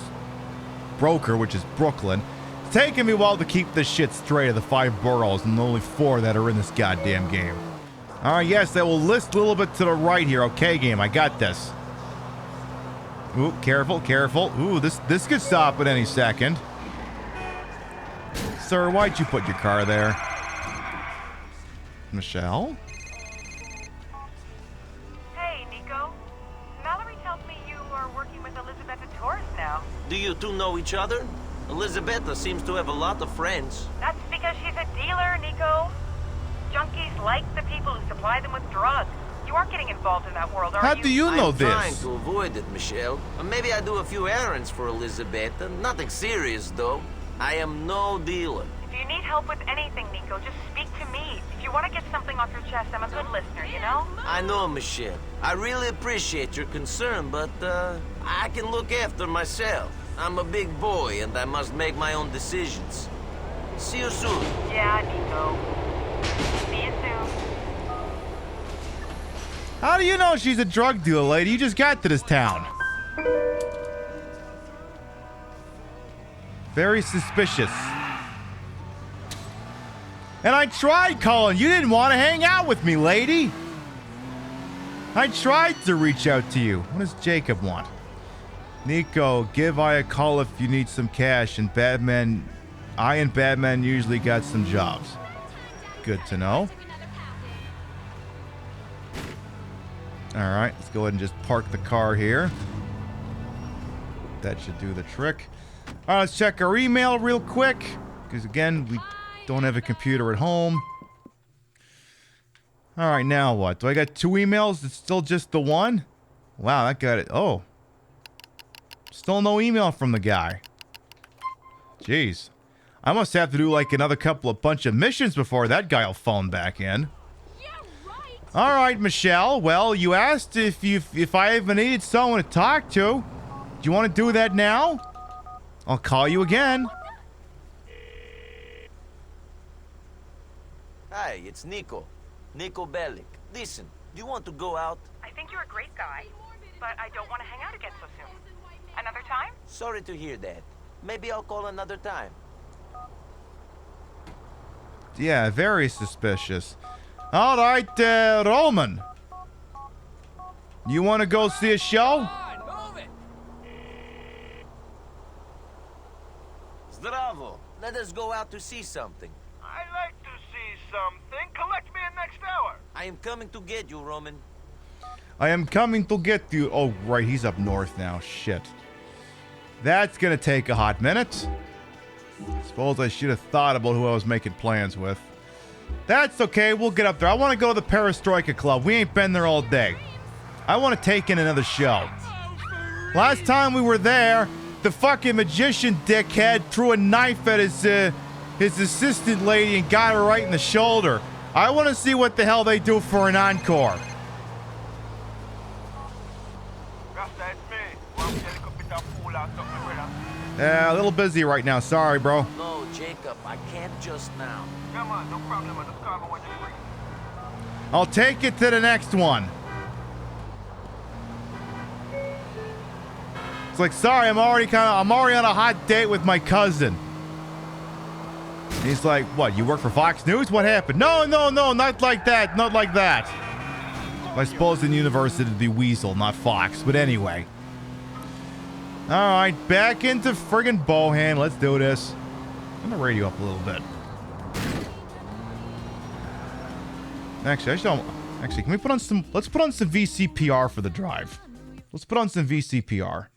Brooklyn. It's taking me a while to keep this shit straight of the 5 boroughs and the only 4 that are in this goddamn game. Alright, yes, I will list a little bit to the right here. Okay, game, I got this. Ooh, careful, careful. Ooh, this could stop at any second. Sir, why'd you put your car there? Michelle? Hey, Nico. Mallory tells me you are working with Elizabeth Torres now. Do you two know each other? Elizabetta seems to have a lot of friends. That's because she's a dealer, Nico. Junkies like the people who supply them with drugs. You aren't getting involved in that world, are you? How do you know this? I'm trying to avoid it, Michelle. Maybe I do a few errands for Elizabetta. Nothing serious, though. I am no dealer. If you need help with anything, Nico, just speak to me. If you want to get something off your chest, I'm a good listener, you know? I know, Michelle. I really appreciate your concern, but, I can look after myself. I'm a big boy, and I must make my own decisions. See you soon. Yeah, Nico. See you soon. How do you know she's a drug dealer, lady? You just got to this town. Very suspicious. And I tried calling. You didn't want to hang out with me, lady. I tried to reach out to you. What does Jacob want? Nico, give I a call if you need some cash, and I and Batman usually got some jobs. Good to know. Alright, let's go ahead and just park the car here. That should do the trick. Alright, let's check our email real quick. Because again, we don't have a computer at home. Alright, now what? Do I got 2 emails? It's still just the one? Wow, that got it. Oh. Still no email from the guy. Jeez. I must have to do like another bunch of missions before that guy will phone back in. All right, Michelle. Well, you asked if I ever needed someone to talk to. Do you want to do that now? I'll call you again. Hi, it's Nico. Nico Bellic. Listen, do you want to go out? I think you're a great guy, but I don't want to hang out again so soon. Another time? Sorry to hear that. Maybe I'll call another time. Yeah, very suspicious. All right, Roman. You want to go see a show? Zdravo. Let us go out to see something. I like to see something. Collect me in next hour. I am coming to get you, Roman. I am coming to get you. Oh, right, he's up north now. Shit. That's gonna take a hot minute. Suppose I should have thought about who I was making plans with. That's okay, we'll get up there. I want to go to the Perestroika Club. We ain't been there all day. I want to take in another show. Last time we were there, the fucking magician dickhead threw a knife at his assistant lady and got her right in the shoulder. I want to see what the hell they do for an encore. Yeah, a little busy right now. Sorry, bro. No, Jacob, I can't just now. Come on, no problem. Just call me when you're free. I'll take it to the next one. It's like, sorry, I'm already on a hot date with my cousin. And he's like, what, you work for Fox News? What happened? No, not like that. Not like that. I suppose in university it'd be Weasel, not Fox. But anyway. Alright, back into friggin' Bohan. Let's do this. I'm gonna radio up a little bit. Actually, can we put on some... Let's put on some VCPR for the drive. Let's put on some VCPR.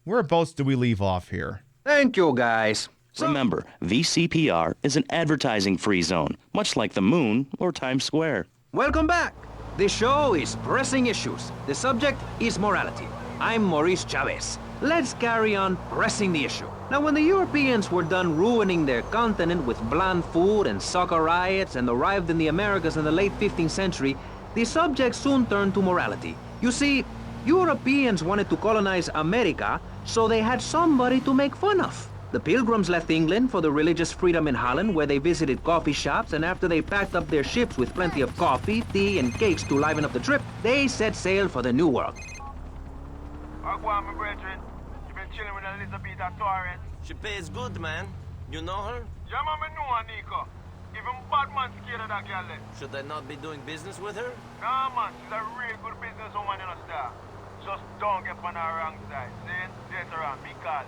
Whereabouts do we leave off here? Thank you, guys. Remember, VCPR is an advertising-free zone, much like the moon or Times Square. Welcome back. The show is Pressing Issues. The subject is morality. I'm Maurice Chavez. Let's carry on pressing the issue. Now, when the Europeans were done ruining their continent with bland food and soccer riots and arrived in the Americas in the late 15th century, the subject soon turned to morality. You see, Europeans wanted to colonize America, so they had somebody to make fun of. The Pilgrims left England for the religious freedom in Holland, where they visited coffee shops, and after they packed up their ships with plenty of coffee, tea, and cakes to liven up the trip, they set sail for the New World. My brethren. You been chilling with Elizabeth Torres? She pays good, man. You know her? Yeah, man, I know her, Nico. Even bad man scared of that girl. Should I not be doing business with her? Nah, man, she's a real good businesswoman, you know, star. Just don't get on her wrong side. See? Date around, be calm.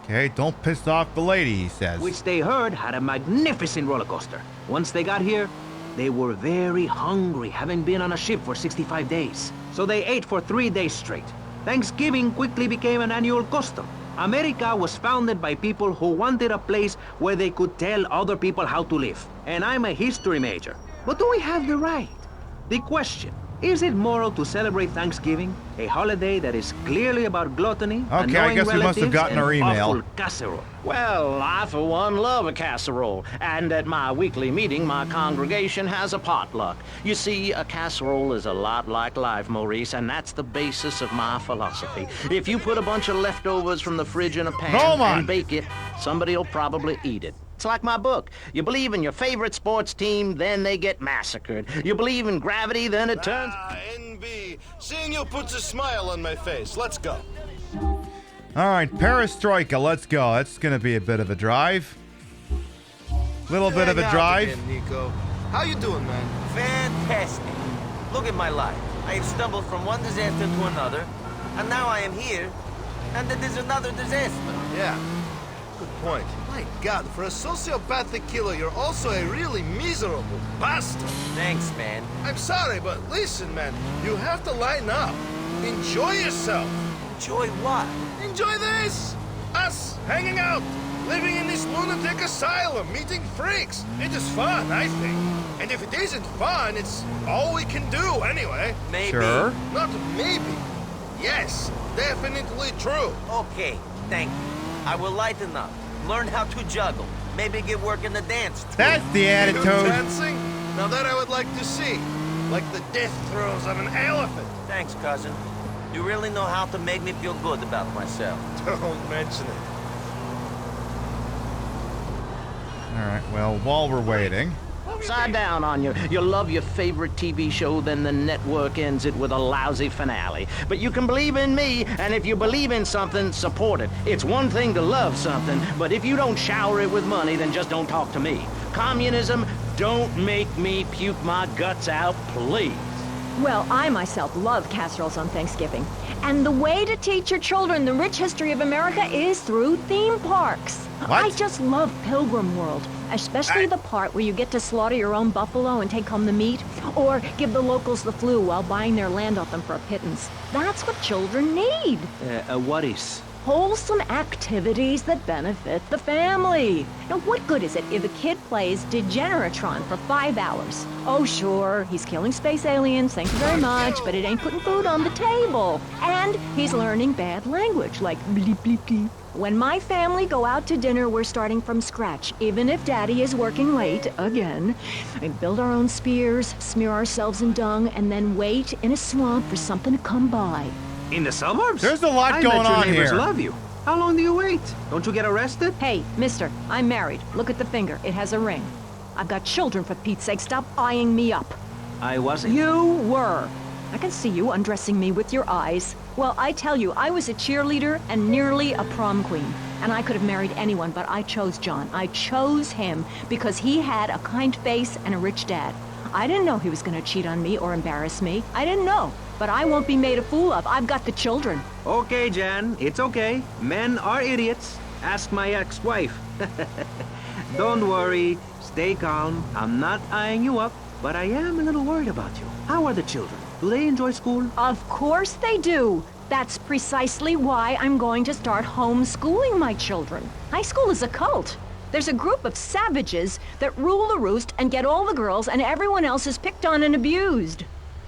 Okay, don't piss off the lady, he says. Which they heard had a magnificent roller coaster. Once they got here, they were very hungry, having been on a ship for 65 days. So they ate for 3 days straight. Thanksgiving quickly became an annual custom. America was founded by people who wanted a place where they could tell other people how to live. And I'm a history major. But do we have the right? The question, is it moral to celebrate Thanksgiving, a holiday that is clearly about gluttony, okay, I guess we must have gotten our email. Awful casserole? Well, I for one love a casserole, and at my weekly meeting, my congregation has a potluck. You see, a casserole is a lot like life, Maurice, and that's the basis of my philosophy. If you put a bunch of leftovers from the fridge in a pan and bake it, somebody'll probably eat it. It's like my book. You believe in your favorite sports team, then they get massacred. You believe in gravity, then it turns... NB, seeing you puts a smile on my face. Let's go. All right, Perestroika, let's go. It's going to be a bit of a drive. Little bit of a drive. Again, Nico. How you doing, man? Fantastic. Look at my life. I have stumbled from one disaster to another, and now I am here, and it is another disaster. Yeah, good point. My God, for a sociopathic killer, you're also a really miserable bastard. Thanks, man. I'm sorry, but listen, man, you have to lighten up. Enjoy yourself. Enjoy what? Enjoy this! Us hanging out, living in this lunatic asylum, meeting freaks. It is fun, I think. And if it isn't fun, it's all we can do anyway. Maybe. Sure. Not maybe. Yes, definitely true. Okay, thank you. I will lighten up, learn how to juggle, maybe get work in the dance too. That's the attitude. You dancing? Now that I would like to see. Like the death throes of an elephant. Thanks, cousin. You really know how to make me feel good about myself. Don't mention it. All right, well, while we're waiting... Upside down on you. You love your favorite TV show, then the network ends it with a lousy finale. But you can believe in me, and if you believe in something, support it. It's one thing to love something, but if you don't shower it with money, then just don't talk to me. Communism, don't make me puke my guts out, please. Well, I myself love casseroles on Thanksgiving. And the way to teach your children the rich history of America is through theme parks. I just love Pilgrim World, especially the part where you get to slaughter your own buffalo and take home the meat, or give the locals the flu while buying their land off them for a pittance. That's what children need. What is? Wholesome activities that benefit the family. Now, what good is it if a kid plays Degeneratron for 5 hours? Oh, sure, he's killing space aliens, thank you very much, but it ain't putting food on the table. And he's learning bad language, like bleep, bleep, bleep. When my family go out to dinner, we're starting from scratch, even if Daddy is working late, again. We build our own spears, smear ourselves in dung, and then wait in a swamp for something to come by. In the suburbs? There's a lot going on I bet your neighbors here. love you. How long do you wait? Don't you get arrested? Hey, mister, I'm married. Look at the finger. It has a ring. I've got children, for Pete's sake. Stop eyeing me up. I wasn't. You were. I can see you undressing me with your eyes. Well, I tell you, I was a cheerleader and nearly a prom queen. And I could have married anyone, but I chose John. I chose him because he had a kind face and a rich dad. I didn't know he was going to cheat on me or embarrass me. I didn't know. But I won't be made a fool of. I've got the children. Okay, Jan, it's okay. Men are idiots. Ask my ex-wife. Don't worry. Stay calm. I'm not eyeing you up, but I am a little worried about you. How are the children? Do they enjoy school? Of course they do. That's precisely why I'm going to start homeschooling my children. High school is a cult. There's a group of savages that rule the roost and get all the girls, and everyone else is picked on and abused.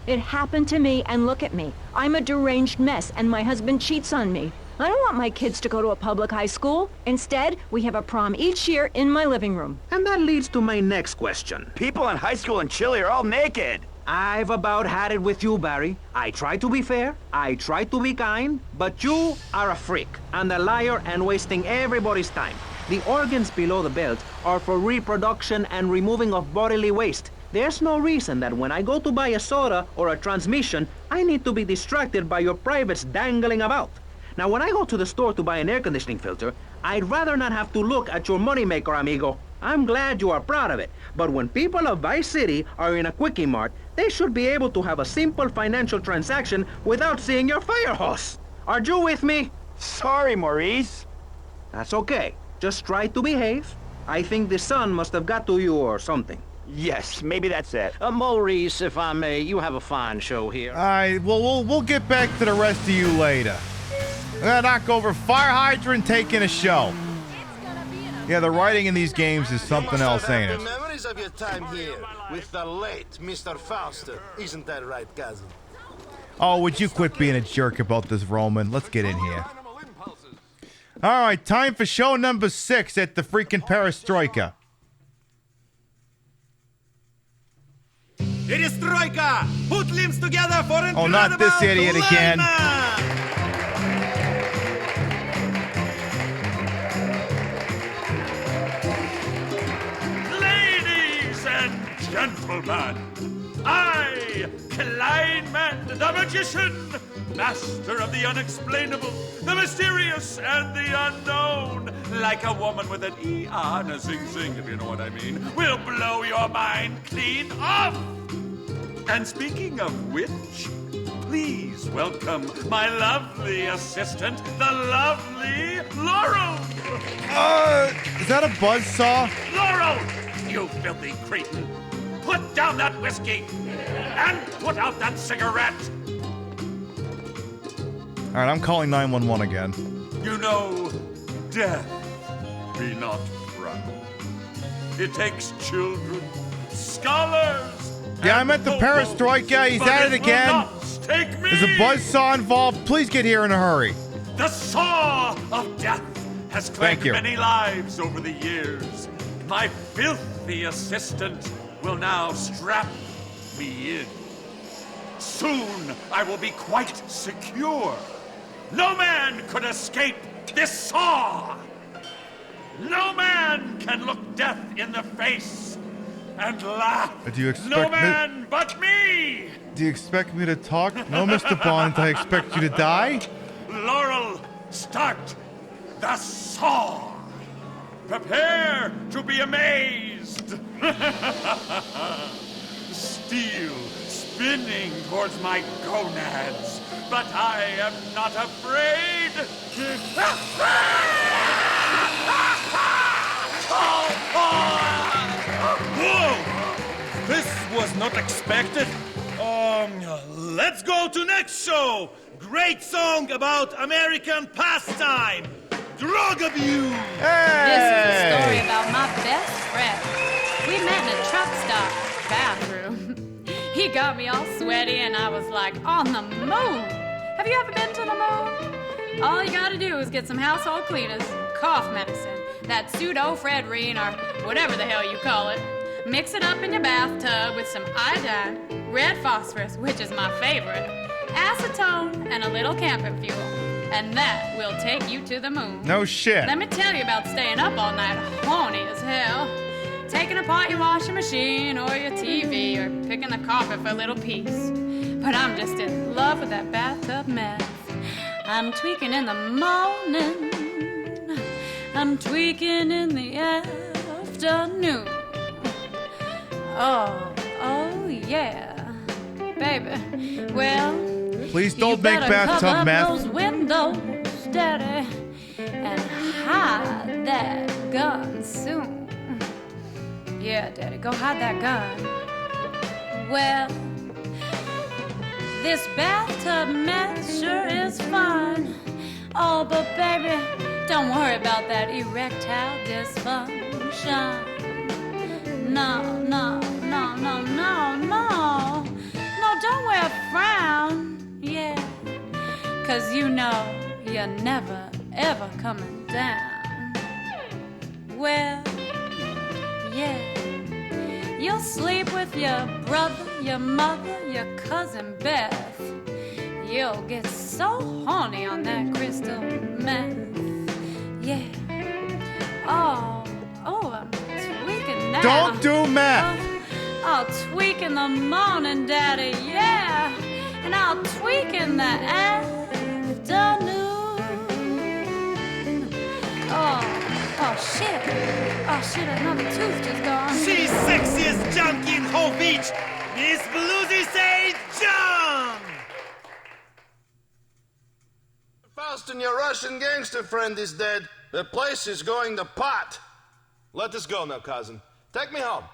It happened to me, and look at me. I'm a deranged mess, and my husband cheats on me. I don't want my kids to go to a public high school. Instead, we have a prom each year in my living room. And that leads to my next question. People in high school in Chile are all naked. I've about had it with you, Barry. I try to be fair, I try to be kind, but you are a freak and a liar and wasting everybody's time. The organs below the belt are for reproduction and removing of bodily waste. There's no reason that when I go to buy a soda or a transmission, I need to be distracted by your privates dangling about. Now, when I go to the store to buy an air conditioning filter, I'd rather not have to look at your moneymaker, amigo. I'm glad you are proud of it, but when people of Vice City are in a Quickie Mart, they should be able to have a simple financial transaction without seeing your fire hose. Are you with me? Sorry, Maurice. That's okay. Just try to behave. I think the sun must have got to you or something. Yes, maybe that's it. Maurice, if I may, you have a fine show here. All right, well, we'll get back to the rest of you later. We're gonna knock over fire hydrant taking a show. Yeah, the writing in these games is something else, ain't it? Memories of your time here with the late Mr. Fauster. Isn't that right, cousin? Oh, would you quit being a jerk about this, Roman? Let's get in here. All right, time for show number 6 at the freaking Perestroika. It is Troika! Put limbs together for incredible Oh, not this idiot again. Ladies and gentlemen, I, Kleinman the Magician, master of the unexplainable, the mysterious, and the unknown, like a woman with an E-R and a zing-zing, if you know what I mean, will blow your mind clean off. And speaking of which, please welcome my lovely assistant, the lovely Laurel. Is that a buzzsaw? Laurel, you filthy cretin. Put down that whiskey and put out that cigarette. All right, I'm calling 911 again. You know, death be not proud. It takes children, scholars. Yeah, I meant the perestroika. He's at it again. There's a buzzsaw involved. Please get here in a hurry. The saw of death has claimed many lives over the years. My filthy assistant will now strap me in. Soon I will be quite secure. No man could escape this saw. No man can look death in the face and laugh. Do you expect no man but me. Do you expect me to talk? No, Mr. Bond, I expect you to die? Laurel, start the saw. Prepare to be amazed. Steel spinning towards my gonads, but I am not afraid. Whoa! This was not expected. Let's go to next show. Great song about American pastime. Drug abuse. This is a story about my best friend. We met in a truck stop bathroom. He got me all sweaty and I was like, on the moon. Have you ever been to the moon? All you gotta do is get some household cleaners, cough medicine, that pseudo-Fredrine or whatever the hell you call it. Mix it up in your bathtub with some iodine, red phosphorus, which is my favorite, acetone, and a little camping fuel. And that will take you to the moon. No shit. Let me tell you about staying up all night, horny as hell. Taking apart your washing machine or your TV or picking the carpet for a little piece. But I'm just in love with that bathtub mess. I'm tweaking in the morning. I'm tweaking in the afternoon. Oh yeah, baby. Well, please don't make bathtub meth. Those windows, Daddy, and hide that gun soon. Yeah, Daddy, go hide that gun. Well, this bathtub mess sure is fun. Oh, but baby, don't worry about that erectile dysfunction. No, no, no, no, no, no. No, don't wear a frown. Yeah, 'cause you know you're never, ever coming down. Well, yeah, you'll sleep with your brother, your mother, your cousin Beth. You'll get so horny on that crystal meth. Yeah. Oh, I'm tweaking now. Don't do meth. I'll tweak in the morning, Daddy, yeah. And I'll tweak in the afternoon. Oh shit. Oh shit, another tooth just gone. She's sexiest junkie in Whole Beach. Miss Belusi say jump! Faustin, your Russian gangster friend is dead. The place is going to pot. Let us go now, cousin. Take me home.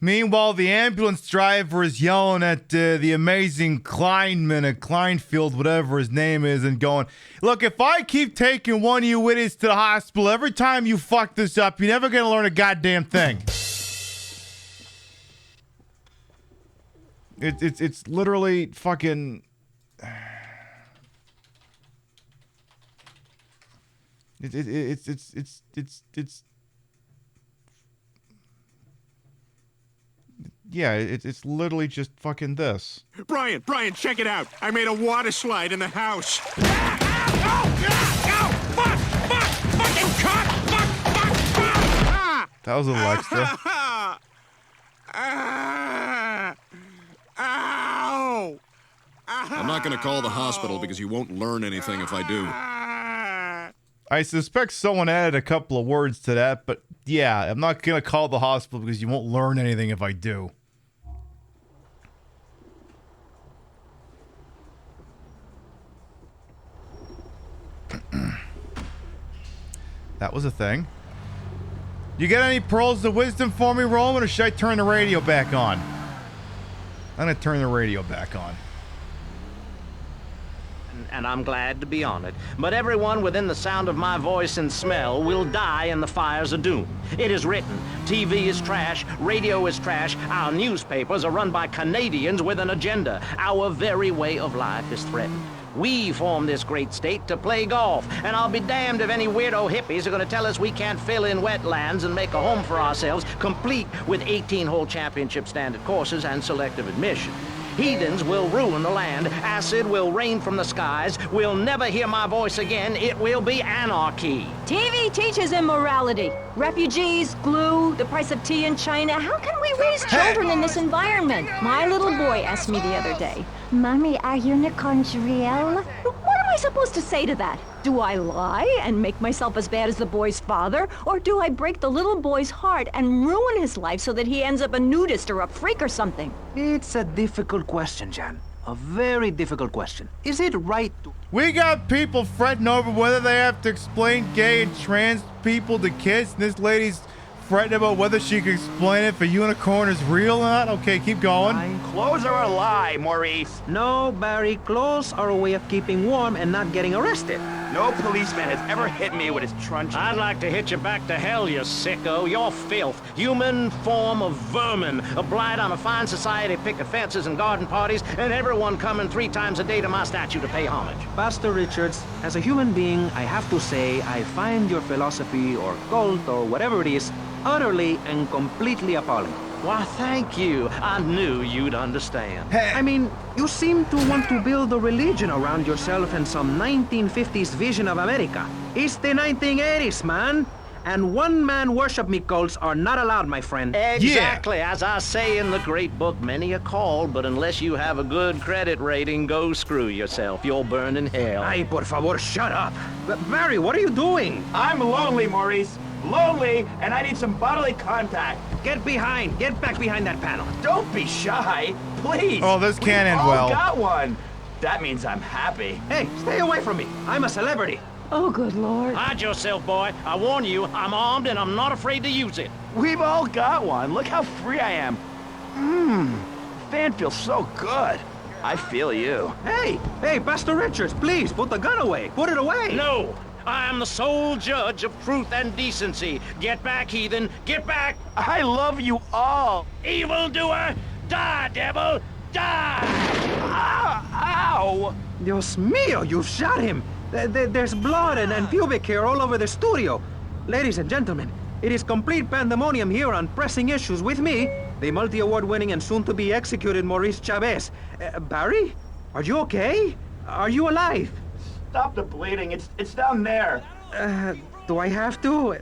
Meanwhile, the ambulance driver is yelling at the amazing Kleinman at Kleinfield, whatever his name is, and going, look, if I keep taking one of you idiots to the hospital every time you fuck this up, you're never going to learn a goddamn thing. It's literally fucking... Yeah, it's literally just fucking this. Brian, check it out. I made a water slide in the house. That was Alexa. Ow! I'm not going to call the hospital because you won't learn anything if I do. I suspect someone added a couple of words to that, but yeah, I'm not going to call the hospital because you won't learn anything if I do. That was a thing. You got any pearls of wisdom for me, Roman, or should I turn the radio back on? I'm gonna turn the radio back on. And I'm glad to be on it. But everyone within the sound of my voice and smell will die in the fires of doom. It is written, TV is trash, radio is trash, our newspapers are run by Canadians with an agenda. Our very way of life is threatened. We formed this great state to play golf, and I'll be damned if any weirdo hippies are going to tell us we can't fill in wetlands and make a home for ourselves, complete with 18-hole championship standard courses and selective admission. Heathens will ruin the land. Acid will rain from the skies. We'll never hear my voice again. It will be anarchy. TV teaches immorality. Refugees, glue, the price of tea in China. How can we raise children in this environment? My little boy asked me the other day, Mommy, are unicorns real? What am I supposed to say to that? Do I lie and make myself as bad as the boy's father? Or do I break the little boy's heart and ruin his life so that he ends up a nudist or a freak or something? It's a difficult question, Jan. A very difficult question. Is it right to... We got people fretting over whether they have to explain gay and trans people to kids, and this lady's fretting about whether she can explain if a unicorn is real or not. Okay, keep going. Clothes are a lie, Maurice. No, Barry, clothes are a way of keeping warm and not getting arrested. No policeman has ever hit me with his truncheon. I'd like to hit you back to hell, you sicko. You're filth. Human form of vermin. A blight on a fine society, picket fences and garden parties, and everyone coming 3 times a day to my statue to pay homage. Pastor Richards, as a human being, I have to say I find your philosophy or cult or whatever it is utterly and completely appalling. Why, thank you. I knew you'd understand. I mean, you seem to want to build a religion around yourself and some 1950s vision of America. It's the 1980s, man. And one-man worship me cults are not allowed, my friend. Exactly. Yeah. As I say in the great book, many are called, but unless you have a good credit rating, go screw yourself. You'll burn in hell. Ay, por favor, shut up. Barry, what are you doing? I'm lonely, Maurice. Lonely, and I need some bodily contact. Get back behind that panel. Don't be shy, please. Oh, this can't end well. I got one. That means I'm happy. Hey, stay away from me. I'm a celebrity. Oh, good Lord. Hide yourself, boy. I warn you, I'm armed and I'm not afraid to use it. We've all got one. Look how free I am. Fan feels so good. I feel you. Hey, Pastor Richards, please, put the gun away. Put it away. No. I am the sole judge of truth and decency. Get back, heathen. Get back. I love you all. Evildoer, die, devil, die. Ow! Dios mío, you shot him. There's blood and pubic hair all over the studio. Ladies and gentlemen, it is complete pandemonium here on Pressing Issues with me, the multi-award winning and soon-to-be executed Maurice Chavez. Barry, are you okay? Are you alive? Stop the bleeding. It's down there. Do I have to?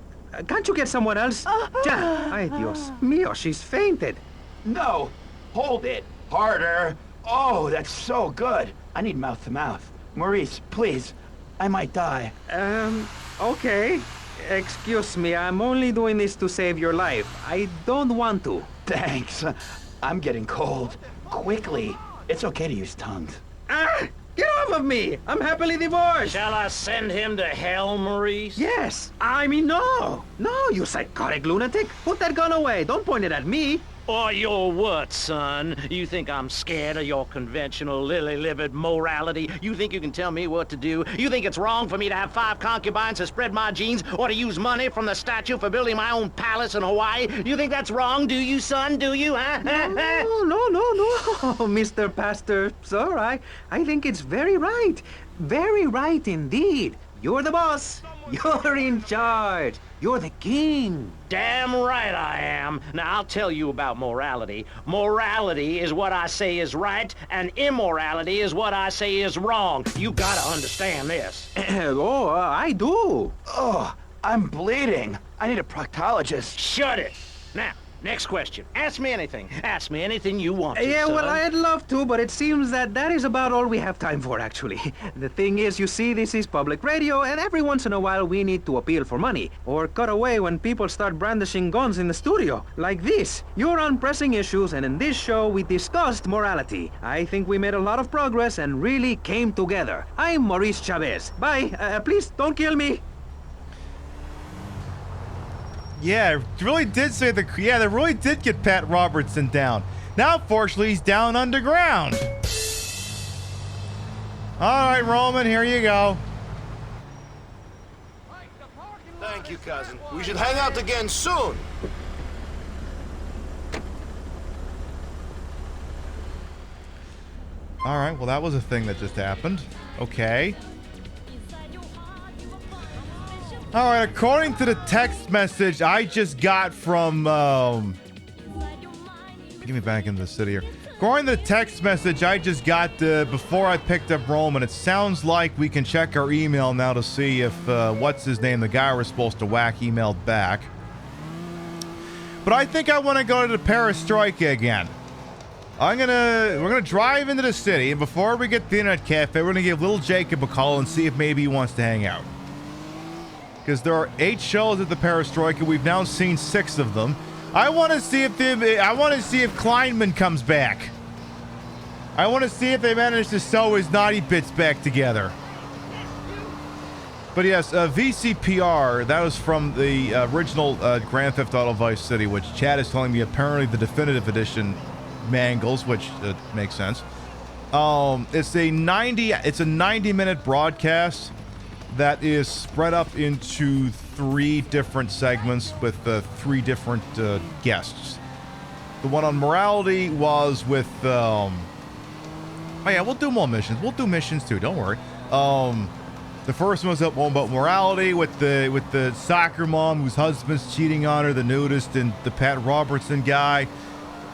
Can't you get someone else? Ay, Dios mío, she's fainted. No. Hold it. Harder. Oh, that's so good. I need mouth to mouth. Maurice, please. I might die. Okay. Excuse me, I'm only doing this to save your life. I don't want to. Thanks. I'm getting cold. Quickly. It's okay to use tongues. Get off of me! I'm happily divorced! Shall I send him to hell, Maurice? Yes! I mean, no! No, you psychotic lunatic! Put that gun away! Don't point it at me! Or your what, son? You think I'm scared of your conventional lily-livered morality? You think you can tell me what to do? You think it's wrong for me to have 5 concubines to spread my genes or to use money from the statue for building my own palace in Hawaii? You think that's wrong, do you, son? Do you, huh? No, Mr. Pastor, sir, I think it's very right. Very right indeed. You're the boss. You're in charge. You're the king. Damn right I am. Now, I'll tell you about morality. Morality is what I say is right, and immorality is what I say is wrong. You gotta understand this. I do. Oh, I'm bleeding. I need a proctologist. Shut it. Now, next question. Ask me anything. Ask me anything you want to, Yeah, son. well, I'd love to, but it seems that is about all we have time for, actually. The thing is, you see, this is public radio, and every once in a while we need to appeal for money, or cut away when people start brandishing guns in the studio. Like this. You're on Pressing Issues, and in this show we discussed morality. I think we made a lot of progress and really came together. I'm Maurice Chavez. Bye. Please, don't kill me. Yeah, it really did say they really did get Pat Robertson down. Now, fortunately, he's down underground. All right, Roman, here you go. Thank you, cousin. We should hang out again soon. All right, well, that was a thing that just happened. Okay. All right, according to the text message I just got from, get me back into the city here. According to the text message I just got before I picked up Roman, it sounds like we can check our email now to see if, what's his name, the guy we're supposed to whack emailed back. But I think I want to go to the Perestroika again. We're gonna drive into the city, and before we get to the internet cafe, we're gonna give little Jacob a call and see if maybe he wants to hang out. Because there are 8 shows at the Perestroika. We've now seen 6 of them. I want to see if Kleinman comes back. I want to see if they manage to sew his naughty bits back together. But yes, VCPR, that was from the original Grand Theft Auto Vice City, which Chad is telling me apparently the definitive edition mangles, which makes sense. It's a 90-minute broadcast that is spread up into 3 different segments with 3 different guests. The one on morality was with oh yeah, we'll do more missions. We'll do missions too, don't worry. The first one was up about morality with the soccer mom whose husband's cheating on her, the nudist, and the Pat Robertson guy.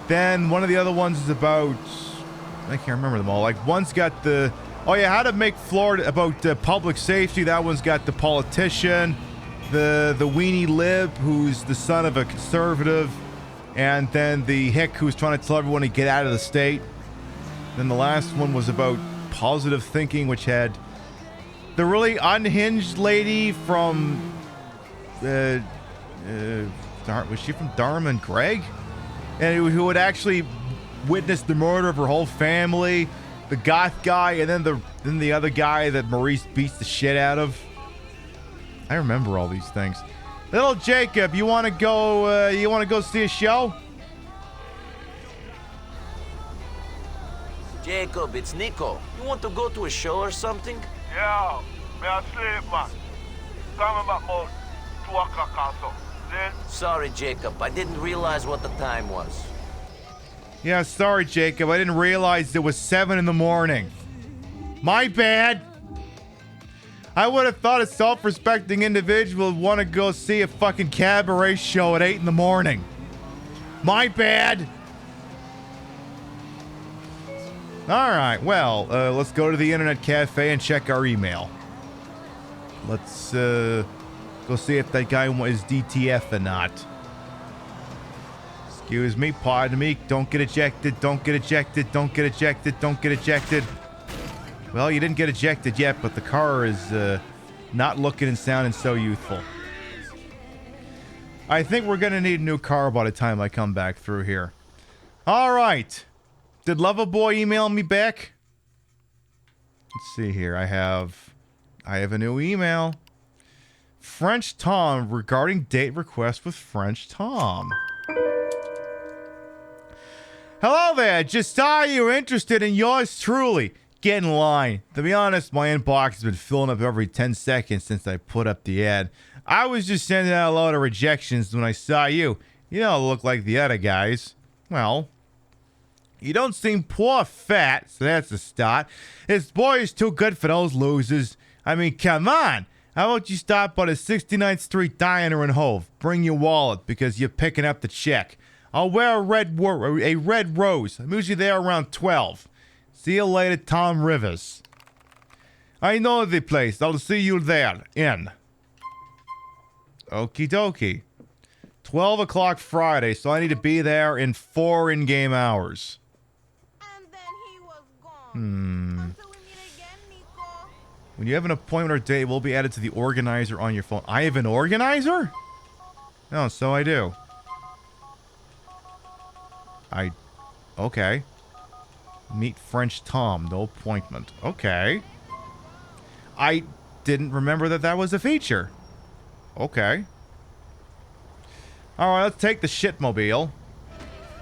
Then one of the other ones is about, I can't remember them all. Like one's got the, oh yeah, how to make Florida, about public safety. That one's got the politician, the weenie lib who's the son of a conservative, and then the hick who's trying to tell everyone to get out of the state. Then the last one was about positive thinking, which had the really unhinged lady from, was she from Dharma and Greg? And who had actually witnessed the murder of her whole family, the goth guy, and then the other guy that Maurice beats the shit out of. I remember all these things. Little Jacob, you want to go see a show? Jacob, it's Nico. You want to go to a show or something? Yeah, me asleep, man. Coming back about 2 o'clock or so. Sorry, Jacob. I didn't realize what the time was. Yeah, sorry, Jacob. I didn't realize it was 7 in the morning. My bad. I would have thought a self-respecting individual would want to go see a fucking cabaret show at 8 in the morning. My bad. All right, well, let's go to the internet cafe and check our email. Let's go see if that guy is DTF or not. Excuse me, pardon me. Don't get ejected, don't get ejected, don't get ejected, don't get ejected. Well, you didn't get ejected yet, but the car is not looking and sounding so youthful. I think we're going to need a new car by the time I come back through here. All right. Did Loverboy email me back? Let's see here. I have a new email. French Tom regarding date request with French Tom. Hello there. Just saw you were interested in yours truly. Get in line. To be honest, my inbox has been filling up every 10 seconds since I put up the ad. I was just sending out a lot of rejections when I saw you. You don't look like the other guys. Well, you don't seem poor fat, so that's a start. This boy is too good for those losers. I mean, come on. How about you stop by the 69th Street Diner in Hove? Bring your wallet because you're picking up the check. I'll wear a red rose. I'm usually there around 12. See you later, Tom Rivers. I know the place. I'll see you there. In. Okie dokie. 12 o'clock Friday, so I need to be there in 4 in-game hours. When you have an appointment or date, we'll be added to the organizer on your phone. I have an organizer? No, so I do. Okay. Meet French Tom, no appointment. Okay. I didn't remember that was a feature. Okay. All right, let's take the shitmobile.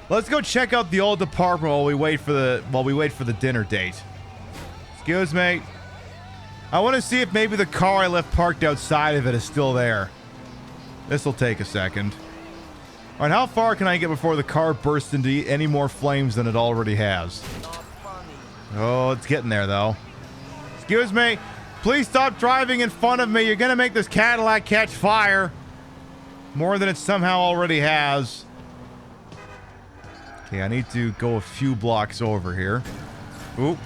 Let's go check out the old apartment while we wait for the dinner date. Excuse me. I want to see if maybe the car I left parked outside of it is still there. This'll take a second. All right, how far can I get before the car bursts into any more flames than it already has? Oh, it's getting there, though. Excuse me. Please stop driving in front of me. You're going to make this Cadillac catch fire. More than it somehow already has. Okay, I need to go a few blocks over here. Oop,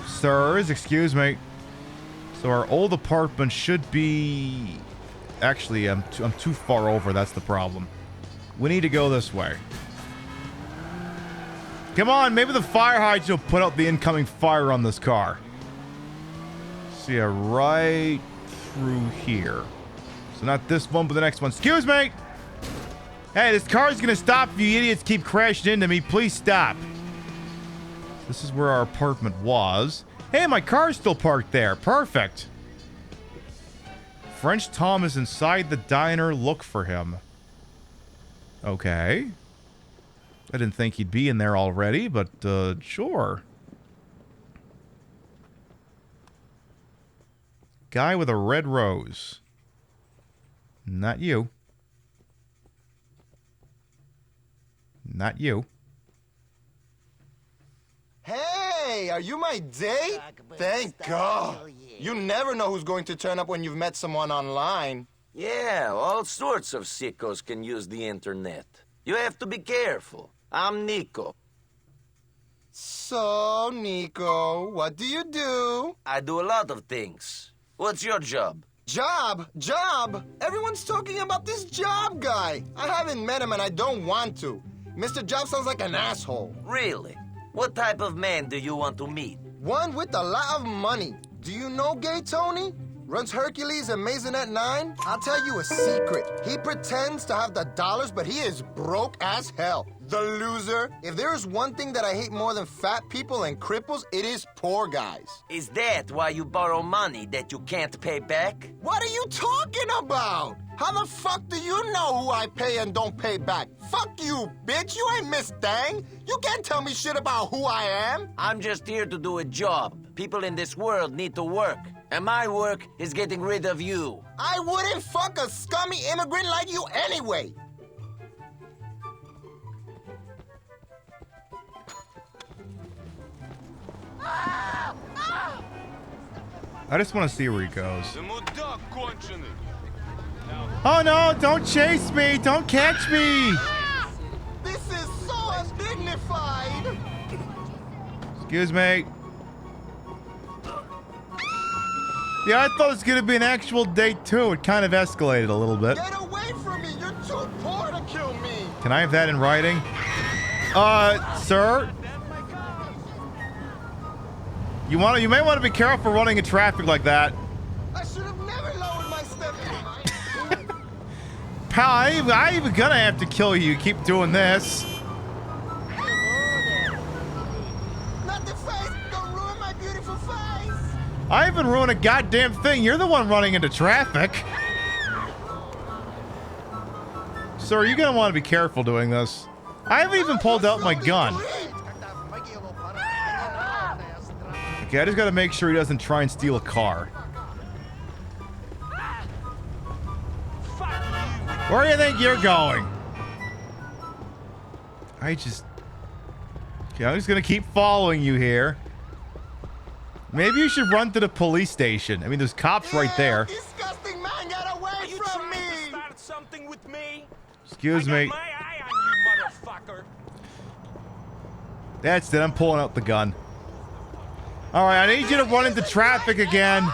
sirs, excuse me. So our old apartment should be... Actually, I'm too far over. That's the problem. We need to go this way. Come on, maybe the fire hydrant will put out the incoming fire on this car. See ya, right through here. So not this one, but the next one. Excuse me! Hey, this car's gonna stop if you idiots keep crashing into me. Please stop. This is where our apartment was. Hey, my car's still parked there. Perfect. French Tom is inside the diner. Look for him. Okay. I didn't think he'd be in there already, but sure. Guy with a red rose. Not you. Not you. Hey, are you my date? Thank God. You never know who's going to turn up when you've met someone online. Yeah, all sorts of sickos can use the internet. You have to be careful. I'm Nico. So, Nico, what do you do? I do a lot of things. What's your job? Job? Everyone's talking about this job guy. I haven't met him and I don't want to. Mr. Job sounds like an asshole. Really? What type of man do you want to meet? One with a lot of money. Do you know Gay Tony? Runs Hercules and Maisonette 9? I'll tell you a secret. He pretends to have the dollars, but he is broke as hell. The loser. If there is one thing that I hate more than fat people and cripples, it is poor guys. Is that why you borrow money that you can't pay back? What are you talking about? How the fuck do you know who I pay and don't pay back? Fuck you, bitch. You ain't Miss Dang. You can't tell me shit about who I am. I'm just here to do a job. People in this world need to work. And my work is getting rid of you. I wouldn't fuck a scummy immigrant like you anyway. I just want to see where he goes. Oh no, don't chase me! Don't catch me! This is so undignified! Excuse me. Yeah, I thought it was gonna be an actual date too. It kind of escalated a little bit. Get away from me! You're too poor to kill me! Can I have that in writing? Sir? You may want to be careful running in traffic like that. I should have never lowered my step. Pal, I even gonna have to kill you. Keep doing this. Not the face! Don't ruin my beautiful face! I haven't ruined a goddamn thing. You're the one running into traffic. Sir, you're gonna want to be careful doing this. I haven't even pulled out my gun. Okay, I just gotta make sure he doesn't try and steal a car. Where do you think you're going? Okay, I'm just gonna keep following you here. Maybe you should run to the police station. I mean, there's cops right there. Disgusting man, get away from me! Start something with me? Excuse me. My eye on you, motherfucker. That's it. I'm pulling out the gun. All right, I need you to run into traffic again.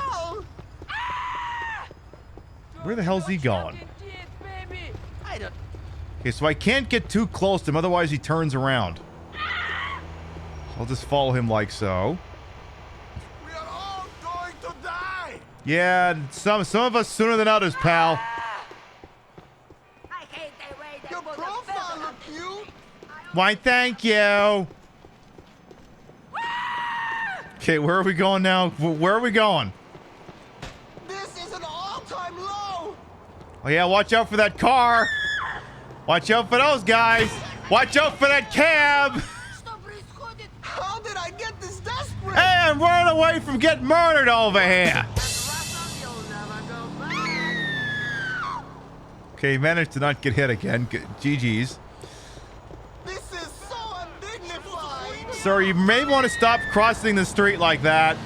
Where the hell's he going? Okay, so I can't get too close to him, otherwise he turns around. So I'll just follow him like so. We are all going to die! Yeah, some of us sooner than others, pal. Your profile look cute! Why, thank you. Okay, where are we going now? Where are we going? This is an all-time low! Oh yeah, watch out for that car. Watch out for those guys. Watch out for that cab. How did I get this desperate? Hey, I'm running away from getting murdered over here. Okay, he managed to not get hit again. GG's. This is so undignified. Sir, you may want to stop crossing the street like that.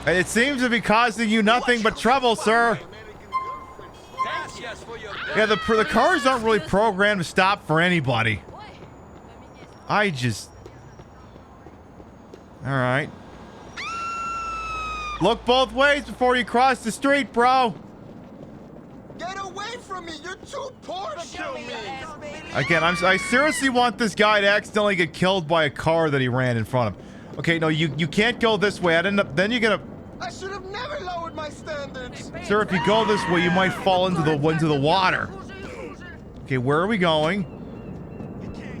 It seems to be causing you nothing but trouble, sir. Yeah, the cars aren't really programmed to stop for anybody. I just... Alright. Look both ways before you cross the street, bro. Get away from me! You're too poor to kill me! Again, I seriously want this guy to accidentally get killed by a car that he ran in front of. Okay, no, you can't go this way. Then you're gonna... I should have never lowered my standards! Sir, if you go this way, you might fall into the water. Okay, where are we going?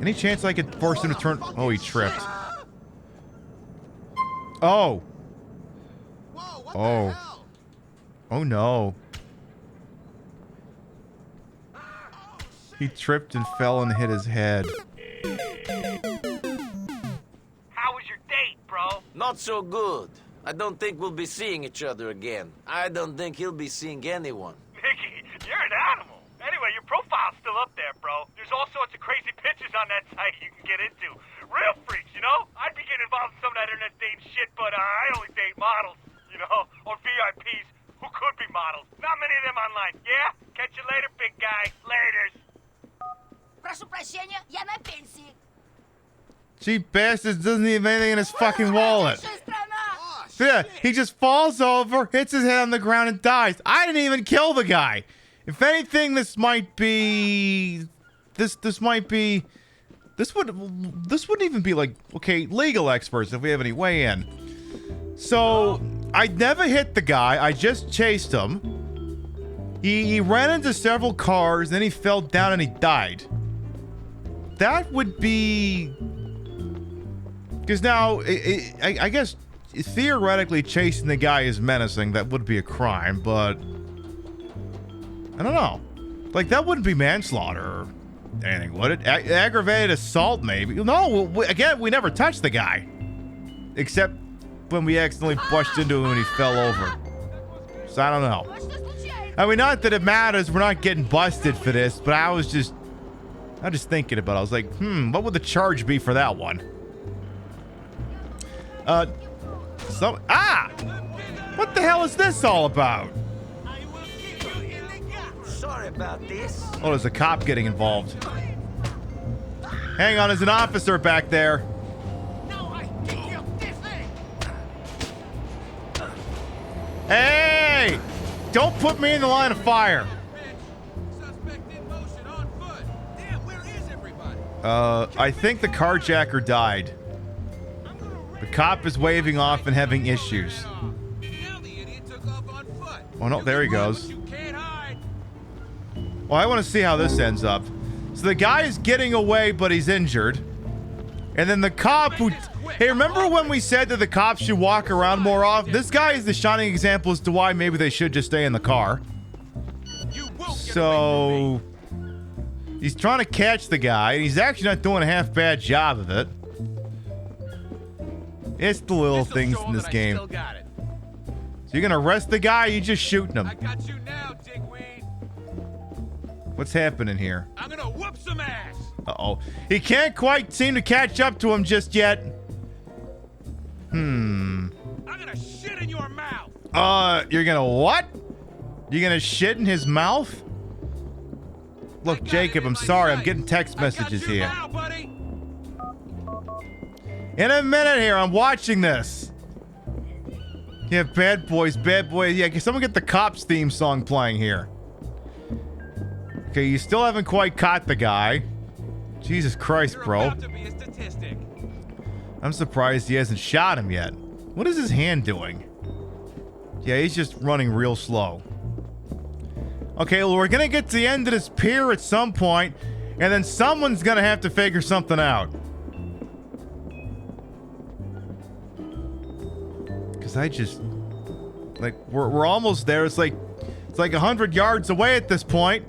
Any chance I could force him to turn... Oh, he tripped. Oh. Oh. Oh, no. He tripped and fell and hit his head. How was your date, bro? Not so good. I don't think we'll be seeing each other again. I don't think he'll be seeing anyone. Nicky, you're an animal. Anyway, your profile's still up there, bro. There's all sorts of crazy pictures on that site you can get into. Real freaks, you know? I'd be getting involved in some of that internet dating shit, but I only date models, you know? Or VIPs who could be models. Not many of them online. Yeah? Catch you later, big guy. Laters. Прошу прощения, я на пенсии. Cheap bastards doesn't even have anything in his fucking wallet. Yeah, he just falls over, hits his head on the ground, and dies. I didn't even kill the guy. If anything, this wouldn't even be like, okay, legal experts if we have any way in. So I never hit the guy. I just chased him. He ran into several cars, then he fell down and he died. That would be... Because now, I guess, theoretically, chasing the guy is menacing. That would be a crime, but... I don't know. Like, that wouldn't be manslaughter or anything, would it? Aggravated assault, maybe. No, again, we never touched the guy. Except when we accidentally pushed into him and he fell over. So I don't know. I mean, not that it matters. We're not getting busted for this, but I was just thinking about it. I was like, what would the charge be for that one? What the hell is this all about? Sorry about this. Oh, there's a cop getting involved. Hang on, there's an officer back there. Hey! Don't put me in the line of fire. I think the carjacker died. The cop is waving off and having issues. Oh no, there he goes. Well, I want to see how this ends up. So the guy is getting away, but he's injured. And then the cop who... Hey, remember when we said that the cops should walk around more often? This guy is the shining example as to why maybe they should just stay in the car. So... He's trying to catch the guy, and he's actually not doing a half-bad job of it. It's the little things in this game. So you're gonna arrest the guy, or you just shooting him? I got you now, dickweed. What's happening here? I'm gonna whoop some ass. Uh-oh. He can't quite seem to catch up to him just yet. I'm gonna shit in your mouth. You're gonna what? You're gonna shit in his mouth? Look, Jacob, I'm sorry. I'm getting text messages here. In a minute here, I'm watching this. Yeah, bad boys, bad boys. Yeah, can someone get the Cops theme song playing here? Okay, you still haven't quite caught the guy. Jesus Christ, bro. I'm surprised he hasn't shot him yet. What is his hand doing? Yeah, he's just running real slow. Okay, well, we're gonna get to the end of this pier at some point, and then someone's gonna have to figure something out. Because I just... Like, we're almost there. It's like 100 yards away at this point.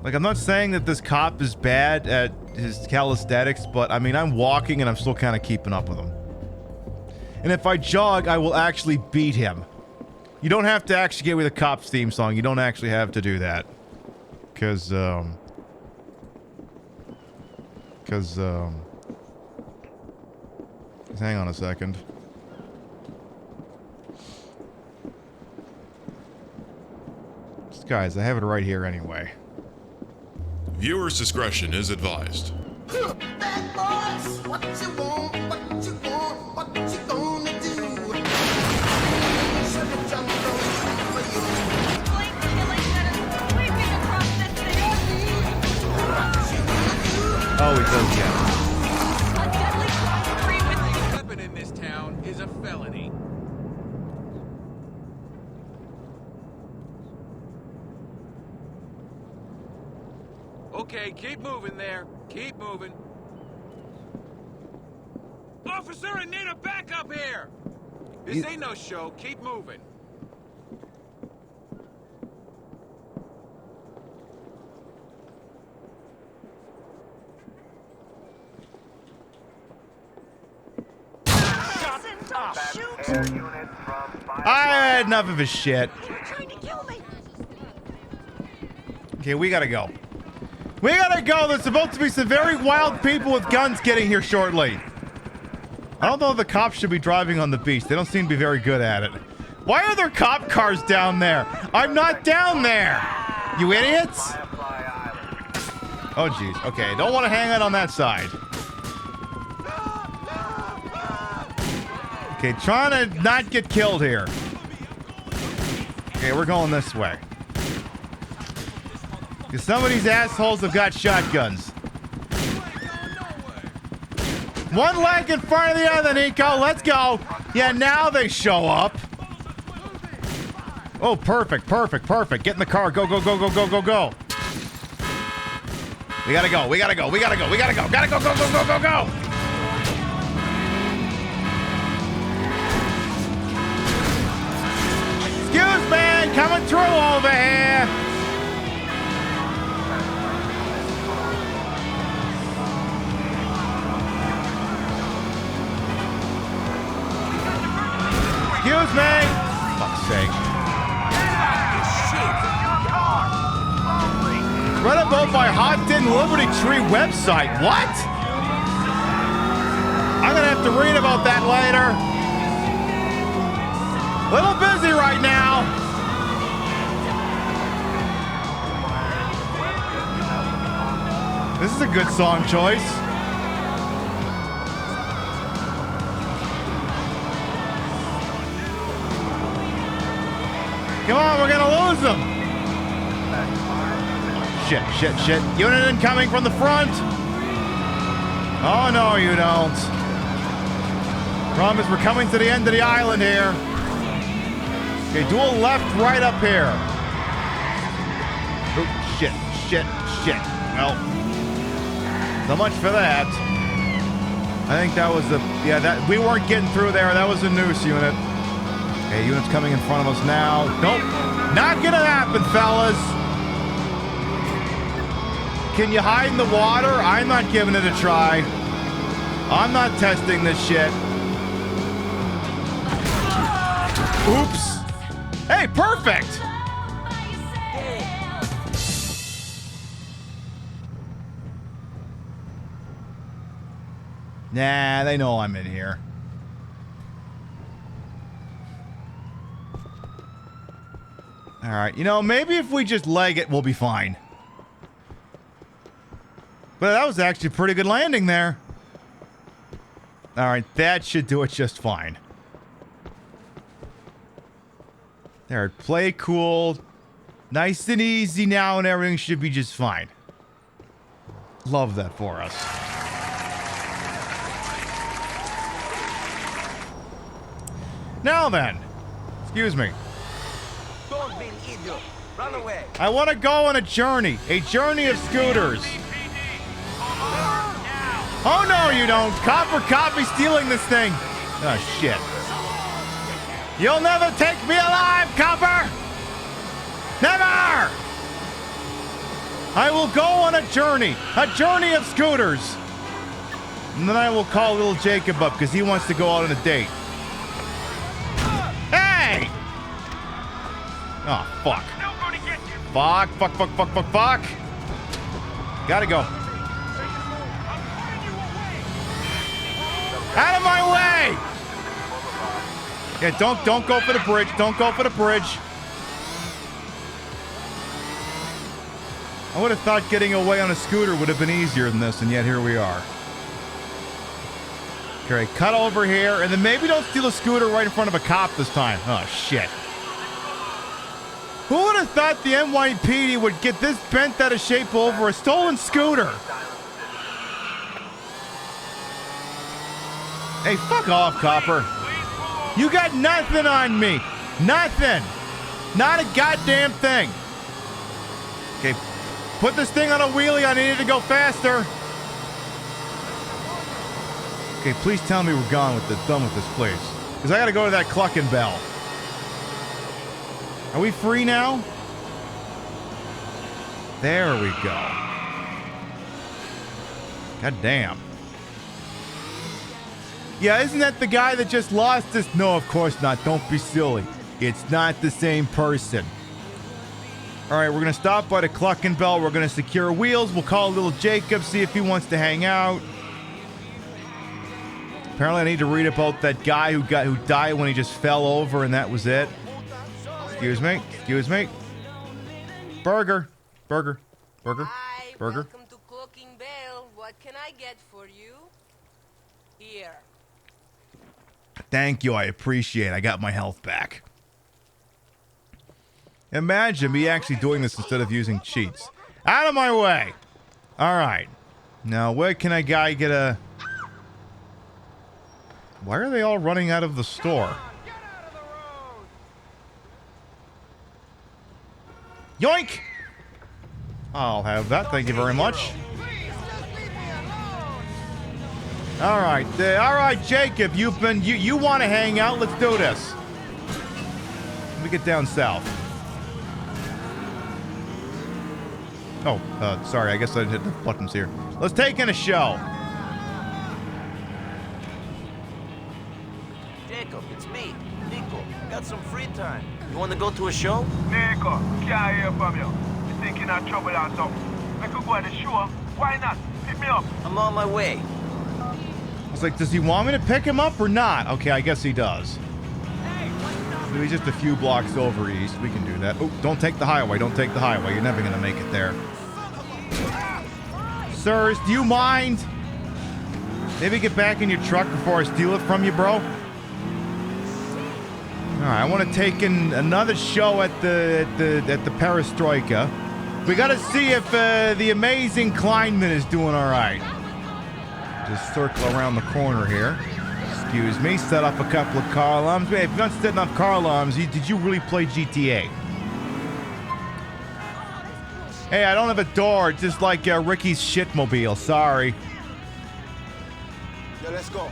Like, I'm not saying that this cop is bad at his calisthenics, but I mean, I'm walking and I'm still kind of keeping up with him. And if I jog, I will actually beat him. You don't have to actually get with a cop's theme song. You don't actually have to do that. Because, hang on a second. Guys, I have it right here anyway. Viewers' discretion is advised. Oh, he does, yeah. A weapon in this town is a felony. Okay, keep moving there. Keep moving. Officer, I need a backup here! This ain't no show. Keep moving. I had enough of his shit. Okay, we gotta go. We gotta go. There's supposed to be some very wild people with guns getting here shortly. I don't know if the cops should be driving on the beach. They don't seem to be very good at it. Why are there cop cars down there? I'm not down there. You idiots. Oh, jeez. Okay, don't want to hang out on that side. Okay, trying to not get killed here. Okay, we're going this way. Because some of these assholes have got shotguns. One leg in front of the other, Nico. Let's go. Yeah, now they show up. Oh, perfect, perfect, perfect. Get in the car. Go, go, go, go, go, go, go. We gotta go. We gotta go. We gotta go. We gotta go. Gotta go, go, go, go, go, go. Excuse me, coming through over here. Excuse me! Fuck's sake. Read about my Hot Din Liberty Tree website. What? I'm gonna have to read about that later. Little busy right now. This is a good song choice. Come on, we're gonna lose them. Shit, shit, shit. Unit incoming from the front. Oh, no, you don't. Problem is, we're coming to the end of the island here. Okay, dual left, right up here. Oh, shit, shit, shit. Well, so much for that. I think that was the... Yeah, that we weren't getting through there. That was a noose unit. Okay, units coming in front of us now. Nope. Not gonna happen, fellas. Can you hide in the water? I'm not giving it a try. I'm not testing this shit. Oops. Hey, perfect. Nah, they know I'm in here. All right, you know, maybe if we just leg it, we'll be fine. But that was actually a pretty good landing there. All right, that should do it just fine. There, play cool. Nice and easy now, and everything should be just fine. Love that for us. Now then, excuse me. Don't be an idiot. Run away. I want to go on a journey of scooters. Oh no, you don't. Copper copy stealing this thing. Oh shit. You'll never take me alive, Copper. Never. I will go on a journey of scooters. And then I will call little Jacob up because he wants to go out on a date. Hey! Oh, fuck. Fuck. Gotta go. Out of my way! Yeah, don't go for the bridge. Don't go for the bridge. I would have thought getting away on a scooter would have been easier than this, and yet here we are. Okay, cut over here, and then maybe don't steal a scooter right in front of a cop this time. Oh, shit. Who would have thought the NYPD would get this bent out of shape over a stolen scooter? Hey, fuck off, copper. You got nothing on me. Nothing. Not a goddamn thing. Okay, put this thing on a wheelie. I need it to go faster. Okay, please tell me we're done with this, please. Because I gotta go to that clucking bell. Are we free now? There we go. God damn. Yeah, isn't that the guy that just lost us? No, of course not. Don't be silly. It's not the same person. All right, we're going to stop by the clucking bell. We're going to secure wheels. We'll call little Jacob, see if he wants to hang out. Apparently, I need to read about that guy who died when he just fell over, and that was it. Excuse me. Burger. Welcome to Cooking Bell. What can I get for you? Here. Thank you, I appreciate it. I got my health back. Imagine me actually doing this instead of using cheats. Out of my way! Alright. Now, where can I get a... Why are they all running out of the store? Yoink! I'll have that, thank you very much. All right, Jacob, you want to hang out? Let's do this. Let me get down south. Oh, sorry, I guess I didn't hit the buttons here. Let's take in a show. Jacob, it's me, Nico. Got some free time. You want to go to a show? Nico, can't hear from you. You think you're in trouble or something? We could go to the show. Why not? Pick me up. I'm on my way. I was like, does he want me to pick him up or not? Okay, I guess he does. Maybe just a few blocks over east. We can do that. Oh, don't take the highway. Don't take the highway. You're never going to make it there. Sirs, do you mind? Maybe get back in your truck before I steal it from you, bro? All right, I want to take in another show at the Perestroika. We got to see if the amazing Kleinman is doing all right. Just circle around the corner here. Excuse me. Set up a couple of car alarms. Hey, if you're not setting up car alarms, did you really play GTA? Hey, I don't have a door. Just like Ricky's shitmobile. Sorry. Yeah, let's go.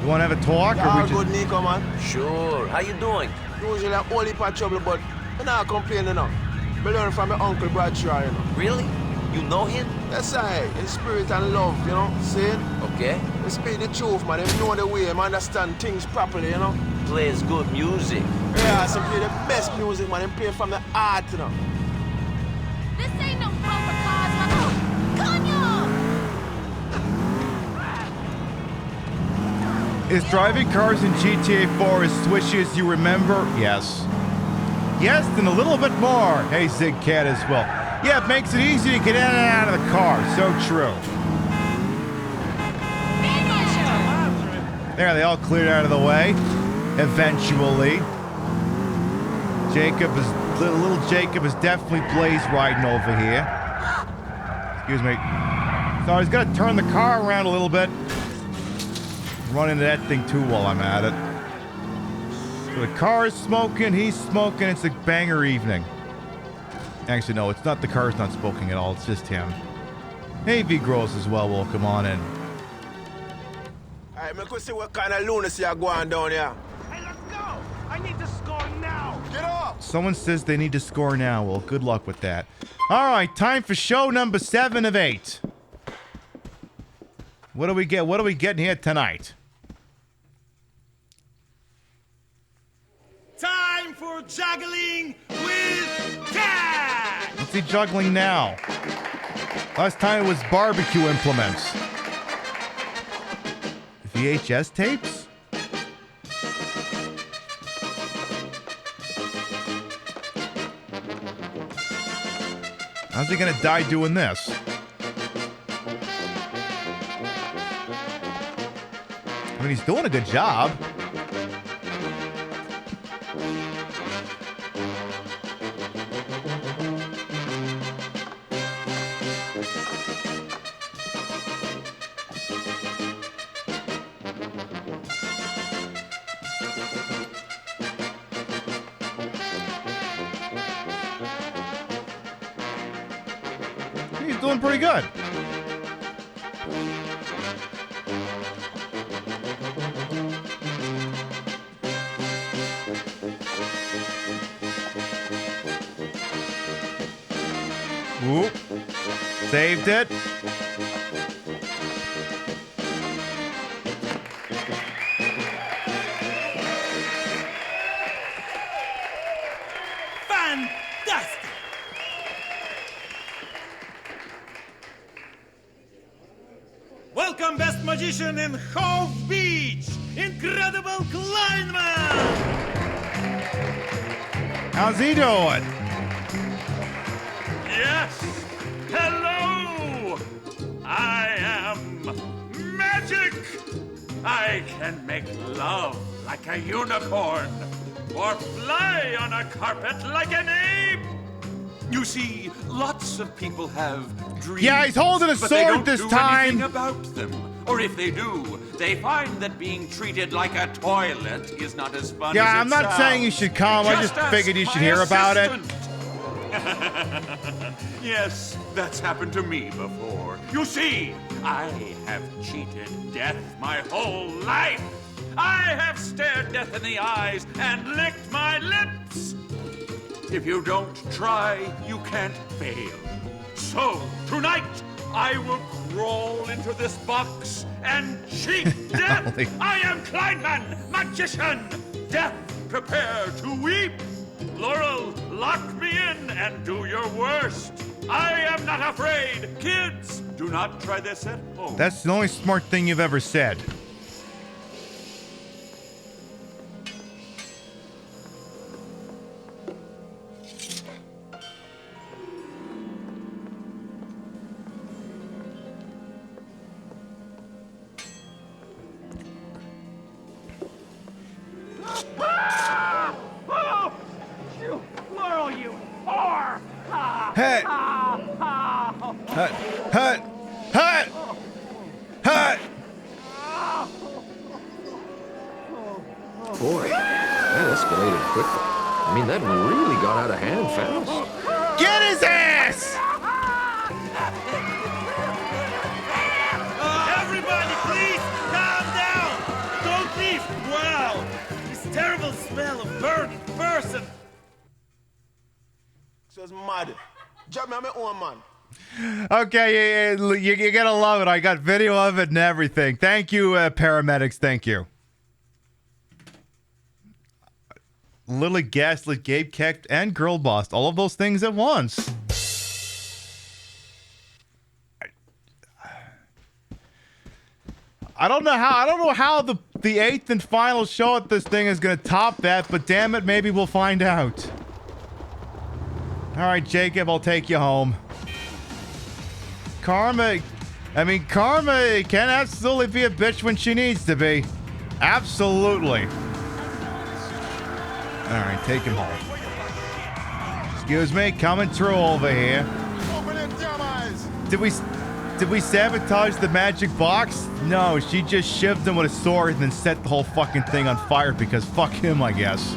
You want to have a talk? Yeah, or we good, Nico, man. Sure. How you doing? Usually I'm only for trouble, but I'm not complaining enough. I learned from my uncle Bradshaw, you know. Really? You know him? Yes, in spirit and love, you know. See? Okay. They speak the truth, man. They know the way, man. Understand things properly, you know. Plays good music. Yeah, some play the best music, man. They play from the heart, you know. This ain't no bumper cars, mano. Coño! Is driving cars in GTA 4 as swishy as you remember? Yes. Yes, and a little bit more. Hey, Zig Cat as well. Yeah, it makes it easy to get in and out of the car. So true. There, they all cleared out of the way. Eventually. Little Jacob is definitely blaze riding over here. Excuse me. So he's got to turn the car around a little bit. Run into that thing too while I'm at it. So the car is smoking, he's smoking, it's a banger evening. Actually, no, it's not. The car's not smoking at all. It's just him. Hey, V Gross as well. Well, come on in. Alright, make us see what kind of lunacy are going down here. Hey, let's go! I need to score now! Get off! Someone says they need to score now. Well, good luck with that. All right, time for show number 7 of 8. What do we get? What are we getting here tonight? Time for juggling with Cat! What's he juggling now? Last time it was barbecue implements. VHS tapes? How's he gonna die doing this? I mean, he's doing a good job. He's doing pretty good. Whoop. Saved it. Fantastic! Welcome, best magician in Hove Beach! Incredible Kleinman! How's he doing? Yes! Hello! I am magic! I can make love like a unicorn, or fly on a carpet like an ape! You see, lots of people have dreams. Yeah, he's holding a but they sword don't this do time. anything about them. Or if they do, they find that being treated like a toilet is not as fun as Yeah, it I'm not sounds. saying you should come. I just ask figured you should my hear about it. assistant. Yes, that's happened to me before. You see, I have cheated death my whole life. I have stared death in the eyes and licked my lips. If you don't try, you can't fail. So, tonight, I will crawl into this box and cheat death. Holy- I am Kleinman, magician. Death, prepare to weep. Laurel, lock me in and do your worst. I am not afraid. Kids, do not try this at home. That's the only smart thing you've ever said. Oh! You, Laurel, you whore! Hey! Hut! Hut! Hut! Hut! Boy, that escalated quickly. I mean, that really got out of hand fast. Get his ass! Everybody, please calm down! Don't leave! Wow! This terrible smell of burning person! So it's mad. Jump me on my own, man. Okay, you gotta love it. I got video of it and everything. Thank you, paramedics. Thank you. Lily gaslit, Gabe kicked, and girl bossed. All of those things at once. I don't know how the 8th and final show at this thing is gonna top that, but damn it, maybe we'll find out. All right, Jacob, I'll take you home. Karma can absolutely be a bitch when she needs to be. Absolutely. All right, take him home. Excuse me, coming through over here. Open your damn eyes. Did we sabotage the magic box? No, she just shivved him with a sword and then set the whole fucking thing on fire because fuck him, I guess.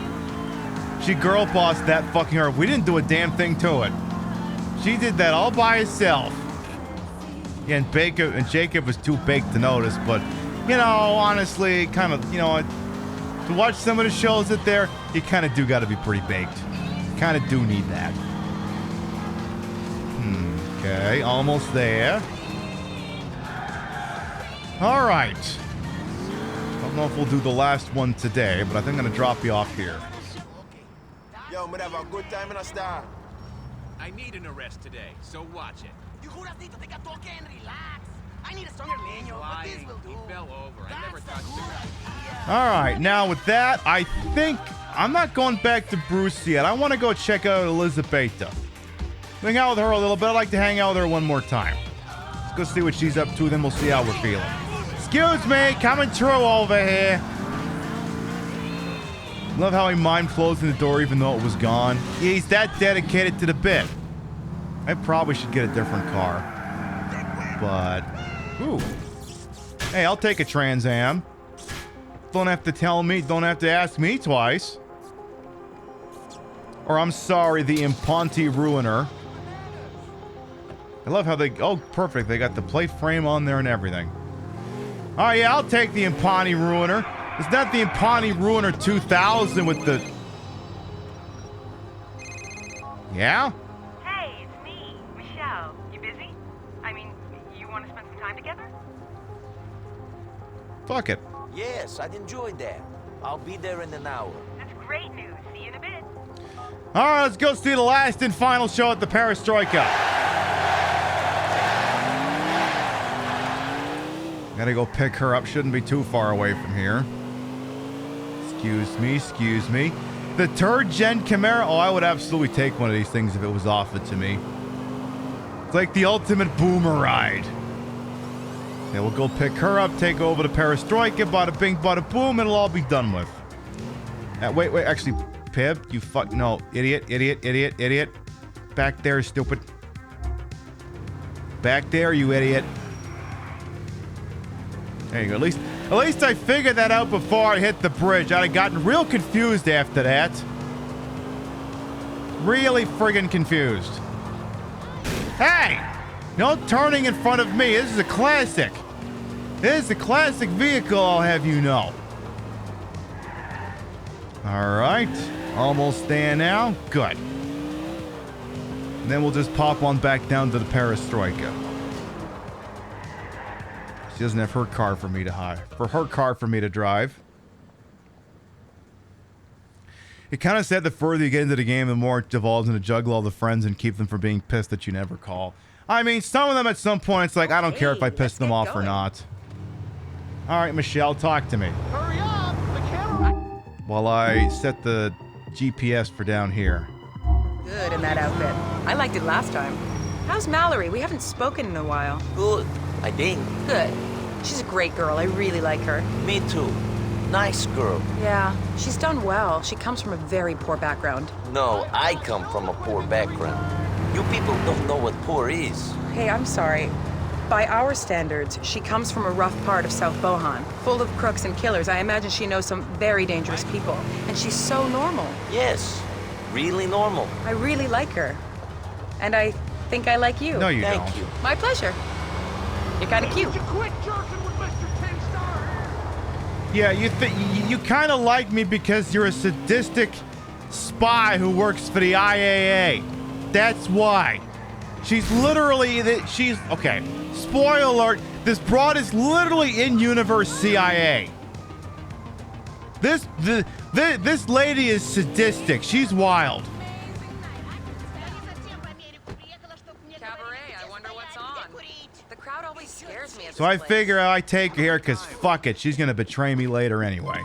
She girl bossed that fucking her. We didn't do a damn thing to it. She did that all by herself. Yeah, and Jacob was too baked to notice, but you know, honestly, kind of, you know, to watch some of the shows that there, you kind of do got to be pretty baked. kind of do need that. Okay, almost there. All right. Don't know if we'll do the last one today, but I think I'm going to drop you off here. Yo, I'm gonna have a good time in a star. I need an arrest today, so watch it. I need a stronger leño, but this will do. He fell over. I never touched him. All right, now with that, I think I'm not going back to Bruce yet. I want to go check out Elizabeta. Hang out with her a little bit. I'd like to hang out with her one more time. Let's go see what she's up to, then we'll see how we're feeling. Excuse me, coming through over here. Love how he mind closing the door even though it was gone. Yeah, he's that dedicated to the bit. I probably should get a different car. But, ooh. Hey, I'll take a Trans Am. Don't have to tell me, don't have to ask me twice. Or I'm sorry, the Imponti Ruiner. I love how they, oh, perfect. They got the plate frame on there and everything. Oh, yeah, I'll take the Imponti Ruiner. It's not the Imponti Ruiner 2000 with the... Yeah? Hey, it's me, Michelle. You busy? I mean, you want to spend some time together? Fuck it. Yes, I'd enjoy that. I'll be there in an hour. That's great news. See you in a bit. All right, let's go see the last and final show at the Perestroika. Gotta go pick her up. Shouldn't be too far away from here. Excuse me. The third gen Chimera. Oh, I would absolutely take one of these things if it was offered to me. It's like the ultimate boomer ride. Okay, we'll go pick her up, take over the Perestroika, bada bing, bada boom, and it'll all be done with. Wait, actually, Pib, you fuck, no, idiot. Back there, stupid. Back there, you idiot. There you go. At least I figured that out before I hit the bridge. I'd have gotten real confused after that. Really friggin' confused. Hey! No turning in front of me. This is a classic. This is a classic vehicle, I'll have you know. Alright. Almost there now. Good. And then we'll just pop on back down to the Perestroika. She doesn't have her car for me to drive. It kind of said the further you get into the game, the more it devolves into juggle all the friends and keep them from being pissed that you never call. I mean, some of them at some point, it's like, I don't care if I piss them off or not. All right, Michelle, talk to me. Hurry up! The camera! While I set the GPS for down here. Good in that outfit. I liked it last time. How's Mallory? We haven't spoken in a while. Good, I think. Good. She's a great girl. I really like her. Me too. Nice girl. Yeah, she's done well. She comes from a very poor background. No, I come from a poor background. You people don't know what poor is. Hey, I'm sorry. By our standards, she comes from a rough part of South Bohan, full of crooks and killers. I imagine she knows some very dangerous people. And she's so normal. Yes, really normal. I really like her. And I think I like you. No, you don't. Thank you. My pleasure. You're kind of cute. Quit jerking with Mr. 10-Star. Yeah, you kind of like me because you're a sadistic spy who works for the IAA. That's why. She's literally okay. Spoiler alert, this broad is literally in-universe CIA. This lady is sadistic. She's wild. Cabaret, I wonder what's on. The crowd always scares me. So I figure I take her here because fuck it, she's gonna betray me later anyway.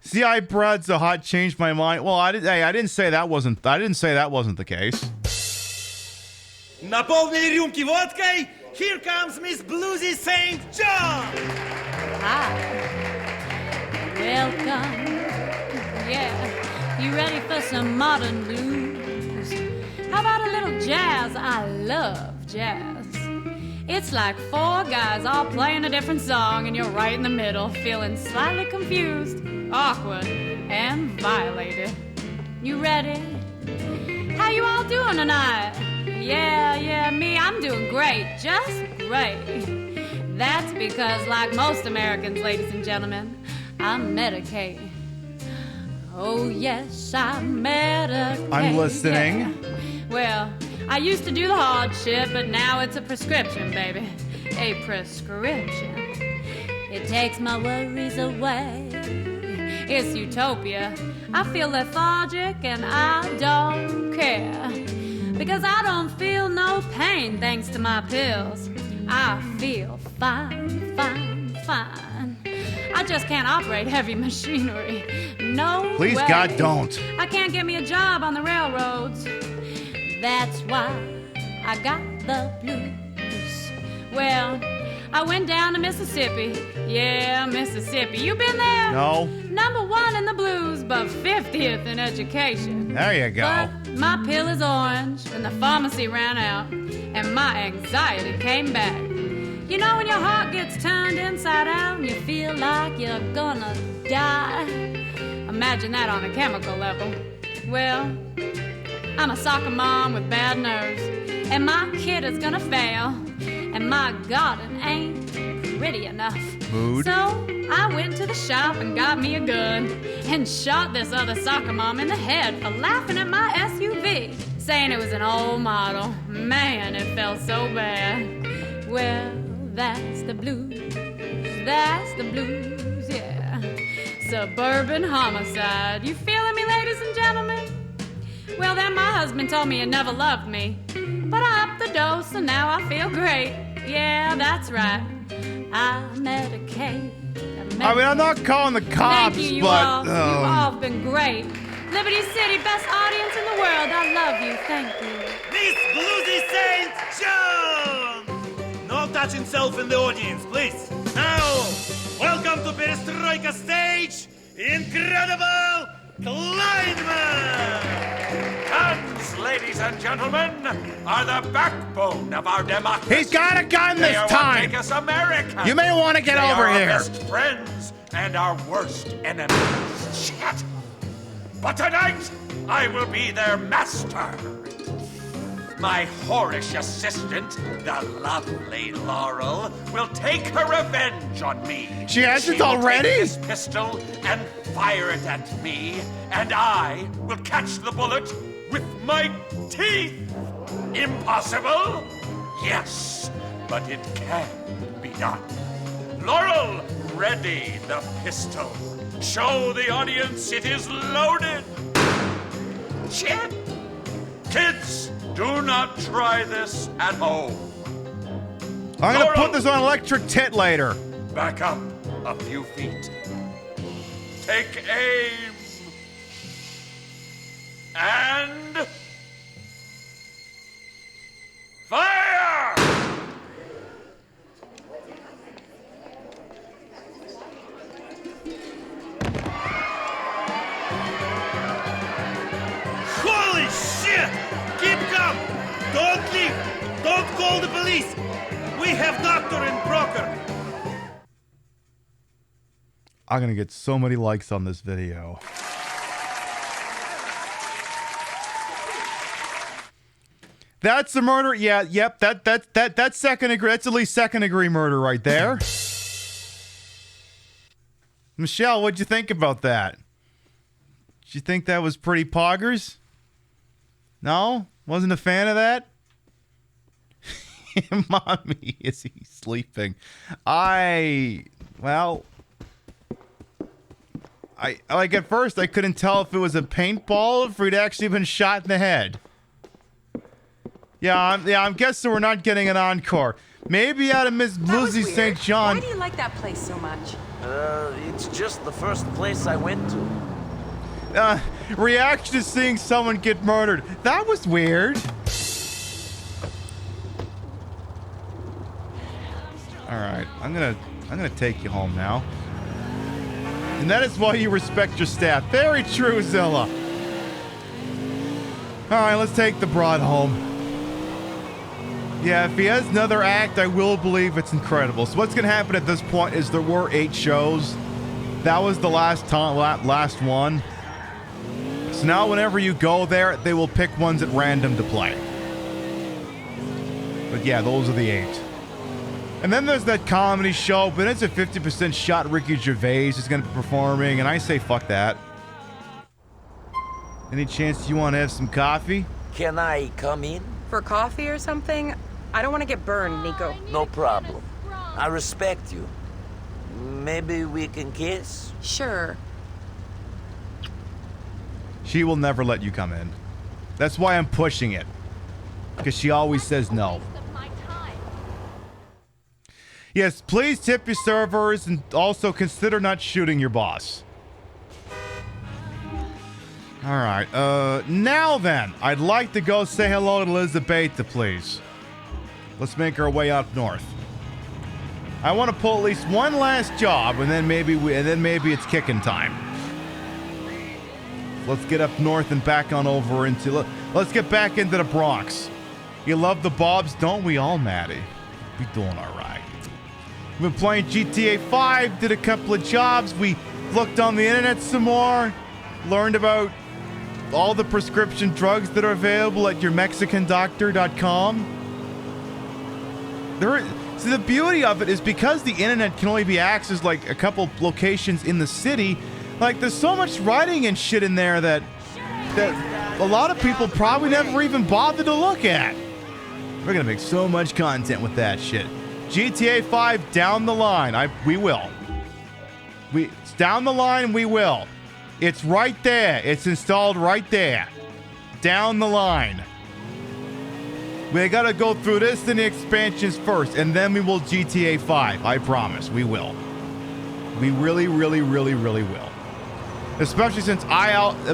See, I bred so hot changed my mind. Well, I didn't say that wasn't the case. Наполнили рюмки водкой. Here comes Miss Bluesy St. John. Hi. Welcome. Yeah, you ready for some modern blues? How about a little jazz? I love jazz. It's like four guys all playing a different song and you're right in the middle, feeling slightly confused, awkward, and violated. You ready? How you all doing tonight? Yeah, me, I'm doing great, just great. That's because, like most Americans, ladies and gentlemen, I'm Medicaid. Oh, yes, I met a case. I'm listening. Yeah. Well, I used to do the hard shit, but now it's a prescription, baby. A prescription. It takes my worries away. It's utopia. I feel lethargic and I don't care. Because I don't feel no pain thanks to my pills. I feel fine, fine, fine. I just can't operate heavy machinery. No Please, way. God, don't. I can't get me a job on the railroads. That's why I got the blues. Well, I went down to Mississippi. Yeah, Mississippi. You been there? No. Number 1 in the blues, but 50th in education. There you go. But my pill is orange, and the pharmacy ran out, and my anxiety came back. You know when your heart gets turned inside out and you feel like you're gonna die? Imagine that on a chemical level. Well, I'm a soccer mom with bad nerves, and my kid is gonna fail, and my garden ain't pretty enough. Mood. So I went to the shop and got me a gun and shot this other soccer mom in the head for laughing at my SUV, saying it was an old model. Man, it felt so bad. Well, that's the blues. That's the blues, yeah. Suburban homicide. You feeling me, ladies and gentlemen? Well, then my husband told me he never loved me. But I upped the dose and now I feel great. Yeah, that's right. I met a case. I mean, I'm not calling the cops, Thank you, but... all. You've all been great. Liberty City, best audience in the world. I love you. Thank you. Miss Bluesy St. John! No touching self in the audience, please. Now, welcome to Perestroika stage, incredible Kleinman! Guns, ladies and gentlemen, are the backbone of our democracy. He's got a gun this They are time. what make us Americans. You may want to get They over are here. Our best friends and our worst enemies. Shit. But tonight, I will be their master. My whorish assistant, the lovely Laurel, will take her revenge on me. She has it will already? take this pistol and fire it at me, and I will catch the bullet with my teeth. Impossible? Yes, but it can be done. Laurel, ready the pistol. Show the audience it is loaded. Shit! Kids, do not try this at home. I'm going to Laurel, put this on electric tit later. back up a few feet. Take aim. And... fire! Holy shit! Keep calm! Don't leave! Don't call the police! We have doctor and broker! I'm going to get so many likes on this video. That's a murder. Yeah, yep. That's second degree. That's at least second degree murder right there. Michelle, what'd you think about that? Did you think that was pretty poggers? No? Wasn't a fan of that? Mommy, is he sleeping? Well, like at first I couldn't tell if it was a paintball or if he'd actually been shot in the head. Yeah, I'm guessing we're not getting an encore. Maybe out of Miss Bluesy St. John. Why do you like that place so much? It's just the first place I went to. Reaction to seeing someone get murdered. That was weird. All right, I'm gonna take you home now. And that is why you respect your staff. Very true, Zilla. All right, let's take the broad home. Yeah, if he has another act, I will believe it's incredible. So what's gonna happen at this point is there were 8 shows. That was the last one. So now whenever you go there, they will pick ones at random to play. But yeah, those are the 8. And then there's that comedy show, but it's a 50% shot Ricky Gervais is going to be performing, and I say fuck that. Any chance you want to have some coffee? Can I come in? For coffee or something? I don't want to get burned, Nico. No problem. I respect you. Maybe we can kiss? Sure. She will never let you come in. That's why I'm pushing it. Because she always says no. Yes, please tip your servers and also consider not shooting your boss. Alright, now then, I'd like to go say hello to Elizabeth, please. Let's make our way up north. I want to pull at least one last job, and then maybe it's kicking time. Let's get up north and back on over into... Let's get back into the Bronx. You love the Bobs, don't we all, Maddie? We doing alright. We've been playing GTA 5, did a couple of jobs, we looked on the internet some more, learned about all the prescription drugs that are available at yourmexicandoctor.com. See, the beauty of it is because the internet can only be accessed like a couple locations in the city, like there's so much writing and shit in there that a lot of people probably never even bothered to look at. We're gonna make so much content with that shit. GTA 5 down the line, we will. It's down the line, we will. It's right there. It's installed right there. Down the line. We gotta go through this and the expansions first, and then we will GTA 5. I promise, we will. We really, really, really, really will. Especially since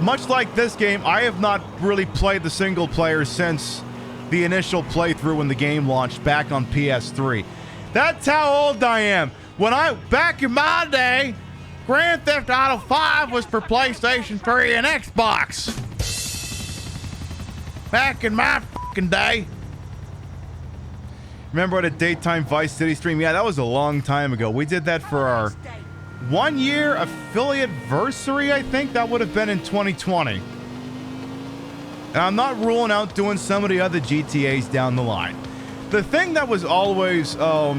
much like this game, I have not really played the single player since the initial playthrough when the game launched back on PS3. That's how old I am. Back in my day, Grand Theft Auto 5 was for PlayStation 3 and Xbox. Back in my fucking day. Remember at a daytime Vice City stream? Yeah, that was a long time ago. We did that for our 1-year affiliate-versary, I think. That would have been in 2020. And I'm not ruling out doing some of the other GTAs down the line. The thing that was always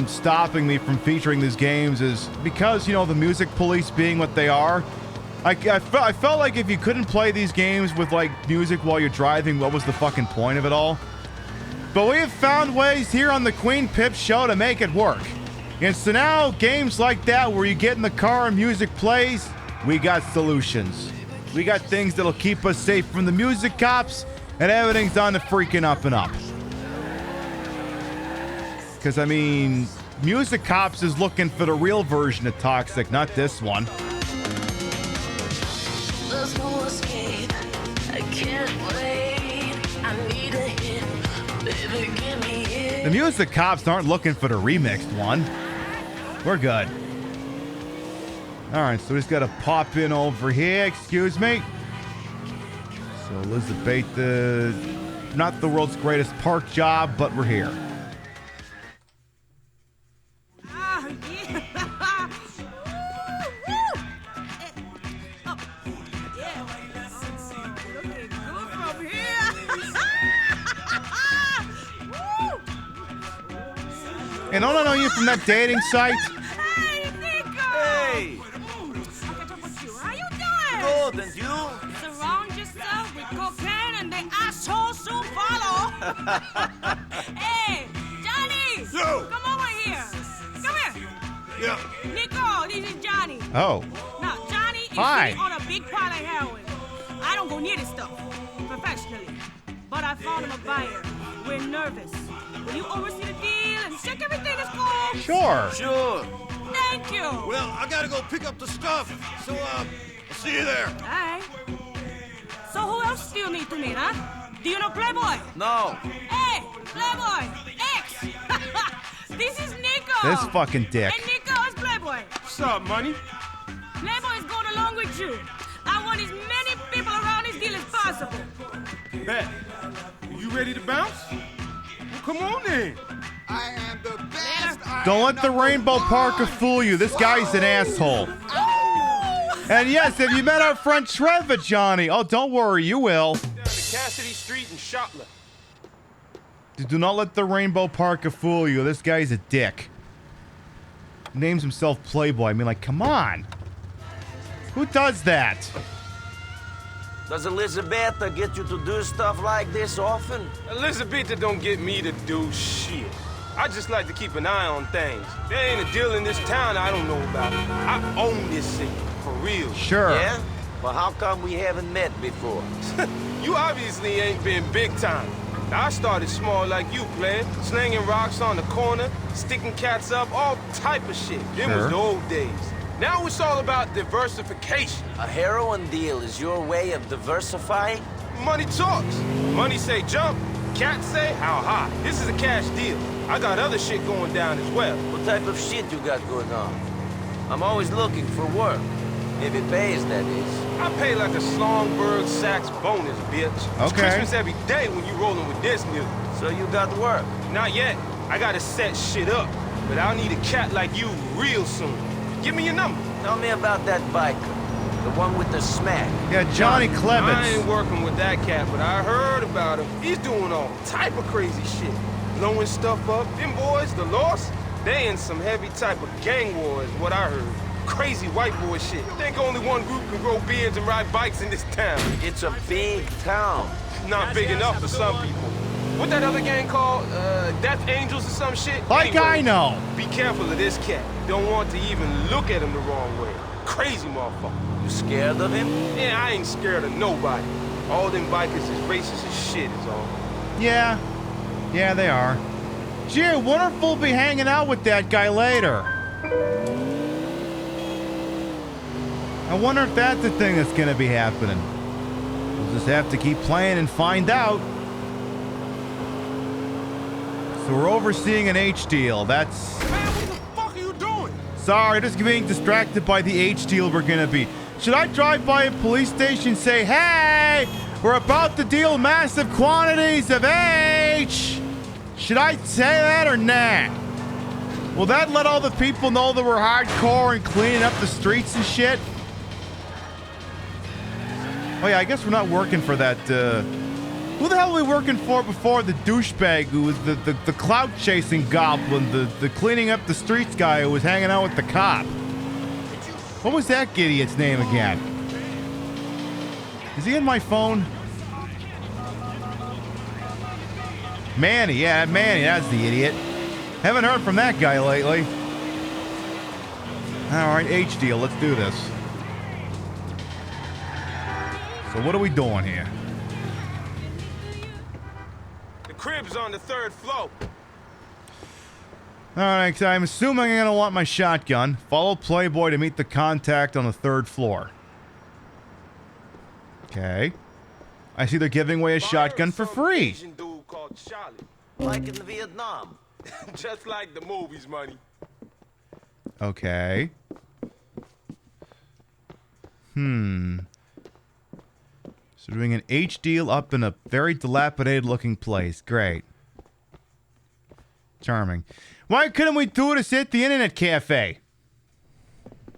stopping me from featuring these games is because, the music police being what they are. I felt like if you couldn't play these games with, music while you're driving, what was the fucking point of it all? But we have found ways here on the Queen Pip Show to make it work. And so now, games like that where you get in the car and music plays, we got solutions. We got things that'll keep us safe from the music cops, and everything's on the freaking up and up. Because, Music Cops is looking for the real version of Toxic, not this one. There's no escape. I can't wait. I need a hit. Baby, give me it. The Music Cops aren't looking for the remixed one. We're good. Alright, so we just gotta pop in over here. Excuse me. So Elizabeth, not the world's greatest park job, but we're here. And don't I know you from that dating site? Hey, Nico! Hey! How you doing? Good, and you? Surround yourself with cocaine and the assholes soon follow. Hey, Johnny! Yo! Come over here. Come here. Yeah. Nico, this is Johnny. Oh. Now, Johnny is Hi. sitting on a big pile of heroin. I don't go near this stuff professionally, but I found him a buyer. We're nervous. Will you oversee the deal and check everything is cool? Sure. Sure. Thank you. Well, I gotta go pick up the stuff, so, I'll see you there. All right. So who else do you need to meet, huh? Do you know Playboy? No. Hey, Playboy, X. This is Nico. This fucking dick. And Nico is Playboy. What's up, money? Playboy is going along with you. I want as many people around this deal as possible. Bet. You ready to bounce? Well, come on then. I am the best. Don't let the Rainbow Parker fool you. This guy's an asshole. And yes, have you met our friend Trevor, Johnny? Oh, don't worry, you will. Down to Cassidy Street in Shotland. Do not let the Rainbow Parker fool you. This guy's a dick. Names himself Playboy. Come on. Who does that? Does Elizabetta get you to do stuff like this often? Elizabetta don't get me to do shit. I just like to keep an eye on things. There ain't a deal in this town I don't know about. I own this city, for real. Sure. Yeah? Well, how come we haven't met before? You obviously ain't been big time. I started small like you, player. Slinging rocks on the corner, sticking cats up, all type of shit. Them was the old days. Now it's all about diversification. A heroin deal is your way of diversifying? Money talks. Money say jump, cats say how high. This is a cash deal. I got other shit going down as well. What type of shit you got going on? I'm always looking for work. If it pays, that is. I pay like a Slongberg Sachs bonus, bitch. It's Okay. Christmas every day when you rolling with this nigga. So you got work? Not yet. I gotta set shit up. But I'll need a cat like you real soon. Give me your number. Tell me about that biker. The one with the smack. Yeah, Johnny Clements. I ain't working with that cat, but I heard about him. He's doing all type of crazy shit. Blowing stuff up. Them boys, the Lost, they in some heavy type of gang war is what I heard. Crazy white boy shit. Think only one group can grow beards and ride bikes in this town. It's a big town. Not big enough for some people. What that other gang called? Death Angels or some shit? Like Anyway, I know. Be careful of this cat. Don't want to even look at him the wrong way. Crazy motherfucker. You scared of him? Yeah, I ain't scared of nobody. All them bikers is racist as shit is all. Yeah. Yeah, they are. Gee, I wonder if we'll be hanging out with that guy later. I wonder if that's the thing that's going to be happening. We'll just have to keep playing and find out. So we're overseeing an H deal. That's... Man, what the fuck are you doing? Sorry, just being distracted by the H deal we're going to be. Should I drive by a police station and say, hey, we're about to deal massive quantities of H? Should I say that or not? Will that let all the people know that we're hardcore and cleaning up the streets and shit? Oh yeah, I guess we're not working for that, who the hell were we working for before? The douchebag who was the clout-chasing goblin, the cleaning up the streets guy who was hanging out with the cop. What was that idiot's name again? Is he in my phone? Manny, yeah, Manny, that's the idiot. Haven't heard from that guy lately. Alright, H deal, let's do this. So what are we doing here? The crib's on the 3rd floor. Alright, so I'm assuming I'm going to want my shotgun. Follow Playboy to meet the contact on the 3rd floor. Okay. I see they're giving away a shotgun for free. Asian dude called Charlie. Like in Vietnam. Just like the movies, money. Okay. So doing an H deal up in a very dilapidated looking place. Great. Charming. Why couldn't we do this at the internet cafe?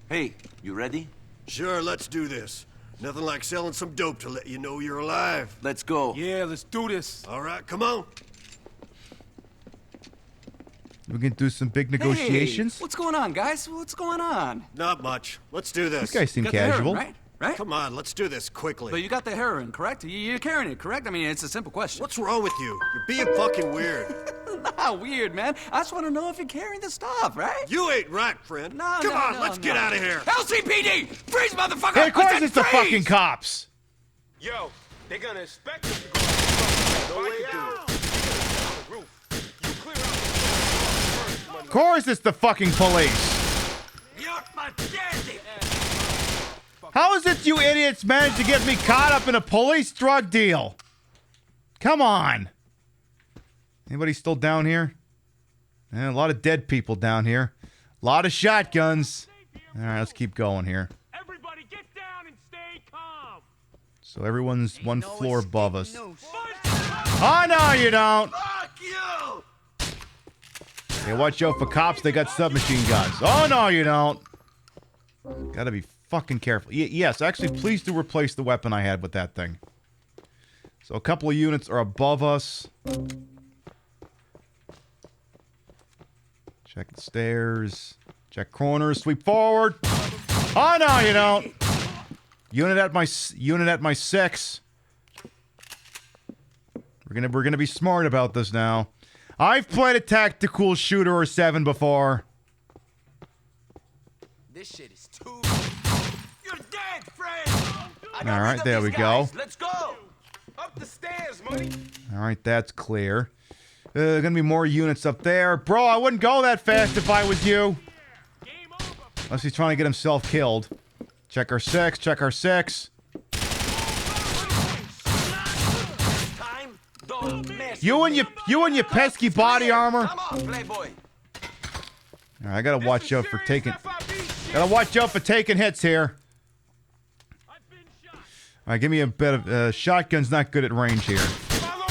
Hey, you ready? Sure, let's do this. Nothing like selling some dope to let you know you're alive. Let's go. Yeah, let's do this. All right, come on. We can do some big negotiations. Hey, what's going on, guys? What's going on? Not much. Let's do this. These guys seem Got the casual. heroin, right? Come on, let's do this quickly. But you got the heroin, correct? You're carrying it, correct? I mean, it's a simple question. What's wrong with you? You're being fucking weird. Not weird, man. I just want to know if you're carrying the stuff, right? You ain't right, friend. No, Come on, let's get out of here. LCPD! Freeze, motherfucker! Hey, of course I said it's the freeze! fucking cops. Yo, they're gonna expect us to go to No way out. Of course it's the fucking police. You're my daddy. How is it you idiots managed to get me caught up in a police drug deal? Come on. Anybody still down here? A lot of dead people down here. A lot of shotguns. All right, let's keep going here. Everybody get down and stay calm. So everyone's one floor above us. Oh, no, you don't. Fuck you. Hey, watch out for cops. They got submachine guns. Oh, no, you don't. Gotta be fucking careful. Yes, actually, please do replace the weapon I had with that thing. So a couple of units are above us. Check the stairs. Check corners. Sweep forward. Oh, no, you don't. Unit at my 6. We're gonna be smart about this now. I've played a tactical shooter or 7 before. This shit is too... You're dead, friend! All right, there we go. Let's go! Up the stairs, money! All right, that's clear. Gonna be more units up there. Bro, I wouldn't go that fast if I was you. Unless he's trying to get himself killed. Check our 6, check our 6. You and your pesky body armor. Come on, playboy. All right, I gotta watch out for taking... Gotta watch out for taking hits here. All right, give me a bit of... shotgun's not good at range here. What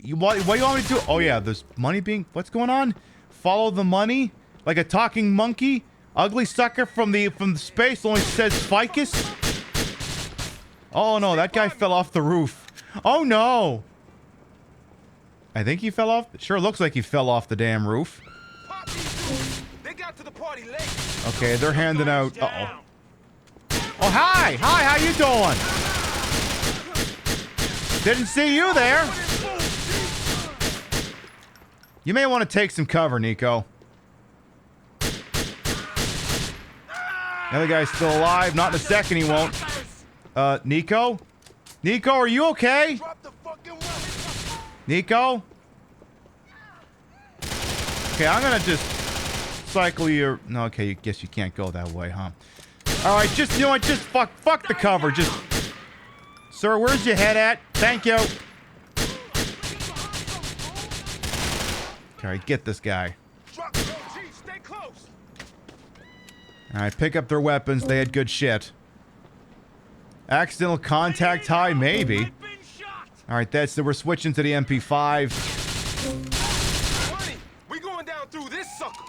do you want me to do? Oh, yeah, there's money being... What's going on? Follow the money? Like a talking monkey? Ugly sucker from the space only says ficus? Oh, no, that guy fell off the roof. Oh, no. I think he fell off... Sure looks like he fell off the damn roof. They got to the party late. Okay, they're handing out... Uh-oh. Oh, hi! Hi, how you doing? Didn't see you there. You may want to take some cover, Nico. The other guy's still alive. Not in a second, he won't. Nico? Nico, are you okay? Nico? Okay, I'm gonna just cycle your... No, okay, I guess you can't go that way, huh? Alright, just, you know what, just fuck the cover, just... Sir, where's your head at? Thank you. Alright, get this guy. Alright, pick up their weapons, they had good shit. Accidental contact high, maybe. Alright, we're switching to the MP5. Money, we going down through this sucker.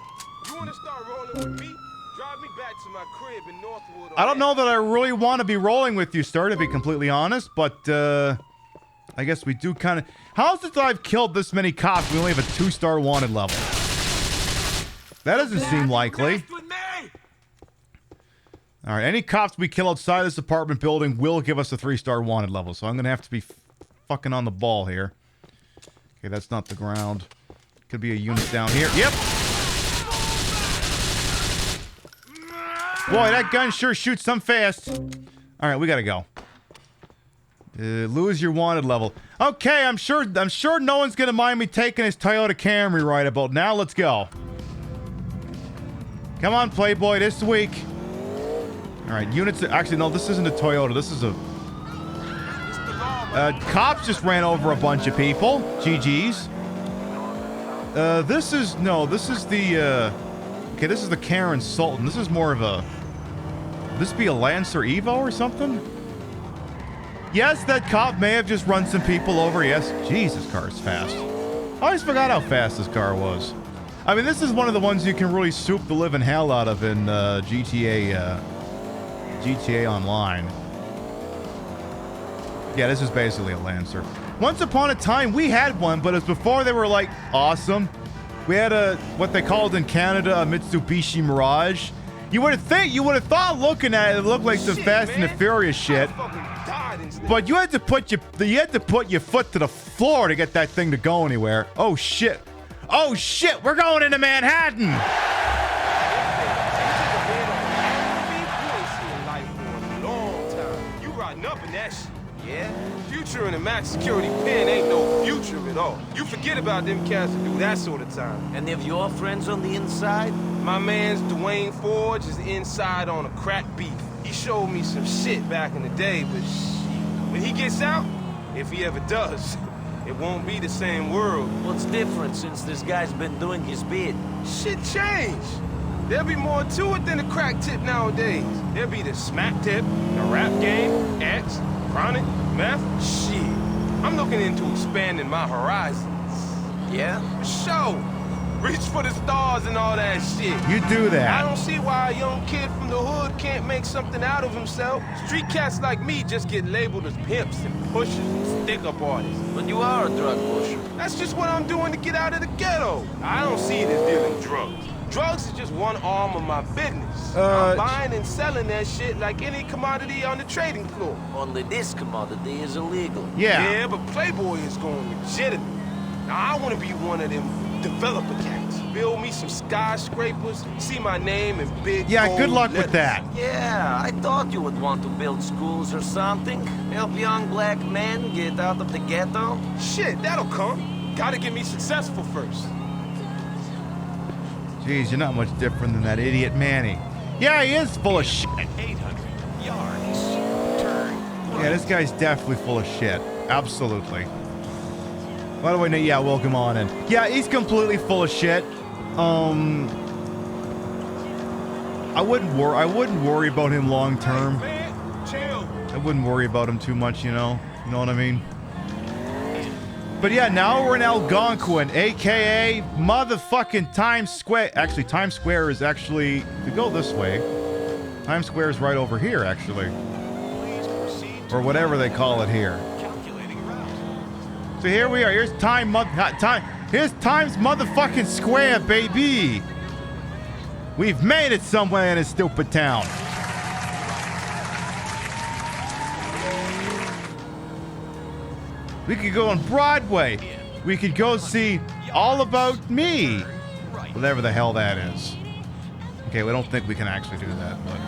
You wanna start rolling with me? Drive me back to my crib in Northwood. I don't know that I really want to be rolling with you, sir, to be completely honest, but, I guess we do kind of... How is it that I've killed this many cops? We only have a 2-star wanted level. That doesn't seem likely. Alright, any cops we kill outside this apartment building will give us a 3-star wanted level, so I'm gonna have to be fucking on the ball here. Okay, that's not the ground. Could be a unit down here. Yep! Boy, that gun sure shoots some fast. Alright, we gotta go. Lose your wanted level. Okay, I'm sure no one's gonna mind me taking his Toyota Camry right about now. Let's go. Come on, Playboy, this week. Alright, units... Actually, no, this isn't a Toyota. This is a... cops just ran over a bunch of people. GG's. This is... No, this is the, Okay, this is the Karen Sultan. This is more of a... This be a Lancer Evo or something? Yes, that cop may have just run some people over. Yes. Jesus, car's fast. I always forgot how fast this car was. I mean, this is one of the ones you can really soup the living hell out of in, GTA Online. Yeah, this is basically a Lancer. Once upon a time, we had one, but it was before they were, like, awesome. We had what they called in Canada, a Mitsubishi Mirage. You would have thought looking at it looked like some Fast and the Furious shit. But you had to put your foot to the floor to get that thing to go anywhere. Oh shit. Oh shit, we're going into Manhattan. You riding up in that shit. Yeah? Future in a max security pen ain't no future at all. You forget about them cats that do that sort of time. Any of your friends on the inside? My man's Dwayne Forge is inside on a crack beef. He showed me some shit back in the day, but when he gets out, if he ever does, it won't be the same world. What's different since this guy's been doing his bit? Shit changed. There'll be more to it than a crack tip nowadays. There'll be the smack tip, the rap game, X, chronic, meth. Shit. I'm looking into expanding my horizons. Yeah? For sure. Reach for the stars and all that shit. You do that. I don't see why a young kid from the hood can't make something out of himself. Street cats like me just get labeled as pimps and pushers and stick-up artists. But you are a drug pusher. That's just what I'm doing to get out of the ghetto. I don't see it as dealing drugs. Drugs is just one arm of my business. I'm buying and selling that shit like any commodity on the trading floor. Only this commodity is illegal. Yeah, but Playboy is going legitimate. Now, I want to be one of them developer cats. Build me some skyscrapers, see my name in big Yeah, good luck letters. with that. Yeah, I thought you would want to build schools or something. Help young black men get out of the ghetto. Shit, that'll come. Gotta get me successful first. Jeez, you're not much different than that idiot Manny. Yeah, he is full of shit. 800 yards. Turn. Yeah, this guy's definitely full of shit. Absolutely. By the way, yeah, welcome on in. Yeah, he's completely full of shit. I wouldn't worry about him long term. I wouldn't worry about him too much, you know? You know what I mean? But yeah, now we're in Algonquin, aka motherfucking Times Square. Actually, Times Square is actually, if you go this way, Times Square is right over here, actually. Or whatever they call it here. So here we are. Here's here's Times motherfucking Square, baby. We've made it somewhere in this stupid town. We could go on Broadway. We could go see All About Me. Whatever the hell that is. Okay, we don't think we can actually do that, but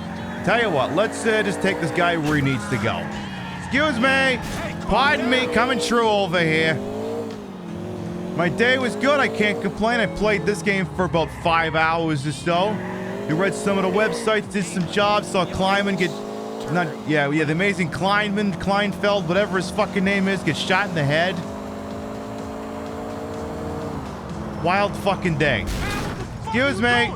tell you what, let's just take this guy where he needs to go. Excuse me. Pardon me, coming true over here. My day was good, I can't complain. I played this game for about 5 hours or so. We read some of the websites, did some jobs, saw Kleinman get... the amazing Kleinfeld, whatever his fucking name is, get shot in the head. Wild fucking day. Excuse me.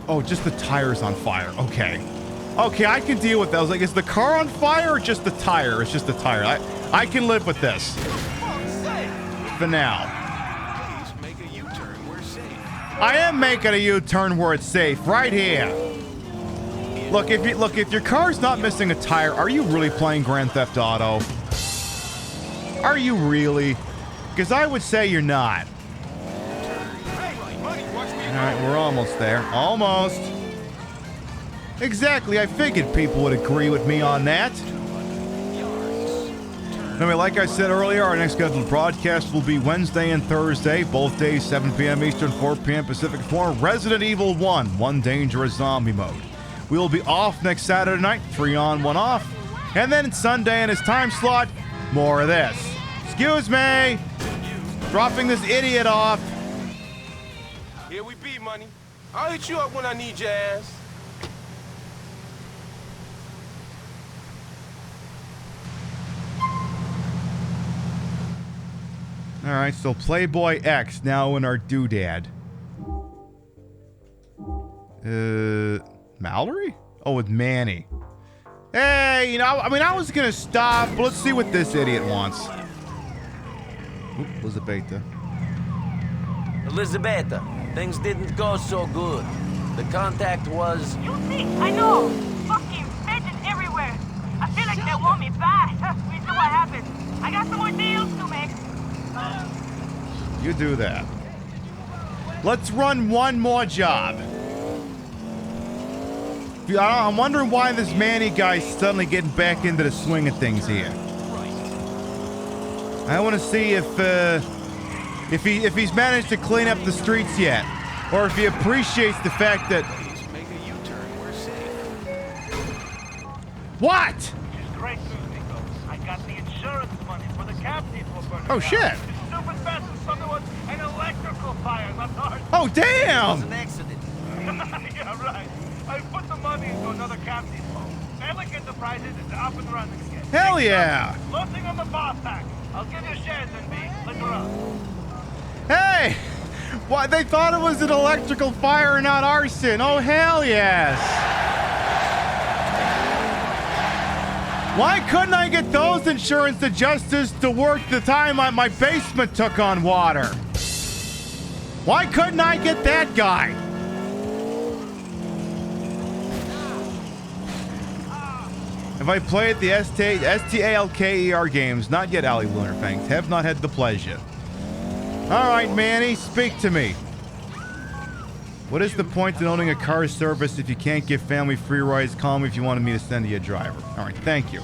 Oh, just the tire's on fire. Okay, I can deal with that. I was like, is the car on fire or just the tire? It's just the tire. I can live with this. For now. I am making a U-turn where it's safe, right here. Look, if your car's not missing a tire, are you really playing Grand Theft Auto? Are you really? Because I would say you're not. Alright, we're almost there. Almost. Exactly, I figured people would agree with me on that. Anyway, like I said earlier, our next scheduled broadcast will be Wednesday and Thursday, both days 7 p.m. Eastern, 4 p.m. Pacific for Resident Evil 1, One Dangerous Zombie Mode. We will be off next Saturday night, 3 on, 1 off. And then Sunday in his time slot, more of this. Excuse me! Dropping this idiot off. Here we be, money. I'll hit you up when I need your ass. Alright, so Playboy X now in our doodad. Mallory? Oh, with Manny. Hey, you know, I was gonna stop, but let's see what this idiot wants. Oop, Elizabeth. Elizabeth, things didn't go so good. The contact was... You see, I know. Fucking bitches everywhere. I feel like they want me bad. We see what happens. I got some more deals to make. You do that. Let's run one more job. I'm wondering why this Manny guy's suddenly getting back into the swing of things here. I want to see if he's managed to clean up the streets yet, or if he appreciates the fact that. What? Great news, Nico. I got the insurance money for the captain for burning. Oh shit! Super fast as something was an electrical fire, not ours. Oh damn! It was an accident. Yeah, right. I put the money into another captain's phone. Alec Enterprises is up and running again. Hell yeah! Floating on the bar pack. I'll give you shares in me later on. Hey! Why, they thought it was an electrical fire, not arson. Oh, hell yes! Why couldn't I get those insurance adjusters to work the time my basement took on water? Why couldn't I get that guy? Have I played the STALKER games? Not yet, Ali Lunarfangs. Have not had the pleasure. All right, Manny, speak to me. What is the point in owning a car service if you can't give family free rides? Call me if you wanted me to send you a driver. All right, thank you.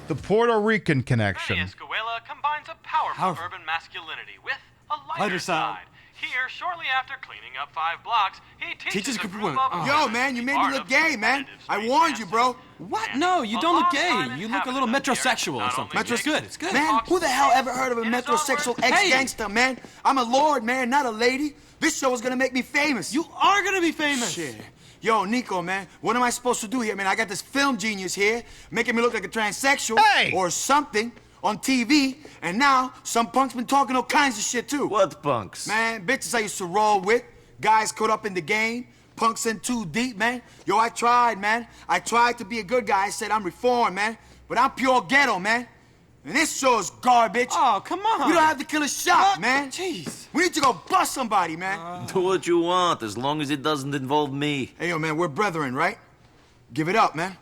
The Puerto Rican connection. Escuela combines a powerful urban masculinity with a lighter side. Here, shortly after cleaning up 5 blocks, he teaches a group of Yo, man, you made me look gay, man. I warned you, bro. What? No, you don't look gay. You look a little metrosexual or something. It's good. It's good. Man, who the hell ever heard of a metrosexual ex-gangster, man? I'm a lord, man, not a lady. This show is gonna make me famous. You are gonna be famous. Shit. Yo, Nico, man, what am I supposed to do here, man? I got this film genius here, making me look like a transsexual or something on TV, and now some punk's been talking all kinds of shit, too. What punks? Man, bitches I used to roll with, guys caught up in the game, punks in too deep, man. Yo, I tried, man. I tried to be a good guy. I said I'm reformed, man, but I'm pure ghetto, man. And this show's garbage. Oh, come on. We don't have to kill a shot, man. Jeez. We need to go bust somebody, man. Do what you want, as long as it doesn't involve me. Hey, yo, man, we're brethren, right? Give it up, man.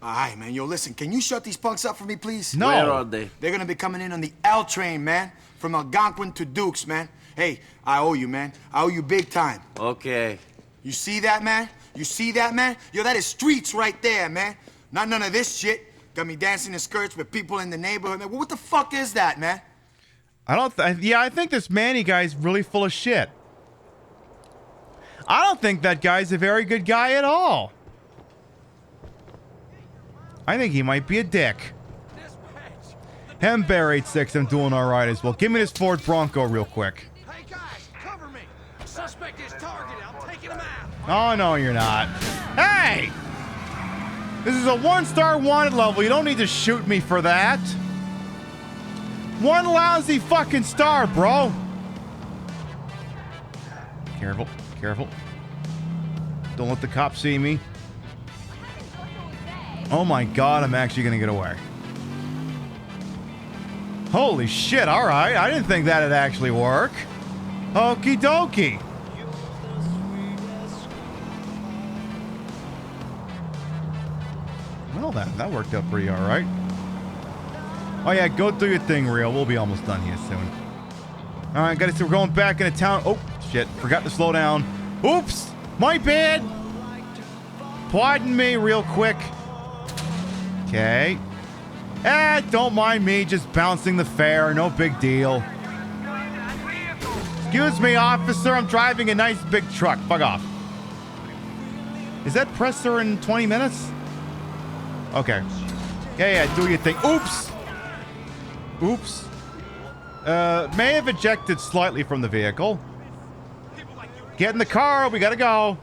All right, man. Yo, listen, can you shut these punks up for me, please? No. Where are they? They're gonna be coming in on the L train, man. From Algonquin to Dukes, man. Hey, I owe you, man. I owe you big time. Okay. You see that, man? You see that, man? Yo, that is streets right there, man. Not none of this shit. Got me dancing in skirts with people in the neighborhood, man. What the fuck is that, man? I think this Manny guy's really full of shit. I don't think that guy's a very good guy at all. I think he might be a dick. Hembear 86, I'm doing all right as well. Give me this Ford Bronco real quick. Hey guys, cover me. Suspect is targeted. I'm taking him out. Oh, no, you're not. Hey! This is a 1-star wanted level. You don't need to shoot me for that. 1 lousy fucking star, bro. Careful, careful. Don't let the cops see me. Oh my god, I'm actually gonna get away. Holy shit, alright. I didn't think that'd actually work. Okie dokie. Well, that worked out pretty alright. Oh yeah, go do your thing, Rio. We'll be almost done here soon. Alright, guys, so we're going back into town. Oh, shit. Forgot to slow down. Oops! My bad! Pardon me real quick. Okay. Don't mind me just bouncing the fare. No big deal. Excuse me, officer. I'm driving a nice big truck. Fuck off. Is that presser in 20 minutes? Okay. Yeah, do your thing. Oops! Oops. May have ejected slightly from the vehicle. Get in the car. We gotta go.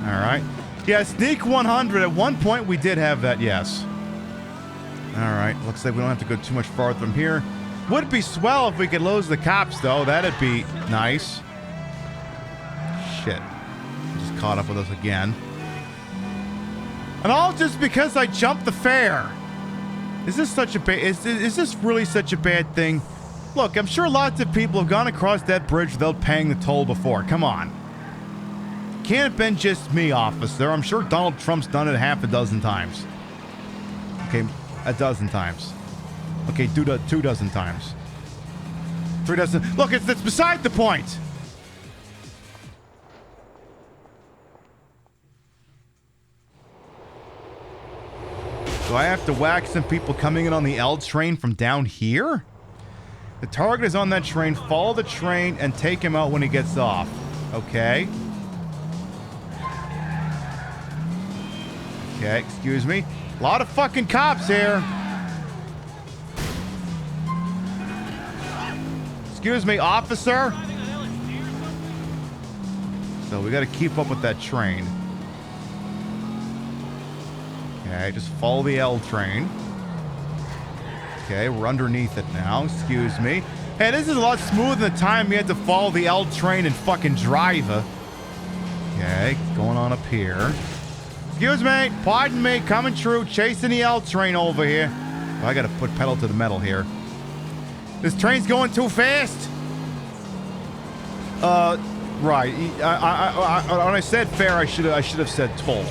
Alright. Yeah, Sneak 100. At one point, we did have that, yes. Alright. Looks like we don't have to go too much farther from here. Would be swell if we could lose the cops, though. That'd be nice. Shit. Just caught up with us again. And all just because I jumped the fare. Is this such a bad... Is this really such a bad thing? Look, I'm sure lots of people have gone across that bridge without paying the toll before. Come on. Can't have been just me, officer. I'm sure Donald Trump's done it half a dozen times. Okay, a dozen times. Okay, 2 dozen times. 3 dozen... Look, it's beside the point. Do I have to whack some people coming in on the L train from down here? The target is on that train. Follow the train and take him out when he gets off. Okay. Okay, excuse me. A lot of fucking cops here. Excuse me, officer. So we gotta keep up with that train. Okay, just follow the L train. Okay, we're underneath it now. Excuse me. Hey, this is a lot smoother than the time we had to follow the L train and fucking drive. Okay, going on up here. Excuse me, pardon me, coming true, chasing the L train over here. Oh, I gotta put pedal to the metal here. This train's going too fast. Right. When I said fare, I should have said toll.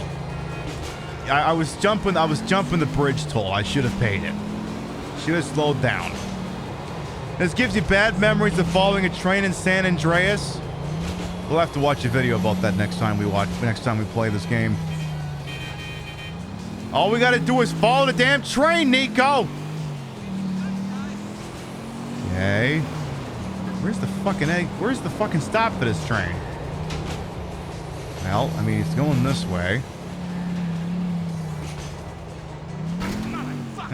I was jumping the bridge toll. I should have paid it. Should have slowed down. This gives you bad memories of following a train in San Andreas. We'll have to watch a video about that next time we play this game. All we gotta do is follow the damn train, Nico! Okay. Where's the fucking stop for this train? Well, I mean, it's going this way.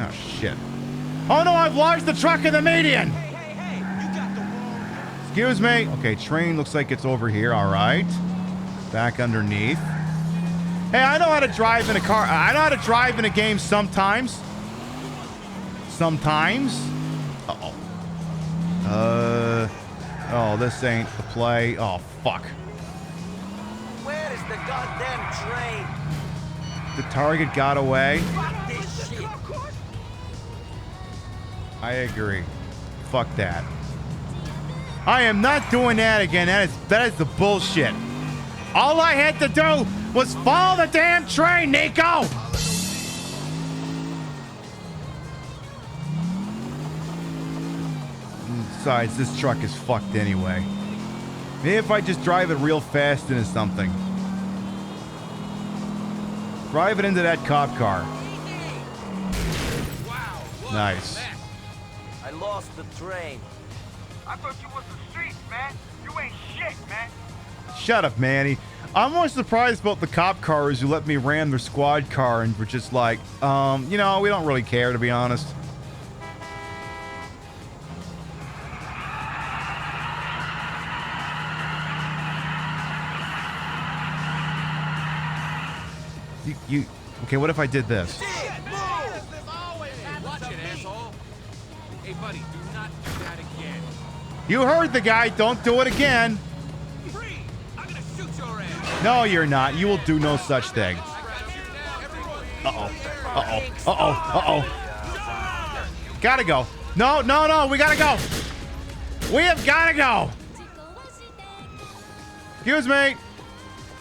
Oh, shit. Oh, no, I've lodged the truck in the median! Excuse me. Okay, train looks like it's over here. All right. Back underneath. Hey, I know how to drive in a car. I know how to drive in a game sometimes. Sometimes. Uh-oh. Oh, this ain't the play. Oh, fuck. Where is the goddamn train? The target got away. Fuck this shit. I agree. Fuck that. I am not doing that again. That is the bullshit. All I had to do was follow the damn train, Nico! Besides, this truck is fucked anyway. Maybe if I just drive it real fast into something. Drive it into that cop car. Nice. I lost the train. I thought you was the streets, man. You ain't shit, man. Shut up, Manny. I'm more surprised about the cop cars who let me ram their squad car and were just like, you know, we don't really care, to be honest. You okay, what if I did this? Watch it, asshole. Hey, buddy, do not do that again. You heard the guy, don't do it again. I'm gonna shoot your ass. No, you're not. You will do no such thing. Uh-oh. Uh-oh. Uh-oh. Uh-oh. Gotta go. No, no, no, we gotta go. We have gotta go. Excuse me.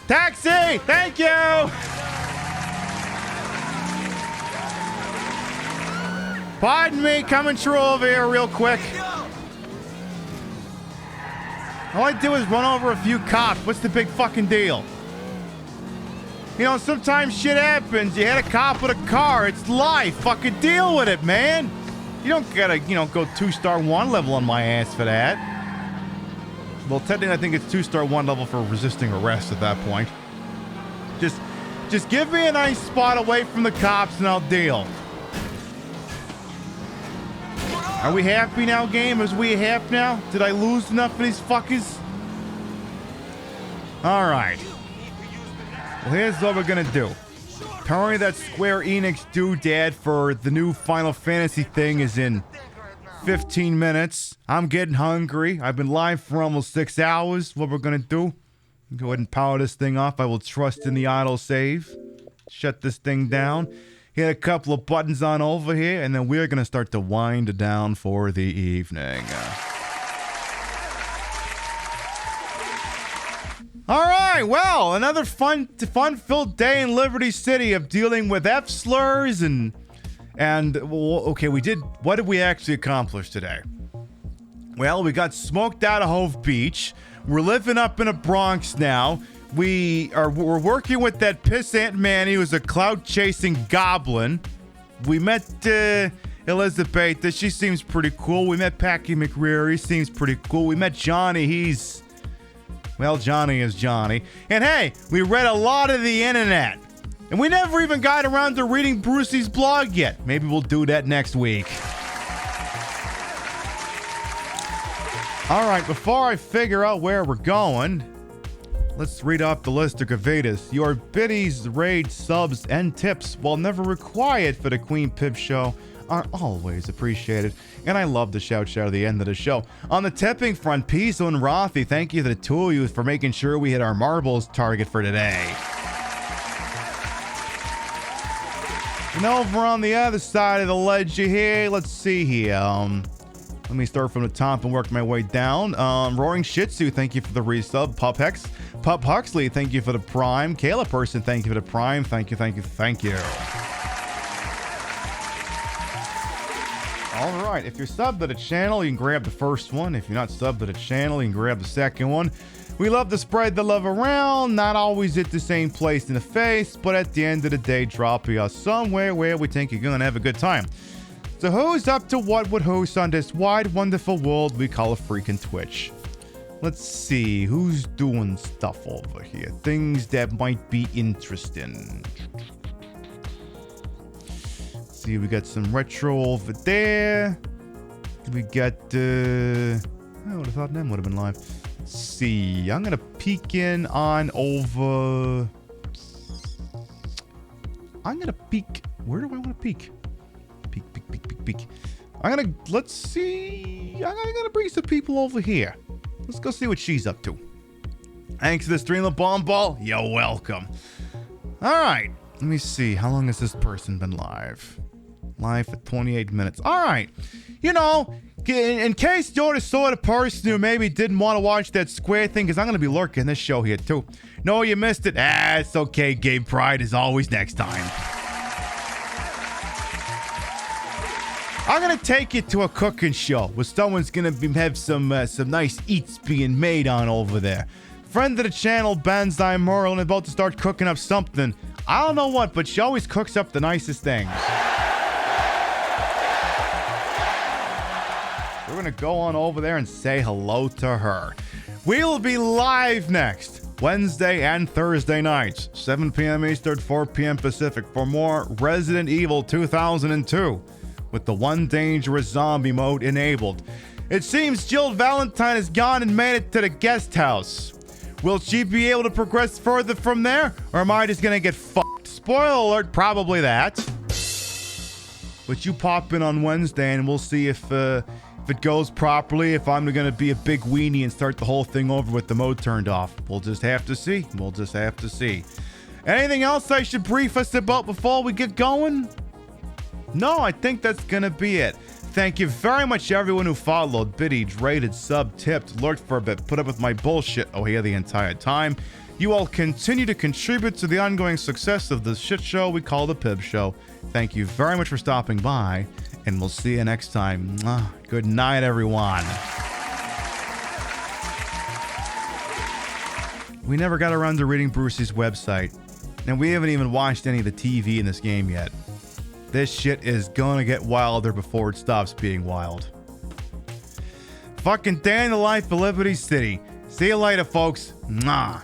Taxi! Thank you! Pardon me, coming through over here real quick. All I do is run over a few cops. What's the big fucking deal? You know, sometimes shit happens. You hit a cop with a car. It's life. Fucking deal with it, man. You don't gotta, you know, go 2-star 1 level on my ass for that. Well, technically, I think it's 2-star 1 level for resisting arrest at that point. Just give me a nice spot away from the cops and I'll deal. Are we happy now, game? Is we happy now? Did I lose enough of these fuckers? Alright. Well, here's what we're gonna do. Apparently that Square Enix doodad for the new Final Fantasy thing is in 15 minutes. I'm getting hungry. I've been live for almost 6 hours. What we're gonna do, go ahead and power this thing off. I will trust in the auto save. Shut this thing down. Hit a couple of buttons on over here, and then we're gonna start to wind down for the evening. All right, well, another fun-filled day in Liberty City of dealing with F-slurs and well, okay, what did we actually accomplish today? Well, we got smoked out of Hove Beach. We're living up in a Bronx now. We're working with that pissant man. He was a cloud-chasing goblin. We met Elizabeth. She seems pretty cool. We met Packy McReary. He seems pretty cool. We met Johnny. Well, Johnny is Johnny. And hey, we read a lot of the internet. And we never even got around to reading Brucey's blog yet. Maybe we'll do that next week. All right, before I figure out where we're going, let's read off the list of Gavitas. Your biddies, raids, subs, and tips, while never required for the Queen Pip show, are always appreciated. And I love the shout at the end of the show. On the tipping front, Pizzo and Rothy, thank you to the two of you for making sure we hit our marbles target for today. And over on the other side of the ledger here, let's see here. Let me start from the top and work my way down. Roaring Shih Tzu, thank you for the resub. Pup Hex, Pup Huxley, thank you for the Prime. Kayla Person, thank you for the Prime. Thank you. All right, if you're subbed to the channel, you can grab the first one. If you're not subbed to the channel, you can grab the second one. We love to spread the love around, not always at the same place in the face, but at the end of the day, dropping us somewhere where we think you're gonna have a good time. So who's up to what with who's on this wide, wonderful world we call a freaking Twitch? Let's see, who's doing stuff over here? Things that might be interesting. Let's see, we got some retro over there. We got, I would have thought them would have been live. Let's see, I'm gonna peek in on over. I'm gonna peek. Where do I want to peek? Peek. Let's see. I'm gonna bring some people over here. Let's go see what she's up to. Thanks to the stream of Bomb Ball. You're welcome. All right. Let me see. How long has this person been live? Live for 28 minutes. All right. You know, in case you're the sort of person who maybe didn't want to watch that square thing, because I'm going to be lurking this show here too. No, you missed it. It's okay. Game Pride is always next time. I'm going to take you to a cooking show where someone's going to have some nice eats being made on over there. Friend of the channel, Banzai Merlin, about to start cooking up something. I don't know what, but she always cooks up the nicest things. We're going to go on over there and say hello to her. We'll be live next Wednesday and Thursday nights, 7 p.m. Eastern, 4 p.m. Pacific, for more Resident Evil 2002 with the One Dangerous Zombie mode enabled. It seems Jill Valentine has gone and made it to the guest house. Will she be able to progress further from there, or am I just going to get fucked? Spoiler alert, probably that. But you pop in on Wednesday and we'll see if it goes properly, if I'm going to be a big weenie and start the whole thing over with the mode turned off. We'll just have to see. Anything else I should brief us about before we get going? No, I think that's going to be it. Thank you very much everyone who followed, biddied, rated, sub, tipped, lurked for a bit, put up with my bullshit here the entire time. You all continue to contribute to the ongoing success of this shit show we call the Pib Show. Thank you very much for stopping by, and we'll see you next time. Good night, everyone. We never got around to reading Brucey's website, and we haven't even watched any of the TV in this game yet. This shit is gonna get wilder before it stops being wild. Fucking day in the life of Liberty City. See you later, folks. Mwah.